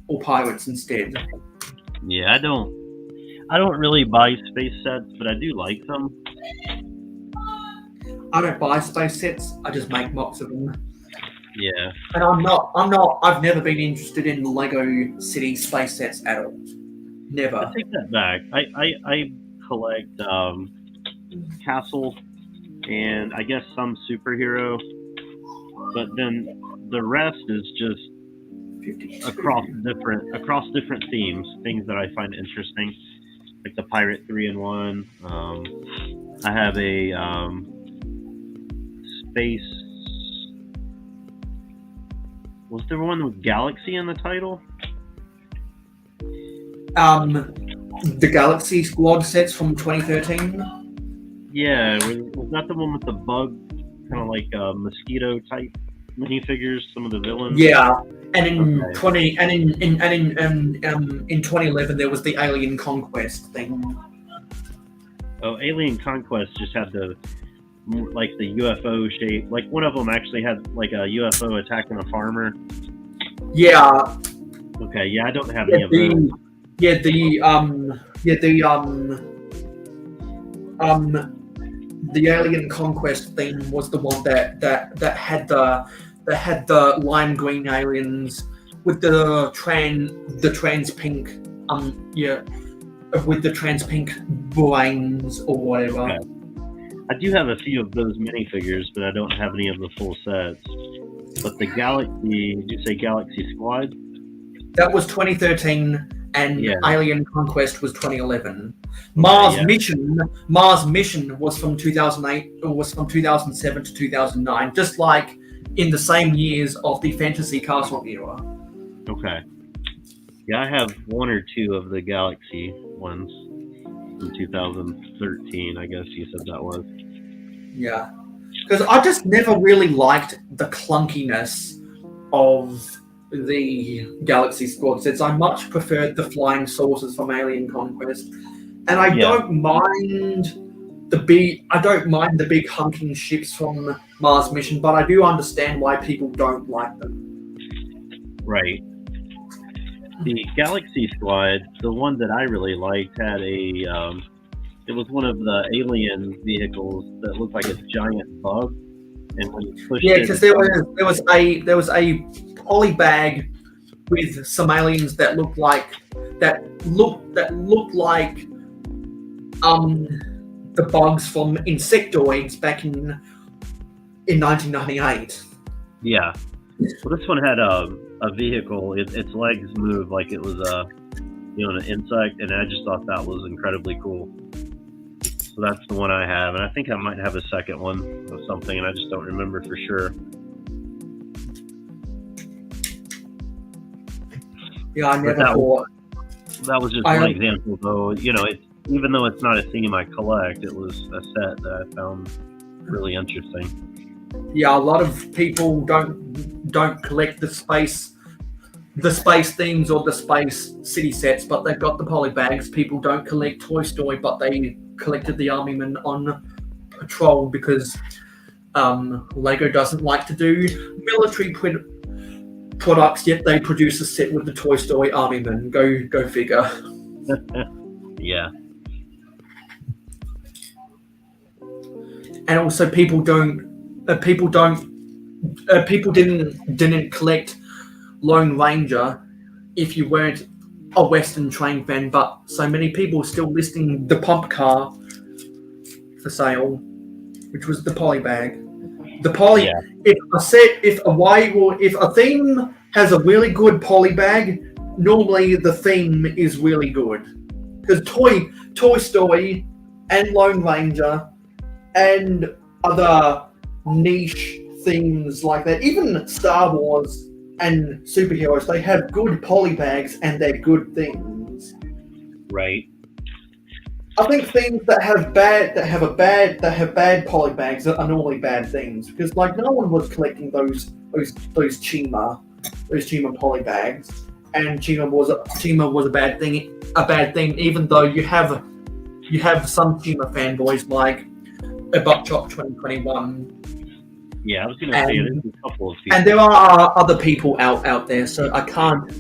or pirates instead. Yeah, I don't really buy space sets, but I do like them. I don't buy space sets. I just make mocks of them. Yeah. And I've never been interested in Lego City space sets at all. Never. I take that back. I collect Castle and I guess some superhero, but then the rest is just 52. across different themes, things that I find interesting, like the Pirate 3-in-1. I have a space. Was there one with Galaxy in the title? The Galaxy Squad sets from 2013. Yeah, was that the one with the bug, kind of like mosquito type minifigures? Some of the villains. Yeah, and in Okay. in 2011 there was the Alien Conquest thing. Oh, Alien Conquest just had the UFO shape. Like one of them actually had like a UFO attacking a farmer. Yeah, Okay, yeah, I don't have any of those. The Alien Conquest thing was the one that had the lime green aliens with the trans pink with the trans pink brains or whatever. Okay. I do have a few of those minifigures, but I don't have any of the full sets. But the Galaxy, did you say Galaxy Squad? That was 2013, and Yeah. Alien Conquest was 2011. Mars yeah. Mission was from 2008, or was from 2007 to 2009, just like in the same years of the Fantasy Castle era. Okay. Yeah, I have one or two of the Galaxy ones from 2013, I guess you said that was. Yeah, because I just never really liked the clunkiness of the Galaxy Squad sets. I much preferred the flying saucers from Alien Conquest, and I don't mind the big hunking ships from Mars Mission, but I do understand why people don't like them. Right. The Galaxy Squad, the one that I really liked, had a it was one of the alien vehicles that looked like a giant bug, and when you pushed it, because there was a poly bag with some aliens that looked like the bugs from Insectoids back in 1998. Yeah. Well, this one had a vehicle. Its legs moved like it was an insect, and I just thought that was incredibly cool. So that's the one I have, and I think I might have a second one of something, and I just don't remember for sure. Yeah, I never thought. That was just one example, though. Even though it's not a theme I collect, it was a set that I found really interesting. Yeah, a lot of people don't collect the space themes or the space city sets, but they've got the poly bags. People don't collect Toy Story, but they collected the Army-Men on patrol because Lego doesn't like to do military products, yet they produce a set with the Toy Story Army-Men. Go figure. Yeah. and also people didn't collect Lone Ranger if you weren't a Western train fan, but so many people still listing the pump car for sale, which was the poly bag. The poly, Yeah. if a theme has a really good poly bag, normally the theme is really good. Because Toy Story and Lone Ranger and other niche themes like that, even Star Wars and superheroes, they have good poly bags and they're good things. Right. I think things that have bad poly bags are normally bad things, because like no one was collecting those Chima poly bags, and Chima was a bad thing, even though you have some Chima fanboys like a Buckshot 2021. Yeah, I was going to say there's a couple of people. And there are other people out there, so I can't.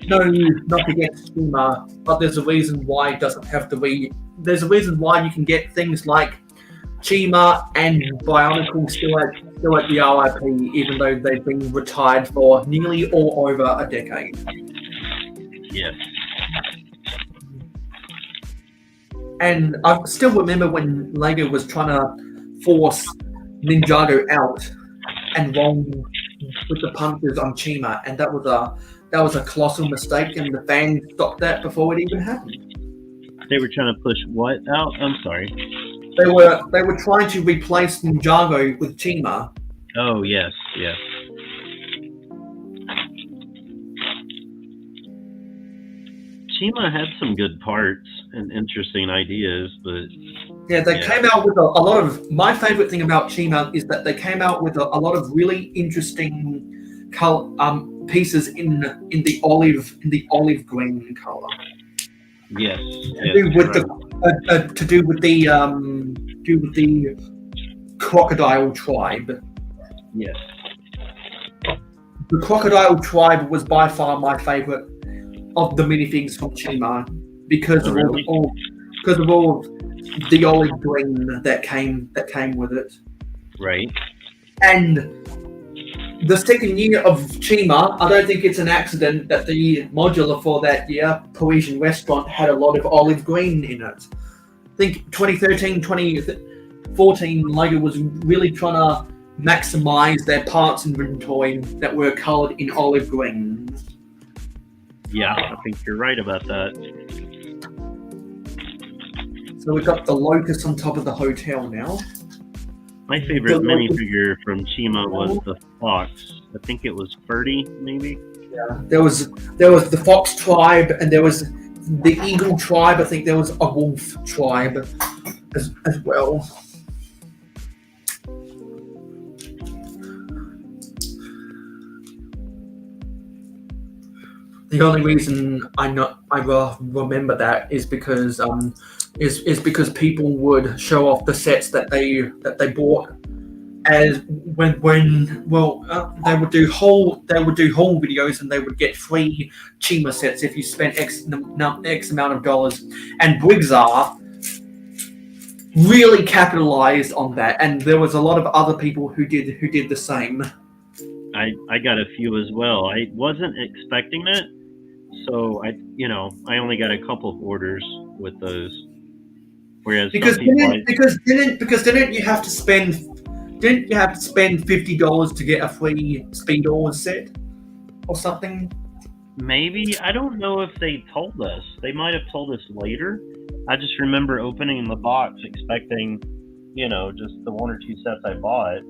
No, not against Chima, but there's a reason why it doesn't have to be. There's a reason why you can get things like Chima and Bionicle still at the RIP, even though they've been retired for nearly all over a decade. Yes. And I still remember when Lego was trying to force Ninjago out and wrong with the punches on Chima, and that was a colossal mistake, and the fans stopped that before it even happened. They were trying to push what out? I'm sorry. They were trying to replace Ninjago with Chima. Oh, yes, yes. Chima had some good parts and interesting ideas, but yeah, they came out with a lot of. My favorite thing about Chima is that they came out with a lot of really interesting pieces in the olive green color. yes, To do with the crocodile tribe. yes. The crocodile tribe was by far my favorite of the minifigs from Chima because of all the olive green that came with it. Right. And the second year of Chima, I don't think it's an accident that the modular for that year, Parisian Restaurant, had a lot of olive green in it. I think 2013, 2014, Lego was really trying to maximize their parts inventory that were colored in olive green. Yeah, I think you're right about that. So we've got the locust on top of the hotel now. My favorite minifigure from Chima was the fox. I think it was Ferdy, maybe. Yeah, there was the fox tribe, and there was the eagle tribe. I think there was a wolf tribe as well. The only reason I remember that is because people would show off the sets that they bought, as they would do haul videos, and they would get free Chima sets if you spent X amount of dollars, and Brigzar really capitalized on that, and there was a lot of other people who did the same. I got a few as well. I wasn't expecting it, so I only got a couple of orders with those. Whereas because didn't you have to spend $50 to get a free Speedor set or something? Maybe, I don't know if they told us. They might have told us later. I just remember opening the box expecting, just the one or two sets I bought,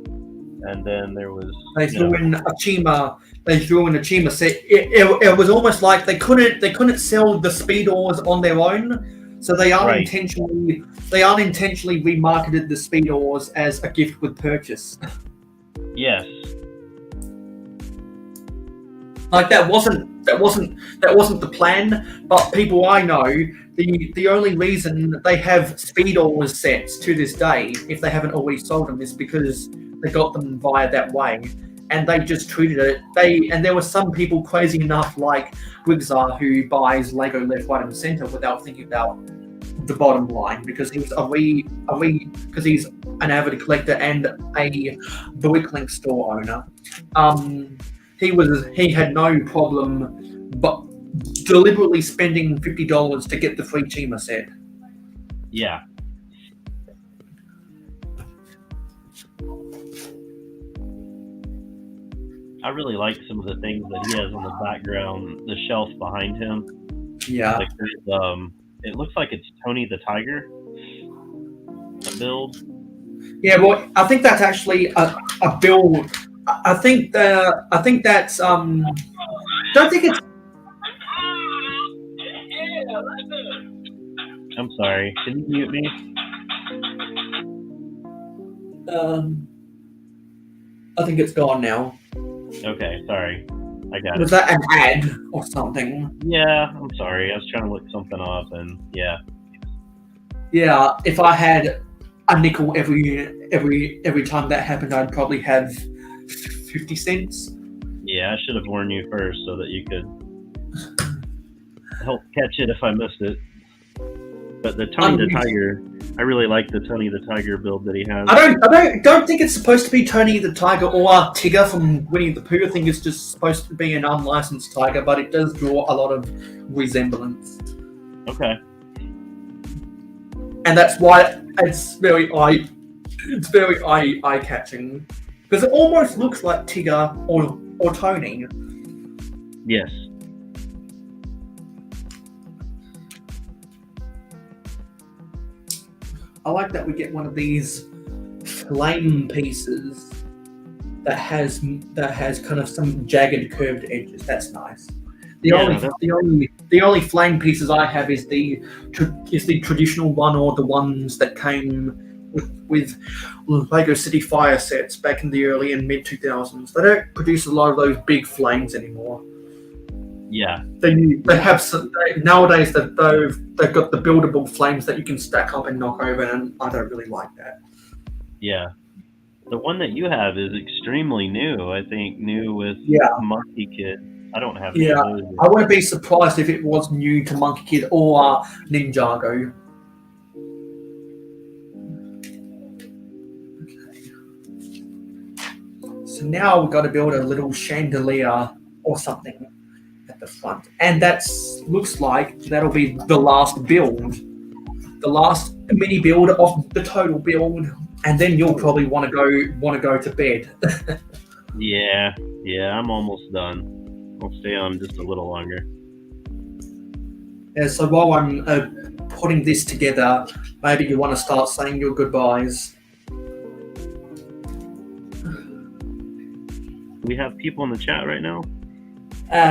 and then there was they threw in a Chima set. It was almost like they couldn't sell the Speedors on their own, so they unintentionally remarketed the Speedors as a gift with purchase. Yes. Like that wasn't the plan, but people I know, the only reason they have Speedors sets to this day, if they haven't already sold them, is because they got them via that way, and they just treated it. And there were some people crazy enough, like Brigzar, who buys Lego left, right, and center without thinking about the bottom line because he's because he's an avid collector and a Bricklink store owner. He had no problem but deliberately spending $50 to get the free Chima set. Yeah. I really like some of the things that he has on the background, the shelf behind him. Yeah. Like there's, it looks like it's Tony the Tiger build. Yeah, well, I think that's actually a build. I think that's don't think it's. I'm sorry. Can you mute me? I think it's gone now. Okay, sorry. I got Was it. that an ad or something? Yeah, I'm sorry. I was trying to look something up, and yeah. Yeah, if I had a nickel every time that happened, I'd probably have 50 cents. Yeah, I should have warned you first so that you could help catch it if I missed it. But the Tony the Tiger, I really like the Tony the Tiger build that he has. I don't think it's supposed to be Tony the Tiger or Tigger from Winnie the Pooh. I think it's just supposed to be an unlicensed tiger, but it does draw a lot of resemblance. Okay. And that's why it's very eye catching because it almost looks like Tigger or Tony. Yes. I like that we get one of these flame pieces that has kind of some jagged curved edges. That's nice. The only flame pieces I have is the traditional one or the ones that came with Lego City Fire sets back in the early and mid 2000s. They don't produce a lot of those big flames anymore. Yeah. They have some, nowadays they've got the buildable flames that you can stack up and knock over, and I don't really like that. Yeah. The one that you have is extremely new. I think new with Monkey Kid. I don't have any of those. I wouldn't be surprised if it was new to Monkey Kid or Ninjago. Okay. So now we've got to build a little chandelier or something at the front, and that looks like that'll be the last build, the last mini build of the total build, and then you'll probably want to go to bed. Yeah, I'm almost done. I'll stay on just a little longer. Yeah, so while I'm putting this together, maybe you want to start saying your goodbyes. We have people in the chat right now.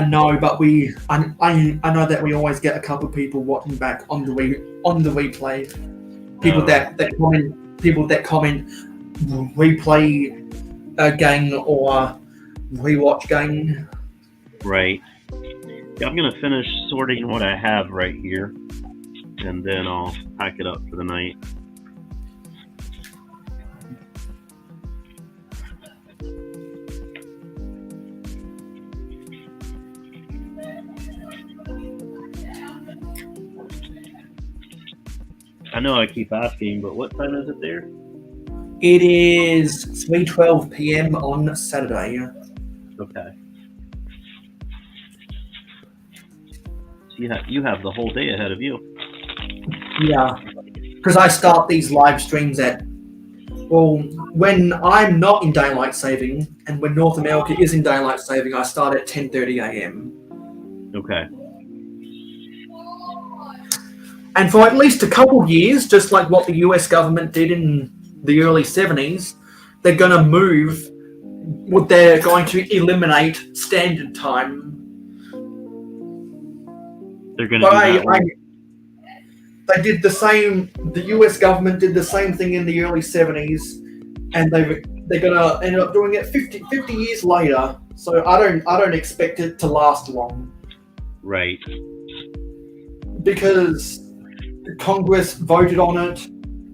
No, but I know that we always get a couple of people watching back on the replay. People that comment replay gang or rewatch gang. Right. Yeah, I'm gonna finish sorting what I have right here, and then I'll pack it up for the night. I know I keep asking, but what time is it there? It is 3:12 p.m. on Saturday. Okay. So you have the whole day ahead of you. Yeah, because I start these live streams when I'm not in daylight saving, and when North America is in daylight saving, I start at 10:30 a.m. Okay. And for at least a couple years, just like what the US government did in the early 70s, they're going to they're going to eliminate standard time. They're going to do that. They did the same, the US government did the same thing in the early 70s, and they're going to end up doing it 50 years later. So I don't expect it to last long. Right. Because Congress voted on it,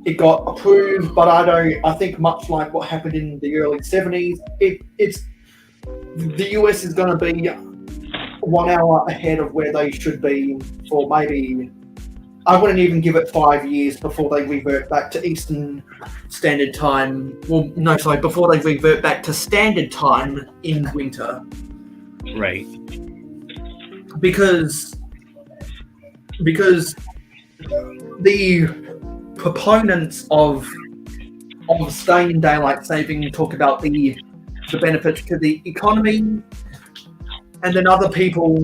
it got approved, but I think much like what happened in the early 70s, the US is going to be 1 hour ahead of where they should be for maybe I wouldn't even give it 5 years before they revert back to Eastern Standard Time. Well, no, sorry, before they revert back to Standard Time in winter. Right. Because the proponents of staying in daylight saving talk about the benefits to the economy, and then other people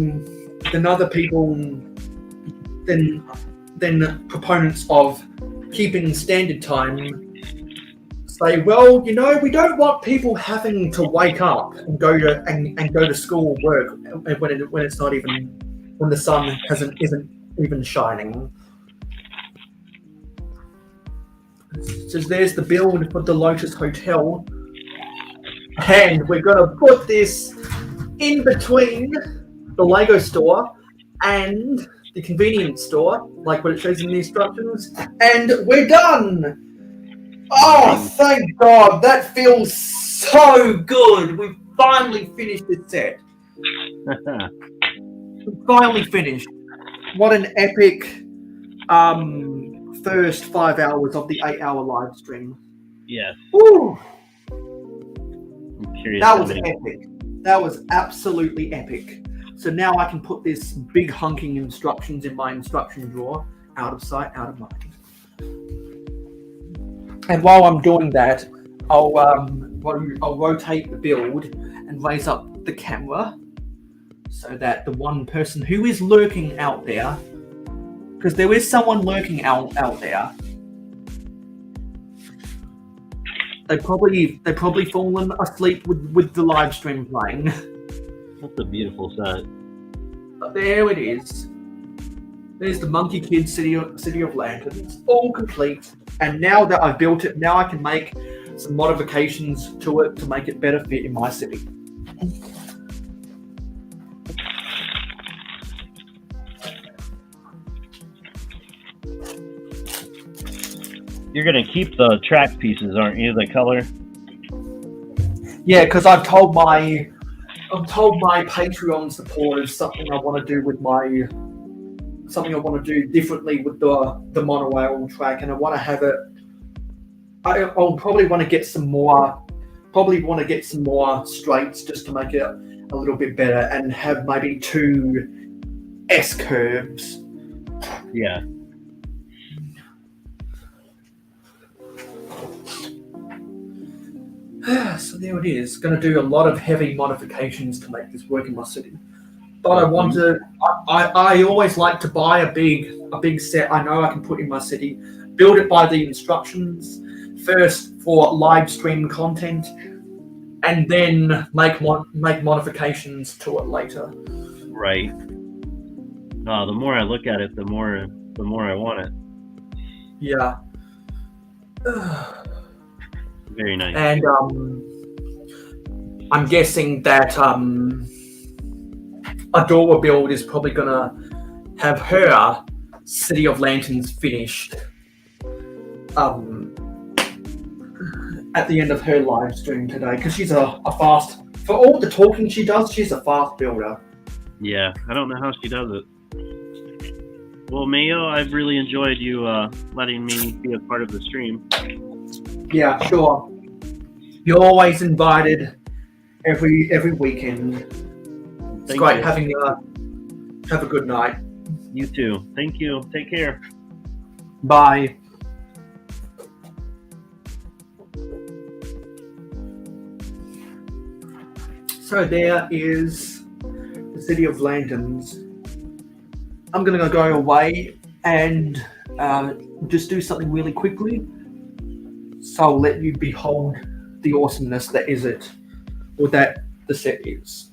then proponents of keeping standard time say, well, you know, we don't want people having to wake up and go to school or work when it's not even, when the sun isn't even shining. So there's the build for the Lotus Hotel, and we're gonna put this in between the Lego store and the convenience store, like what it shows in the instructions, and we're done! Oh, thank God, that feels so good! We've finally finished this set. We finally finished. What an epic first 5 hours of the 8-hour live stream. Yes. Woo! I'm curious. That was epic. That was absolutely epic. So now I can put this big hunking instructions in my instruction drawer, out of sight, out of mind. And while I'm doing that, I'll rotate the build and raise up the camera so that the one person who is lurking out there, because there is someone lurking out there, they probably fallen asleep with the live stream playing. That's a beautiful set. But there it is. There's the Monkey Kid City of Lanterns, all complete. And now that I've built it, now I can make some modifications to it to make it better fit in my city. You're gonna keep the track pieces, aren't you? The color. Yeah, because I've told my Patreon supporters something I want to do differently with the monorail track, and I want to have it. I'll probably want to get some more straights just to make it a little bit better, and have maybe 2 S curves. Yeah. So there it is. Going to do a lot of heavy modifications to make this work in my city. But I want to. I always like to buy a big set I know I can put in my city, build it by the instructions first for live stream content, and then make modifications to it later. Right. No, the more I look at it, the more I want it. Yeah. Very nice. And I'm guessing that Adora build is probably gonna have her City of Lanterns finished at the end of her live stream today, because she's a fast, for all the talking she does, she's a fast builder. Yeah, I don't know how she does it. Well, Mayo, I've really enjoyed you letting me be a part of the stream. Yeah, sure. You're always invited every weekend. It's Thank great you. having you. Have a good night. You too. Thank you. Take care. Bye. So there is the City of Lanterns. I'm going to go away and just do something really quickly. So I'll let you behold the awesomeness that is it, or that the set is.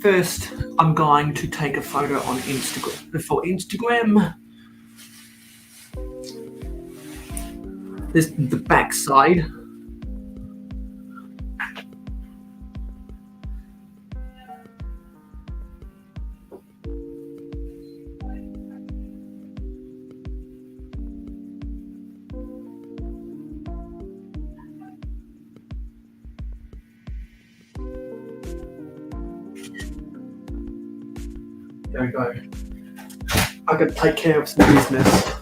First, I'm going to take a photo on Instagram. For Instagram, This is the back side. There we go. I can take care of some business.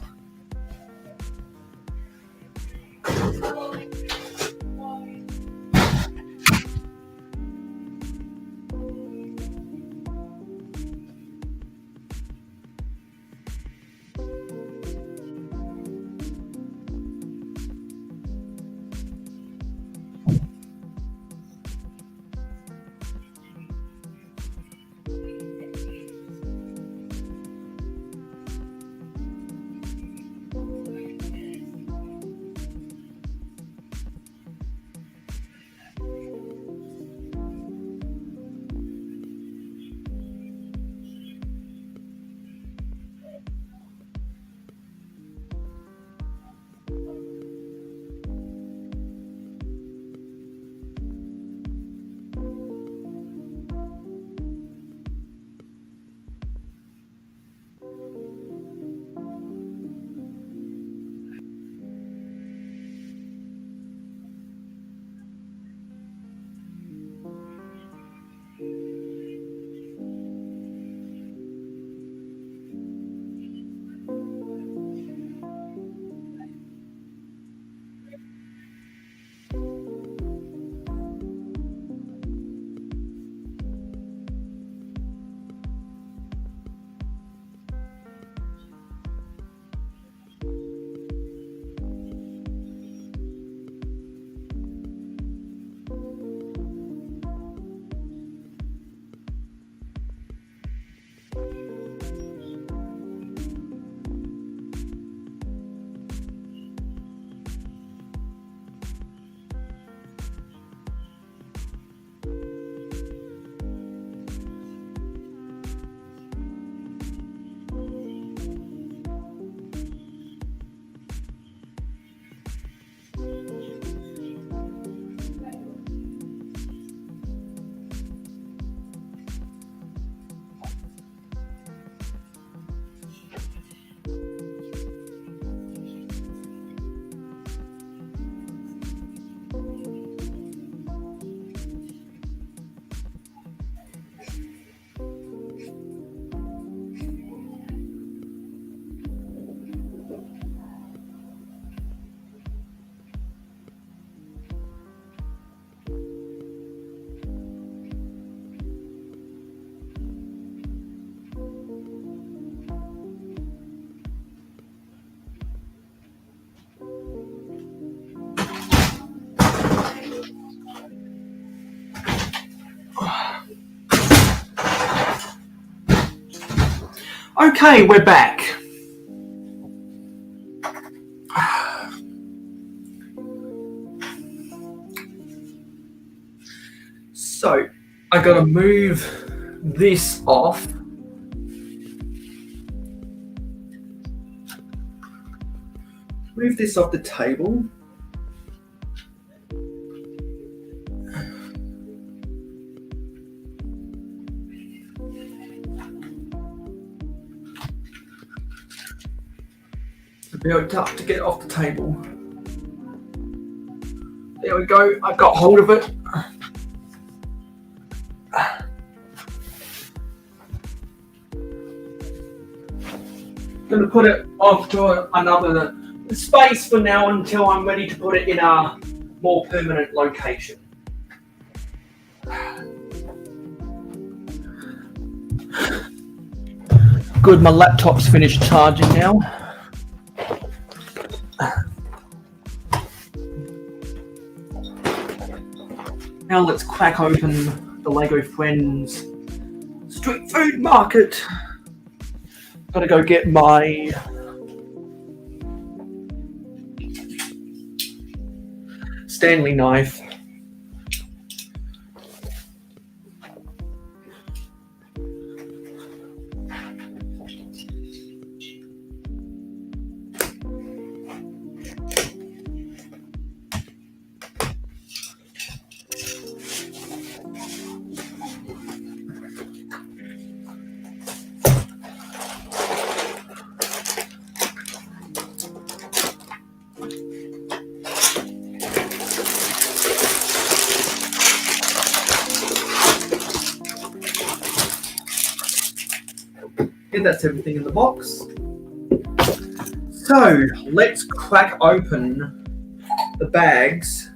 Okay, we're back. So, I gotta move this off. Move this off the table. It's a bit tough to get off the table. There we go, I got hold of it. Gonna put it off to another space for now until I'm ready to put it in a more permanent location. Good, my laptop's finished charging now. Now let's crack open the Lego Friends street food market. Gotta go get my Stanley knife. that's everything in the box. So let's crack open the bags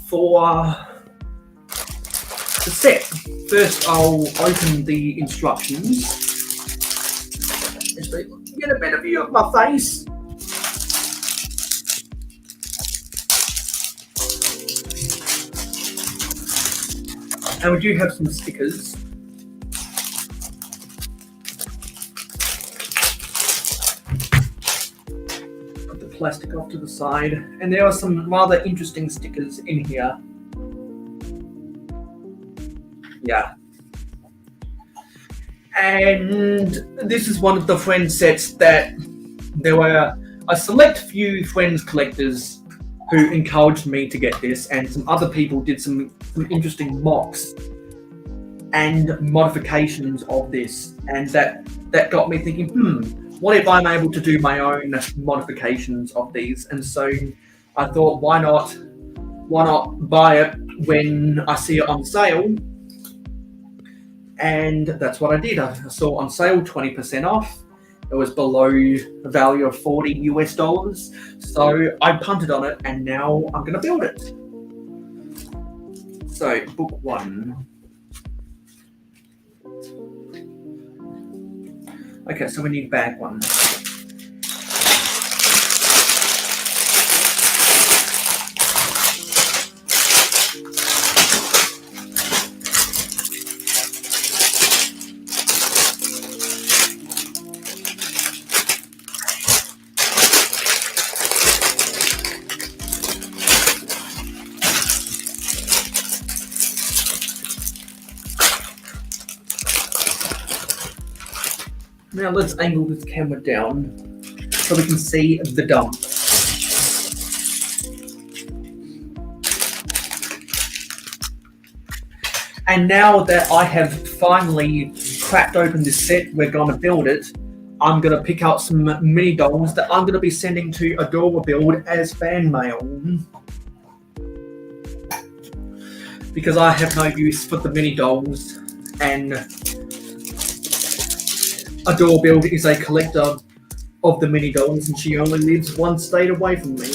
for the set. First, I'll open the instructions. Just get a better view of my face. And we do have some stickers. Put the plastic off to the side. And there are some rather interesting stickers in here. Yeah. And this is one of the friend sets that there were a select few friends collectors who encouraged me to get this, and some other people did some interesting mocks and modifications of this, and that got me thinking, what if I'm able to do my own modifications of these? And so I thought, why not buy it when I see it on sale? And that's what I did. I saw it on sale, 20% off. It was below the value of $40 US. So I punted on it, and now I'm going to build it. So, book one. Okay, so we need bag one. Now let's angle this camera down so we can see the dump. And now that I have finally cracked open this set, we're going to build it. I'm going to pick out some mini dolls that I'm going to be sending to Adora Build as fan mail. Because I have no use for the mini dolls, and Adora Build is a collector of the mini dolls, and she only lives one state away from me.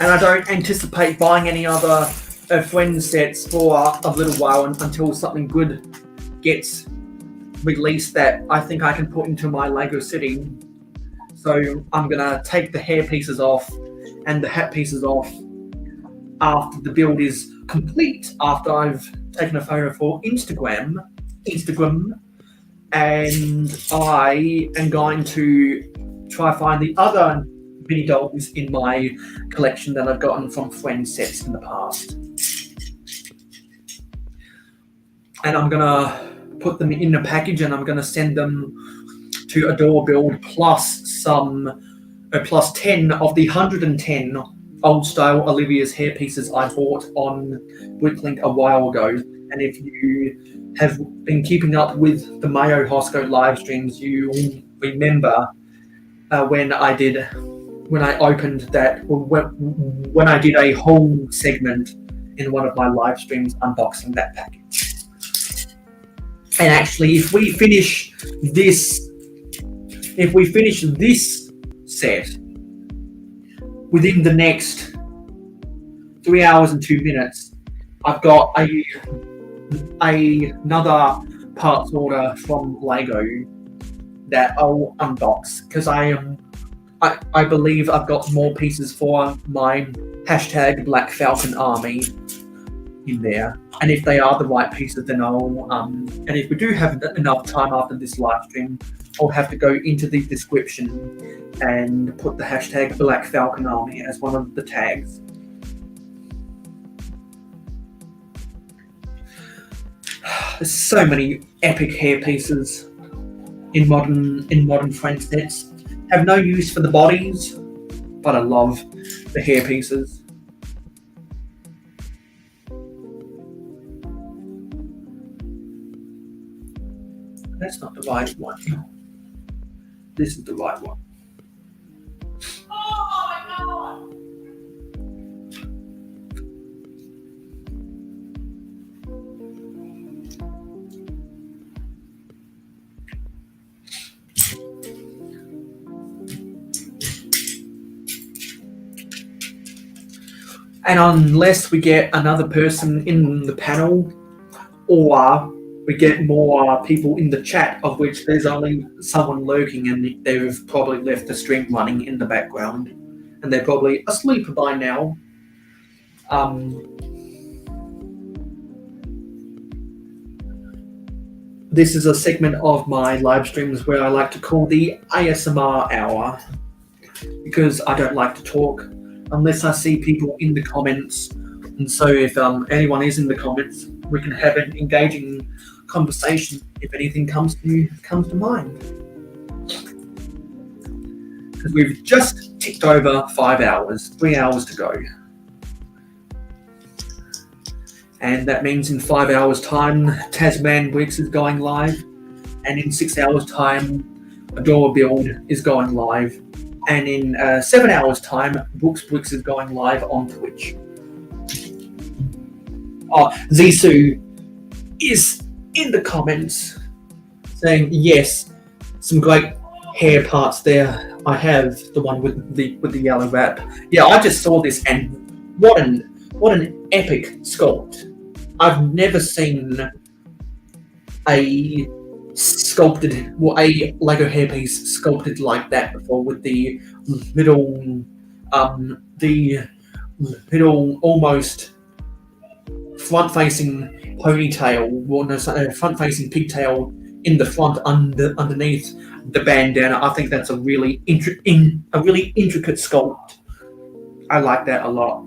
And I don't anticipate buying any other friend sets for a little while until something good gets released that I think I can put into my Lego city. So I'm gonna take the hair pieces off and the hat pieces off after the build is complete, after I've taken a photo for Instagram, and I am going to try find the other mini dolls in my collection that I've gotten from friend sets in the past. And I'm gonna put them in a package, and I'm gonna send them to Adora Build plus 10 of the 110 old style Olivia's hair pieces I bought on Wicklink a while ago. And if you have been keeping up with the Mayo Hosko live streams, you will remember when I did a whole segment in one of my live streams unboxing that package. And actually, if we finish this set within the next 3 hours and 2 minutes, I've got another parts order from Lego that I'll unbox, because I believe I've got more pieces for my hashtag Black Falcon Army in there. And if they are the right pieces, then I'll and if we do have enough time after this live stream, I'll have to go into the description and put the hashtag Black Falcon Army as one of the tags. There's so many epic hair pieces in modern friend sets. Have no use for the bodies, but I love the hair pieces. That's not the right one. This is the right one. Oh my God! And unless we get another person in the panel, or we get more people in the chat, of which there's only someone lurking and they've probably left the stream running in the background and they're probably asleep by now. This is a segment of my live streams where I like to call the ASMR hour, because I don't like to talk unless I see people in the comments. And so if anyone is in the comments, we can have an engaging conversation if anything comes to mind. Because we've just ticked over 5 hours, 3 hours to go. And that means in 5 hours' time, Tasman Wix is going live. And in 6 hours' time, Adora Build is going live. And in 7 hours' time, Books Wix is going live on Twitch. Oh, Zisu is in the comments saying, yes, some great hair parts there. I have the one with the yellow wrap. Yeah, I just saw this and what an epic sculpt. I've never seen a Lego hairpiece sculpted like that before, with the little almost front-facing ponytail, front-facing pigtail in the front underneath the bandana. I think that's a really intricate sculpt. I like that a lot.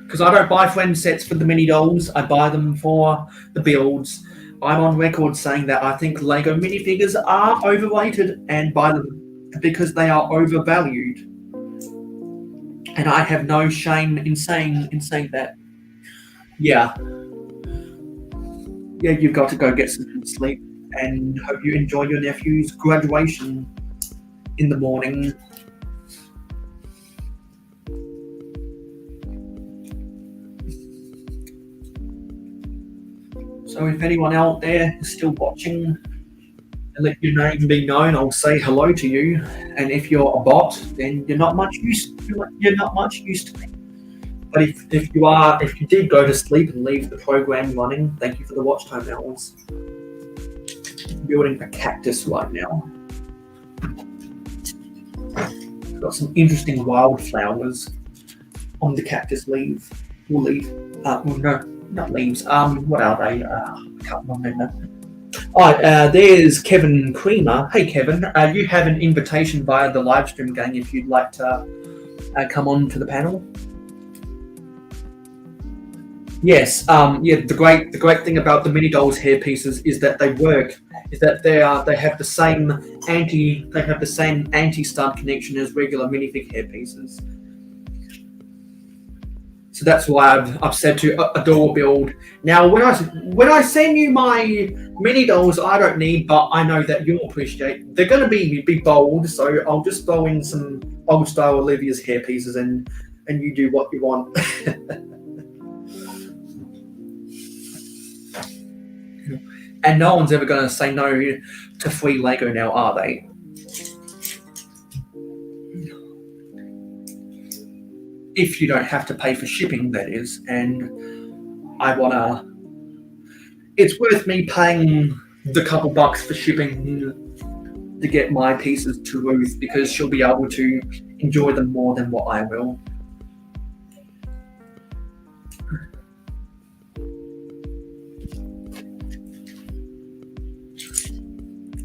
Because I don't buy friend sets for the mini dolls, I buy them for the builds. I'm on record saying that I think Lego minifigures are overrated and buy them because they are overvalued. And I have no shame in saying that. Yeah, you've got to go get some sleep and hope you enjoy your nephew's graduation in the morning. So if anyone out there is still watching, and let your name be known, I'll say hello to you. And if you're a bot, then you're not much use to me. But if you did go to sleep and leave the program running, thank you for the watch time hours. I'm building a cactus right now. Got some interesting wildflowers on the cactus leaf. Not leaves. What are they? I can't remember. Alright, there's Kevin Creamer. Hey Kevin, you have an invitation via the live stream gang if you'd like to come on to the panel. Yes, the great thing about the mini dolls hair pieces is that they work, is that they have the same anti-stud connection as regular minifig hair pieces. So that's why I've said to Adore Build. Now, when I send you my mini dolls, I don't need, but I know that you'll appreciate. They're going to be bold, so I'll just throw in some old style Olivia's hair pieces, and you do what you want. And no one's ever going to say no to free Lego now, are they? If you don't have to pay for shipping, that is. And it's worth me paying the couple bucks for shipping to get my pieces to Ruth, because she'll be able to enjoy them more than what I will.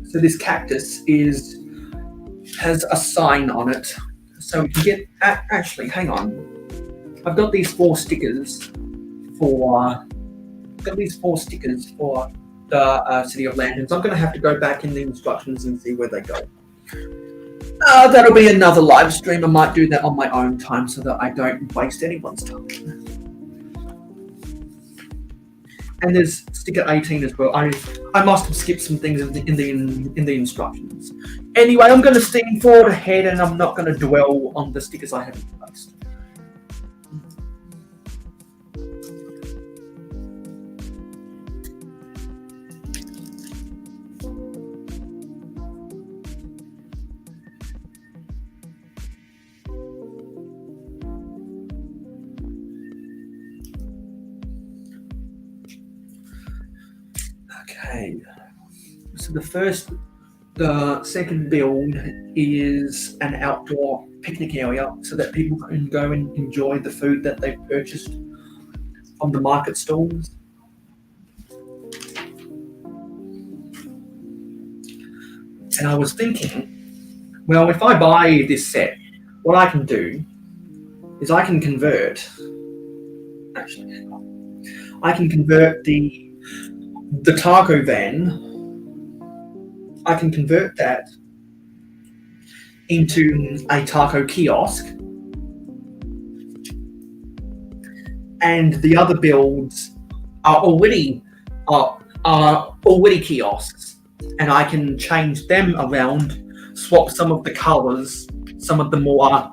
So this cactus has a sign on it. So we can get, actually, hang on. I've got these 4 stickers for the City of Lanterns. I'm going to have to go back in the instructions and see where they go. That'll be another live stream. I might do that on my own time so that I don't waste anyone's time. And there's sticker 18 as well. I must have skipped some things in the instructions. Anyway, I'm going to steam forward ahead, and I'm not going to dwell on the stickers I haven't placed. Okay. So the second build is an outdoor picnic area so that people can go and enjoy the food that they've purchased from the market stalls. And I was thinking, well, if I buy this set, what I can do is I can convert. Actually, I can convert the taco van. I can convert that into a taco kiosk, and the other builds are already kiosks, and I can change them around, swap some of the colors, some of the more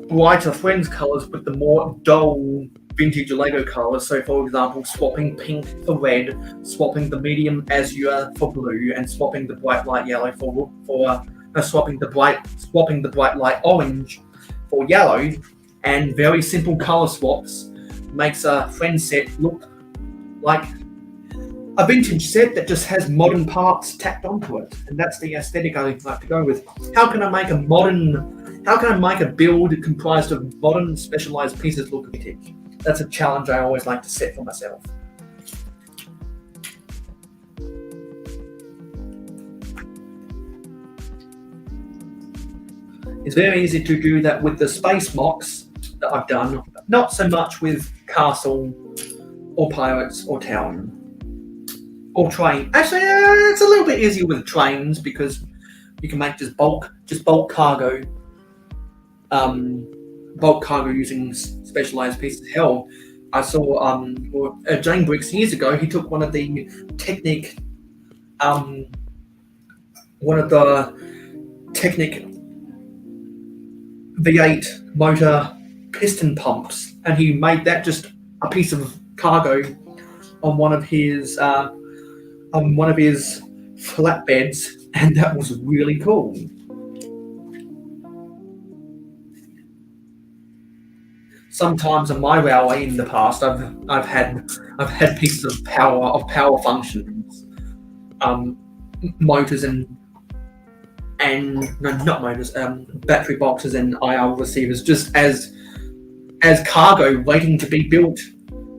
brighter Friends colors with the more dull vintage Lego colors. So, for example, swapping pink for red, swapping the medium azure for blue, and swapping the bright light yellow swapping the bright light orange for yellow, and very simple color swaps makes a Friends set look like a vintage set that just has modern parts tacked onto it, and that's the aesthetic I like to go with. How can I make a build comprised of modern specialized pieces look vintage? That's a challenge I always like to set for myself. It's very easy to do that with the space mocks that I've done, not so much with castle or pirates or town or train. Actually, it's a little bit easier with trains because you can make just bulk cargo using specialized pieces. Hell, I saw Jane Bricks years ago. He took one of the Technic V8 motor piston pumps, and he made that just a piece of cargo on one of his flatbeds, and that was really cool. Sometimes on my railway in the past, I've had pieces of power functions, motors battery boxes and IR receivers, just as cargo waiting to be built,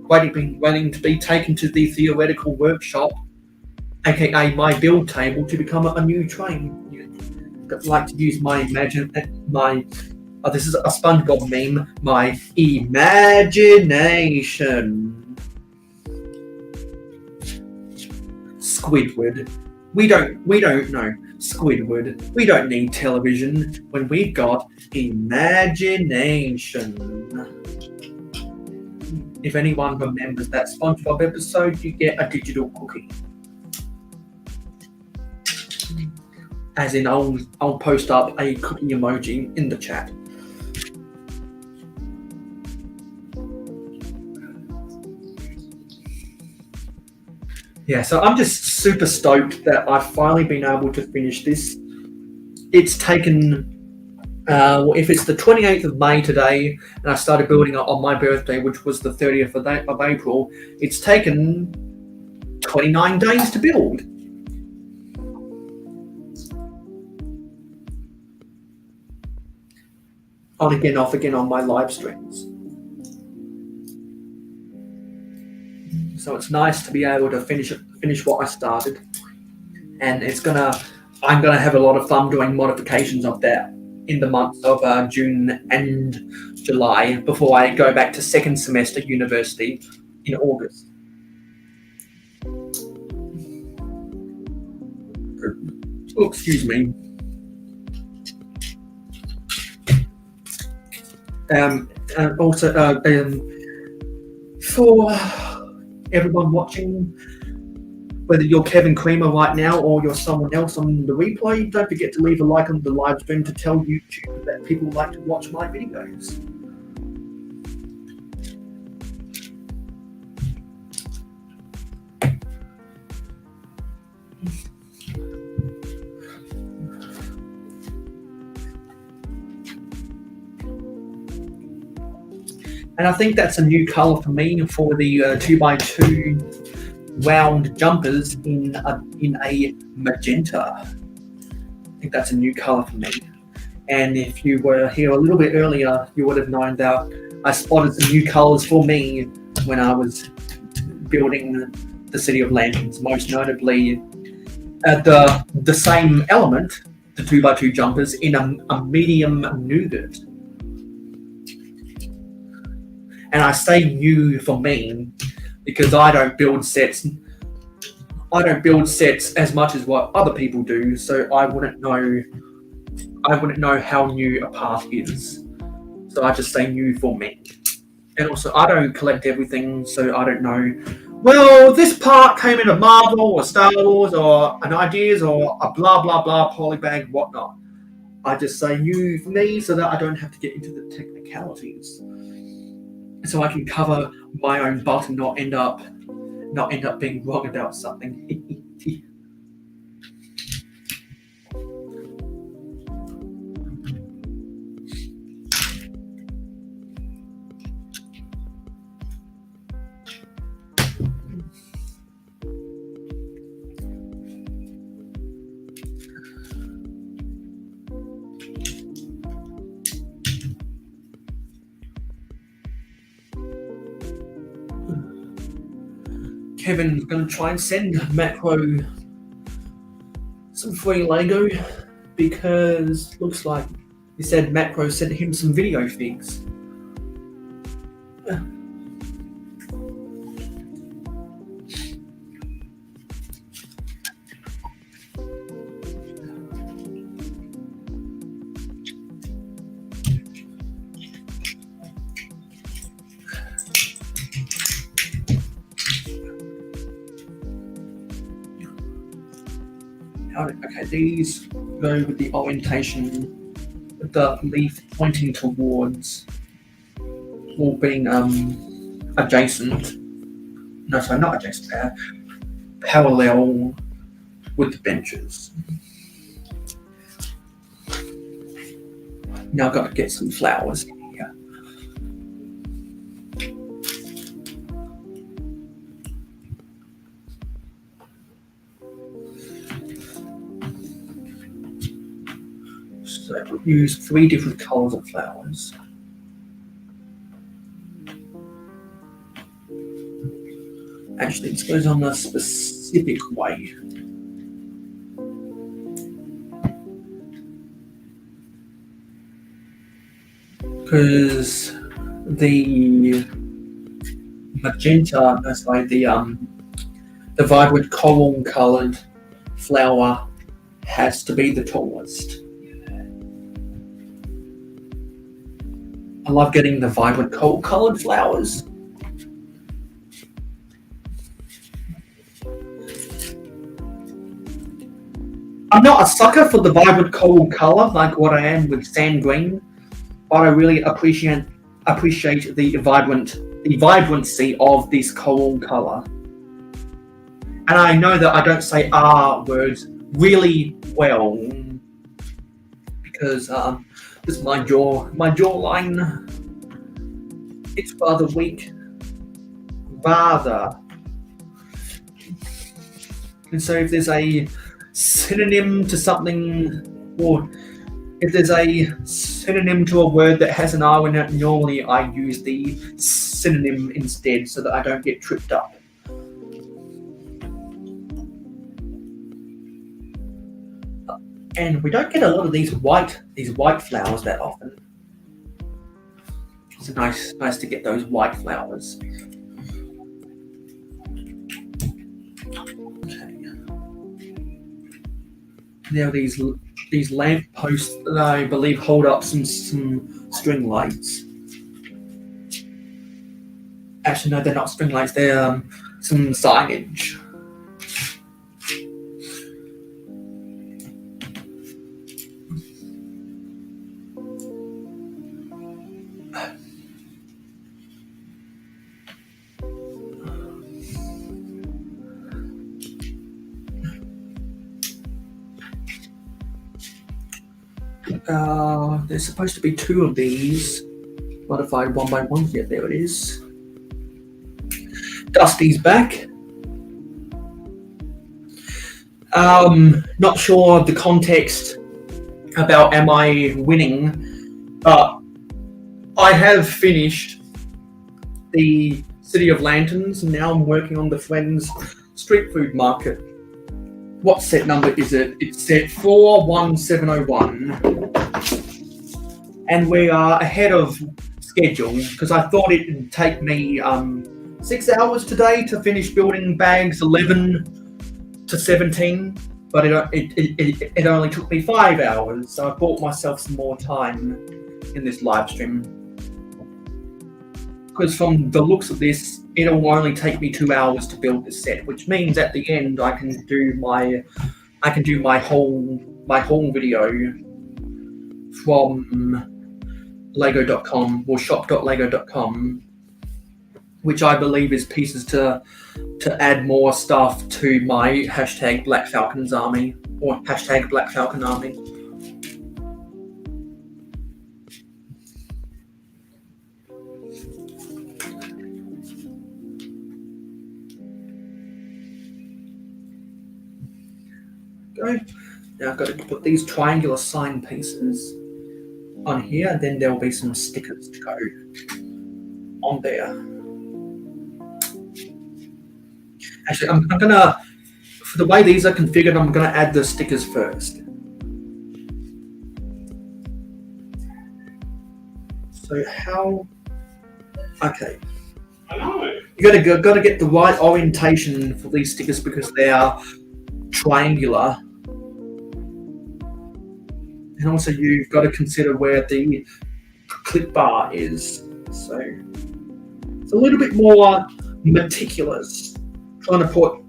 waiting to be taken to the theoretical workshop, aka my build table, to become a new train. I'd like to use this is a SpongeBob meme, my imagination. Squidward. We don't know. Squidward. We don't need television when we've got imagination. If anyone remembers that SpongeBob episode, you get a digital cookie. As in, I'll post up a cookie emoji in the chat. Yeah, so I'm just super stoked that I've finally been able to finish this. It's taken, if it's the 28th of May today, and I started building it on my birthday, which was the 30th of April, it's taken 29 days to build. On again, off again on my live streams. So it's nice to be able to finish what I started, and I'm gonna have a lot of fun doing modifications of that in the months of June and July before I go back to second semester university in August. Oh, excuse me. And also for everyone watching, whether you're Kevin Creamer right now or you're someone else on the replay, don't forget to leave a like on the live stream to tell YouTube that people like to watch my videos. And I think that's a new colour for me for the 2x2 round jumpers in a magenta. I think that's a new color for me. And if you were here a little bit earlier, you would have known that I spotted some new colors for me when I was building the City of Lanterns, most notably the same element, the 2x2 jumpers, in a medium nougat. And I say new for me because I don't build sets as much as what other people do, so I wouldn't know how new a path is. So I just say new for me. And also, I don't collect everything, so I don't know, well, this part came in a Marvel or Star Wars or an Ideas or a blah blah blah polybag, whatnot. I just say new for me so that I don't have to get into the technicalities. So I can cover my own butt and not end up being wrong about something. Kevin's going to try and send Macro some free Lego because looks like he said Macro sent him some video figs. Okay, these go with the orientation, with the leaf pointing towards, or being adjacent. No, sorry, not adjacent. Parallel with the benches. Now I've got to get some flowers in here. So we'll use 3 different colours of flowers. Actually, this goes on a specific way. Because the magenta, the vibrant coral coloured flower has to be the tallest. I love getting the vibrant coral coloured flowers. I'm not a sucker for the vibrant coral colour like what I am with sand green, but I really appreciate the vibrancy of this coral colour. And I know that I don't say words really well because this is my jawline. It's rather weak. And so if there's a synonym to something, or if there's a synonym to a word that has an R in it, normally I use the synonym instead so that I don't get tripped up. And we don't get a lot of these white flowers that often. It's nice to get those white flowers. Okay. Now these lamp posts that I believe hold up some string lights. Actually, no, they're not string lights. They're some signage. There's supposed to be 2 of these modified 1 by 1 here. There it is. Dusty's back. Not sure the context about am I winning, but I have finished the City of Lanterns, and now I'm working on the Friends Street Food Market. What set number is it? It's set 41701. And we are ahead of schedule because I thought it would take me 6 hours today to finish building bags 11 to 17, but it only took me 5 hours, so I bought myself some more time in this live stream. Because from the looks of this, it'll only take me 2 hours to build this set, which means at the end I can do my whole video from lego.com or shop.lego.com, which I believe is pieces to add more stuff to my hashtag Black Falcon's Army or hashtag Black Falcon Army. Go. Now I've got to put these triangular sign pieces on here, and then there will be some stickers to go on there. Actually, I'm gonna, for the way these are configured, I'm gonna add the stickers first. So how? Okay. You gotta get the right orientation for these stickers because they are triangular. And also you've got to consider where the clip bar is. So it's a little bit more meticulous trying to put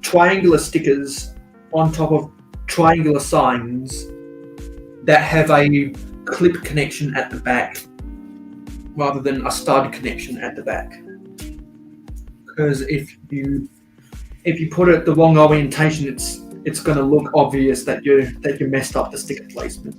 triangular stickers on top of triangular signs that have a clip connection at the back rather than a stud connection at the back. Because if you put it the wrong orientation, it's going to look obvious that you messed up the sticker placement.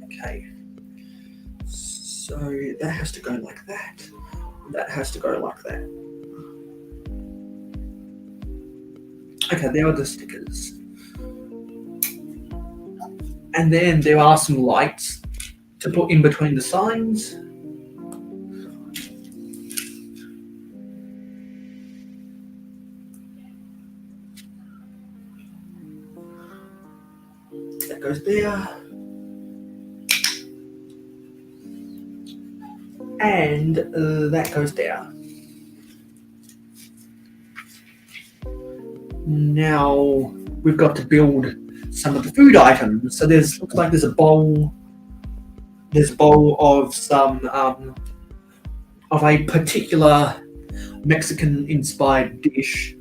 Okay. So that has to go like that. That has to go like that. Okay, there are the stickers. And then there are some lights to put in between the signs. That goes there. And that goes there. Now we've got to build some of the food items. So looks like there's a bowl. There's a bowl of some of a particular Mexican-inspired dish.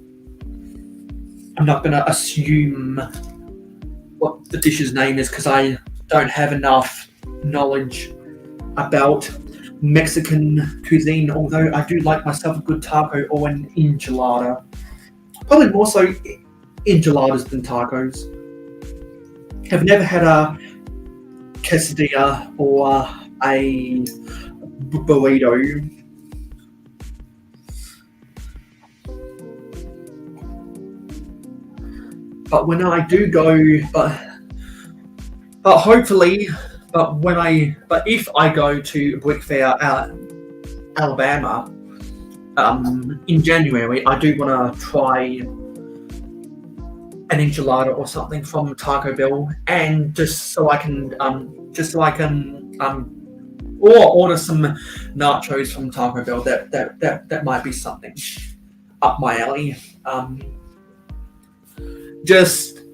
I'm not going to assume what the dish's name is because I don't have enough knowledge about Mexican cuisine, although I do like myself a good taco or an enchilada. Probably more so enchiladas than tacos. I've never had a quesadilla or a burrito. But when I do go, but hopefully, but if I go to Brick Fair, Alabama, in January, I do want to try an enchilada or something from Taco Bell, and just so I can, or order some nachos from Taco Bell. That might be something up my alley.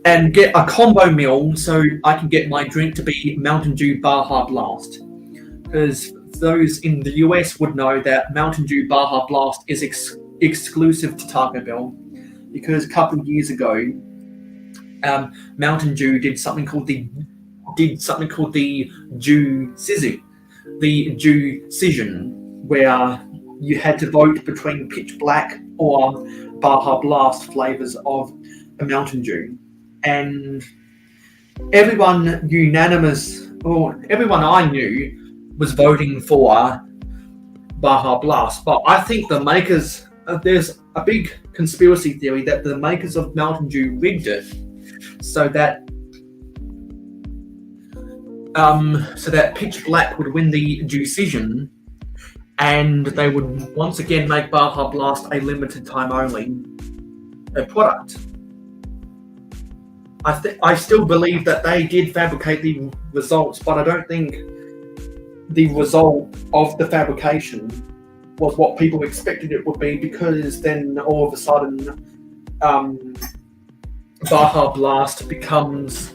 And get a combo meal so I can get my drink to be Mountain Dew Baja Blast. Because those in the US would know that Mountain Dew Baja Blast is exclusive to Taco Bell. Because a couple of years ago, Mountain Dew did something called the Dew Sizzle, the Dew Cision, where you had to vote between Pitch Black or Baja Blast flavors of a Mountain Dew, and everyone I knew was voting for Baja Blast. But I think the makers, there's a big conspiracy theory that the makers of Mountain Dew rigged it so that Pitch Black would win the decision, and they would once again make Baja Blast a limited time only product. I still believe that they did fabricate the results, but I don't think the result of the fabrication was what people expected it would be, because then all of a sudden Baja Blast becomes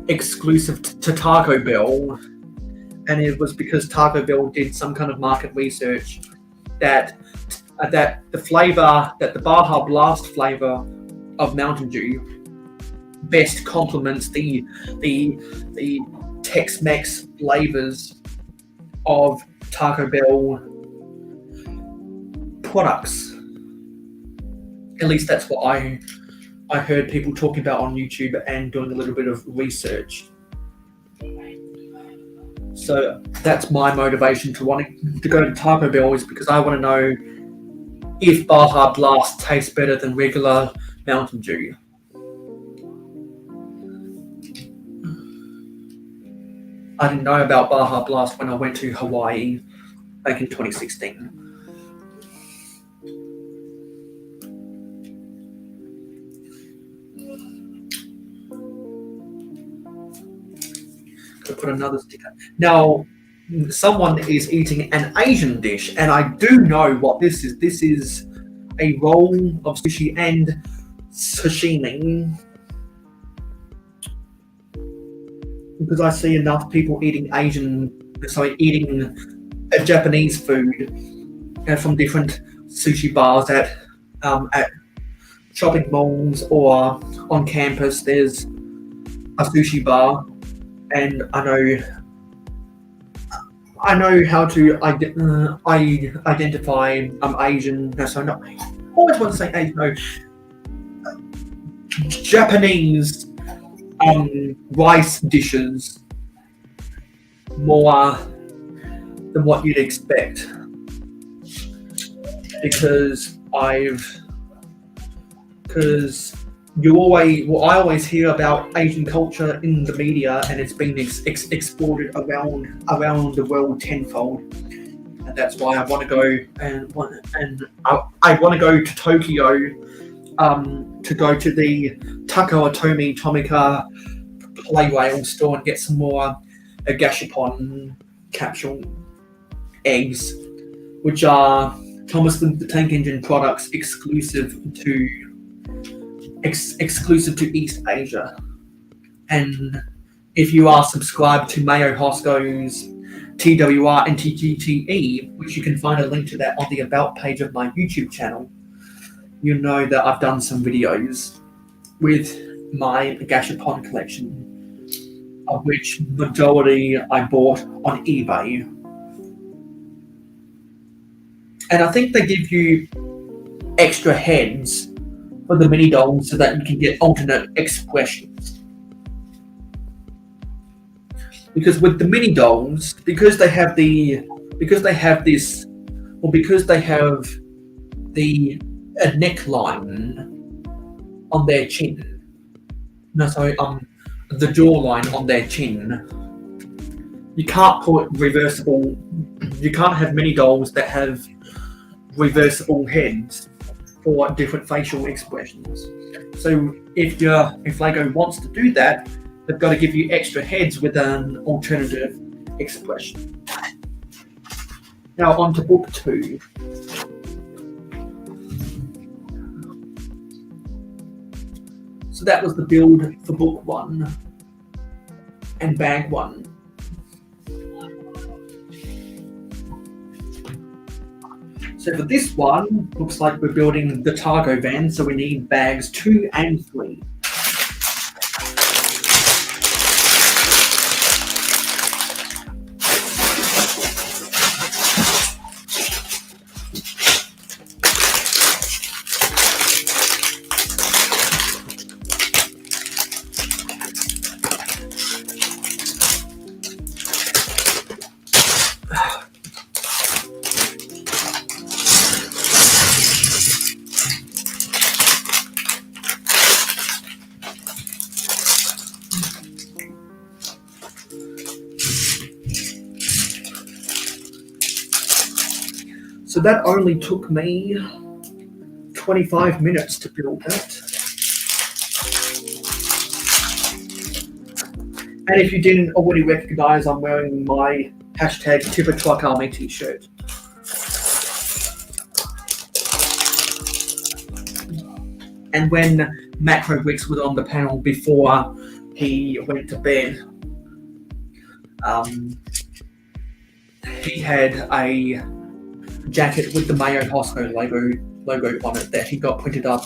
exclusive to Taco Bell, and it was because Taco Bell did some kind of market research that the flavor, that the Baja Blast flavor of Mountain Dew best complements the Tex-Mex flavors of Taco Bell products. At least that's what I heard people talking about on YouTube and doing a little bit of research. So that's my motivation to wanting to go to Taco Bell, is because I want to know if Baja Blast tastes better than regular Mountain Dew. I didn't know about Baja Blast when I went to Hawaii back in 2016. Could put another sticker. Now, someone is eating an Asian dish, and I do know what this is. This is a roll of sushi and sashimi, because I see enough people eating Japanese food from different sushi bars at shopping malls or on campus. There's a sushi bar, and I know how to identify Asian. No, so not. I always want to say Asian. No, Japanese rice dishes more than what you'd expect, because I always hear about Asian culture in the media, and it's been exported around the world tenfold, and that's why I want to go I want to go to Tokyo to go to the Takao Tomika play whale store and get some more gashapon capsule eggs, which are Thomas the Tank Engine products exclusive to East Asia. And if you are subscribed to Mayo Hosko's TWR and TTTE, which you can find a link to that on the About page of my YouTube channel, you know that I've done some videos with my gashapon collection, of which majority I bought on eBay. And I think they give you extra heads for the mini dolls so that you can get alternate expressions. Because with the mini dolls, because they have a neckline on their chin. No, sorry, the jawline on their chin. You can't put reversible. You can't have mini dolls that have reversible heads for different facial expressions. So if Lego wants to do that, they've got to give you extra heads with an alternative expression. Now on to book 2. So that was the build for book 1 and bag 1. So for this one, looks like we're building the Targo van, so we need bags 2 and 3. So that only took me 25 minutes to build that. And if you didn't already recognize, I'm wearing my hashtag Tipper Truck Army t-shirt. And when Macro Bricks was on the panel before he went to bed, he had a jacket with the Mayo Hosko logo on it that he got printed up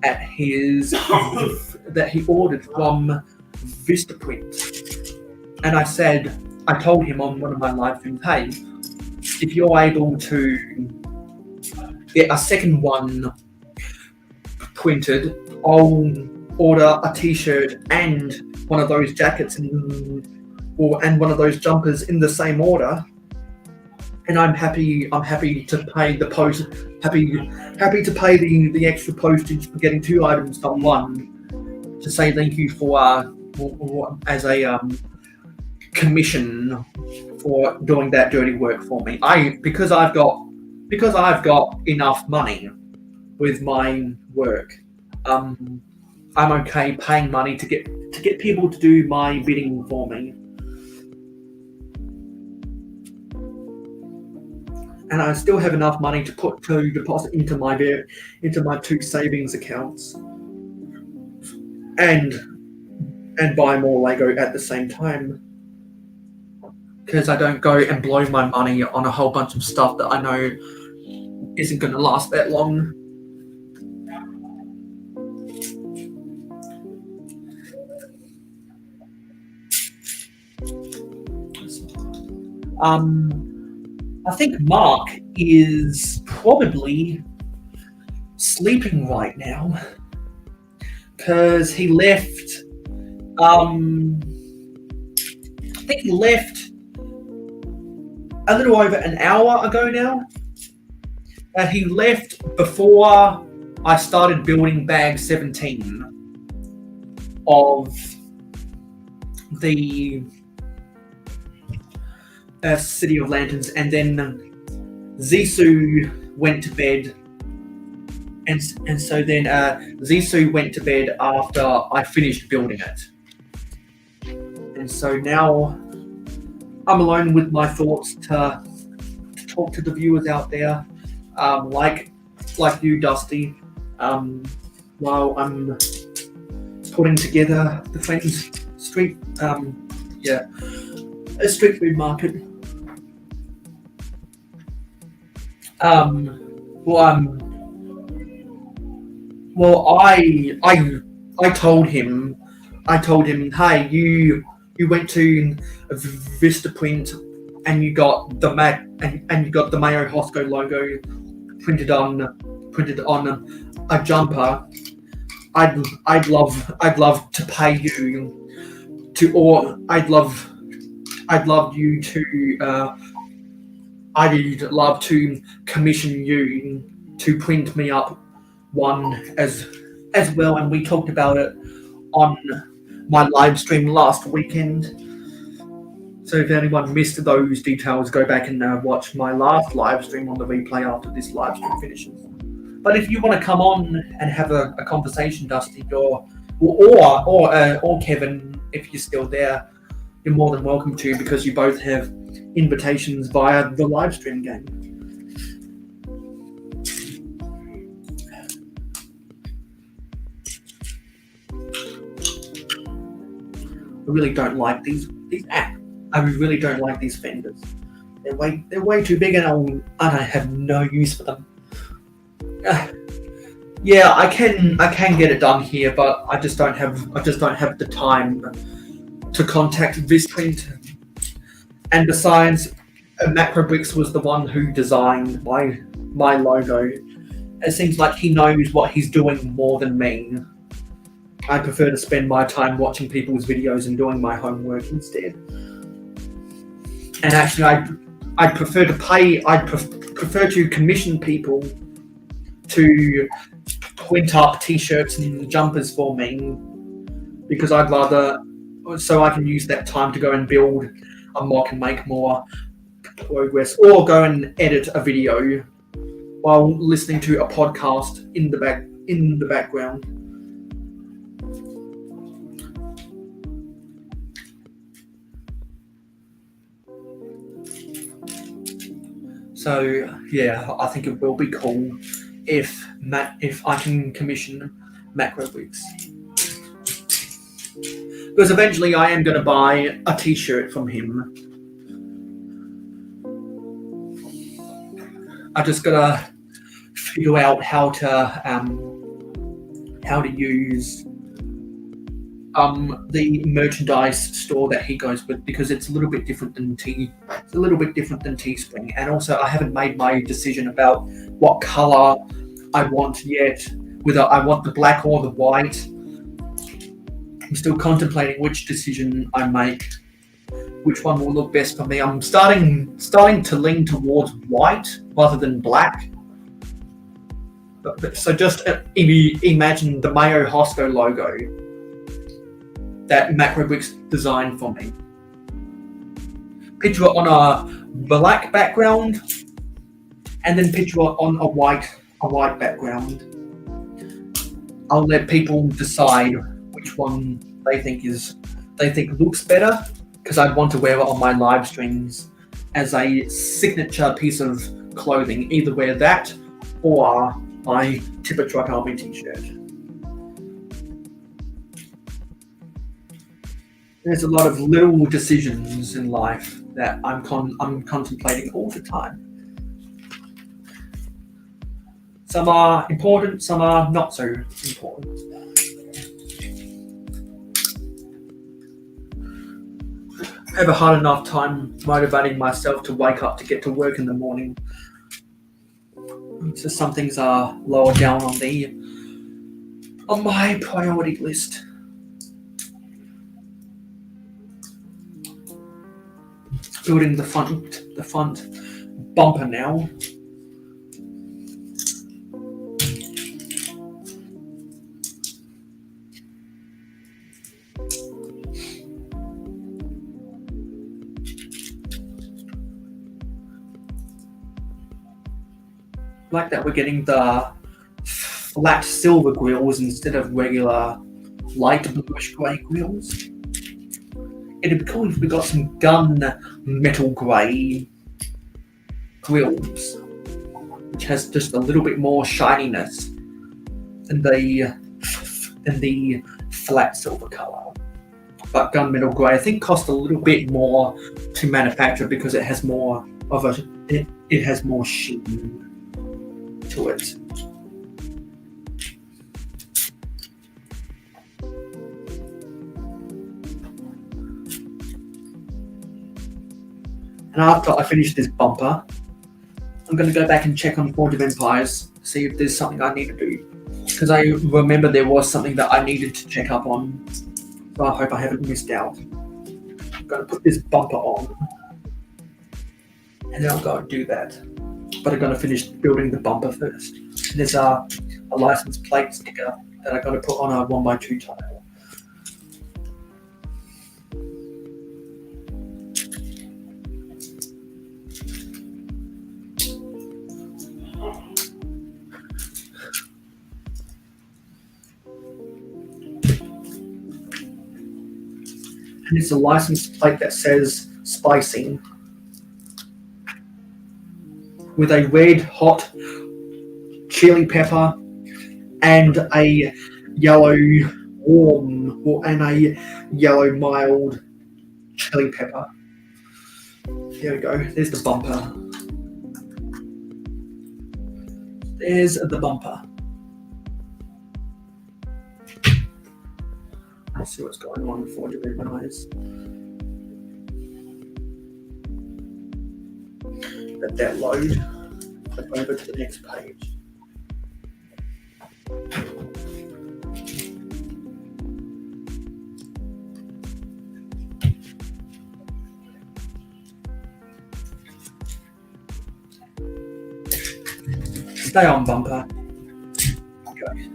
at his that he ordered from Vistaprint. And I told him on one of my live streams, hey, if you're able to get a second one printed, I'll order a t-shirt and one of those jackets and one of those jumpers in the same order. And I'm happy to pay the post happy to pay the extra postage for getting 2 items from one, to say thank you for as a commission for doing that dirty work for me. Because I've got enough money with my work, I'm okay paying money to get people to do my bidding for me. And I still have enough money to deposit into my 2 savings accounts and buy more Lego at the same time, because I don't go and blow my money on a whole bunch of stuff that I know isn't going to last that long. I think Mark is probably sleeping right now because he left. I think he left a little over an hour ago now. He left before I started building bag 17 of the City of Lanterns, and then Zissou went to bed, and so then Zissou went to bed after I finished building it, and so now I'm alone with my thoughts to talk to the viewers out there, like you, Dusty, while I'm putting together the Friends Street food market. I told him, hey, you went to Vistaprint and you got the Mayo Hosko logo printed on a jumper. I'd love to pay you to, or I'd love to commission you to print me up one as well, and we talked about it on my live stream last weekend. So if anyone missed those details, go back and watch my last live stream on the replay after this live stream finishes. But if you want to come on and have a conversation, Dusty, or Kevin, if you're still there, you're more than welcome to, because you both have invitations via the live stream game. I really don't like these apps. I really don't like these fenders. They're way too big, and I have no use for them. Yeah, I can get it done here, but I just don't have the time to contact Visprint. And besides, Macro Bricks was the one who designed my logo. It seems like he knows what he's doing more than me. I prefer to spend my time watching people's videos and doing my homework instead. And actually, I'd prefer to commission people to print up t-shirts and jumpers for me, because I'd rather, so I can use that time to go and build a mock and make more progress, or go and edit a video while listening to a podcast in the background. So yeah, I think it will be cool if I can commission Macro Weeks, because eventually I am going to buy a T-shirt from him. I just gotta figure out how to use the merchandise store that he goes with, because it's a little bit different than Teespring, and also I haven't made my decision about what color I want yet, whether I want the black or the white. I'm still contemplating which decision I make, which one will look best for me. I'm starting to lean towards white rather than black. So just imagine the Mayo Hosko logo that Macrobricks designed for me. Picture it on a black background, and then picture it on a white background. I'll let people decide which one they think looks better, because I'd want to wear it on my live streams as a signature piece of clothing. Either wear that or my Tipper Truck Army t-shirt. There's a lot of little decisions in life that I'm contemplating all the time. Some are important, some are not so important. I have a hard enough time motivating myself to wake up to get to work in the morning. So some things are lower down on my priority list. Building the front bumper now. Like that we're getting the flat silver grills instead of regular light bluish grey grills. It'd be cool if we got some gun metal grey grills, which has just a little bit more shininess than the flat silver colour. But gunmetal grey, I think, costs a little bit more to manufacture because it has more sheen to it. And after I finish this bumper, I'm going to go back and check on Forge of Empires, see if there's something I need to do. Because I remember there was something that I needed to check up on. So I hope I haven't missed out. I'm going to put this bumper on, and then I'll go and do that. But I'm going to finish building the bumper first. And there's a license plate sticker that I'm going to put on a 1x2 tile. And it's a license plate that says spicing, with a red hot chili pepper and a yellow warm and a yellow mild chili pepper. There we go. There's the bumper. There's the bumper. Let's see what's going on before I recognize. Let that load. Click over to the next page. Stay on, bumper. Okay.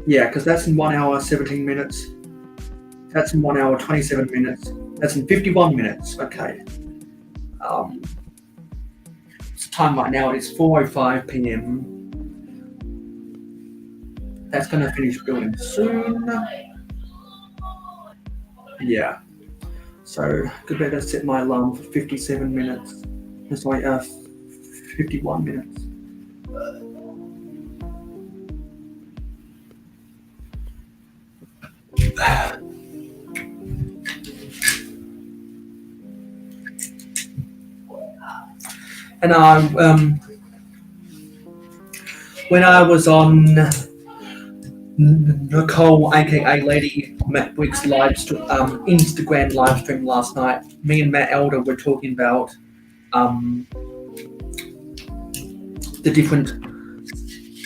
Yeah, because that's in 1 hour 17 minutes. That's in 1 hour 27 minutes. That's in 51 minutes. Okay. It's time right now. It's 4:05 p.m. That's going to finish building soon. Yeah. So, good better set my alarm for 57 minutes. Sorry, 51 minutes. And when I was on Nicole, aka Lady Matt Wick's Instagram live stream last night, me and Matt Elder were talking about the different.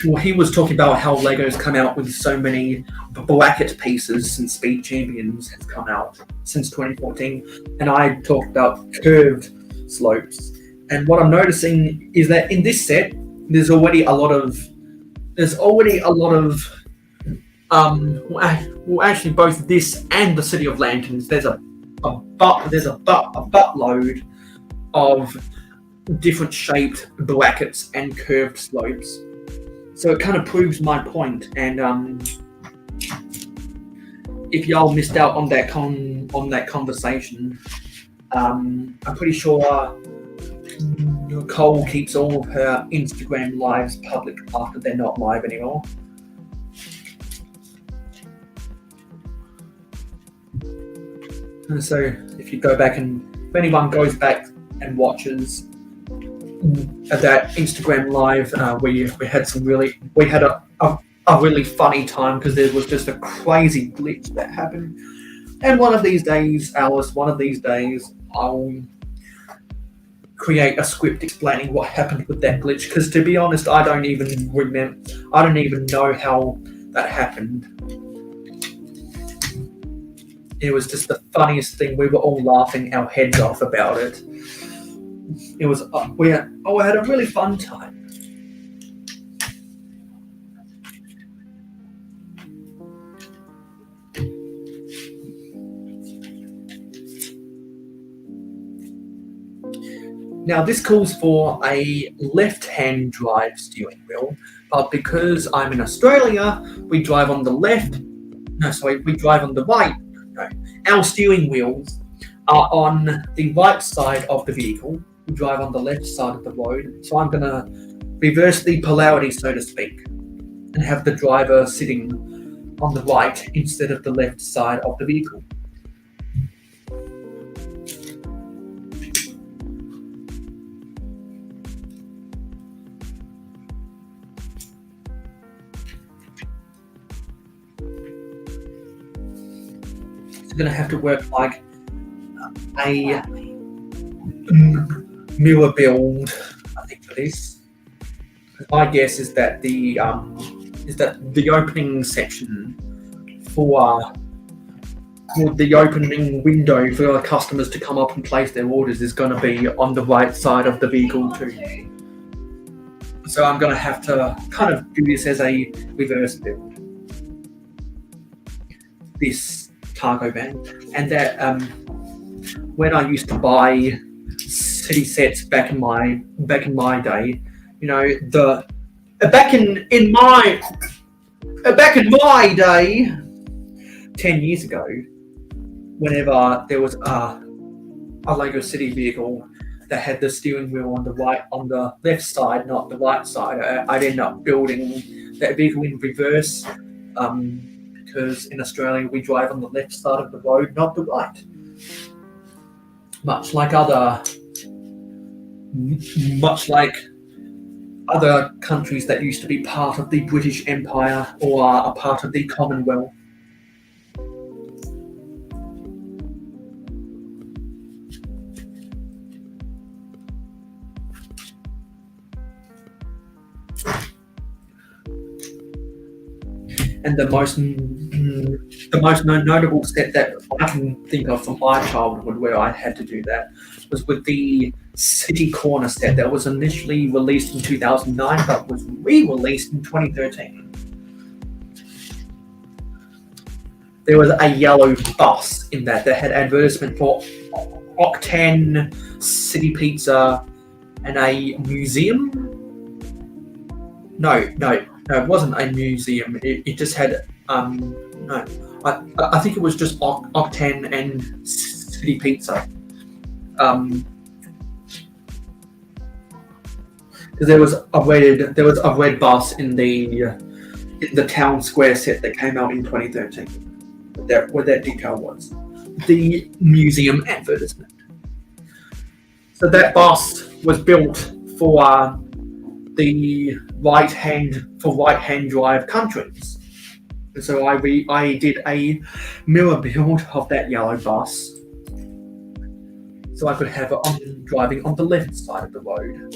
Well, he was talking about how Lego's come out with so many bracket pieces since Speed Champions has come out since 2014, and I talked about curved slopes. And what I'm noticing is that in this set, there's already a lot of actually both this and the City of Lanterns. There's a buttload of different shaped brackets and curved slopes. So it kind of proves my point. And if y'all missed out on that conversation, I'm pretty sure Nicole keeps all of her Instagram lives public after they're not live anymore. And so if you go back and if anyone goes back and watches that Instagram live, we had a really funny time because there was just a crazy glitch that happened. And one of these days, Alice, I'll create a script explaining what happened with that glitch, because to be honest, I don't even know how that happened. It was just the funniest thing. We were all laughing our heads off about it. It was we had a really fun time. Now this calls for a left-hand drive steering wheel, but because I'm in Australia, we drive on the left. No, sorry, we drive on the right. No, our steering wheels are on the right side of the vehicle. We drive on the left side of the road. So I'm gonna reverse the polarity, so to speak, and have the driver sitting on the right instead of the left side of the vehicle. Going to have to work like a mirror build, I think, for this. My guess is that the opening section for the opening window for customers to come up and place their orders is going to be on the right side of the vehicle too. So I'm going to have to kind of do this as a reverse build. This cargo van, and that when I used to buy city sets back in my day, you know, back in my day 10 years ago, whenever there was a Lego City vehicle that had the steering wheel on the left side, not the right side, I'd end up building that vehicle in reverse. Because in Australia we drive on the left side of the road, not the right. Much like other countries that used to be part of the British Empire or are a part of the Commonwealth. And the most notable set that I can think of from my childhood where I had to do that was with the City Corner set that was initially released in 2009 but was re-released in 2013. there was a yellow bus in that had advertisement for Octane, City Pizza, and a museum. No, it wasn't a museum. It just had no. I think it was just Octane and City Pizza. There was a red bus in the town square set that came out in 2013. Where that detail was, the museum advertisement. So that bus was built for the right-hand drive countries. And so I did a mirror build of that yellow bus, so I could have it driving on the left side of the road.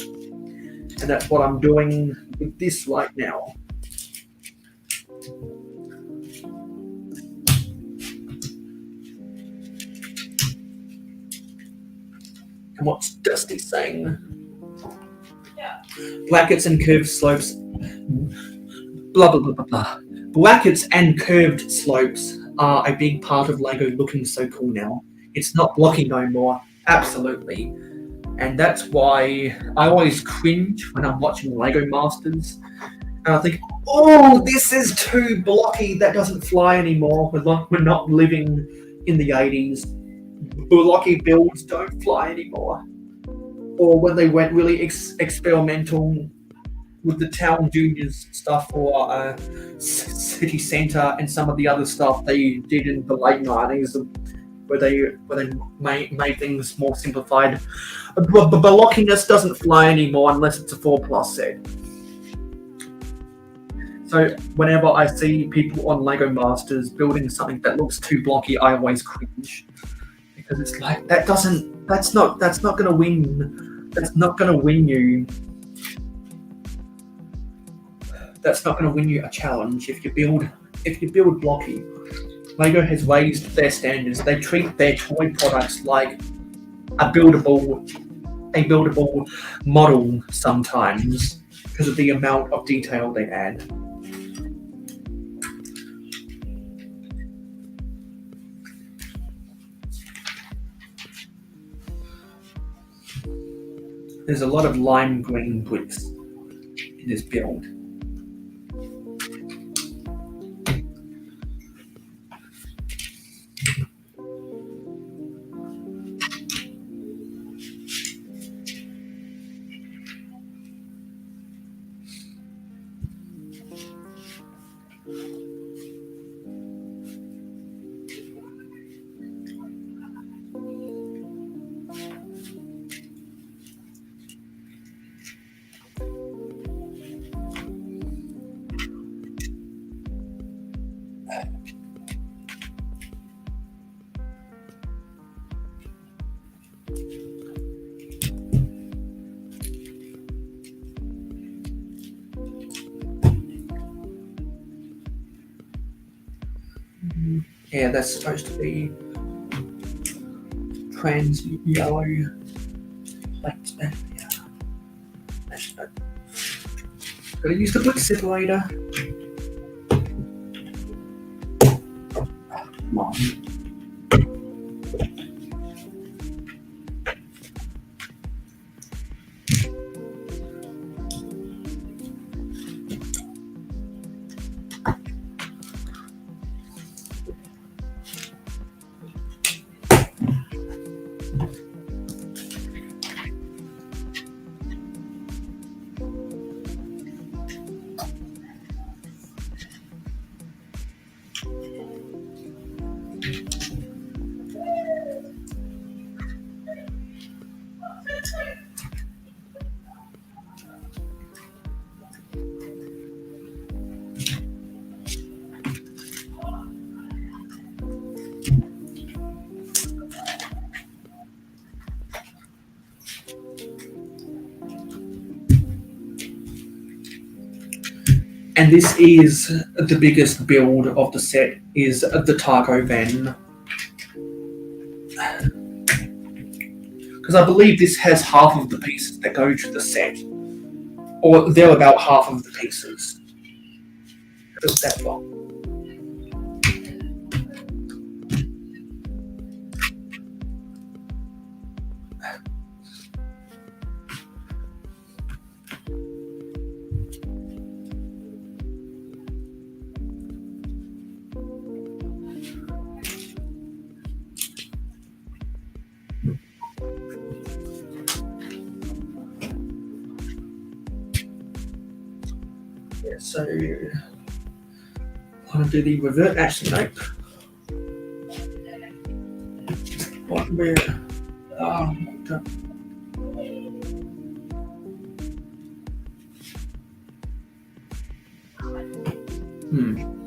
And that's what I'm doing with this right now. And what's Dusty saying? Brackets and curved slopes. Blah, blah, blah, blah, blah. Brackets and curved slopes are a big part of LEGO looking so cool now. It's not blocky no more. Absolutely. And that's why I always cringe when I'm watching LEGO Masters. And I think, oh, this is too blocky. That doesn't fly anymore. We're not living in the 80s. Blocky builds don't fly anymore. Or when they went really experimental with the Town Juniors stuff for City Centre and some of the other stuff they did in the late 90s, where they made things more simplified. But blockiness doesn't fly anymore unless it's a 4+ set. So whenever I see people on LEGO Masters building something that looks too blocky, I always cringe. Because it's like, that's not gonna win. That's not gonna win you. That's not gonna win you a challenge if you build blocky. LEGO has raised their standards. They treat their toy products like a buildable model sometimes because of the amount of detail they add. There's a lot of lime green bricks in this build. Yeah, that's supposed to be trans yellow. Yeah. That's not. Gotta use the brick separator. Come on. And this is the biggest build of the set, is the Targo van. Because I believe this has half of the pieces that go to the set. Or they're about half of the pieces. Just that long. Yeah, so want to do the revert? Actually, nope. What where?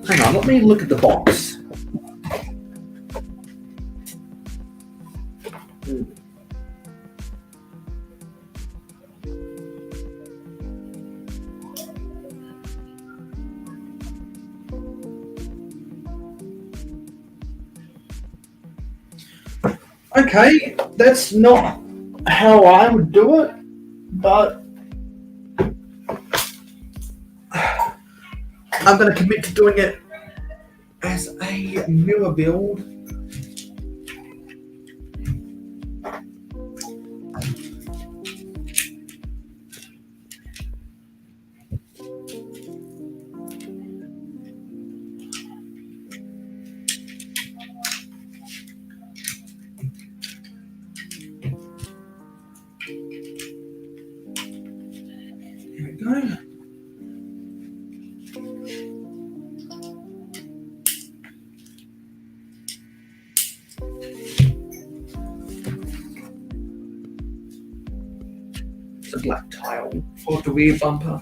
Hang on, let me look at the box. Okay, that's not how I would do it, but I'm going to commit to doing it as a mirror build. Here we go. It's a black tile for the rear bumper.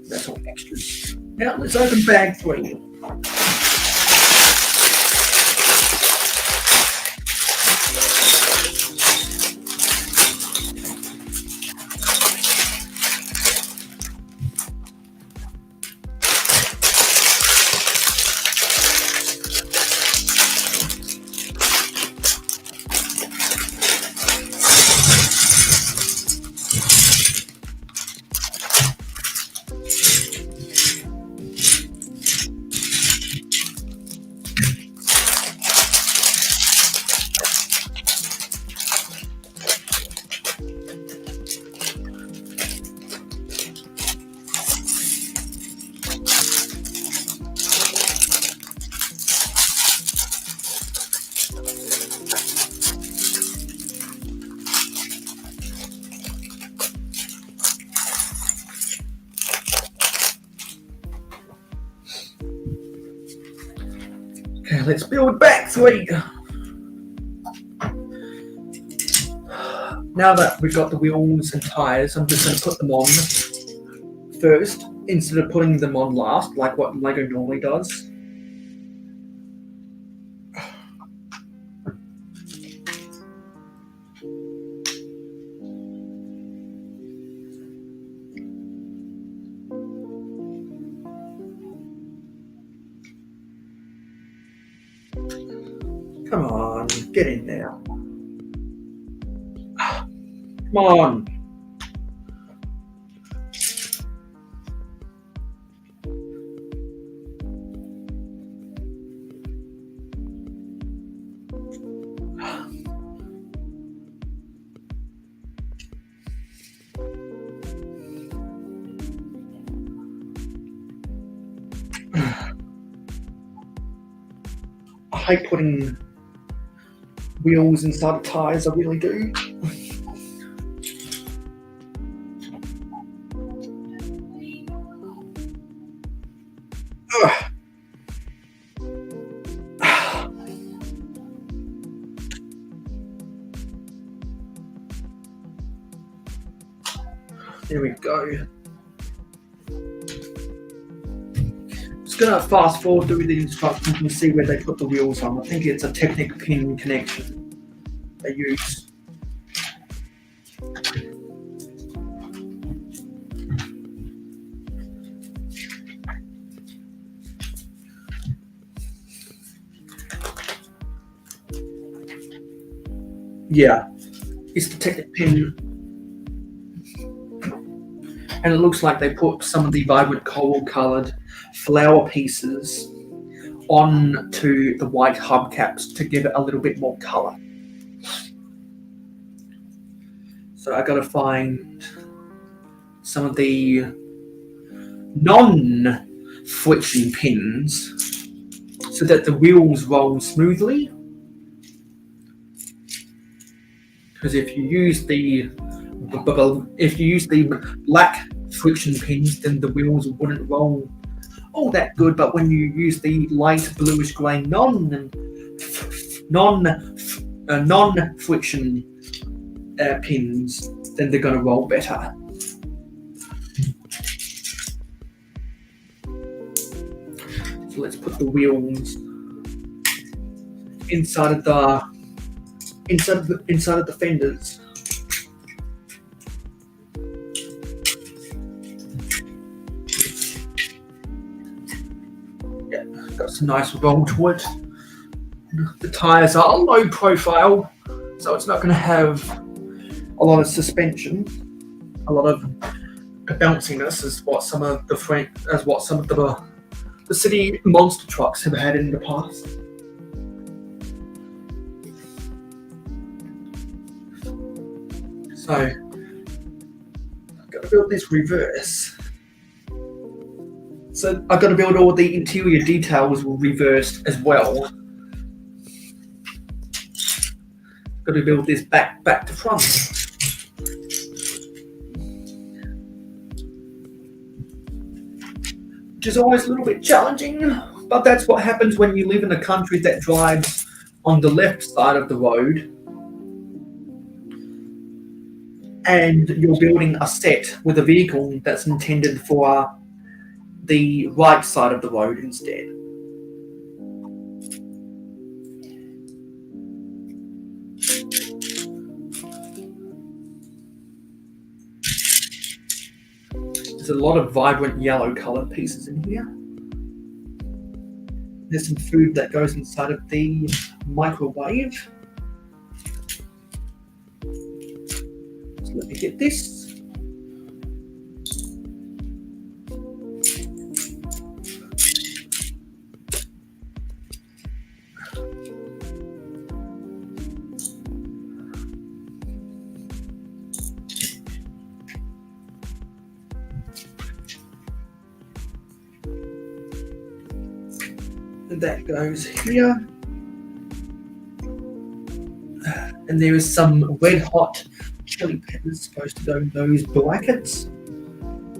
That's all extras. Now let's open bag 3. Okay, let's build back 3. Now that we've got the wheels and tires, I'm just going to put them on first instead of putting them on last, like what Lego normally does. Come on, get in there. Come on. I hate putting wheels inside the tires, I really do. There we go. Just gonna fast forward through the instructions and see where they put the wheels on. I think it's a Technic pin connection they use. Yeah, it's the Technic pin. And it looks like they put some of the vibrant coral coloured flower pieces onto the white hubcaps to give it a little bit more colour. So I gotta find some of the non-friction pins so that the wheels roll smoothly. Because if you use the black friction pins, then the wheels wouldn't roll all that good. But when you use the light bluish grey non-friction pins, then they're going to roll better. So let's put the wheels inside of the fenders. Yeah, got some nice roll to it. The tires are low profile, so it's not going to have a lot of suspension, a lot of bounciness, as what some of the city monster trucks have had in the past. So I've got to build this reverse. So I've got to build all the interior details reversed as well. Got to build this back to front. Which is always a little bit challenging, but that's what happens when you live in a country that drives on the left side of the road and you're building a set with a vehicle that's intended for the right side of the road instead. There's a lot of vibrant yellow colored pieces in here. There's some food that goes inside of the microwave. So let me get this. And that goes here. And there is some red hot chili peppers supposed to go in those brackets.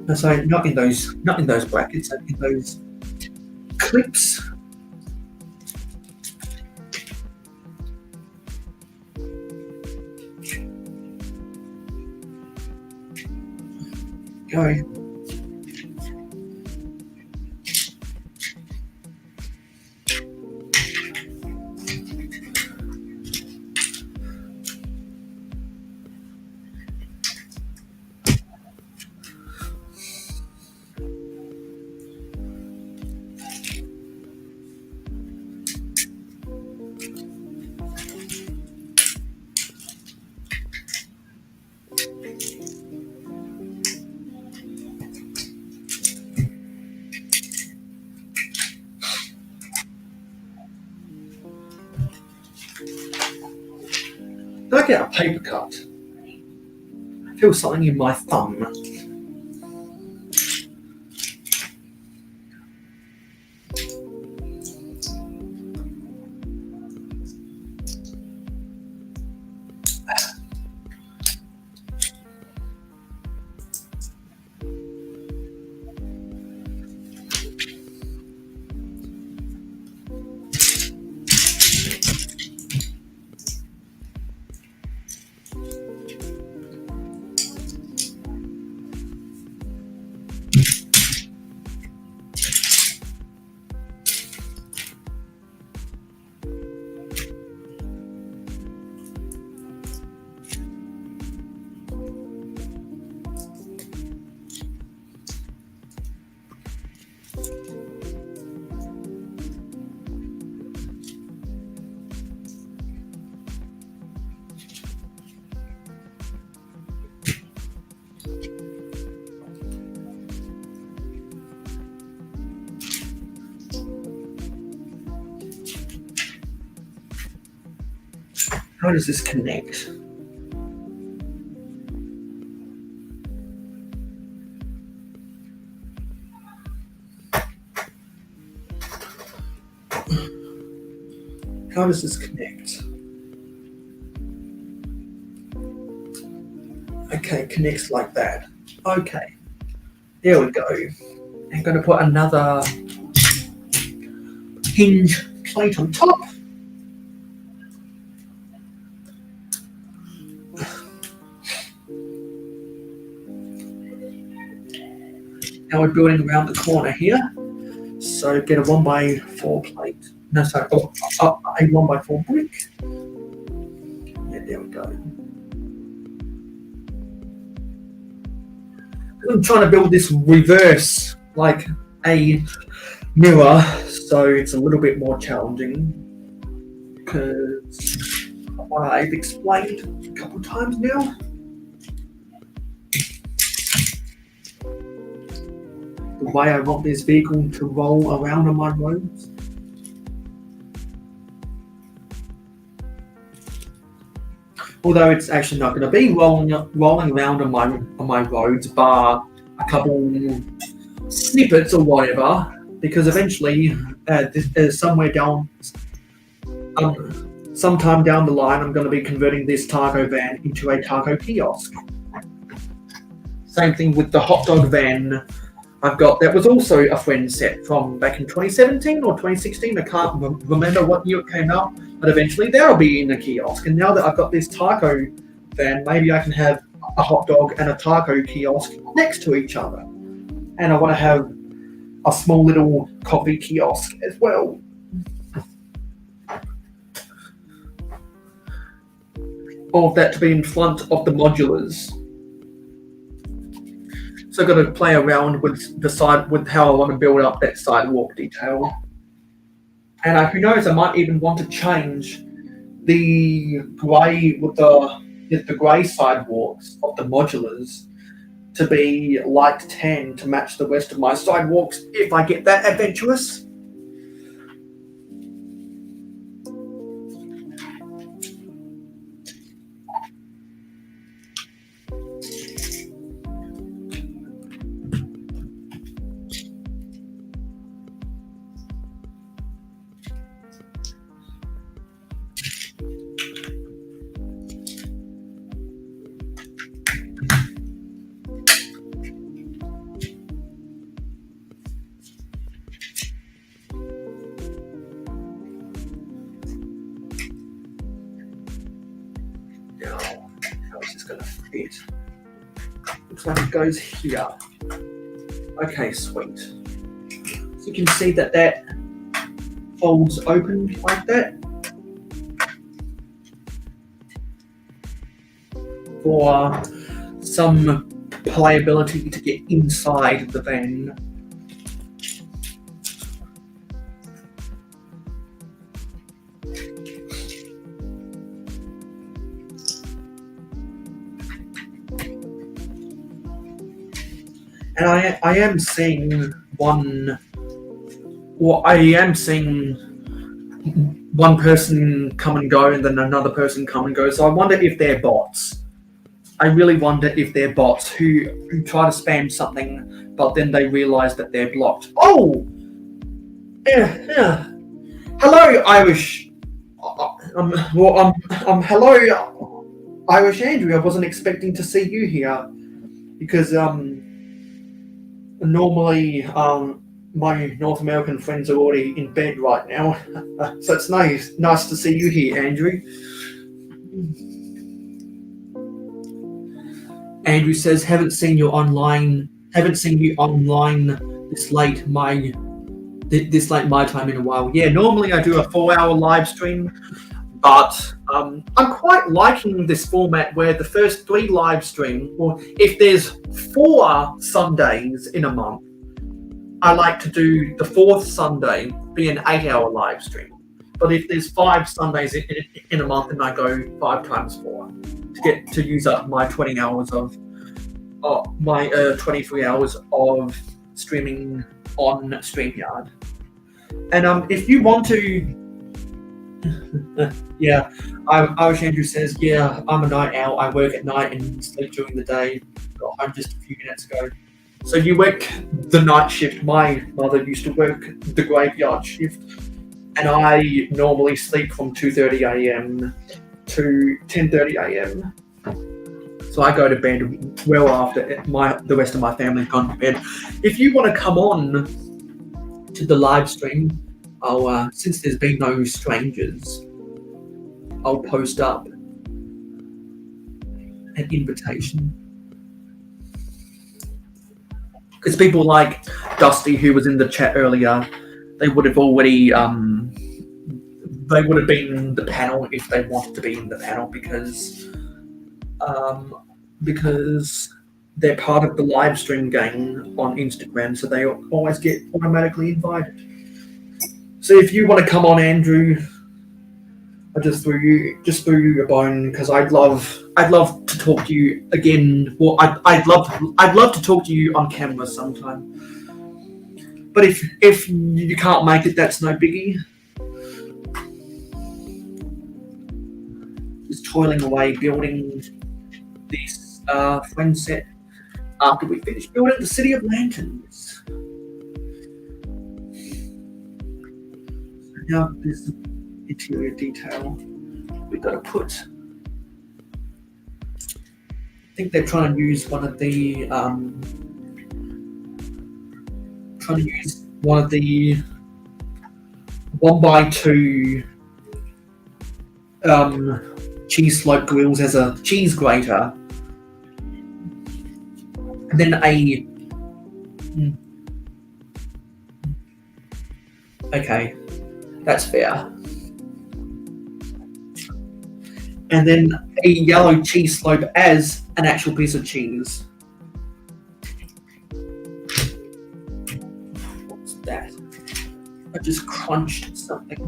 No, sorry, not in those brackets, in those clips. Go. Did I get a paper cut? I feel something in my thumb. How does this connect? How does this connect? Okay, connects like that. Okay, there we go. I'm going to put another hinge plate on top. Now we're building around the corner here. So get a 1x4 plate. No, sorry, a 1x4 brick. Yeah, there we go. I'm trying to build this reverse, like a mirror, so it's a little bit more challenging because I've explained a couple times now. The way I want this vehicle to roll around on my roads. Although it's actually not going to be rolling around on my roads, bar a couple snippets or whatever, because eventually, sometime down the line, I'm going to be converting this taco van into a taco kiosk. Same thing with the hot dog van I've got. That was also a friend set from back in 2017 or 2016. I can't remember what year it came out. But eventually that'll be in the kiosk. And now that I've got this taco van, maybe I can have a hot dog and a taco kiosk next to each other. And I want to have a small little coffee kiosk as well. All of that to be in front of the modulars. So I've got to play around with with how I want to build up that sidewalk detail. And who knows, I might even want to change the grey with the grey sidewalks of the modulars to be light tan to match the rest of my sidewalks if I get that adventurous. It looks like it goes here. Okay, sweet. So you can see that folds open like that for some playability to get inside the van. And I am seeing one person come and go and then another person come and go. So I wonder if they're bots. I really wonder if they're bots who try to spam something, but then they realize that they're blocked. Oh! Yeah. Hello, Irish. Hello, Irish Andrew. I wasn't expecting to see you here because normally, my North American friends are already in bed right now, so it's nice to see you here, Andrew. Andrew says, haven't seen you online this late my time in a while. Yeah, normally I do a 4-hour live stream, but I'm quite liking this format where the first 3 live streams, or if there's 4 Sundays in a month, I like to do the 4th Sunday be an 8-hour live stream. But if there's 5 Sundays in a month, then I go 5 times 4 to get to use up my 20 hours of my 23 hours of streaming on StreamYard. And if you want to. Yeah, Irish Andrew says, yeah, I'm a night owl. I work at night and sleep during the day. Got home just a few minutes ago. So you work the night shift. My mother used to work the graveyard shift, and I normally sleep from 2:30 a.m. to 10:30 a.m. So I go to bed well after the rest of my family's gone to bed. If you want to come on to the live stream, I'll since there's been no strangers, I'll post up an invitation. Because people like Dusty, who was in the chat earlier, they would have already they would have been in the panel if they wanted to be in the panel because they're part of the live stream gang on Instagram, so they always get automatically invited. So if you want to come on, Andrew, I just threw you a bone because I'd love to talk to you again. Well, I'd love to talk to you on camera sometime. But if you can't make it, that's no biggie. Just toiling away building this friend set after we finish building the City of Lanterns. So now there's the interior detail we gotta put. I think they're trying to use one of the 1x2 cheese slope grills as a cheese grater, and then okay, that's fair. And then a yellow cheese slope as an actual piece of cheese. What's that? I just crunched something.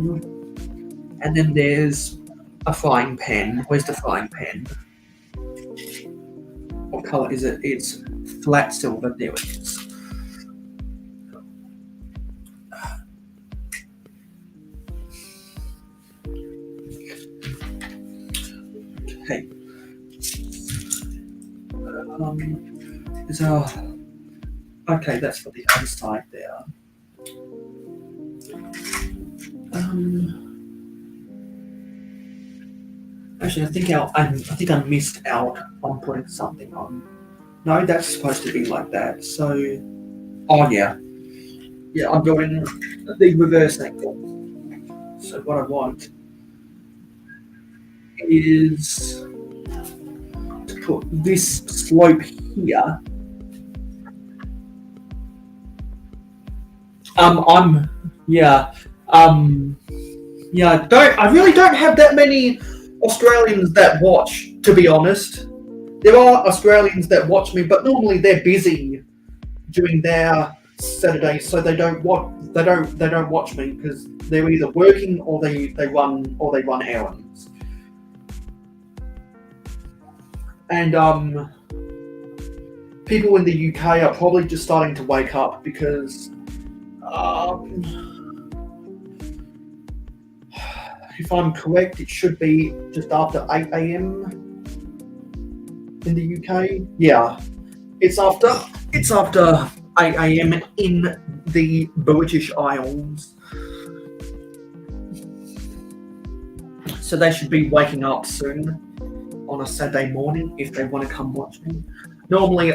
And then there's a frying pan. Where's the frying pan? What color is it? It's flat silver. There it is. Okay. Okay, that's for the other side there. Actually, I think I missed out on putting something on. No, that's supposed to be like that. So, oh yeah, I'm building the reverse angle. So what I want is to put this slope here. I really don't have that many Australians that watch, to be honest. There are Australians that watch me, but normally they're busy during their Saturdays, so they don't watch me because they're either working or they run errands. And people in the UK are probably just starting to wake up because if I'm correct, it should be just after 8 a.m. in the UK. Yeah, it's after 8 a.m. in the British Isles. So they should be waking up soon on a Saturday morning if they want to come watch me. Normally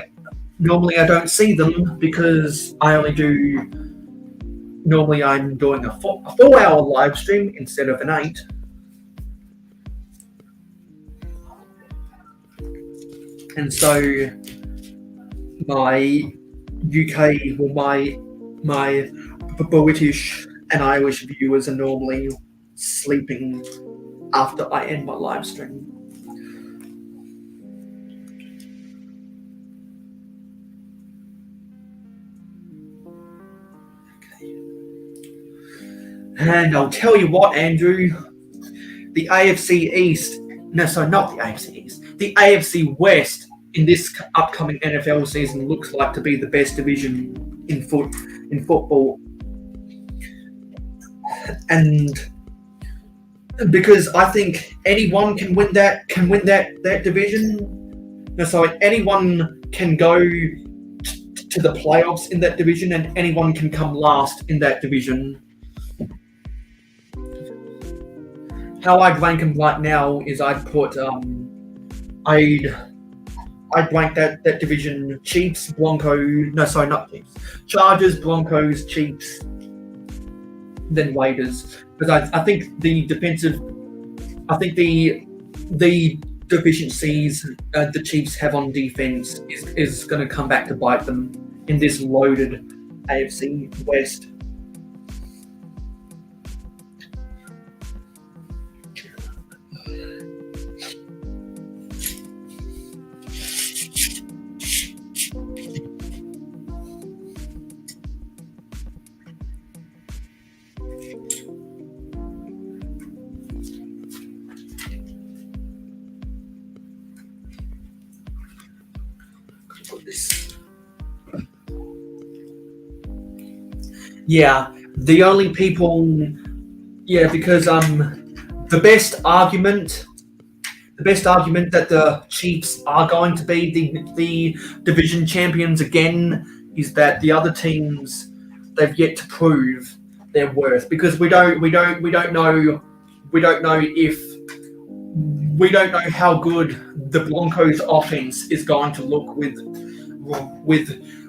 I don't see them because normally I'm doing a 4-hour live stream instead of an 8. And so my UK, well, my British and Irish viewers are normally sleeping after I end my live stream. And I'll tell you what, Andrew, the AFC East, no, sorry, not the AFC East, the AFC West in this upcoming NFL season looks like to be the best division in football. And because I think anyone can win that division. No, sorry, anyone can go to the playoffs in that division, and anyone can come last in that division. How I'd rank them right now is I'd put I'd rank that division Chiefs, Broncos. No, sorry, not Chiefs. Chargers, Broncos, Chiefs, then Raiders. Because I think the defensive, I think the deficiencies the Chiefs have on defense is going to come back to bite them in this loaded AFC West. Yeah, the only people, because the best argument that the Chiefs are going to be the division champions again is that the other teams, they've yet to prove their worth, because we don't know how good the Broncos offense is going to look with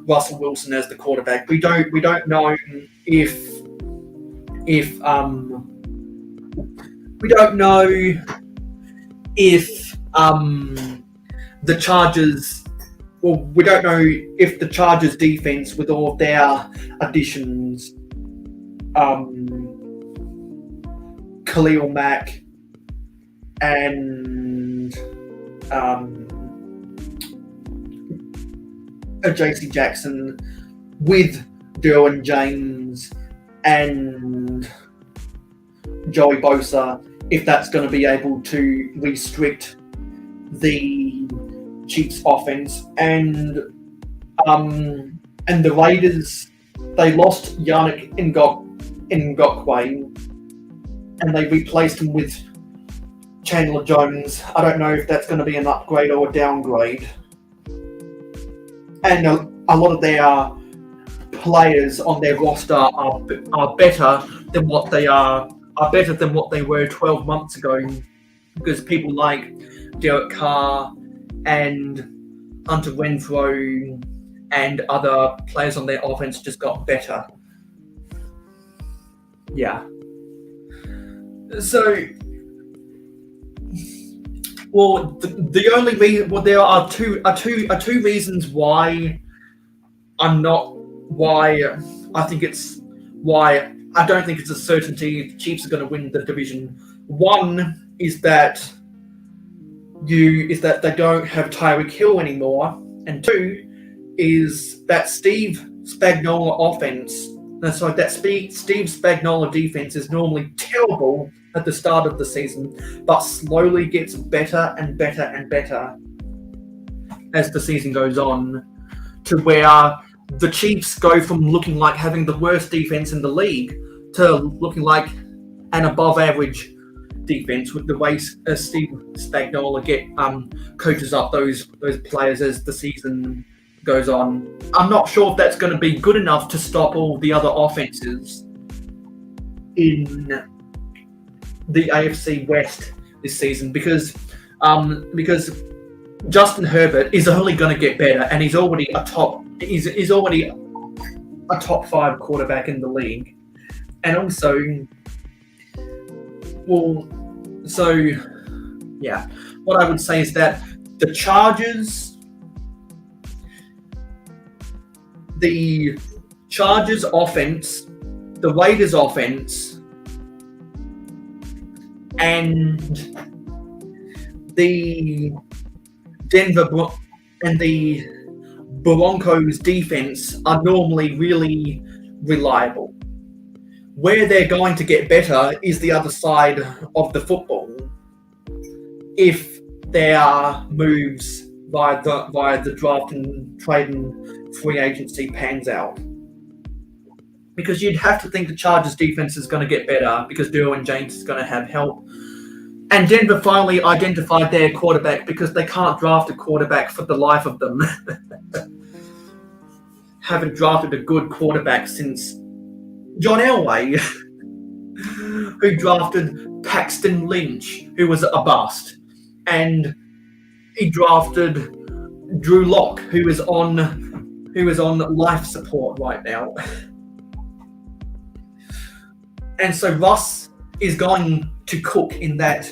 Russell Wilson as the quarterback. We don't know if the Chargers. Well, we don't know if the Chargers defense, with all of their additions, Khalil Mack and JC Jackson, with Derwin James and Joey Bosa, if that's going to be able to restrict the Chiefs offense. And the Raiders, they lost Yannick Ngakoue and they replaced him with Chandler Jones. I don't know if that's going to be an upgrade or a downgrade. And a lot of their players on their roster are better than what they were 12 months ago, because people like Derek Carr and Hunter Renfrow and other players on their offense just got better. Yeah. So, well, the only reason, well, there are two reasons why I don't think it's a certainty the Chiefs are going to win the division. One is that they don't have Tyreek Hill anymore, and two is that Steve Spagnuolo defense is normally terrible at the start of the season, but slowly gets better and better and better as the season goes on, to where the Chiefs go from looking like having the worst defense in the league to looking like an above average defense, with the way Steve Spagnuolo coaches up those players as the season goes on. I'm not sure if that's going to be good enough to stop all the other offenses in the AFC West this season, because Justin Herbert is only going to get better, and he's already a top 5 quarterback in the league. And also, what I would say is that the Chargers offense, the Raiders offense, and the Broncos defense are normally really reliable. Where they're going to get better is the other side of the football, if their moves via the draft and trade and free agency pans out. Because you'd have to think the Chargers defense is going to get better, because Derwin James is going to have help. And Denver finally identified their quarterback, because they can't draft a quarterback for the life of them. Haven't drafted a good quarterback since John Elway, who drafted Paxton Lynch, who was a bust. And he drafted Drew Lock, who is on life support right now. And so Russ is going to cook in that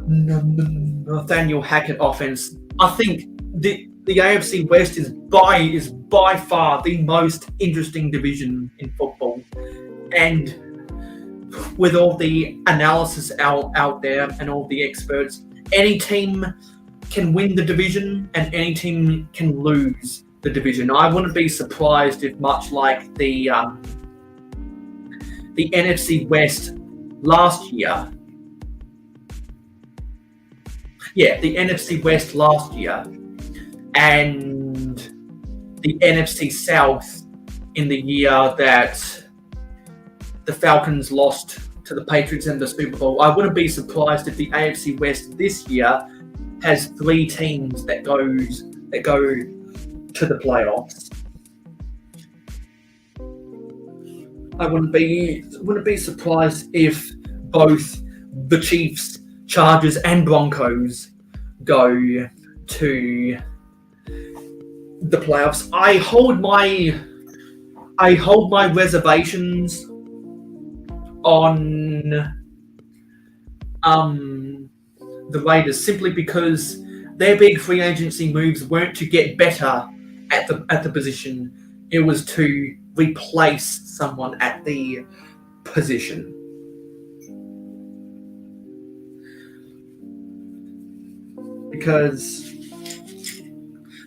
Nathaniel Hackett offense. I think the AFC West is by far the most interesting division in football, and with all the analysis out there and all the experts, any team can win the division and any team can lose the division. I wouldn't be surprised if, much like the NFC West last year. Yeah, the NFC West last year and the NFC South in the year that the Falcons lost to the Patriots in the Super Bowl. I wouldn't be surprised if the AFC West this year has 3 teams that go to the playoffs. I wouldn't be surprised if both the Chiefs, Chargers, and Broncos go to the playoffs. I hold my reservations on the Raiders simply because their big free agency moves weren't to get better at the position. It was to replace someone at the position. Because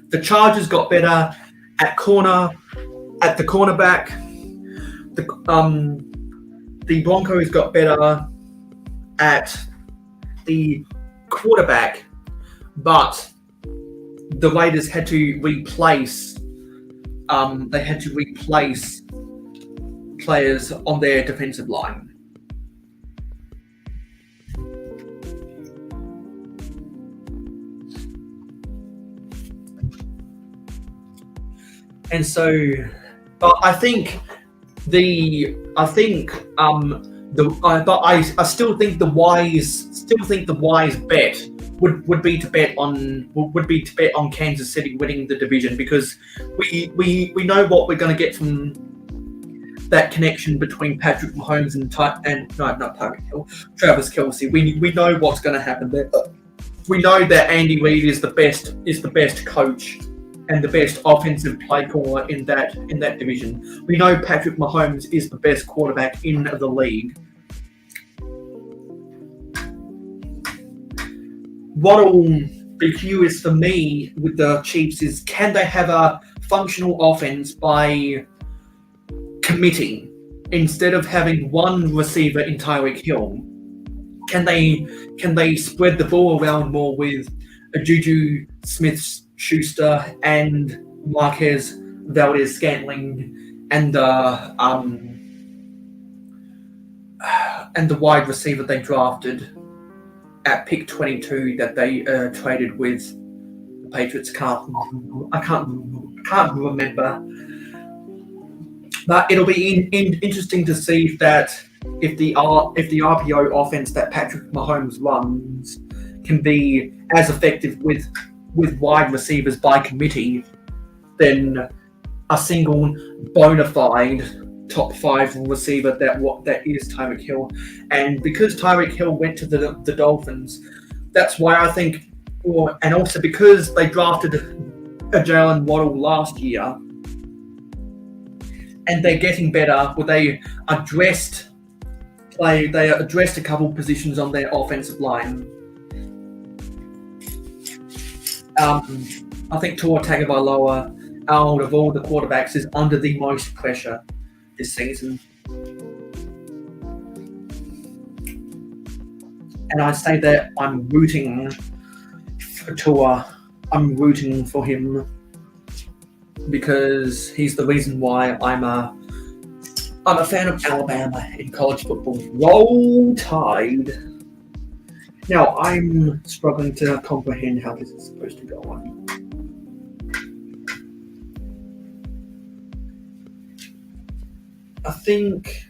the Chargers got better at the cornerback. The Broncos got better at the quarterback, but the Raiders had to replace. They had to replace players on their defensive line. And so, but I think I still think the wise bet would be to bet on Kansas City winning the division, because we know what we're going to get from that connection between Patrick Mahomes and Travis Kelce. We know what's going to happen there. We know that Andy Reid is the best coach and the best offensive play caller in that division. We know Patrick Mahomes is the best quarterback in the league. What'll be curious for me with the Chiefs is, can they have a functional offense by committing instead of having one receiver in Tyreek Hill? Can they spread the ball around more with a Juju Smith-Schuster and Marquez Valdez-Scantling and the wide receiver they drafted at pick 22 that they traded with the Patriots? I can't remember. But it'll be interesting to see if the RPO offense that Patrick Mahomes runs can be as effective with wide receivers by committee than a single bona fide top 5 receiver that is Tyreek Hill. And because Tyreek Hill went to the Dolphins, that's why I think, and also because they drafted Jalen Waddle last year, and they're getting better. They addressed a couple positions on their offensive line. I think Tua Tagovailoa, out of all the quarterbacks, is under the most pressure this season. And I say that I'm rooting for Tua. I'm rooting for him because he's the reason why I'm a fan of Alabama in college football. Roll Tide. Now, I'm struggling to comprehend how this is supposed to go on. I think...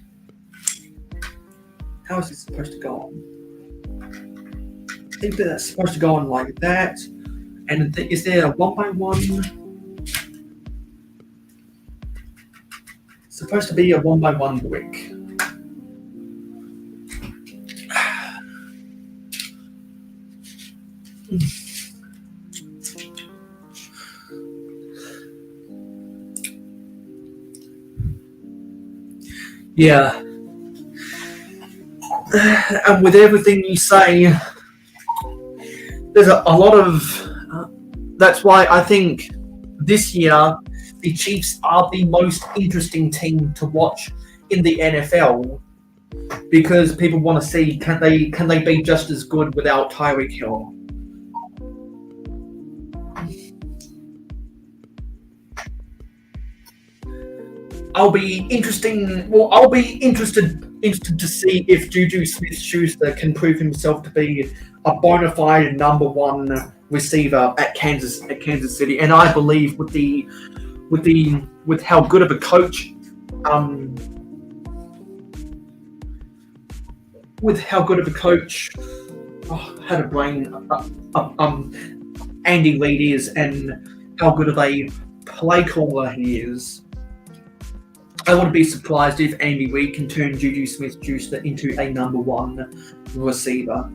How is this supposed to go on? I think that that's supposed to go on like that. And is there a 1x1? Supposed to be a 1x1 brick. Yeah. And with everything you say, there's a lot of. That's why I think this year the Chiefs are the most interesting team to watch in the NFL, because people want to see can they be just as good without Tyreek Hill. I'll be interested to see if Juju Smith-Schuster can prove himself to be a bona fide number one receiver at Kansas City. And I believe with how good of a coach Andy Reid is, and how good of a play caller he is, I wouldn't be surprised if Andy Reid can turn Juju Smith-Schuster into a number one receiver.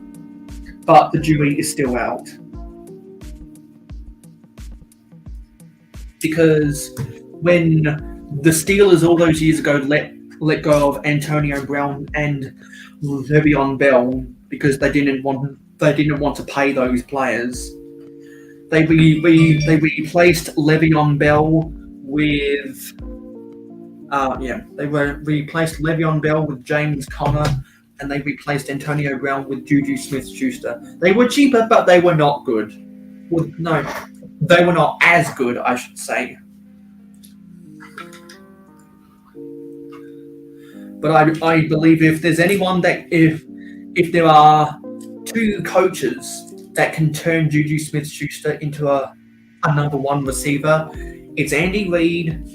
But the jury is still out. Because when the Steelers all those years ago let go of Antonio Brown and Le'Veon Bell because they didn't want to pay those players, they replaced Le'Veon Bell with replaced Le'Veon Bell with James Conner, and they replaced Antonio Brown with Juju Smith-Schuster. They were cheaper, but they were not good. Well, no, they were not as good, I should say. But I believe if there's anyone that if there are two coaches that can turn Juju Smith-Schuster into a number one receiver, it's Andy Reid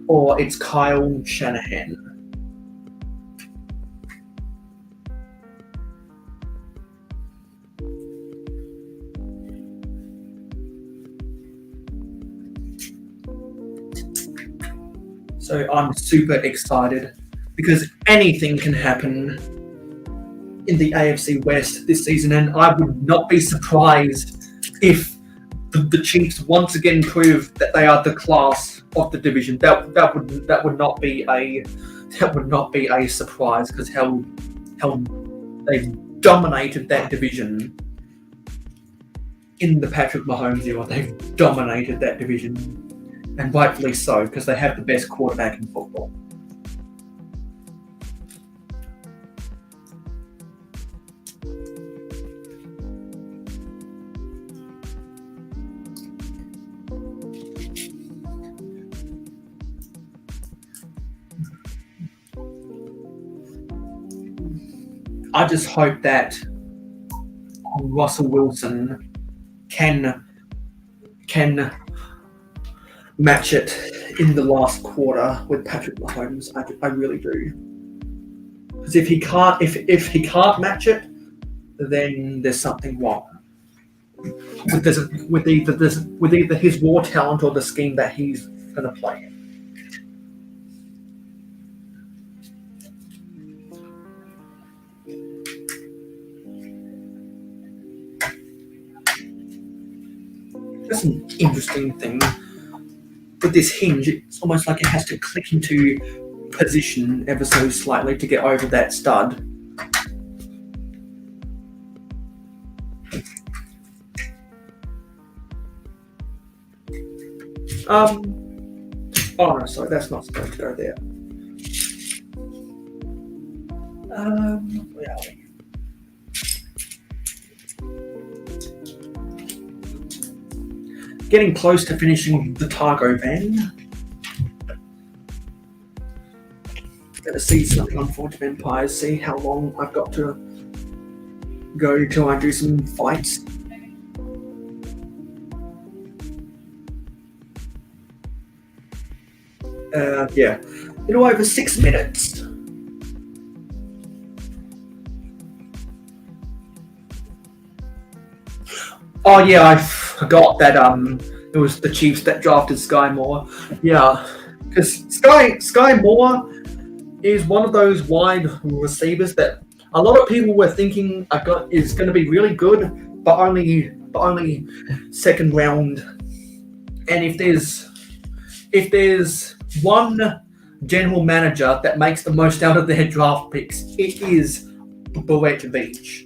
or it's Kyle Shanahan. So I'm super excited because anything can happen in the AFC West this season, and I would not be surprised if the Chiefs once again prove that they are the class of the division. That would not be a surprise, because how they've dominated that division in the Patrick Mahomes era. They've dominated that division, and rightfully so, because they have the best quarterback in football. I just hope that Russell Wilson can match it in the last quarter with Patrick Mahomes. I really do. Because if he can't match it, then there's something wrong with either his raw talent or the scheme that he's going to play in. That's an interesting thing. With this hinge, it's almost like it has to click into position ever so slightly to get over that stud. Oh no, sorry, that's not supposed to go there. Where are we? Getting close to finishing the Targo van. Gonna see something on Forge of Empires, see how long I've got to go till I do some fights. Yeah, a little over 6 minutes. Oh yeah, forgot that it was the Chiefs that drafted Sky Moore. Yeah, because Sky Moore is one of those wide receivers that a lot of people were thinking is going to be really good, but only second round. And if there's one general manager that makes the most out of their draft picks, it is Brett Veach.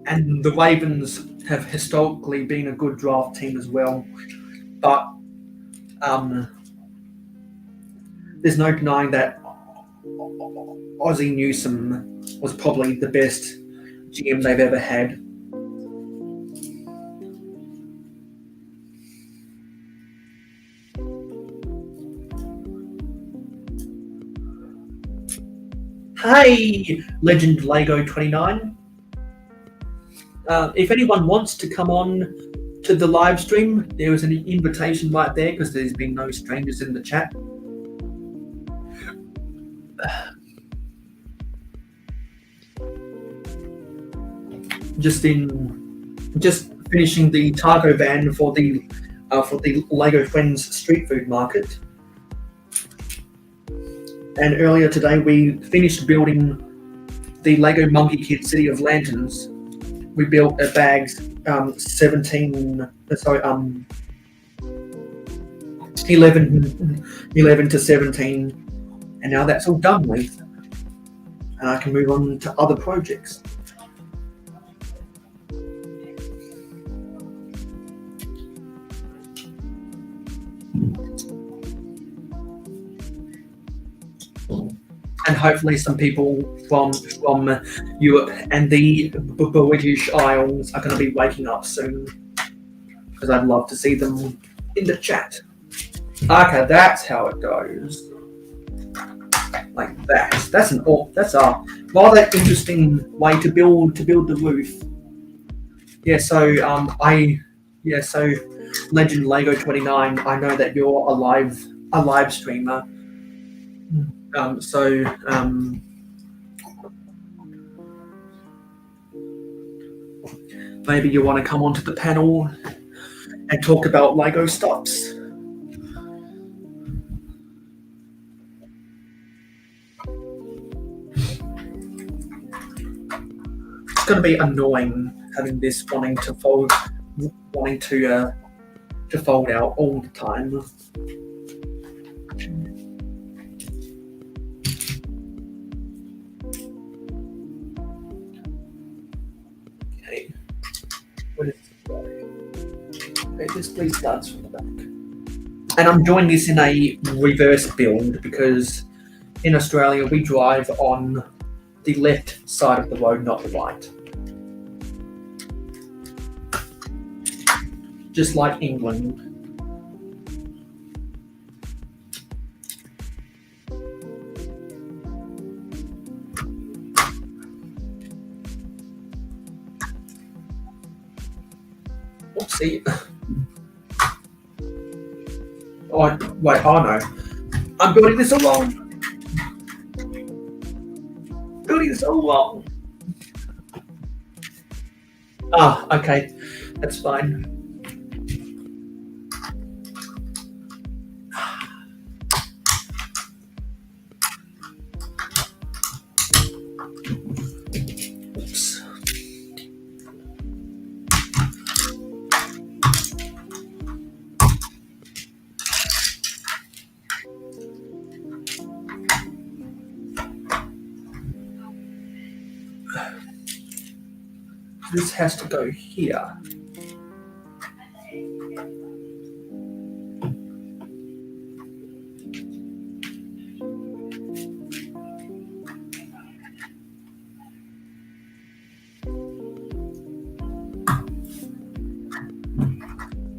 And the Ravens have historically been a good draft team as well, but there's no denying that Ozzie Newsome was probably the best GM they've ever had. Hey, Legend Lego 29. If anyone wants to come on to the live stream, there is an invitation right there because there's been no strangers in the chat. Just finishing the taco van for the Lego Friends street food market. And earlier today we finished building the Lego Monkey Kid City of Lanterns. We built a bags 11 to 17, and now that's all done with. And I can move on to other projects. And hopefully some people from Europe and the British Isles are going to be waking up soon, because I'd love to see them in the chat. Okay, that's how it goes. Like that. That's a rather interesting way to build the roof. Yeah. So So Legend Lego 29. I know that you're a live streamer. Maybe you want to come onto the panel and talk about Lego stuffs. It's going to be annoying having this wanting to fold out all the time. Okay, this please starts from the back. And I'm doing this in a reverse build because in Australia we drive on the left side of the road, not the right. Just like England. Oopsie. Oh, wait, oh no. I'm building this all wrong. Ah, okay. That's fine. Oops. This has to go here.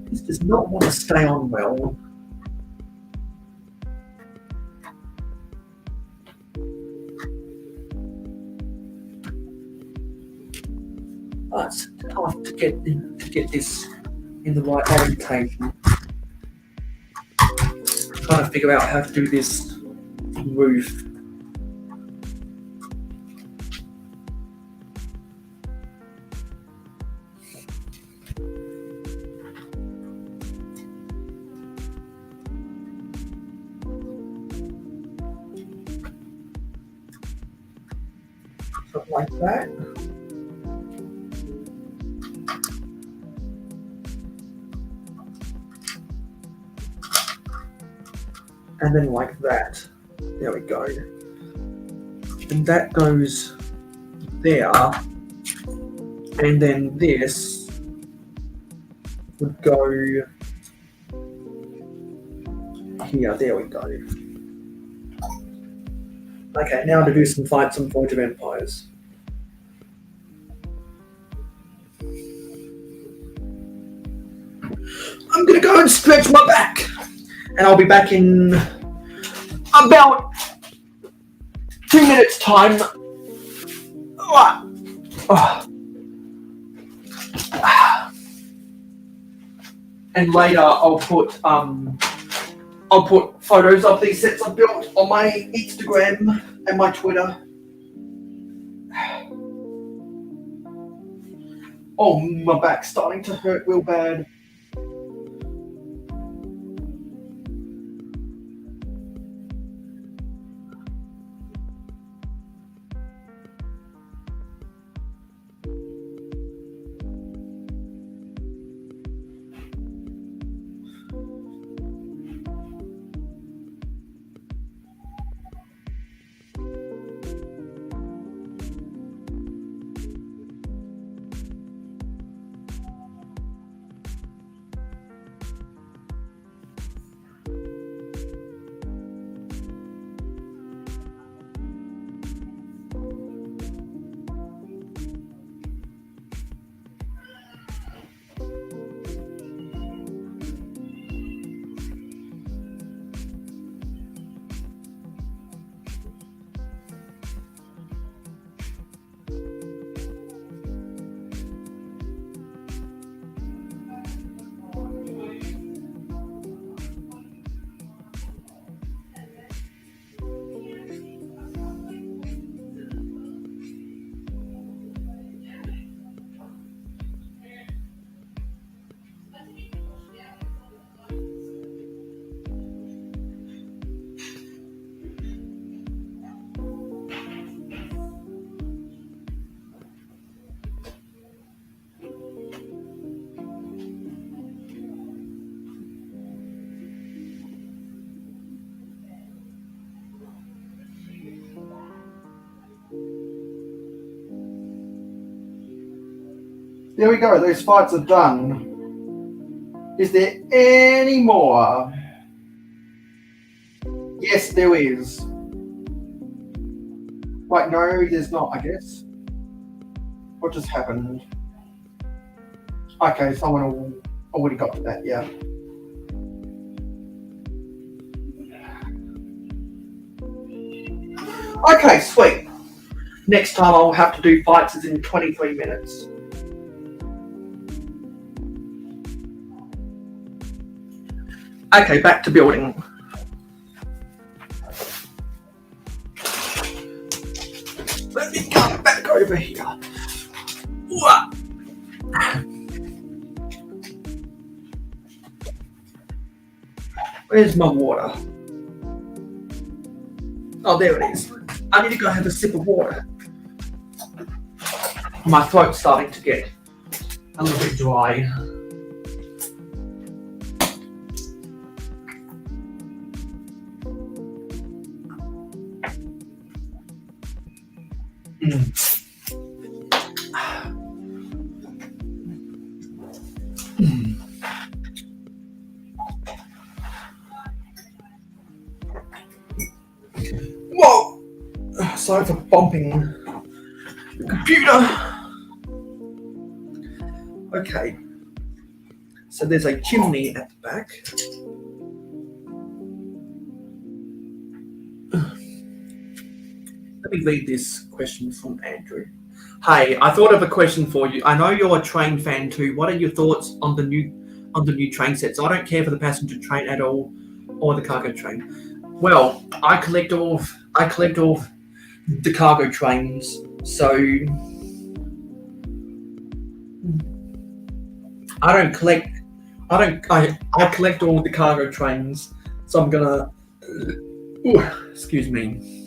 This does not want to stay on well. It's tough to get this in the right orientation. Trying to figure out how to do this roof. Something like that. And then like that. There we go. And that goes there. And then this would go here. There we go. Okay, now to do some fights on Forge of Empires. I'm gonna go and stretch my back. And I'll be back in about 2 minutes time. And later I'll put photos of these sets I've built on my Instagram and my Twitter. Oh, my back's starting to hurt real bad. There we go, those fights are done. Is there any more? Yes, there is. Right, no, there's not, I guess. What just happened? Okay, someone already got to that, yeah. Okay, sweet. Next time I'll have to do fights is in 23 minutes. Okay, back to building. Let me come back over here. Where's my water? Oh, there it is. I need to go have a sip of water. My throat's starting to get a little bit dry. Whoa! Sorry for bumping the computer. Okay. So there's a chimney at the back. Let me read this question from Andrew. Hey, I thought of a question for you. I know you're a train fan too. What are your thoughts on the new train sets? I don't care for the passenger train at all, or the cargo train. Well, I collect all the cargo trains, so I collect all the cargo trains, so I'm gonna excuse me.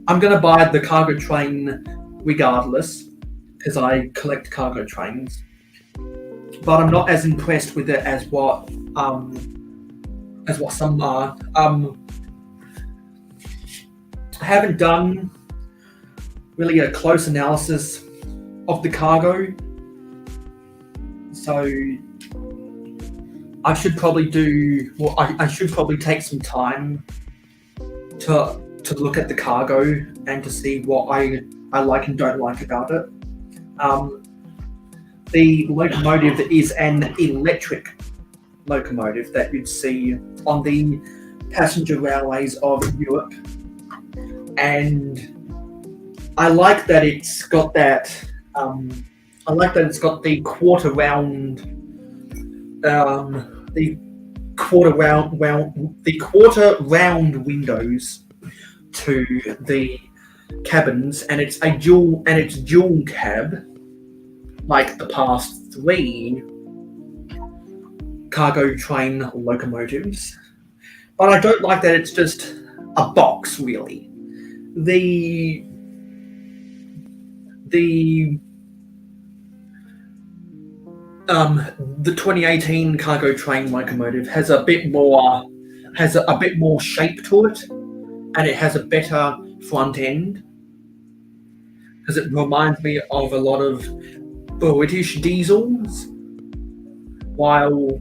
I'm going to buy the cargo train regardless because I collect cargo trains. But I'm not as impressed with it as what some are. I haven't done really a close analysis of the cargo, so I should probably I should probably take some time to look at the cargo and to see what I like and don't like about it. The locomotive is an electric locomotive that you'd see on the passenger railways of Europe, and I like that it's got that. I like that it's got the quarter round windows to the cabins, and it's dual cab, like the past 3 cargo train locomotives. But I don't like that it's just a box, really. The 2018 cargo train locomotive has a bit more shape to it, and it has a better front end because it reminds me of a lot of British diesels. While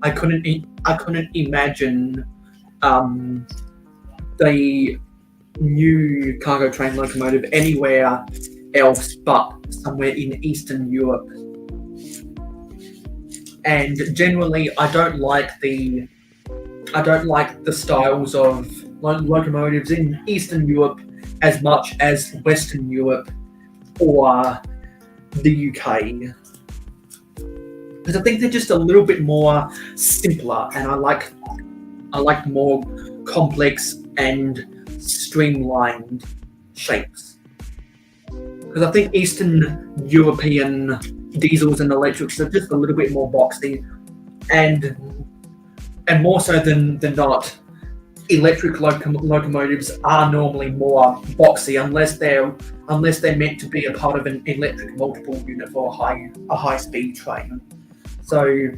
I couldn't imagine the new cargo train locomotive anywhere else but somewhere in Eastern Europe. And generally, I don't like the styles of locomotives in Eastern Europe as much as Western Europe or the UK, because I think they're just a little bit more simpler, and I like more complex and streamlined shapes. Because I think Eastern European diesels and electrics are just a little bit more boxy, and more so than not, electric locomotives are normally more boxy unless they're meant to be a part of an electric multiple unit for a high speed train. So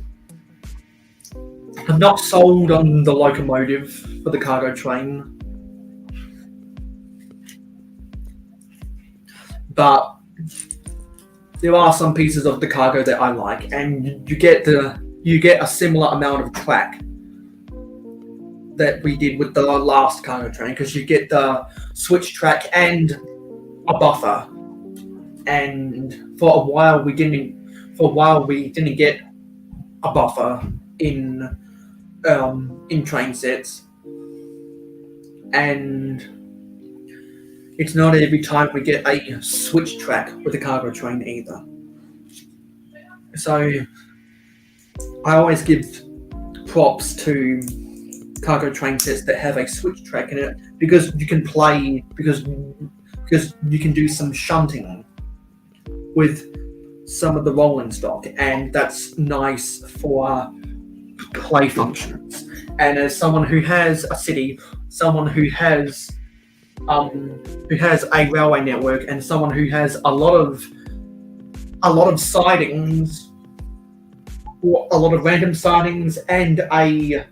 I'm not sold on the locomotive for the cargo train, but there are some pieces of the cargo that I like, and you get a similar amount of track that we did with the last cargo train, because you get the switch track and a buffer. And for a while we didn't get a buffer in train sets, and it's not every time we get a switch track with a cargo train either. So I always give props to cargo train sets that have a switch track in it, because you can do some shunting with some of the rolling stock, and that's nice for play functions. And as someone who has a city, someone who has a railway network, and someone who has a lot of sidings, or a lot of random sidings, and a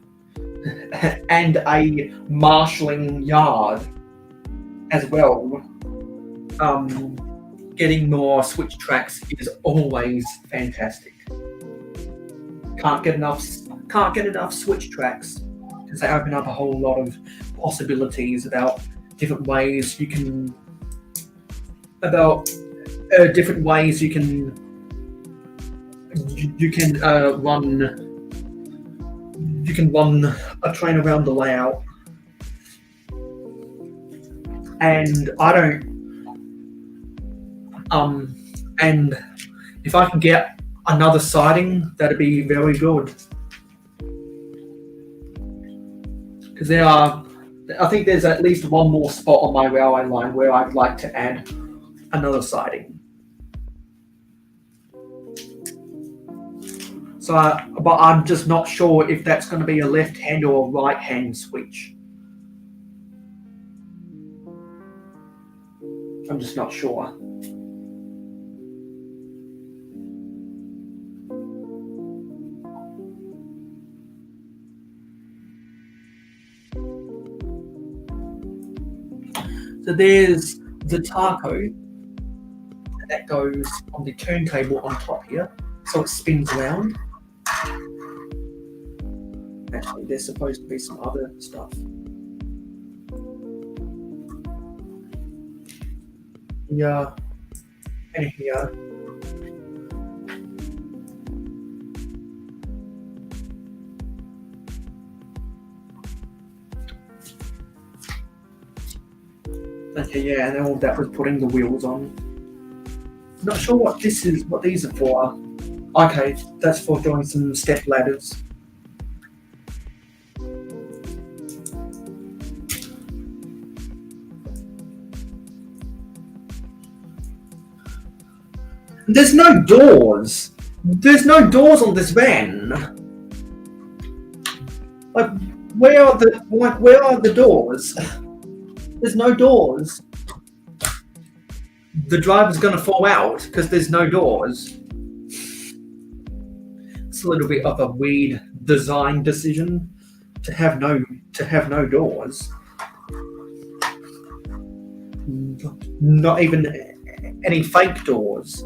marshalling yard as well, getting more switch tracks is always fantastic. Can't get enough switch tracks, because they open up a whole lot of possibilities about different ways you can run a train around the layout. And and if I can get another siding, that'd be very good. Because I think there's at least one more spot on my railway line where I'd like to add another siding. So, but I'm just not sure if that's going to be a left-hand or a right-hand switch. I'm just not sure. So there's the taco that goes on the turntable on top here, so it spins around. Actually, there's supposed to be some other stuff. Yeah, and here. Okay, yeah, and all that was putting the wheels on. Not sure what this is, what these are for. Okay, that's for doing some step ladders. There's no doors. There's no doors on this van. Like, where are the doors? There's no doors. The driver's gonna fall out because there's no doors. It's a little bit of a weird design decision to have no doors. Not even any fake doors.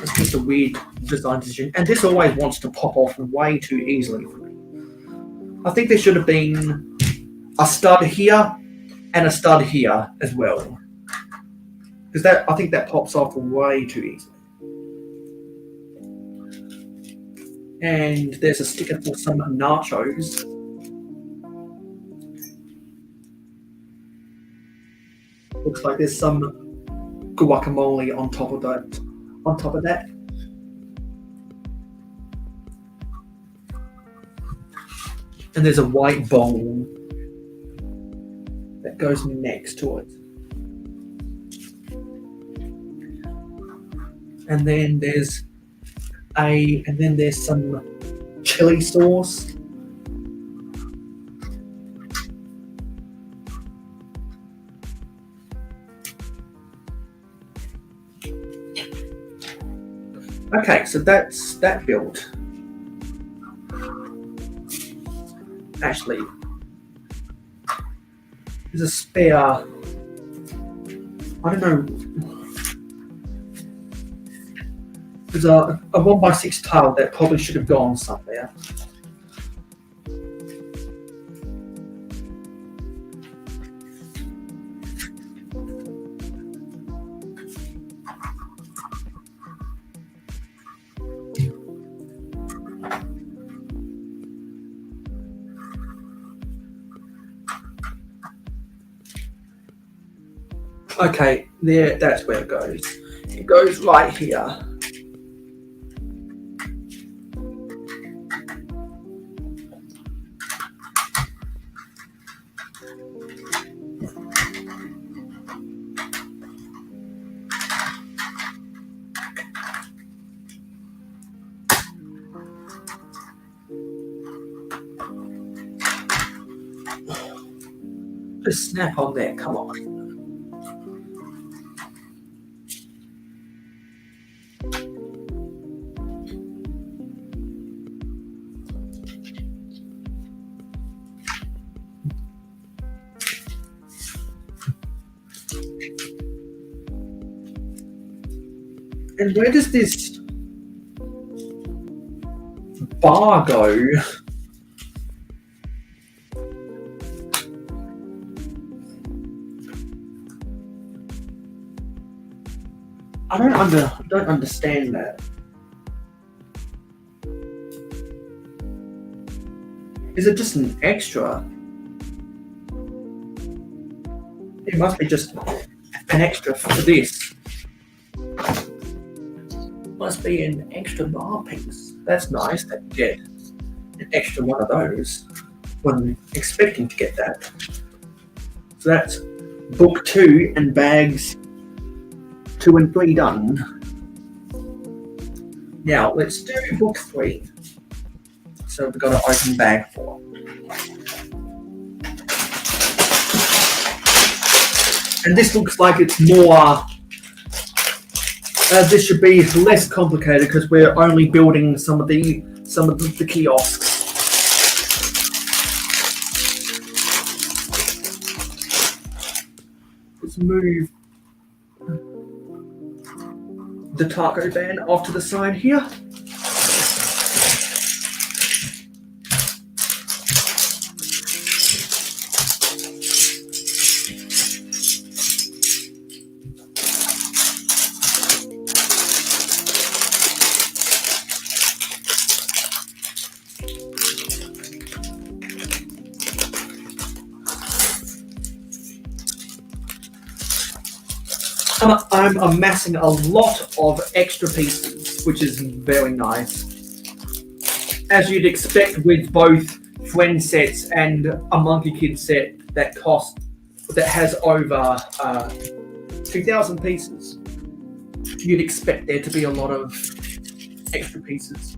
It's just a weird design decision. And this always wants to pop off way too easily for me. I think there should have been a stud here and a stud here as well. Because I think that pops off way too easily. And there's a sticker for some nachos. Looks like there's some guacamole on top of that. And there's a white bowl that goes next to it. And then there's some chili sauce. Okay, so that's that build. Actually, there's a spare, I don't know, there's a 1x6 tile that probably should have gone somewhere. Okay, there, that's where it goes. It goes right here. Just snap on there, come on. And where does this bar go? I don't understand that. Is it just an extra? It must be just an extra for this. Must be an extra bar piece. That's nice that you get an extra one of those. Wasn't expecting to get that. So that's book 2 and bags 2 and 3 done. Now let's do book 3. So we've got to open bag 4. And this looks like it's more. This should be less complicated because we're only building some of the kiosks. Let's move the taco van off to the side here. I'm amassing a lot of extra pieces, which is very nice. As you'd expect with both friend sets and a Monkey Kid set that has over 2,000 pieces, you'd expect there to be a lot of extra pieces.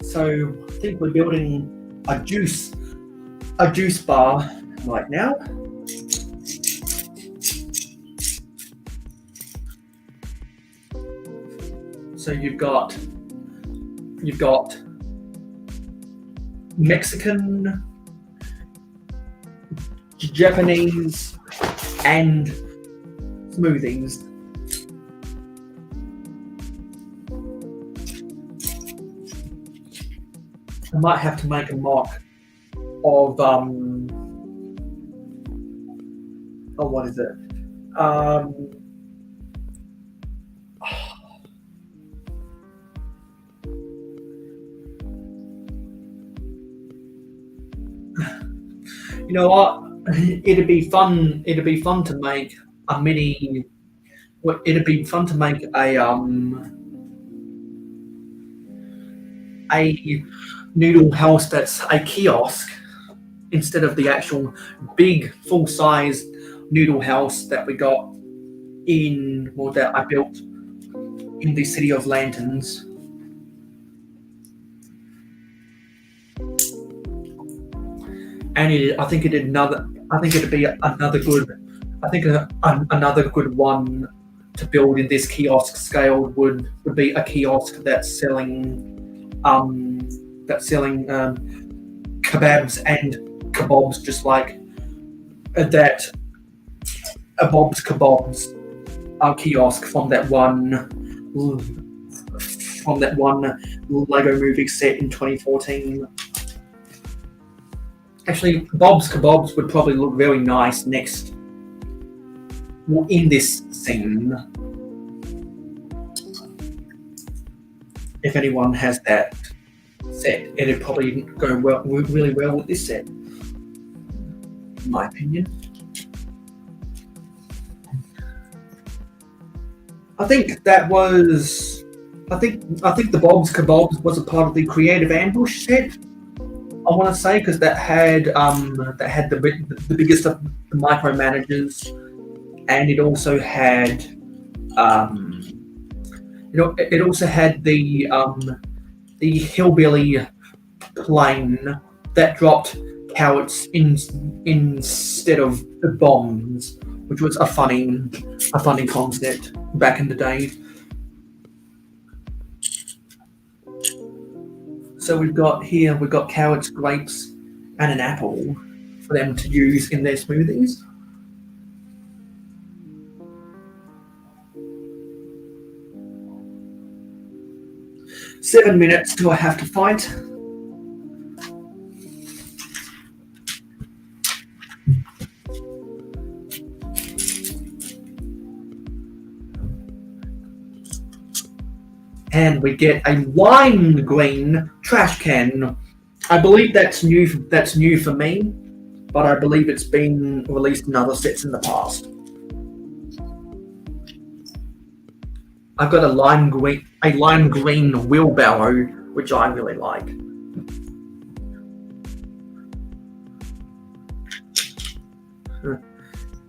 So I think we're building a juice bar right now. So you've got Mexican, Japanese, and smoothies. I might have to make a mock of what is it? You know what? It'd be fun to make a mini. It'd be fun to make a noodle house that's a kiosk instead of the actual big full-size noodle house that we got that I built in the City of Lanterns. And I think it'd be another good one to build in this kiosk scale would be a kiosk that's selling kebabs and kebabs, just like that. A Bob's Kebabs kiosk from that one Lego movie set in 2014. Actually, Bob's Kebabs would probably look very nice in this scene. If anyone has that set, it'd probably go really well with this set, in my opinion. I think the Bob's Kebabs was a part of the Creative Ambush set. I want to say, because that had the biggest of the micromanagers, and it also had the hillbilly plane that dropped carrots instead of the bombs, which was a funny concept back in the day. So we've got carrots, grapes, and an apple for them to use in their smoothies. Seven minutes till I have to fight. And we get a lime green trash can. I believe that's new for me, but I believe it's been released in other sets in the past. I've got a lime green wheelbarrow, which I really like.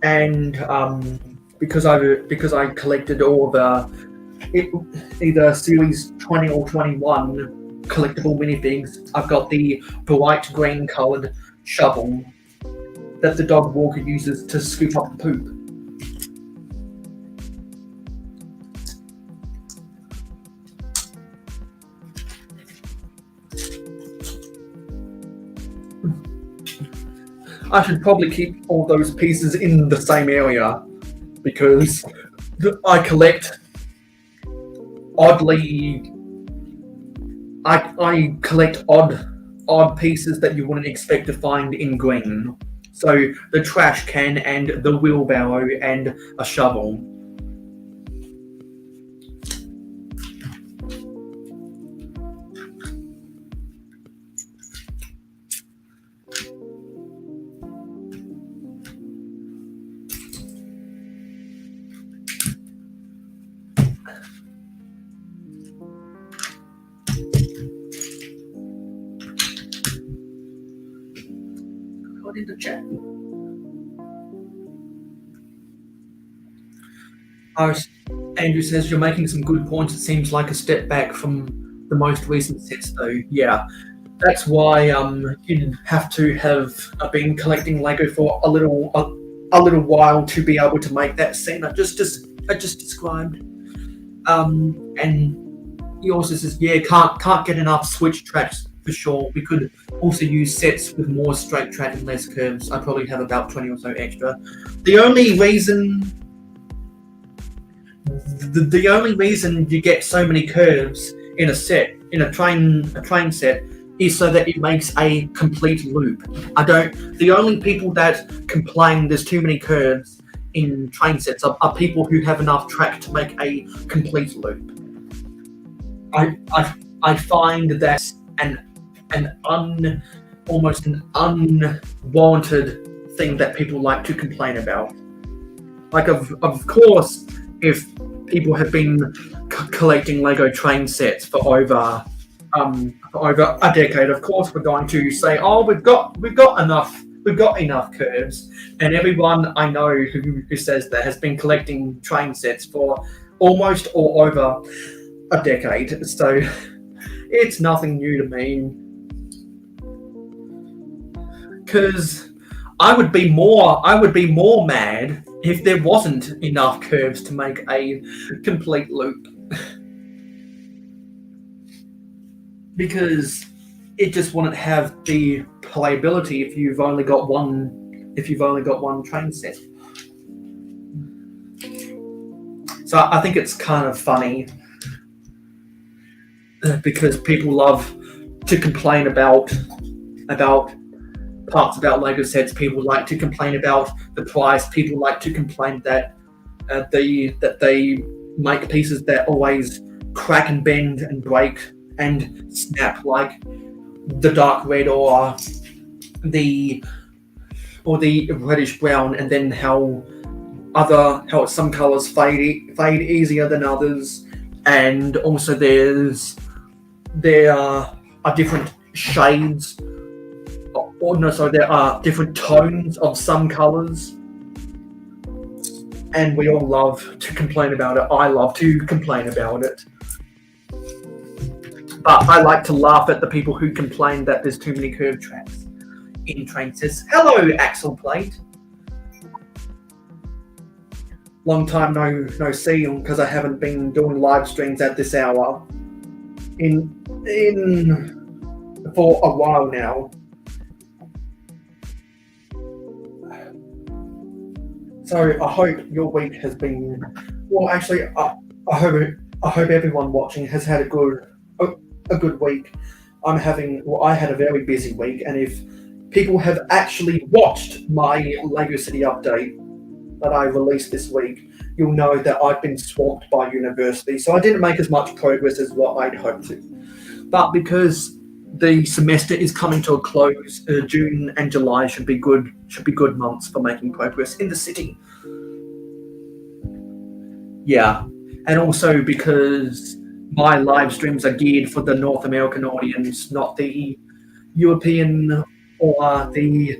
And because I collected all the either series 20 or 21 collectible minifigs, I've got the bright green coloured shovel that the dog walker uses to scoop up the poop. I should probably keep all those pieces in the same area because I collect oddly. I collect odd pieces that you wouldn't expect to find in green. So the trash can and the wheelbarrow and a shovel. In the chat. Andrew says you're making some good points. It seems like a step back from the most recent sets, though. Yeah, that's why you have to have been collecting Lego for a little while to be able to make that scene I just described. And he also says, yeah, can't get enough switch tracks. For sure, we could also use sets with more straight track and less curves. I probably have about 20 or so extra. The only reason you get so many curves in a set, in a train set, is so that it makes a complete loop. The only people that complain there's too many curves in train sets are people who have enough track to make a complete loop. I find that almost an unwarranted thing that people like to complain about. Like, of course, if people have been collecting Lego train sets for over a decade, of course we're going to say, oh, we've got enough curves. And everyone I know who says that has been collecting train sets for almost or over a decade. So it's nothing new to me. Because I would be more mad if there wasn't enough curves to make a complete loop. Because it just wouldn't have the playability if you've only got one train set. So I think it's kind of funny because people love to complain about parts about Lego sets. People like to complain about the price. People like to complain that they make pieces that always crack and bend and break and snap, like the dark red or the reddish brown, and then how some colors fade easier than others, and also there are different shades. There are different tones of some colors, and we all love to complain about it. I love to complain about it. But I like to laugh at the people who complain that there's too many curved tracks in train sets. Hello, Axel Plate. Long time no see, because I haven't been doing live streams at this hour for a while now. So I hope your week has been well. Actually, I hope everyone watching has had a good week. I had a very busy week, and if people have actually watched my Lego City update that I released this week, you'll know that I've been swamped by university, so I didn't make as much progress as what I'd hoped to. But because the semester is coming to a close, June and July should be good months for making progress in the city. Yeah, and also because my live streams are geared for the North American audience, not the European or the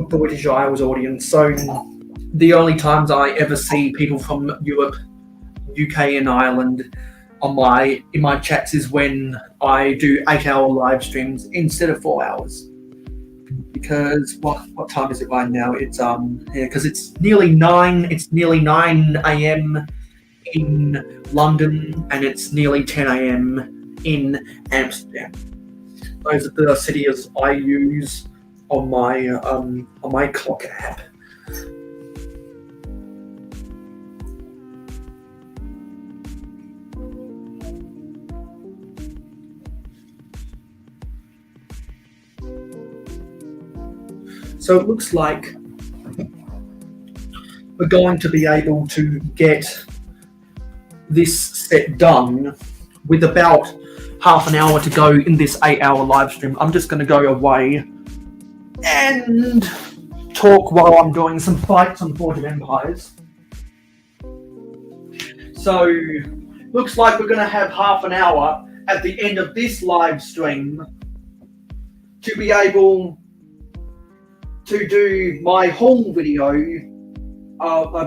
British Isles audience. So the only times I ever see people from Europe, UK and Ireland in my chats is when I do 8-hour live streams instead of 4 hours. because what time is it right now? It's because it's nearly 9. It's nearly 9 a.m. in London, and it's nearly 10 a.m. in Amsterdam. Those are the cities I use on my clock app. So it looks like we're going to be able to get this set done with about half an hour to go in this 8-hour live stream. I'm just going to go away and talk while I'm doing some fights on Forge of Empires. So looks like we're going to have half an hour at the end of this live stream to be able to do my haul video,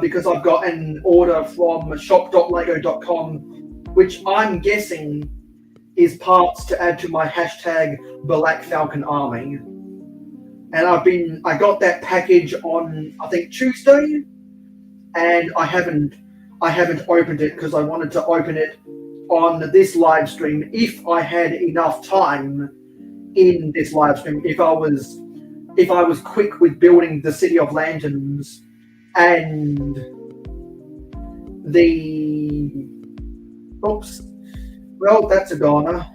because I've got an order from shop.lego.com, which I'm guessing is parts to add to my hashtag Black Falcon Army. And I got that package on, I think, Tuesday, and I haven't opened it because I wanted to open it on this live stream if I had enough time in this live stream, if I was quick with building the City of Lanterns and the... Oops. Well, that's a goner.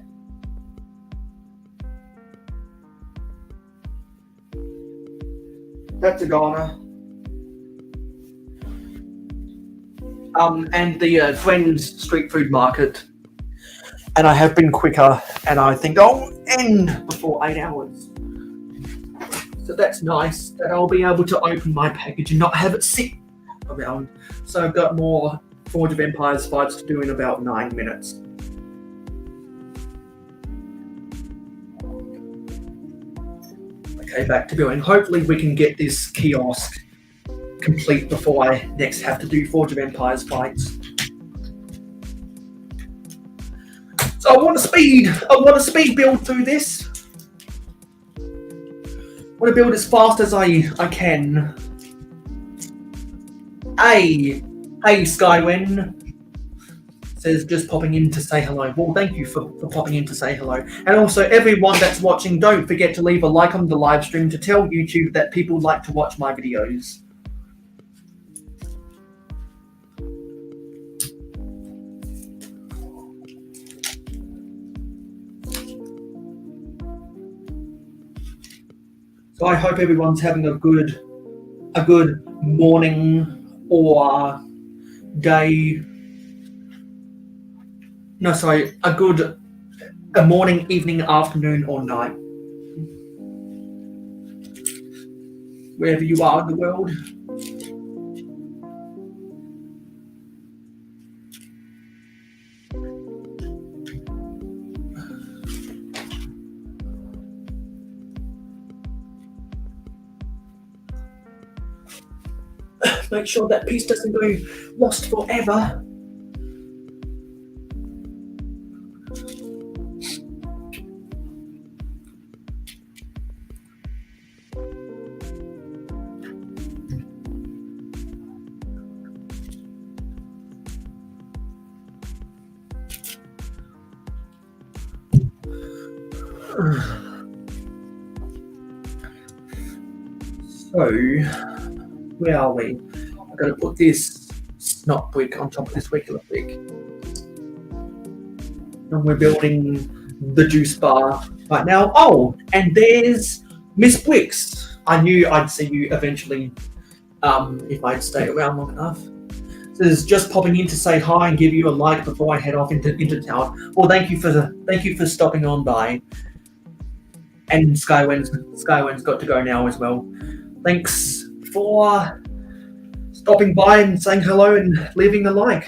That's a goner. And the Friends Street Food Market. And I have been quicker, and I think I'll end before 8 hours. So that's nice, that I'll be able to open my package and not have it sit around. So I've got more Forge of Empires fights to do in about 9 minutes. Okay, back to building. Hopefully we can get this kiosk complete before I next have to do Forge of Empires fights. So I want to speed build through this. I want to build as fast as I can. Hey Skywin says just popping in to say hello. Well, thank you for popping in to say hello. And also everyone that's watching, don't forget to leave a like on the live stream to tell YouTube that people like to watch my videos. So I hope everyone's having a good morning or day. No, sorry, a morning, evening, afternoon, or night. Wherever you are in the world. Make sure that piece doesn't go lost forever. So, where are we? I'm going to put this snot brick on top of this regular brick. And we're building the juice bar right now. Oh, and there's Miss Bricks. I knew I'd see you eventually if I'd stay around long enough. So this is just popping in to say hi and give you a like before I head off into town. Well, thank you for stopping on by. And Skywin's got to go now as well. Thanks for stopping by and saying hello and leaving a like.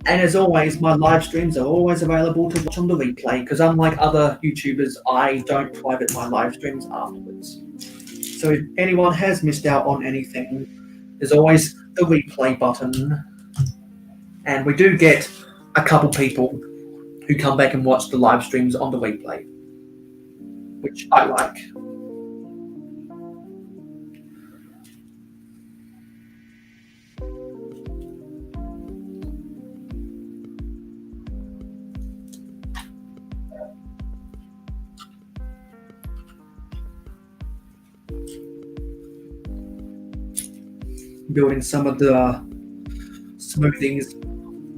And as always, my live streams are always available to watch on the replay, because unlike other YouTubers, I don't private my live streams afterwards. So if anyone has missed out on anything, there's always the replay button. And we do get a couple people who come back and watch the live streams on the replay, which I like. Building some of the smoothies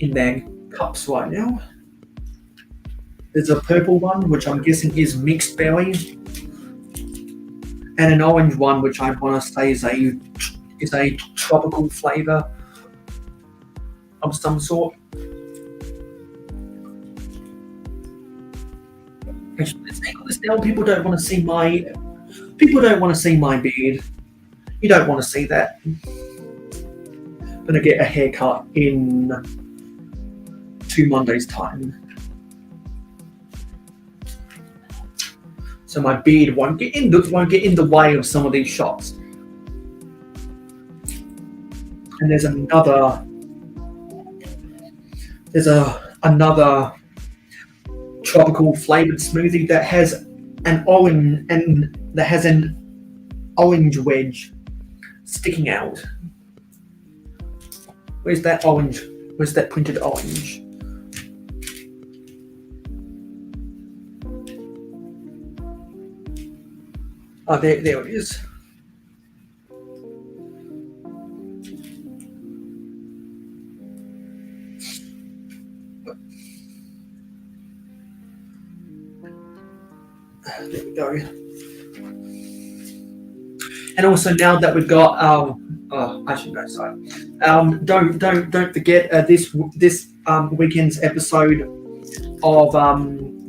in their cups right now. There's a purple one, which I'm guessing is mixed berry, and an orange one, which I want to say is a tropical flavor of some sort. Actually, let's angle this down. People don't want to see my beard. You don't want to see that. I'm gonna get a haircut in 2 Mondays' time, so my beard won't get in the way of some of these shots. And there's another tropical flavored smoothie that has an orange wedge sticking out. Where's that orange? Where's that printed orange? Oh, there it is. There we go. And also now that we've got actually no, sorry. Don't forget this weekend's episode of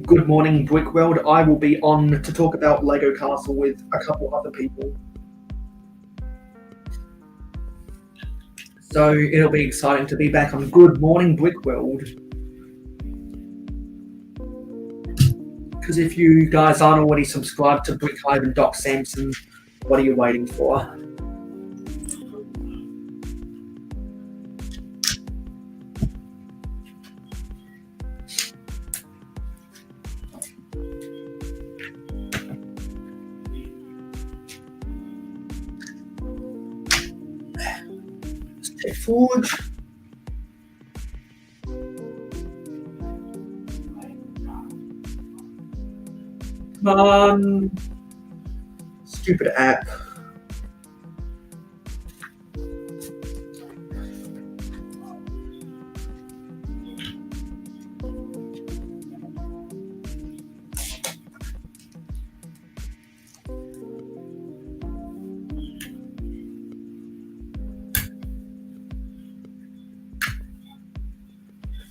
Good Morning Brick World. I will be on to talk about Lego Castle with a couple other people. So it'll be exciting to be back on Good Morning Brick World. Because if you guys aren't already subscribed to Brickhive and Doc Samson, what are you waiting for? Stay forward. Come on. Stupid app.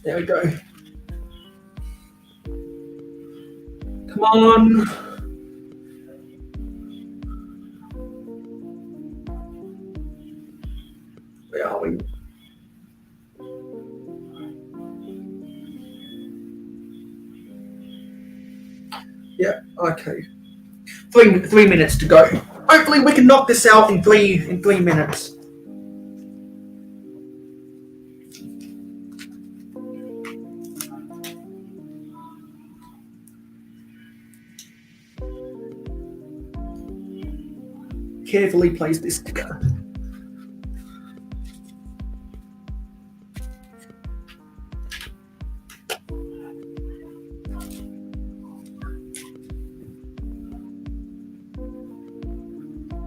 There we go. Come on. Where are we? Yeah, okay. Three minutes to go. Hopefully we can knock this out in three minutes. Carefully place this sticker.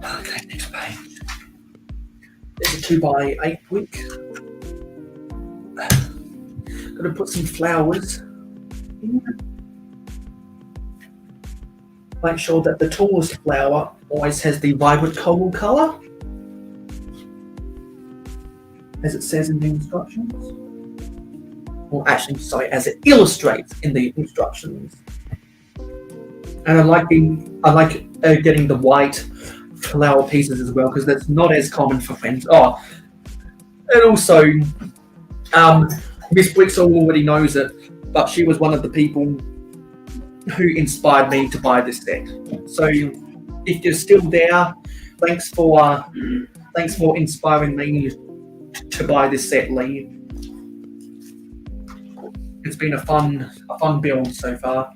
Okay, next page. There's a 2x8 brick. Gotta put some flowers in. Make sure that the tallest flower always has the vibrant coral colour, as it says in the instructions. Or actually, sorry, as it illustrates in the instructions. And I like getting the white flower pieces as well, because that's not as common for friends. Oh, and also, Miss Brixall already knows it, but she was one of the people who inspired me to buy this set. So if you're still there, thanks for inspiring me to buy this set, Lee. It's been a fun build so far.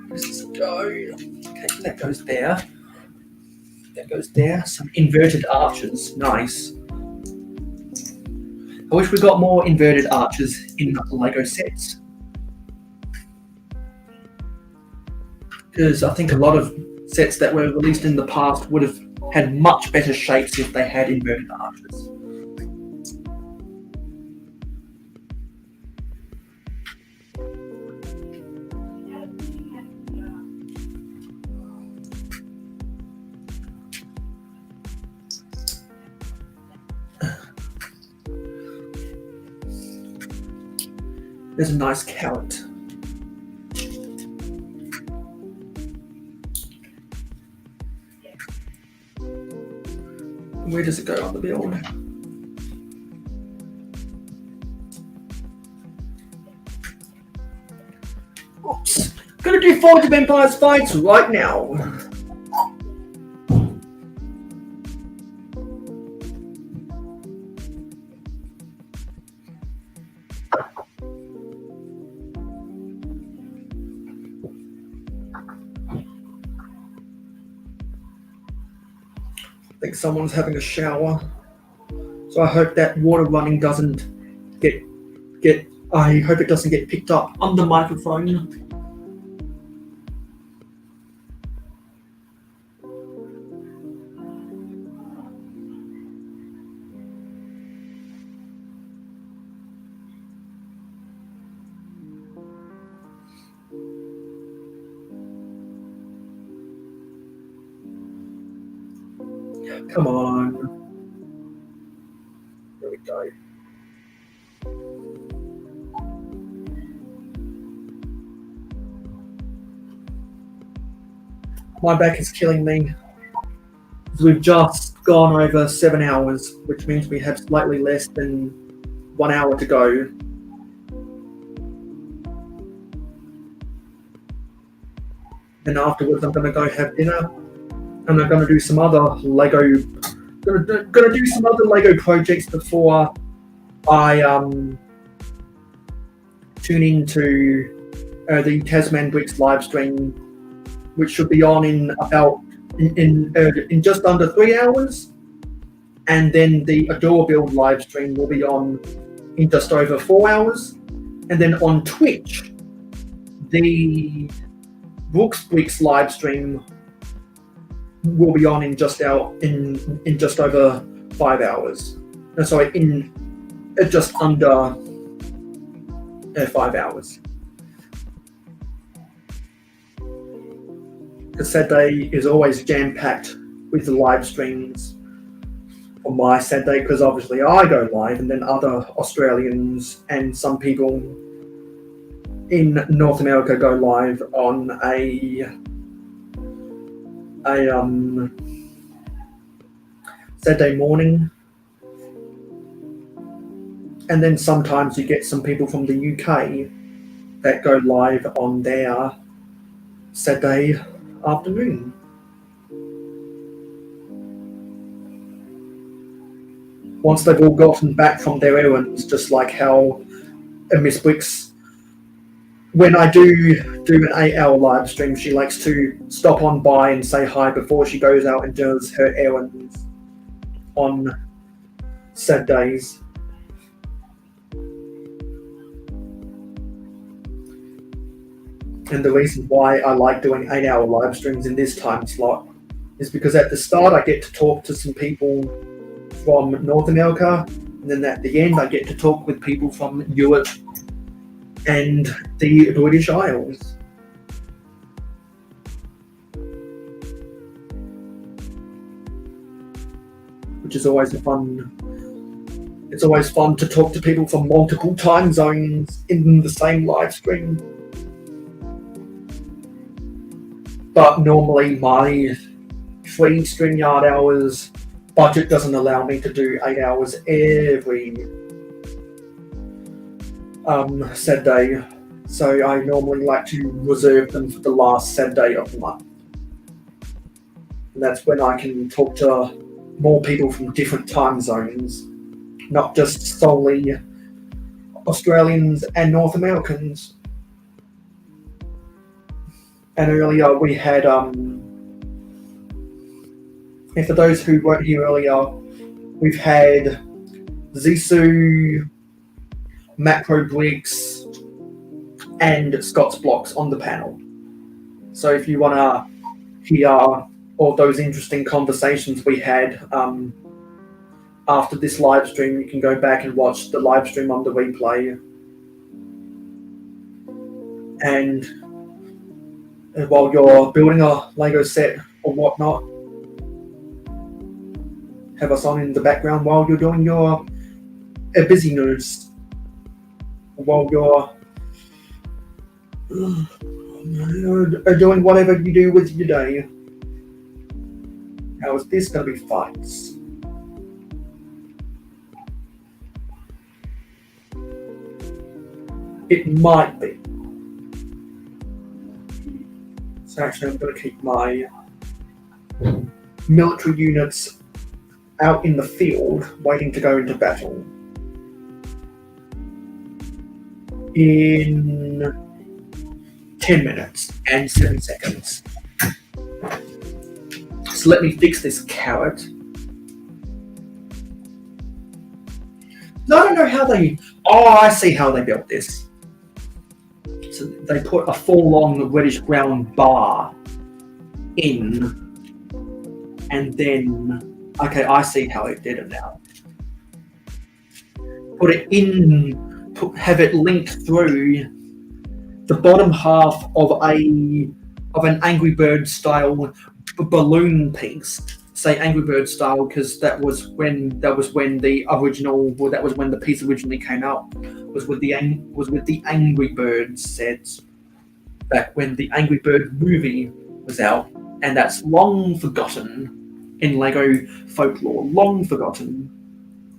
Let's go. Okay, that goes there. That goes there. Some inverted arches. Nice. I wish we got more inverted arches in Lego sets. Because I think a lot of sets that were released in the past would have had much better shapes if they had inverted arches. There's a nice carrot. Where does it go on the build? Oops. Gonna do Forge of Empires fights right now. I think someone's having a shower, so I hope that water running doesn't get. I hope it doesn't get picked up on the microphone. Come on. There we go. My back is killing me. We've just gone over 7 hours, which means we have slightly less than 1 hour to go. Then afterwards, I'm going to go have dinner, and I'm going to do some other Lego. Going to do some other Lego projects before I tune into the Tasman Bricks live stream, which should be on in about in just under 3 hours, and then the Adore Build live stream will be on in just over 4 hours, and then on Twitch, the Brooks Bricks live stream will be on in just over 5 hours. No, sorry, in just under 5 hours. Because Saturday is always jam-packed with the live streams on my Saturday, because obviously I go live, and then other Australians and some people in North America go live on a Saturday morning. And then sometimes you get some people from the UK that go live on their Saturday afternoon. Once they've all gotten back from their errands, just like how Miss Bricks, when I do an 8-hour live stream, she likes to stop on by and say hi before she goes out and does her errands on Saturdays. And the reason why I like doing 8-hour live streams in this time slot is because at the start I get to talk to some people from North America, and then at the end I get to talk with people from Europe and the British Isles. Which is always a fun It's always fun to talk to people from multiple time zones in the same live stream. But normally my free StreamYard hours budget doesn't allow me to do 8 hours every said day. So I normally like to reserve them for the last said day of the month. And that's when I can talk to more people from different time zones, not just solely Australians and North Americans. And earlier we had, and for those who weren't here earlier, we've had Zissou, Macro Bricks, and Scott's Blocks on the panel. So if you want to hear all those interesting conversations we had after this live stream, you can go back and watch the live stream on the replay. And while you're building a Lego set or whatnot, have us on in the background while you're doing your busyness, while you're doing whatever you do with your day. How is this going to be fights? It might be. So actually I'm going to keep my military units out in the field waiting to go into battle. In 10 minutes and 7 seconds. So let me fix this carrot. No, I don't know how they... Oh, I see how they built this. So they put a 4-long reddish brown bar in, and then... Okay, I see how they did it now. Put it in, have it linked through the bottom half of an Angry Bird style balloon piece. Say Angry Bird style because that was when the piece originally came out. Was with the Angry Bird sets back when the Angry Bird movie was out, and that's long forgotten in Lego folklore. Long forgotten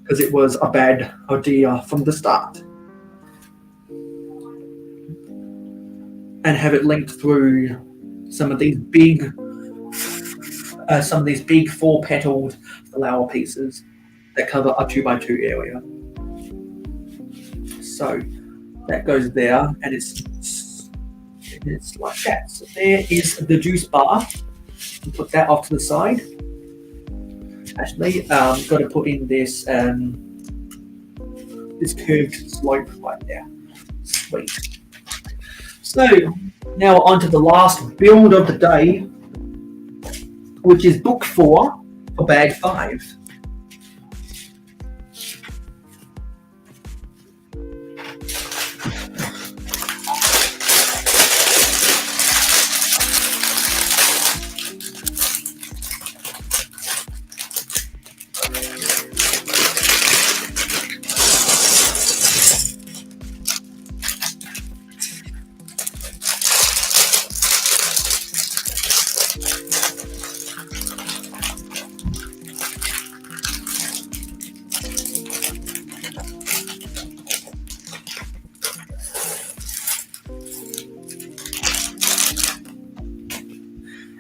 because it was a bad idea from the start. And have it linked through some of these big 4-petaled flower pieces that cover a 2x2 area. So that goes there, and it's like that. So there is the juice bar. And put that off to the side. Actually, got to put in this this curved slope right there. Sweet. So now on to the last build of the day, which is book 4 for bag 5.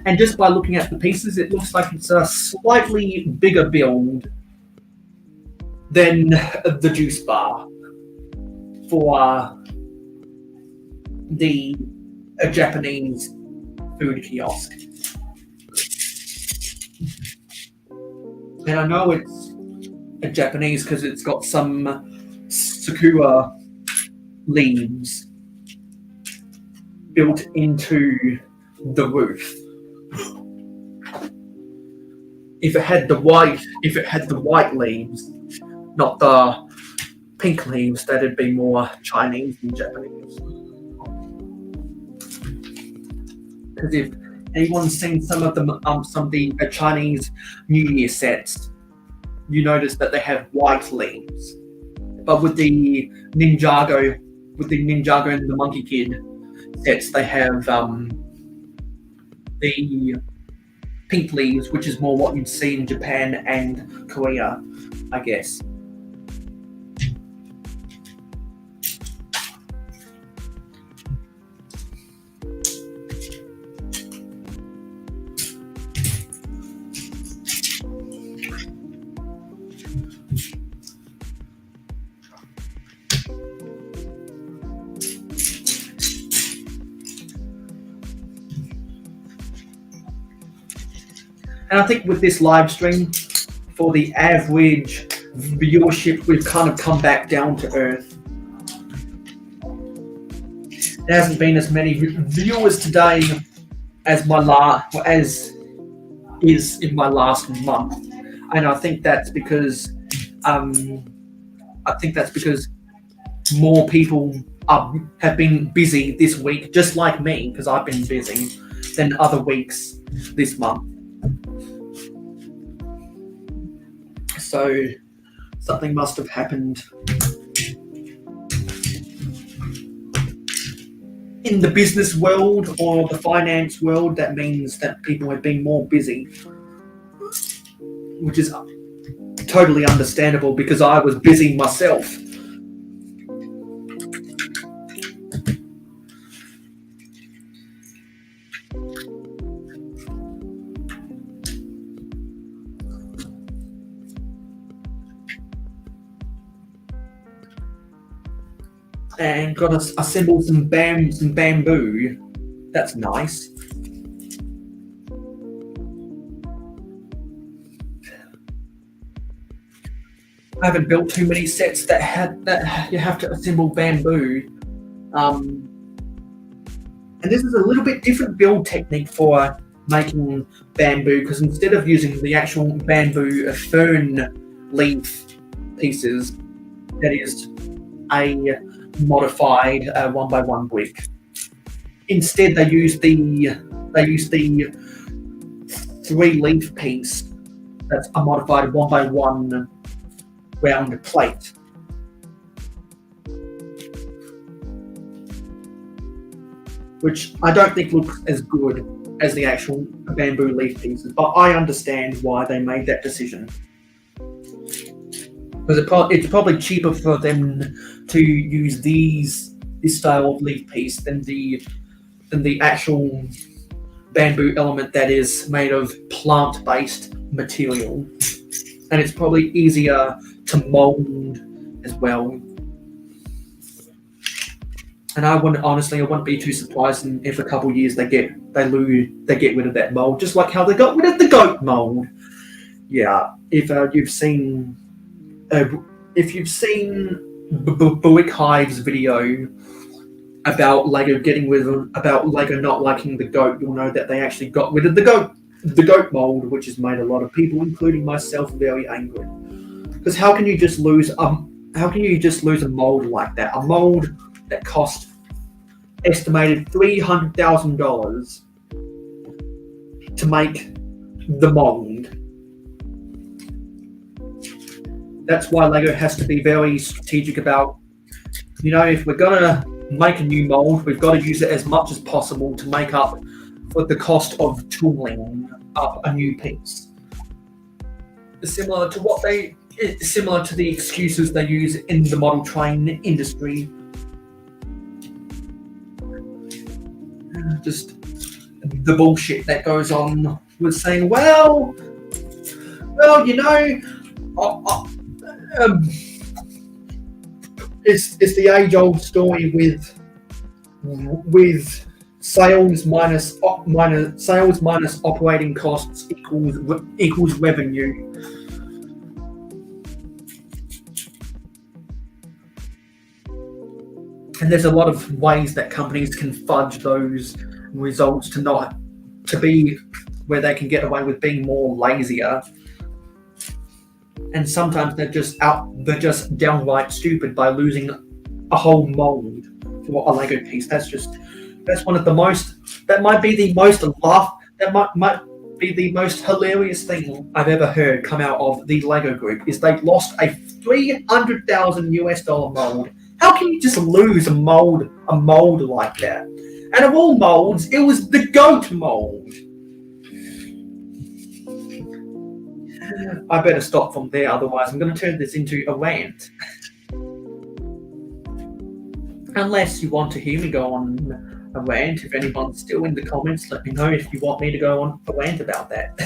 And just by looking at the pieces, it looks like it's a slightly bigger build than the juice bar for the Japanese food kiosk. And I know it's a Japanese because it's got some sakura leaves built into the roof. If it had the white leaves, not the pink leaves, that'd be more Chinese than Japanese. Because if anyone's seen some of the Chinese New Year sets, you notice that they have white leaves But with the Ninjago and the Monkey Kid sets, they have the pink leaves, which is more what you'd see in Japan and Korea, I guess. And I think with this live stream, for the average viewership, we've kind of come back down to earth. There hasn't been as many viewers today as is in my last month, and I think that's because more people have been busy this week, just like me, because I've been busy, than other weeks this month. So something must have happened in the business world or the finance world that means that people have been more busy, which is totally understandable because I was busy myself. And got to assemble some bamboo. That's nice. I haven't built too many sets that you have to assemble bamboo. And this is a little bit different build technique for making bamboo, because instead of using the actual bamboo fern leaf pieces, that is a modified 1x1 brick. Instead, they use the 3-leaf piece that's a modified 1x1 round plate. Which I don't think looks as good as the actual bamboo leaf pieces, but I understand why they made that decision. Because it's probably cheaper for them to use this style of leaf piece than the actual bamboo element that is made of plant-based material, and it's probably easier to mold as well. And I wouldn't be too surprised if a couple of years they get rid of that mold, just like how they got rid of the goat mold. Yeah, if you've seen Buick Hive's video about Lego not liking the goat, you'll know that they actually got rid of the goat mold, which has made a lot of people, including myself, very angry. Because how can you just lose a mold like that? A mold that cost estimated $300,000 to make the mold. That's why Lego has to be very strategic about, if we're gonna make a new mold, we've got to use it as much as possible to make up for the cost of tooling up a new piece. Similar to the excuses they use in the model train industry. Just the bullshit that goes on with saying, it's the age-old story with sales minus operating costs equals revenue. And there's a lot of ways that companies can fudge those results to be where they can get away with being more lazier. And sometimes they're just downright stupid by losing a whole mold for a Lego piece. That might be the most be the most hilarious thing I've ever heard come out of the Lego group is they've lost a $300,000 mold. How can you just lose a mold like that? And of all molds, it was the goat mold. I better stop from there, otherwise I'm going to turn this into a rant. Unless you want to hear me go on a rant, if anyone's still in the comments, let me know if you want me to go on a rant about that.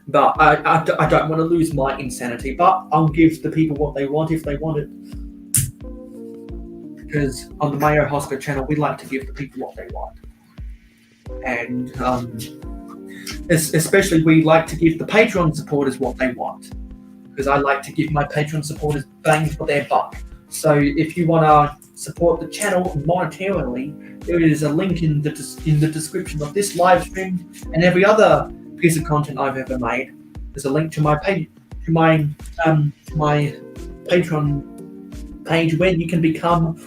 But I don't want to lose my insanity, but I'll give the people what they want if they want it. Because on the Mayo Hosko channel, we like to give the people what they want. And especially we like to give the Patreon supporters what they want. Because I like to give my Patreon supporters bang for their buck. So if you want to support the channel monetarily, there is a link in the description of this live stream and every other piece of content I've ever made. There's a link to my Patreon page where you can become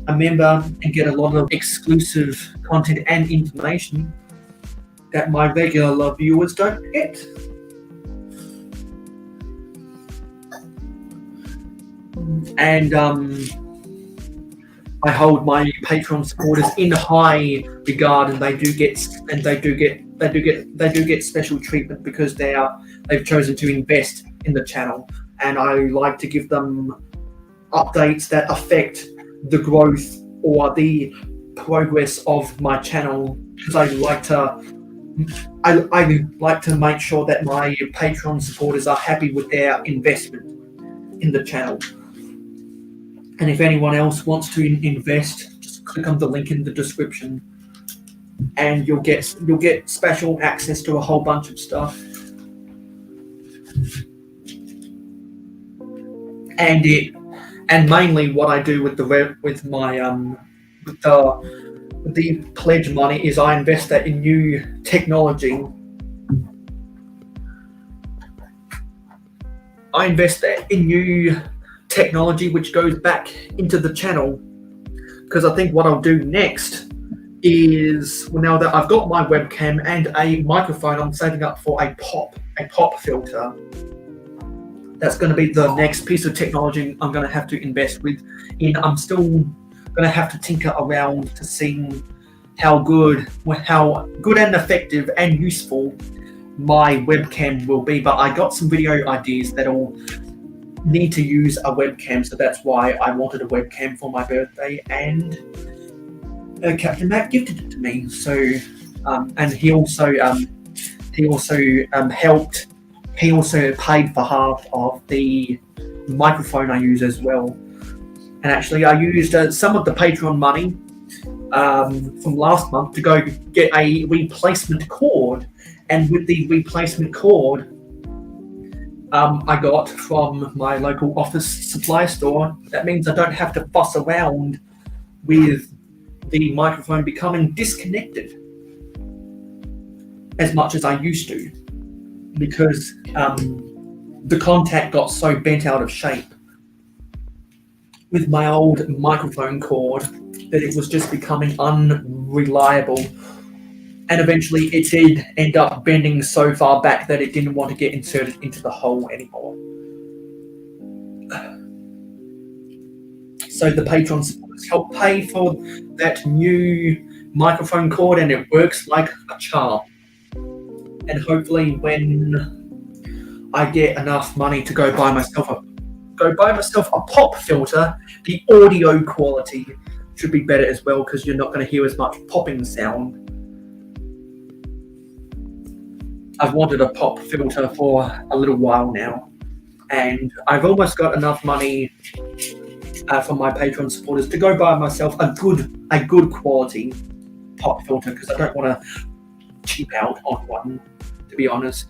a member and get a lot of exclusive content and information that my regular viewers don't get. And I hold my Patreon supporters in high regard, and they do get special treatment because they've chosen to invest in the channel, and I like to give them updates that affect the growth or the progress of my channel, because I like to make sure that my Patreon supporters are happy with their investment in the channel. And if anyone else wants to invest, just click on the link in the description, and you'll get special access to a whole bunch of stuff. And mainly what I do with the pledge money is I invest that in new technology. I invest that in new technology which goes back into the channel, because I think what I'll do next is, well, now that I've got my webcam and a microphone, I'm saving up for a pop filter. That's going to be the next piece of technology I'm going to have to invest in. I'm still going to have to tinker around to see how good and effective and useful my webcam will be. But I got some video ideas that'll need to use a webcam, so that's why I wanted a webcam for my birthday, and Captain Matt gifted it to me. So and he also helped. He also paid for half of the microphone I use as well. And actually I used some of the Patreon money from last month to go get a replacement cord, and with the replacement cord I got from my local office supply store, that means I don't have to fuss around with the microphone becoming disconnected as much as I used to, because the contact got so bent out of shape with my old microphone cord that it was just becoming unreliable. And eventually it did end up bending so far back that it didn't want to get inserted into the hole anymore. So the Patreon supporters helped pay for that new microphone cord, and it works like a charm. And hopefully when I get enough money to go buy myself a pop filter, the audio quality should be better as well, because you're not going to hear as much popping sound. I've wanted a pop filter for a little while now, and I've almost got enough money from my Patreon supporters to go buy myself a good quality pop filter, because I don't want to cheap out on one. To be honest,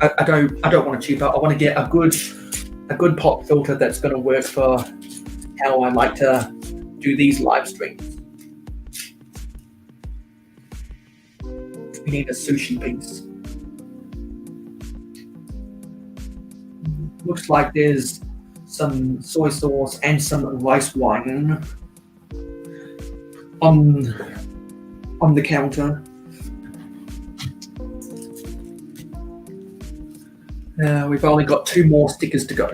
I don't want to cheap out. I want to get a good pop filter that's going to work for how I like to do these live streams. We need a sushi piece. Looks like there's some soy sauce and some rice wine on the counter. We've only got 2 more stickers to go.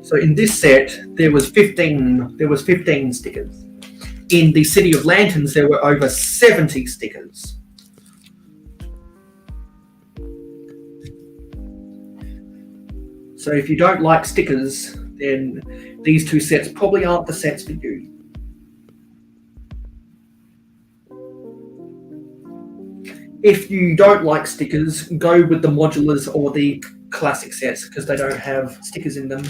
So in this set, there was 15 stickers. In the City of Lanterns, there were over 70 stickers. So if you don't like stickers, then these 2 sets probably aren't the sets for you. If you don't like stickers, go with the modulars or the classic sets because they don't have stickers in them.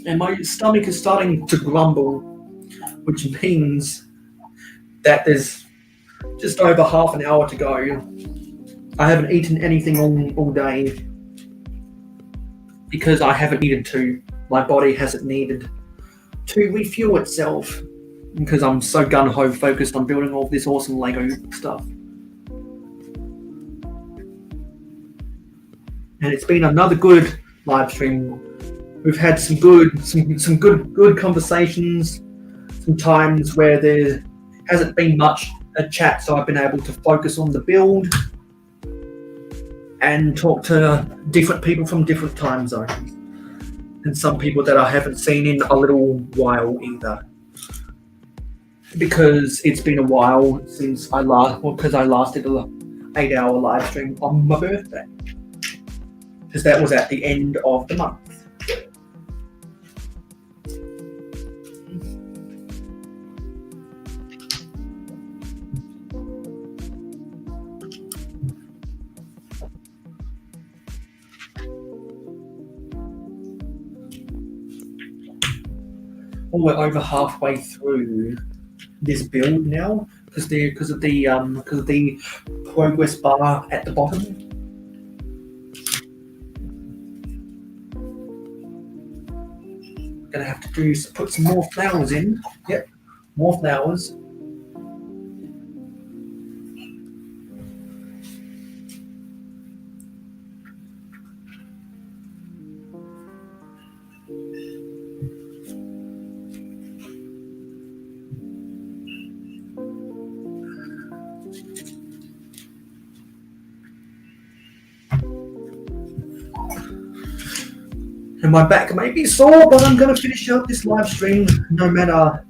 And my stomach is starting to grumble, which means that there's just over half an hour to go. I haven't eaten anything all day because I haven't needed to. My body hasn't needed to refuel itself because I'm so gung-ho focused on building all this awesome Lego stuff. And it's been another good live stream. We've had some good conversations, some times where there hasn't been much a chat, so I've been able to focus on the build and talk to different people from different time zones. And some people that I haven't seen in a little while either. Because it's been a while since I last did an 8-hour live stream on my birthday. Because that was at the end of the month. We're over halfway through this build now because of the progress bar at the bottom. Gonna have to put some more flowers in. Yep, more flowers. And my back may be sore, but I'm going to finish out this live stream no matter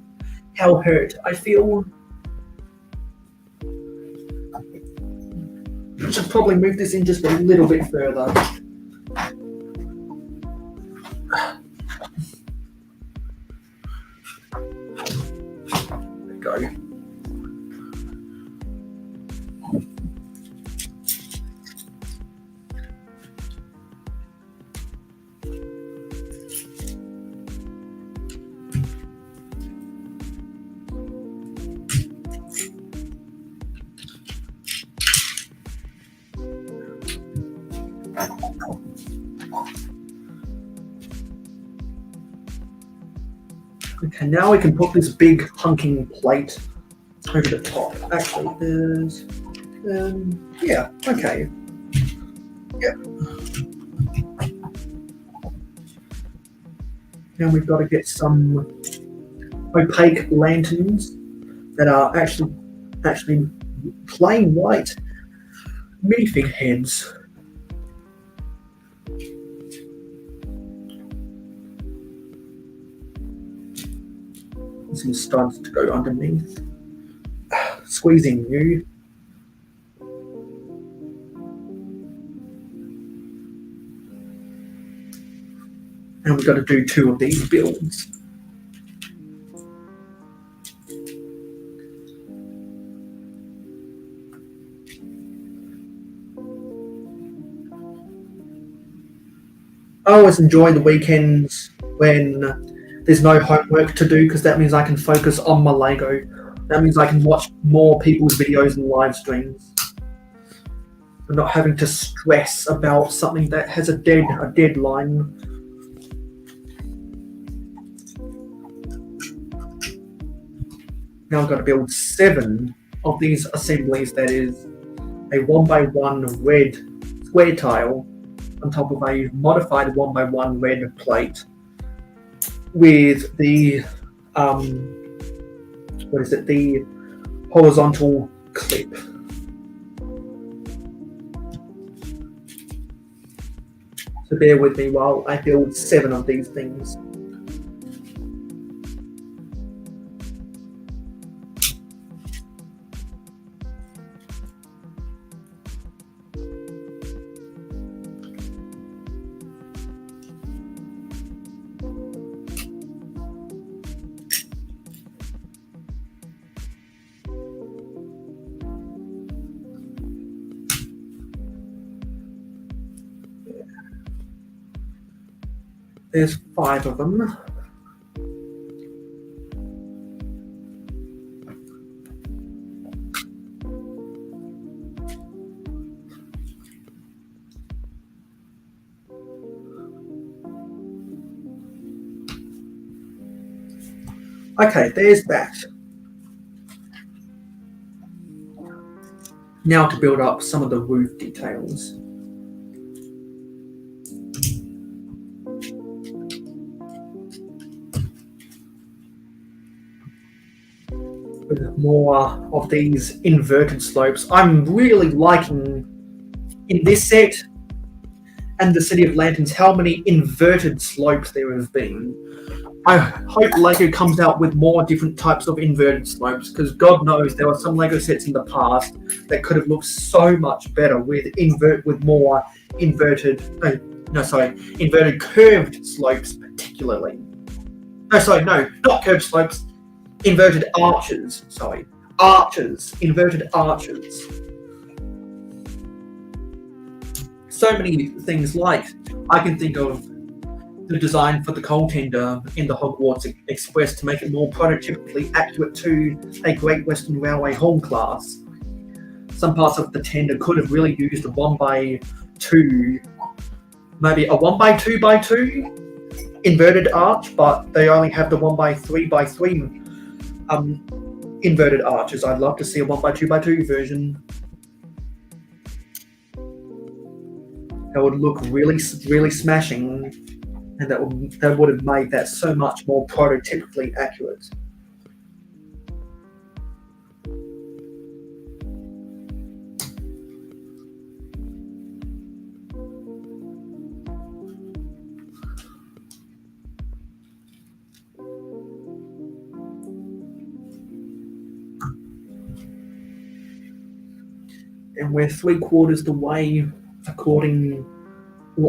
how hurt I feel. I should probably move this in just a little bit further. There we go. Okay, now we can put this big hunking plate over the top. Actually, there's, yeah, okay. Yep. Now we've got to get some opaque lanterns that are actually plain white minifig heads. Some studs to go underneath. Squeezing you. And we've got to do 2 of these builds. I always enjoy the weekends when there's no homework to do because that means I can focus on my Lego. That means I can watch more people's videos and live streams. I'm not having to stress about something that has a deadline. Now I've got to build 7 of these assemblies. That is a 1x1 red square tile on top of a modified 1x1 red plate with the the horizontal clip. So bear with me while I build 7 of these things. There's 5 of them. Okay, there's that. Now to build up some of the roof details. With more of these inverted slopes. I'm really liking in this set and the City of Lanterns how many inverted slopes there have been. I hope LEGO comes out with more different types of inverted slopes, because God knows there were some LEGO sets in the past that could have looked so much better with more inverted curved slopes particularly. Not curved slopes, inverted arches. Inverted arches. So many things like I can think of the design for the coal tender in the Hogwarts Express to make it more prototypically accurate to a Great Western Railway home class. Some parts of the tender could have really used a 1x2, maybe a 1x2x2 inverted arch, but they only have the 1x3x3 inverted arches. I'd love to see a 1x2x2 version. That would look really, really smashing. And that would have made that so much more prototypically accurate. And we're 3/4 the way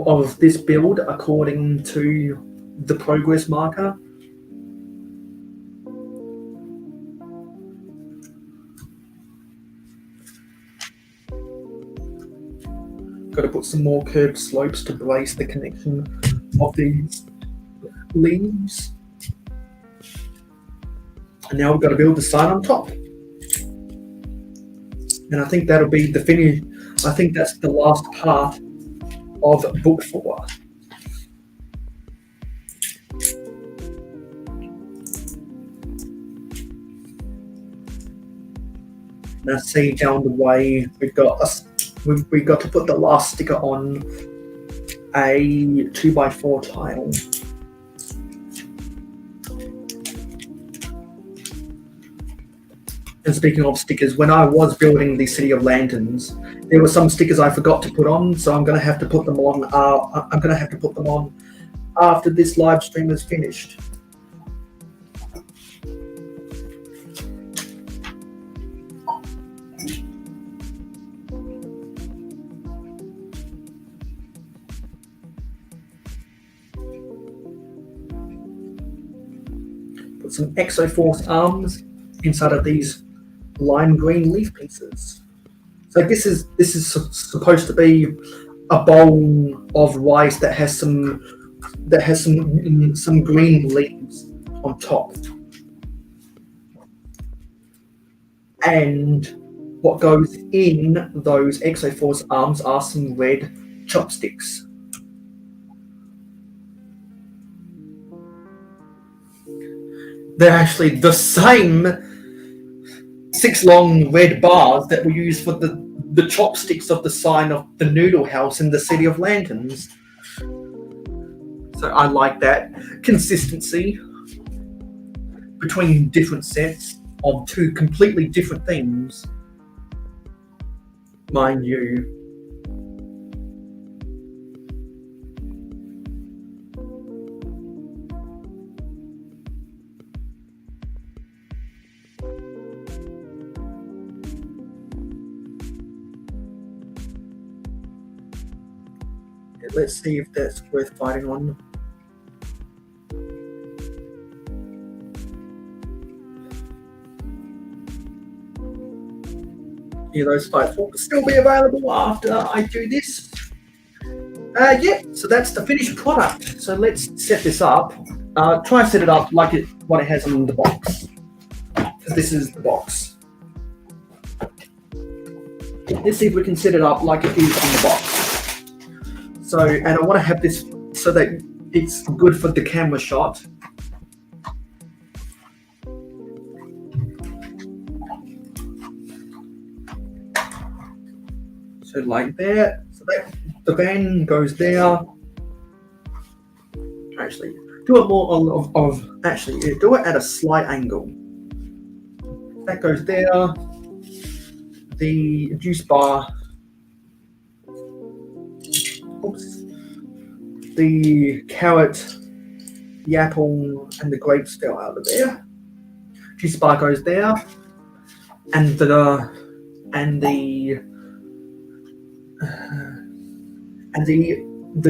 of this build according to the progress marker. Got to put some more curved slopes to brace the connection of these leaves. And now we've got to build the sign on top. And I think that'll be the finish. I think that's the last part of book 4. Now see down the way we've got to put the last sticker on a 2x4 tile. And speaking of stickers, when I was building the City of Lanterns, there were some stickers I forgot to put on, so I'm going to have to put them on. I'm going to have to put them on after this live stream is finished. Put some Exoforce arms inside of these lime green leaf pieces. So this is supposed to be a bowl of rice that has some green leaves on top. And what goes in those Exoforce arms are some red chopsticks. They're actually the same 6 long red bars that were used for the chopsticks of the sign of the Noodle House in the City of Lanterns. So I like that consistency between different sets. of two completely different things, mind you. Let's see if that's worth fighting on. Yeah, those fights will still be available after I do this. Yeah, so that's the finished product. So let's set this up. Try and set it up like what it has in the box. Because this is the box. Let's see if we can set it up like it is in the box. So, and I want to have this so that it's good for the camera shot. So like that. So that the van goes there. Actually, do it more do it at a slight angle. That goes there. The juice bar. Oops. The carrot, the apple, and the grapes fell out of there. Juice bar goes there, and the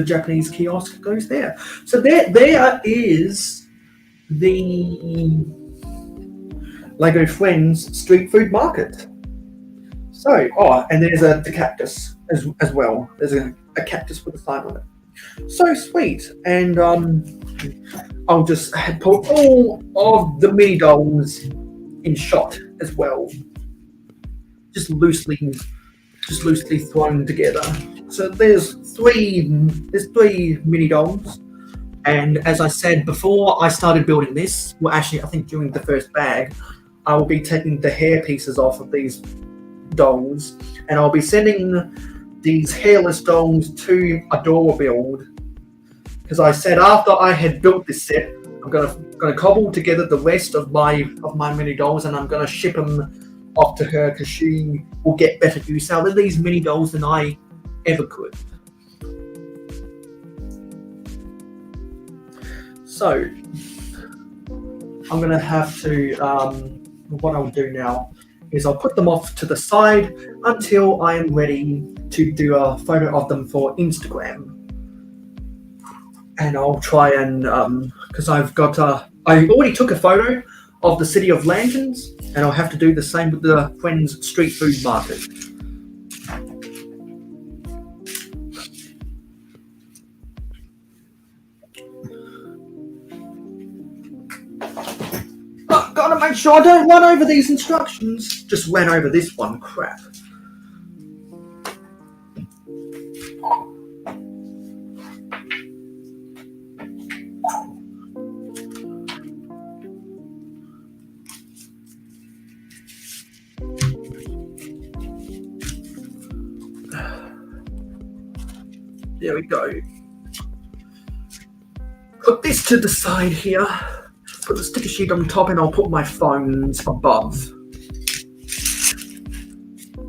Japanese kiosk goes there. So there is the Lego Friends street food market. So, and there's the cactus as well. There's a cactus with a sign on it. So sweet. And I'll just put all of the mini dolls in shot as well. Just loosely thrown together. So there's three mini dolls. And as I said before I started building this, well actually I think during the first bag, I will be taking the hair pieces off of these dolls, and I'll be sending these hairless dolls to a door build, because I said after I had built this set, I'm gonna cobble together the rest of my mini dolls, and I'm gonna ship them off to her because she will get better use out of these mini dolls than I ever could. So I'm gonna have to. What I'll do now is I'll put them off to the side until I am ready to do a photo of them for Instagram. And I'll try and, because I already took a photo of the City of Lanterns, and I'll have to do the same with the Friends Street Food Market. Gotta make sure I don't run over these instructions. Just ran over this one, crap. There we go. Put this to the side here. Put the sticker sheet on top, and I'll put my phones above.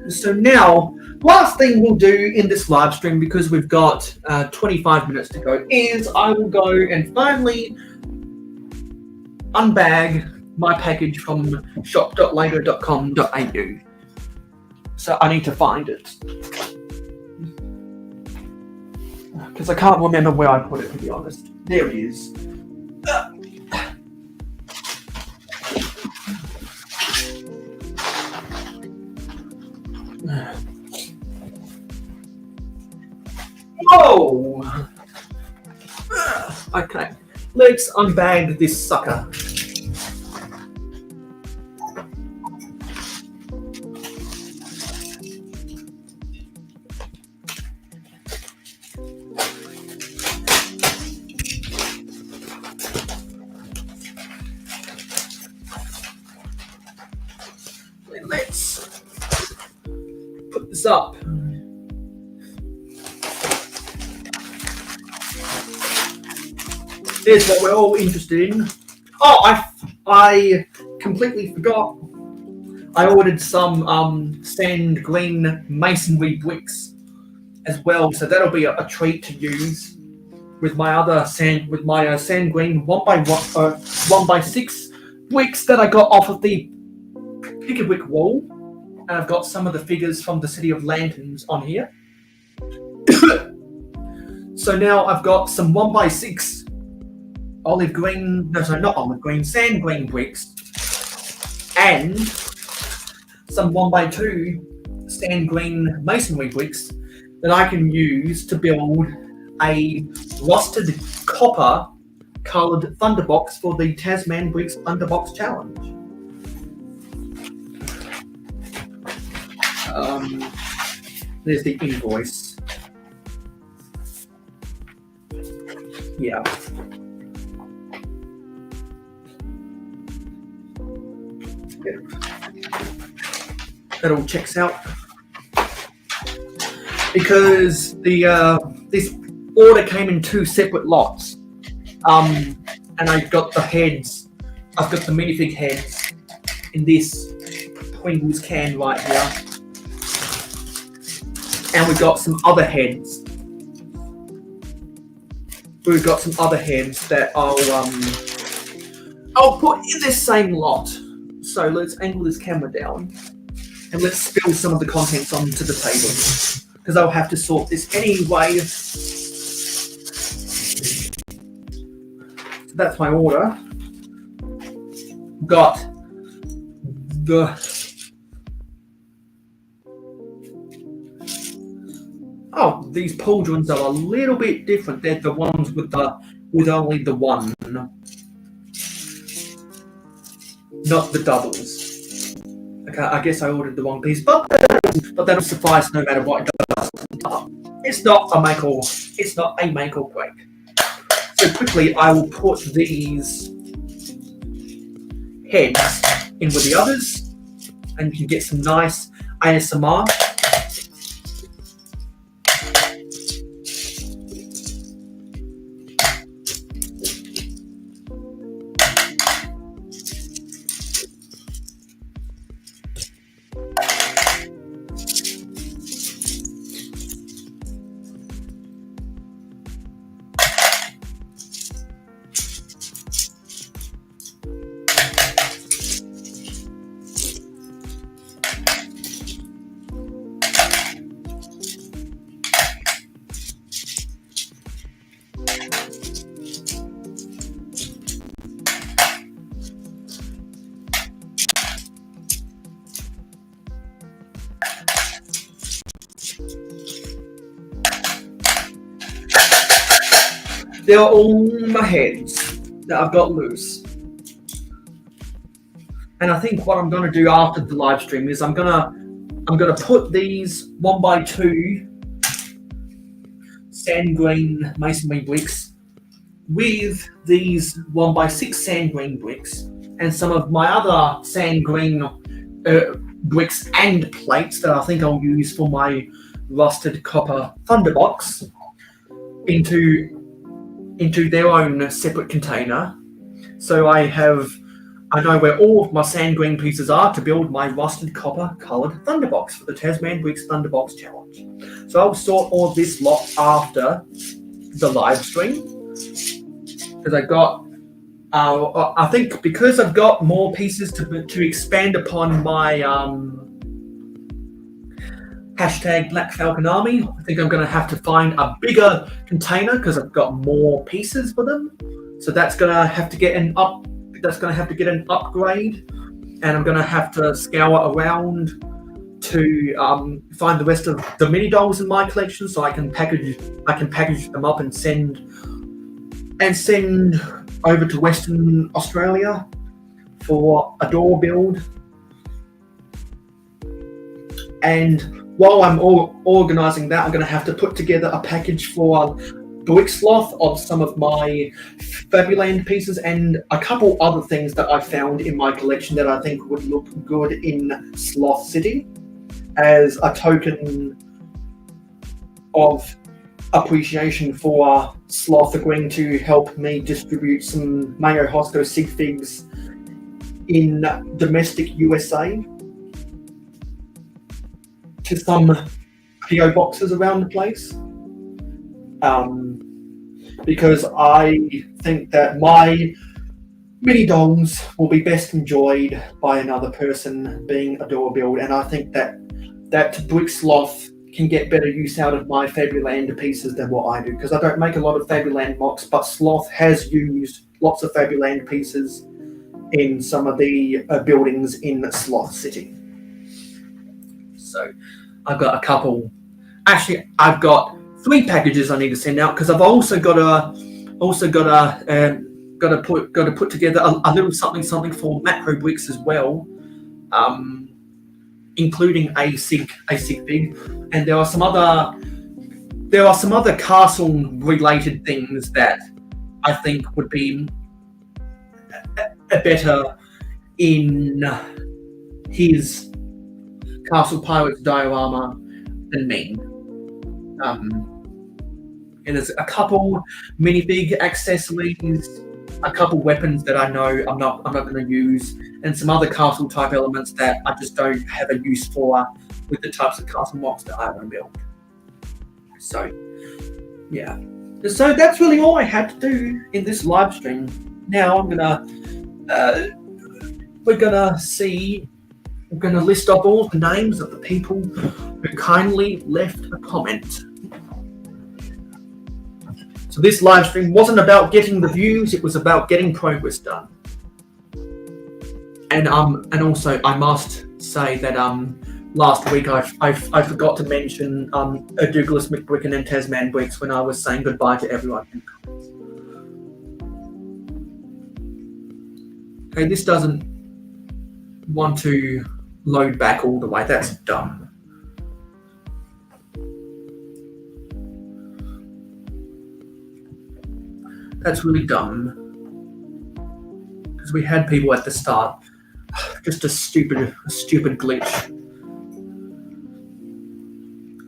So now, last thing we'll do in this live stream, because we've got 25 minutes to go, is I will go and finally unbag my package from shop.lego.com.au. So I need to find it, because I can't remember where I put it, to be honest. There it is. Whoa! Okay, let's unbag this sucker. Let's put this up. Here's what we're all interested in. Oh, I completely forgot. I ordered some sand green masonry bricks as well, so that'll be a treat to use with my other sand green 1x6 bricks that I got off of the Pick a Brick wall. And I've got some of the figures from the City of Lanterns on here. So now I've got some 1x6 sand green bricks and some 1x2 sand green masonry bricks that I can use to build a rusted copper coloured thunderbox for the Tasman Bricks Thunderbox Challenge. There's the invoice. Yeah. That all checks out. Because this order came in 2 separate lots. And I got the heads. I've got the minifig heads in this Pringles can right here. And we've got some other heads. We've got some other heads that I'll put in this same lot. So let's angle this camera down and let's spill some of the contents onto the table because I'll have to sort this anyway. So that's my order. Got the these pauldrons are a little bit different. They're the ones with only the one, not the doubles. Okay, I guess I ordered the one piece, but that'll suffice no matter what it does. It's not a make or break. So quickly, I will put these heads in with the others, and you can get some nice ASMR. They're all my heads that I've got loose. And I think what I'm going to do after the live stream is I'm gonna put these 1x2 sand green masonry bricks with these 1x6 sand green bricks and some of my other sand green bricks and plates that I think I'll use for my rusted copper thunderbox into their own separate container. So I know where all of my sand green pieces are to build my rusted copper coloured thunderbox for the Tasman Bricks Thunderbox Challenge. So I'll sort all of this lot after the live stream because I think because I've got more pieces to expand upon my hashtag Black Falcon Army. I think I'm going to have to find a bigger container because I've got more pieces for them. So that's going to have to get an upgrade, and I'm going to have to scour around to find the rest of the mini dolls in my collection so I can package them up and send over to Western Australia for a door build. And while I'm organising that, I'm going to have to put together a package for brick sloth of some of my Fabuland pieces and a couple other things that I found in my collection that I think would look good in Sloth City as a token of appreciation for Sloth agreeing to help me distribute some Mayo Hosko sig figs in domestic USA to some PO boxes around the place, because I think that my mini dolls will be best enjoyed by another person being a door build, and I think that Brick Sloth can get better use out of my Fabuland pieces than what I do, because I don't make a lot of Fabuland mocks, but Sloth has used lots of Fabuland pieces in some of the buildings in Sloth City. So I've got a couple. Actually, I've got 3 packages I need to send out, because I've also got to put together a little something for macro bricks as well, including a sig fig, and there are some other castle related things that I think would be better in his Castle Pirates diorama than me. And there's a couple minifig accessories, a couple weapons that I know I'm not going to use, and some other castle type elements that I just don't have a use for with the types of castle mocks that I want to build. So yeah, so that's really all I had to do in this live stream. Now we're gonna list off all the names of the people who kindly left a comment. So this live stream wasn't about getting the views, it was about getting progress done. And also I must say that last week I forgot to mention Douglas McBricken and Tasman Bricks when I was saying goodbye to everyone in comments. Okay, this doesn't want to load back all the way, that's dumb. That's really dumb, because we had people at the start. Just a stupid glitch.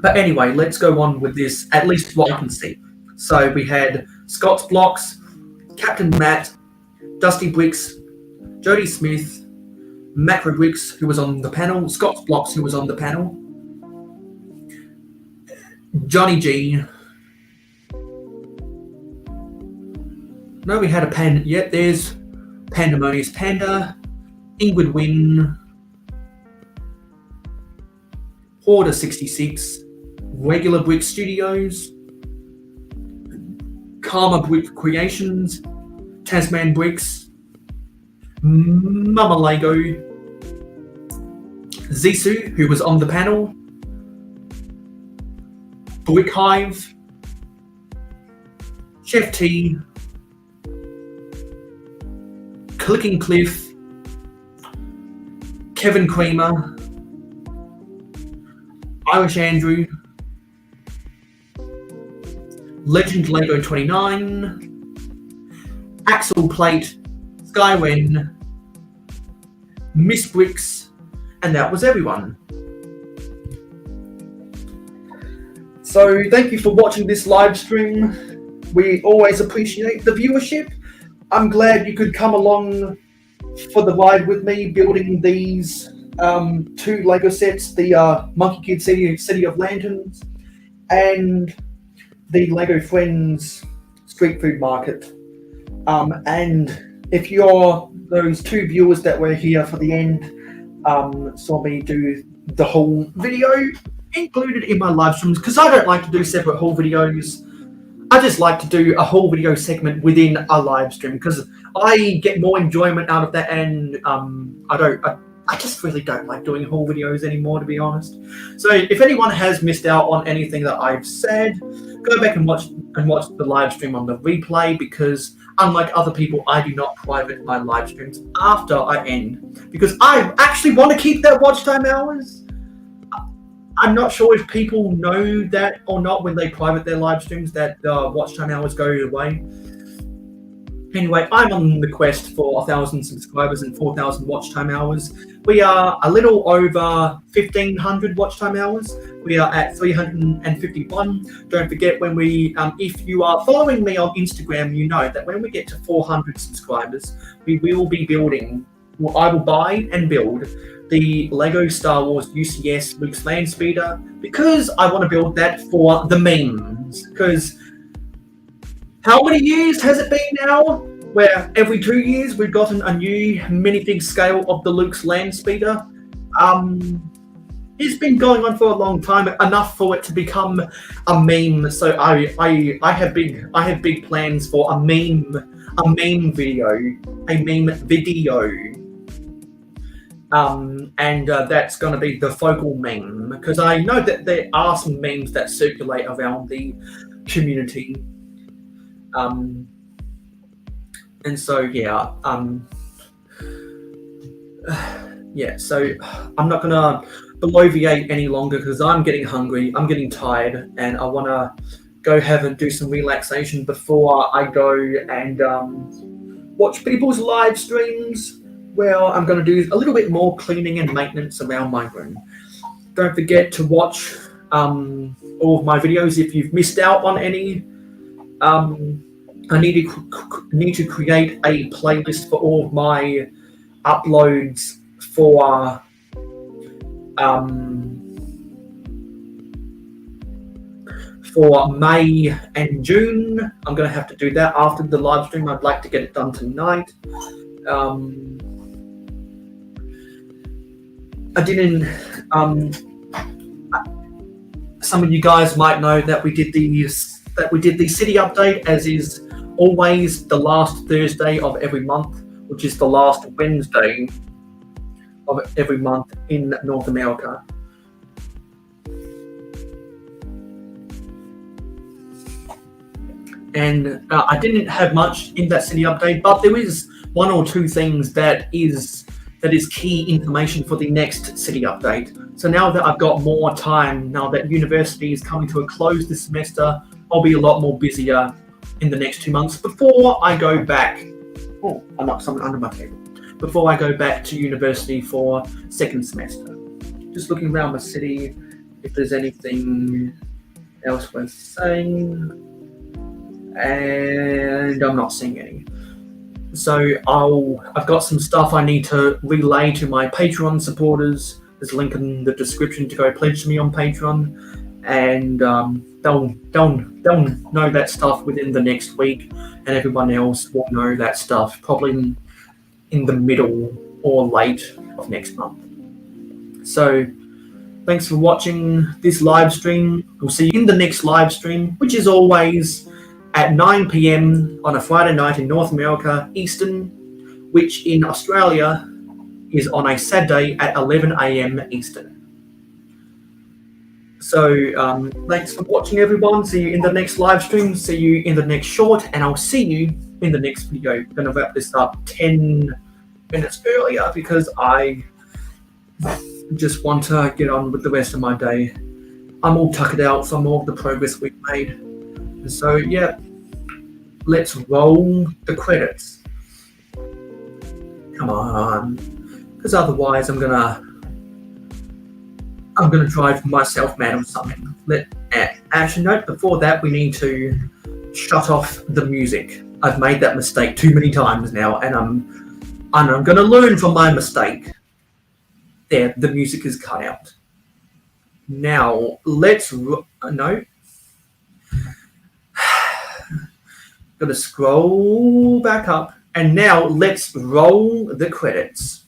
But anyway, let's go on with this, at least what I can see. So we had Scott's Blocks, Captain Matt, Dusty Bricks, Jody Smith, Macro Bricks, who was on the panel, Scott's Blocks, who was on the panel, Johnny G. No, we had a panda. Yep, there's Pandemonious Panda, Ingrid Wynn, Hoarder 66, Regular Brick Studios, Karma Brick Creations, Tasman Bricks, Mama Lego, Zisu, who was on the panel, Brick Hive, Chef T, Clicking Cliff, Kevin Creamer, Irish Andrew, Legend Lego 29, Axel Plate, Skywen, Miss Bricks, and that was everyone. So thank you for watching this live stream. We always appreciate the viewership. I'm glad you could come along for the ride with me building these 2 Lego sets, the Monkey Kid City of Lanterns and the Lego Friends Street Food Market. And if you're those 2 viewers that were here for the end, saw me do the whole video included in my live streams, because I don't like to do separate haul videos. I just like to do a whole video segment within a live stream, because I get more enjoyment out of that, and I just really don't like doing haul videos anymore, to be honest. So if anyone has missed out on anything that I've said, go back and watch the live stream on the replay, because unlike other people, I do not private my live streams after I end, because I actually want to keep that watch time hours. I'm not sure if people know that or not when they private their live streams, that the watch time hours go away. Anyway, I'm on the quest for 1,000 subscribers and 4,000 watch time hours. We are a little over 1,500 watch time hours. We are at 351. Don't forget, when we, if you are following me on Instagram, you know that when we get to 400 subscribers, we will be building I will buy and build the Lego Star Wars UCS Luke's Land Speeder because I want to build that for the memes. Because how many years has it been now? Where every 2 years we've gotten a new minifig scale of the Luke's Land Speeder. It's been going on for a long time, enough for it to become a meme. So I have big plans for a meme video. And that's going to be the focal meme, because I know that there are some memes that circulate around the community. And so yeah, so I'm not gonna bloviate any longer because I'm getting hungry, I'm getting tired, and I want to go have and do some relaxation before I go and watch people's live streams. Well, I'm going to do a little bit more cleaning and maintenance around my room. Don't forget to watch all of my videos if you've missed out on any. I need to create a playlist for all of my uploads for May and June. I'm going to have to do that after the live stream. I'd like to get it done tonight. I didn't. Some of you guys might know that we did the city update, as is always the last Thursday of every month, which is the last Wednesday of every month in North America. And I didn't have much in that city update, but there is one or two things that is key information for the next city update. So now that I've got more time, now that university is coming to a close this semester, I'll be a lot more busier in the next 2 months before I go back. Oh, I knocked something under my table. Before I go back to university for second semester. Just looking around the city if there's anything else worth saying. And I'm not seeing any. So I've got some stuff I need to relay to my Patreon supporters. There's a link in the description to go pledge to me on Patreon, and they'll know that stuff within the next week, and everyone else will know that stuff probably in the middle or late of next month. So thanks for watching this live stream. We'll see you in the next live stream, which is always at 9 p.m. on a Friday night in North America Eastern, which in Australia is on a Saturday at 11 a.m. Eastern. So thanks for watching, everyone. See you in the next live stream. See you in the next short, and I'll see you in the next video. I'm going to wrap this up 10 minutes earlier because I just want to get on with the rest of my day. I'm all tuckered out from all the progress we've made. So yeah, let's roll the credits. Come on, because otherwise I'm gonna drive myself mad or something. Actually, note before that, we need to shut off the music. I've made that mistake too many times now, and I'm gonna learn from my mistake. There, the music is cut out. Now let's no. Gonna scroll back up, and now let's roll the credits.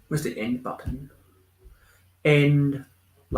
Where's the end button? End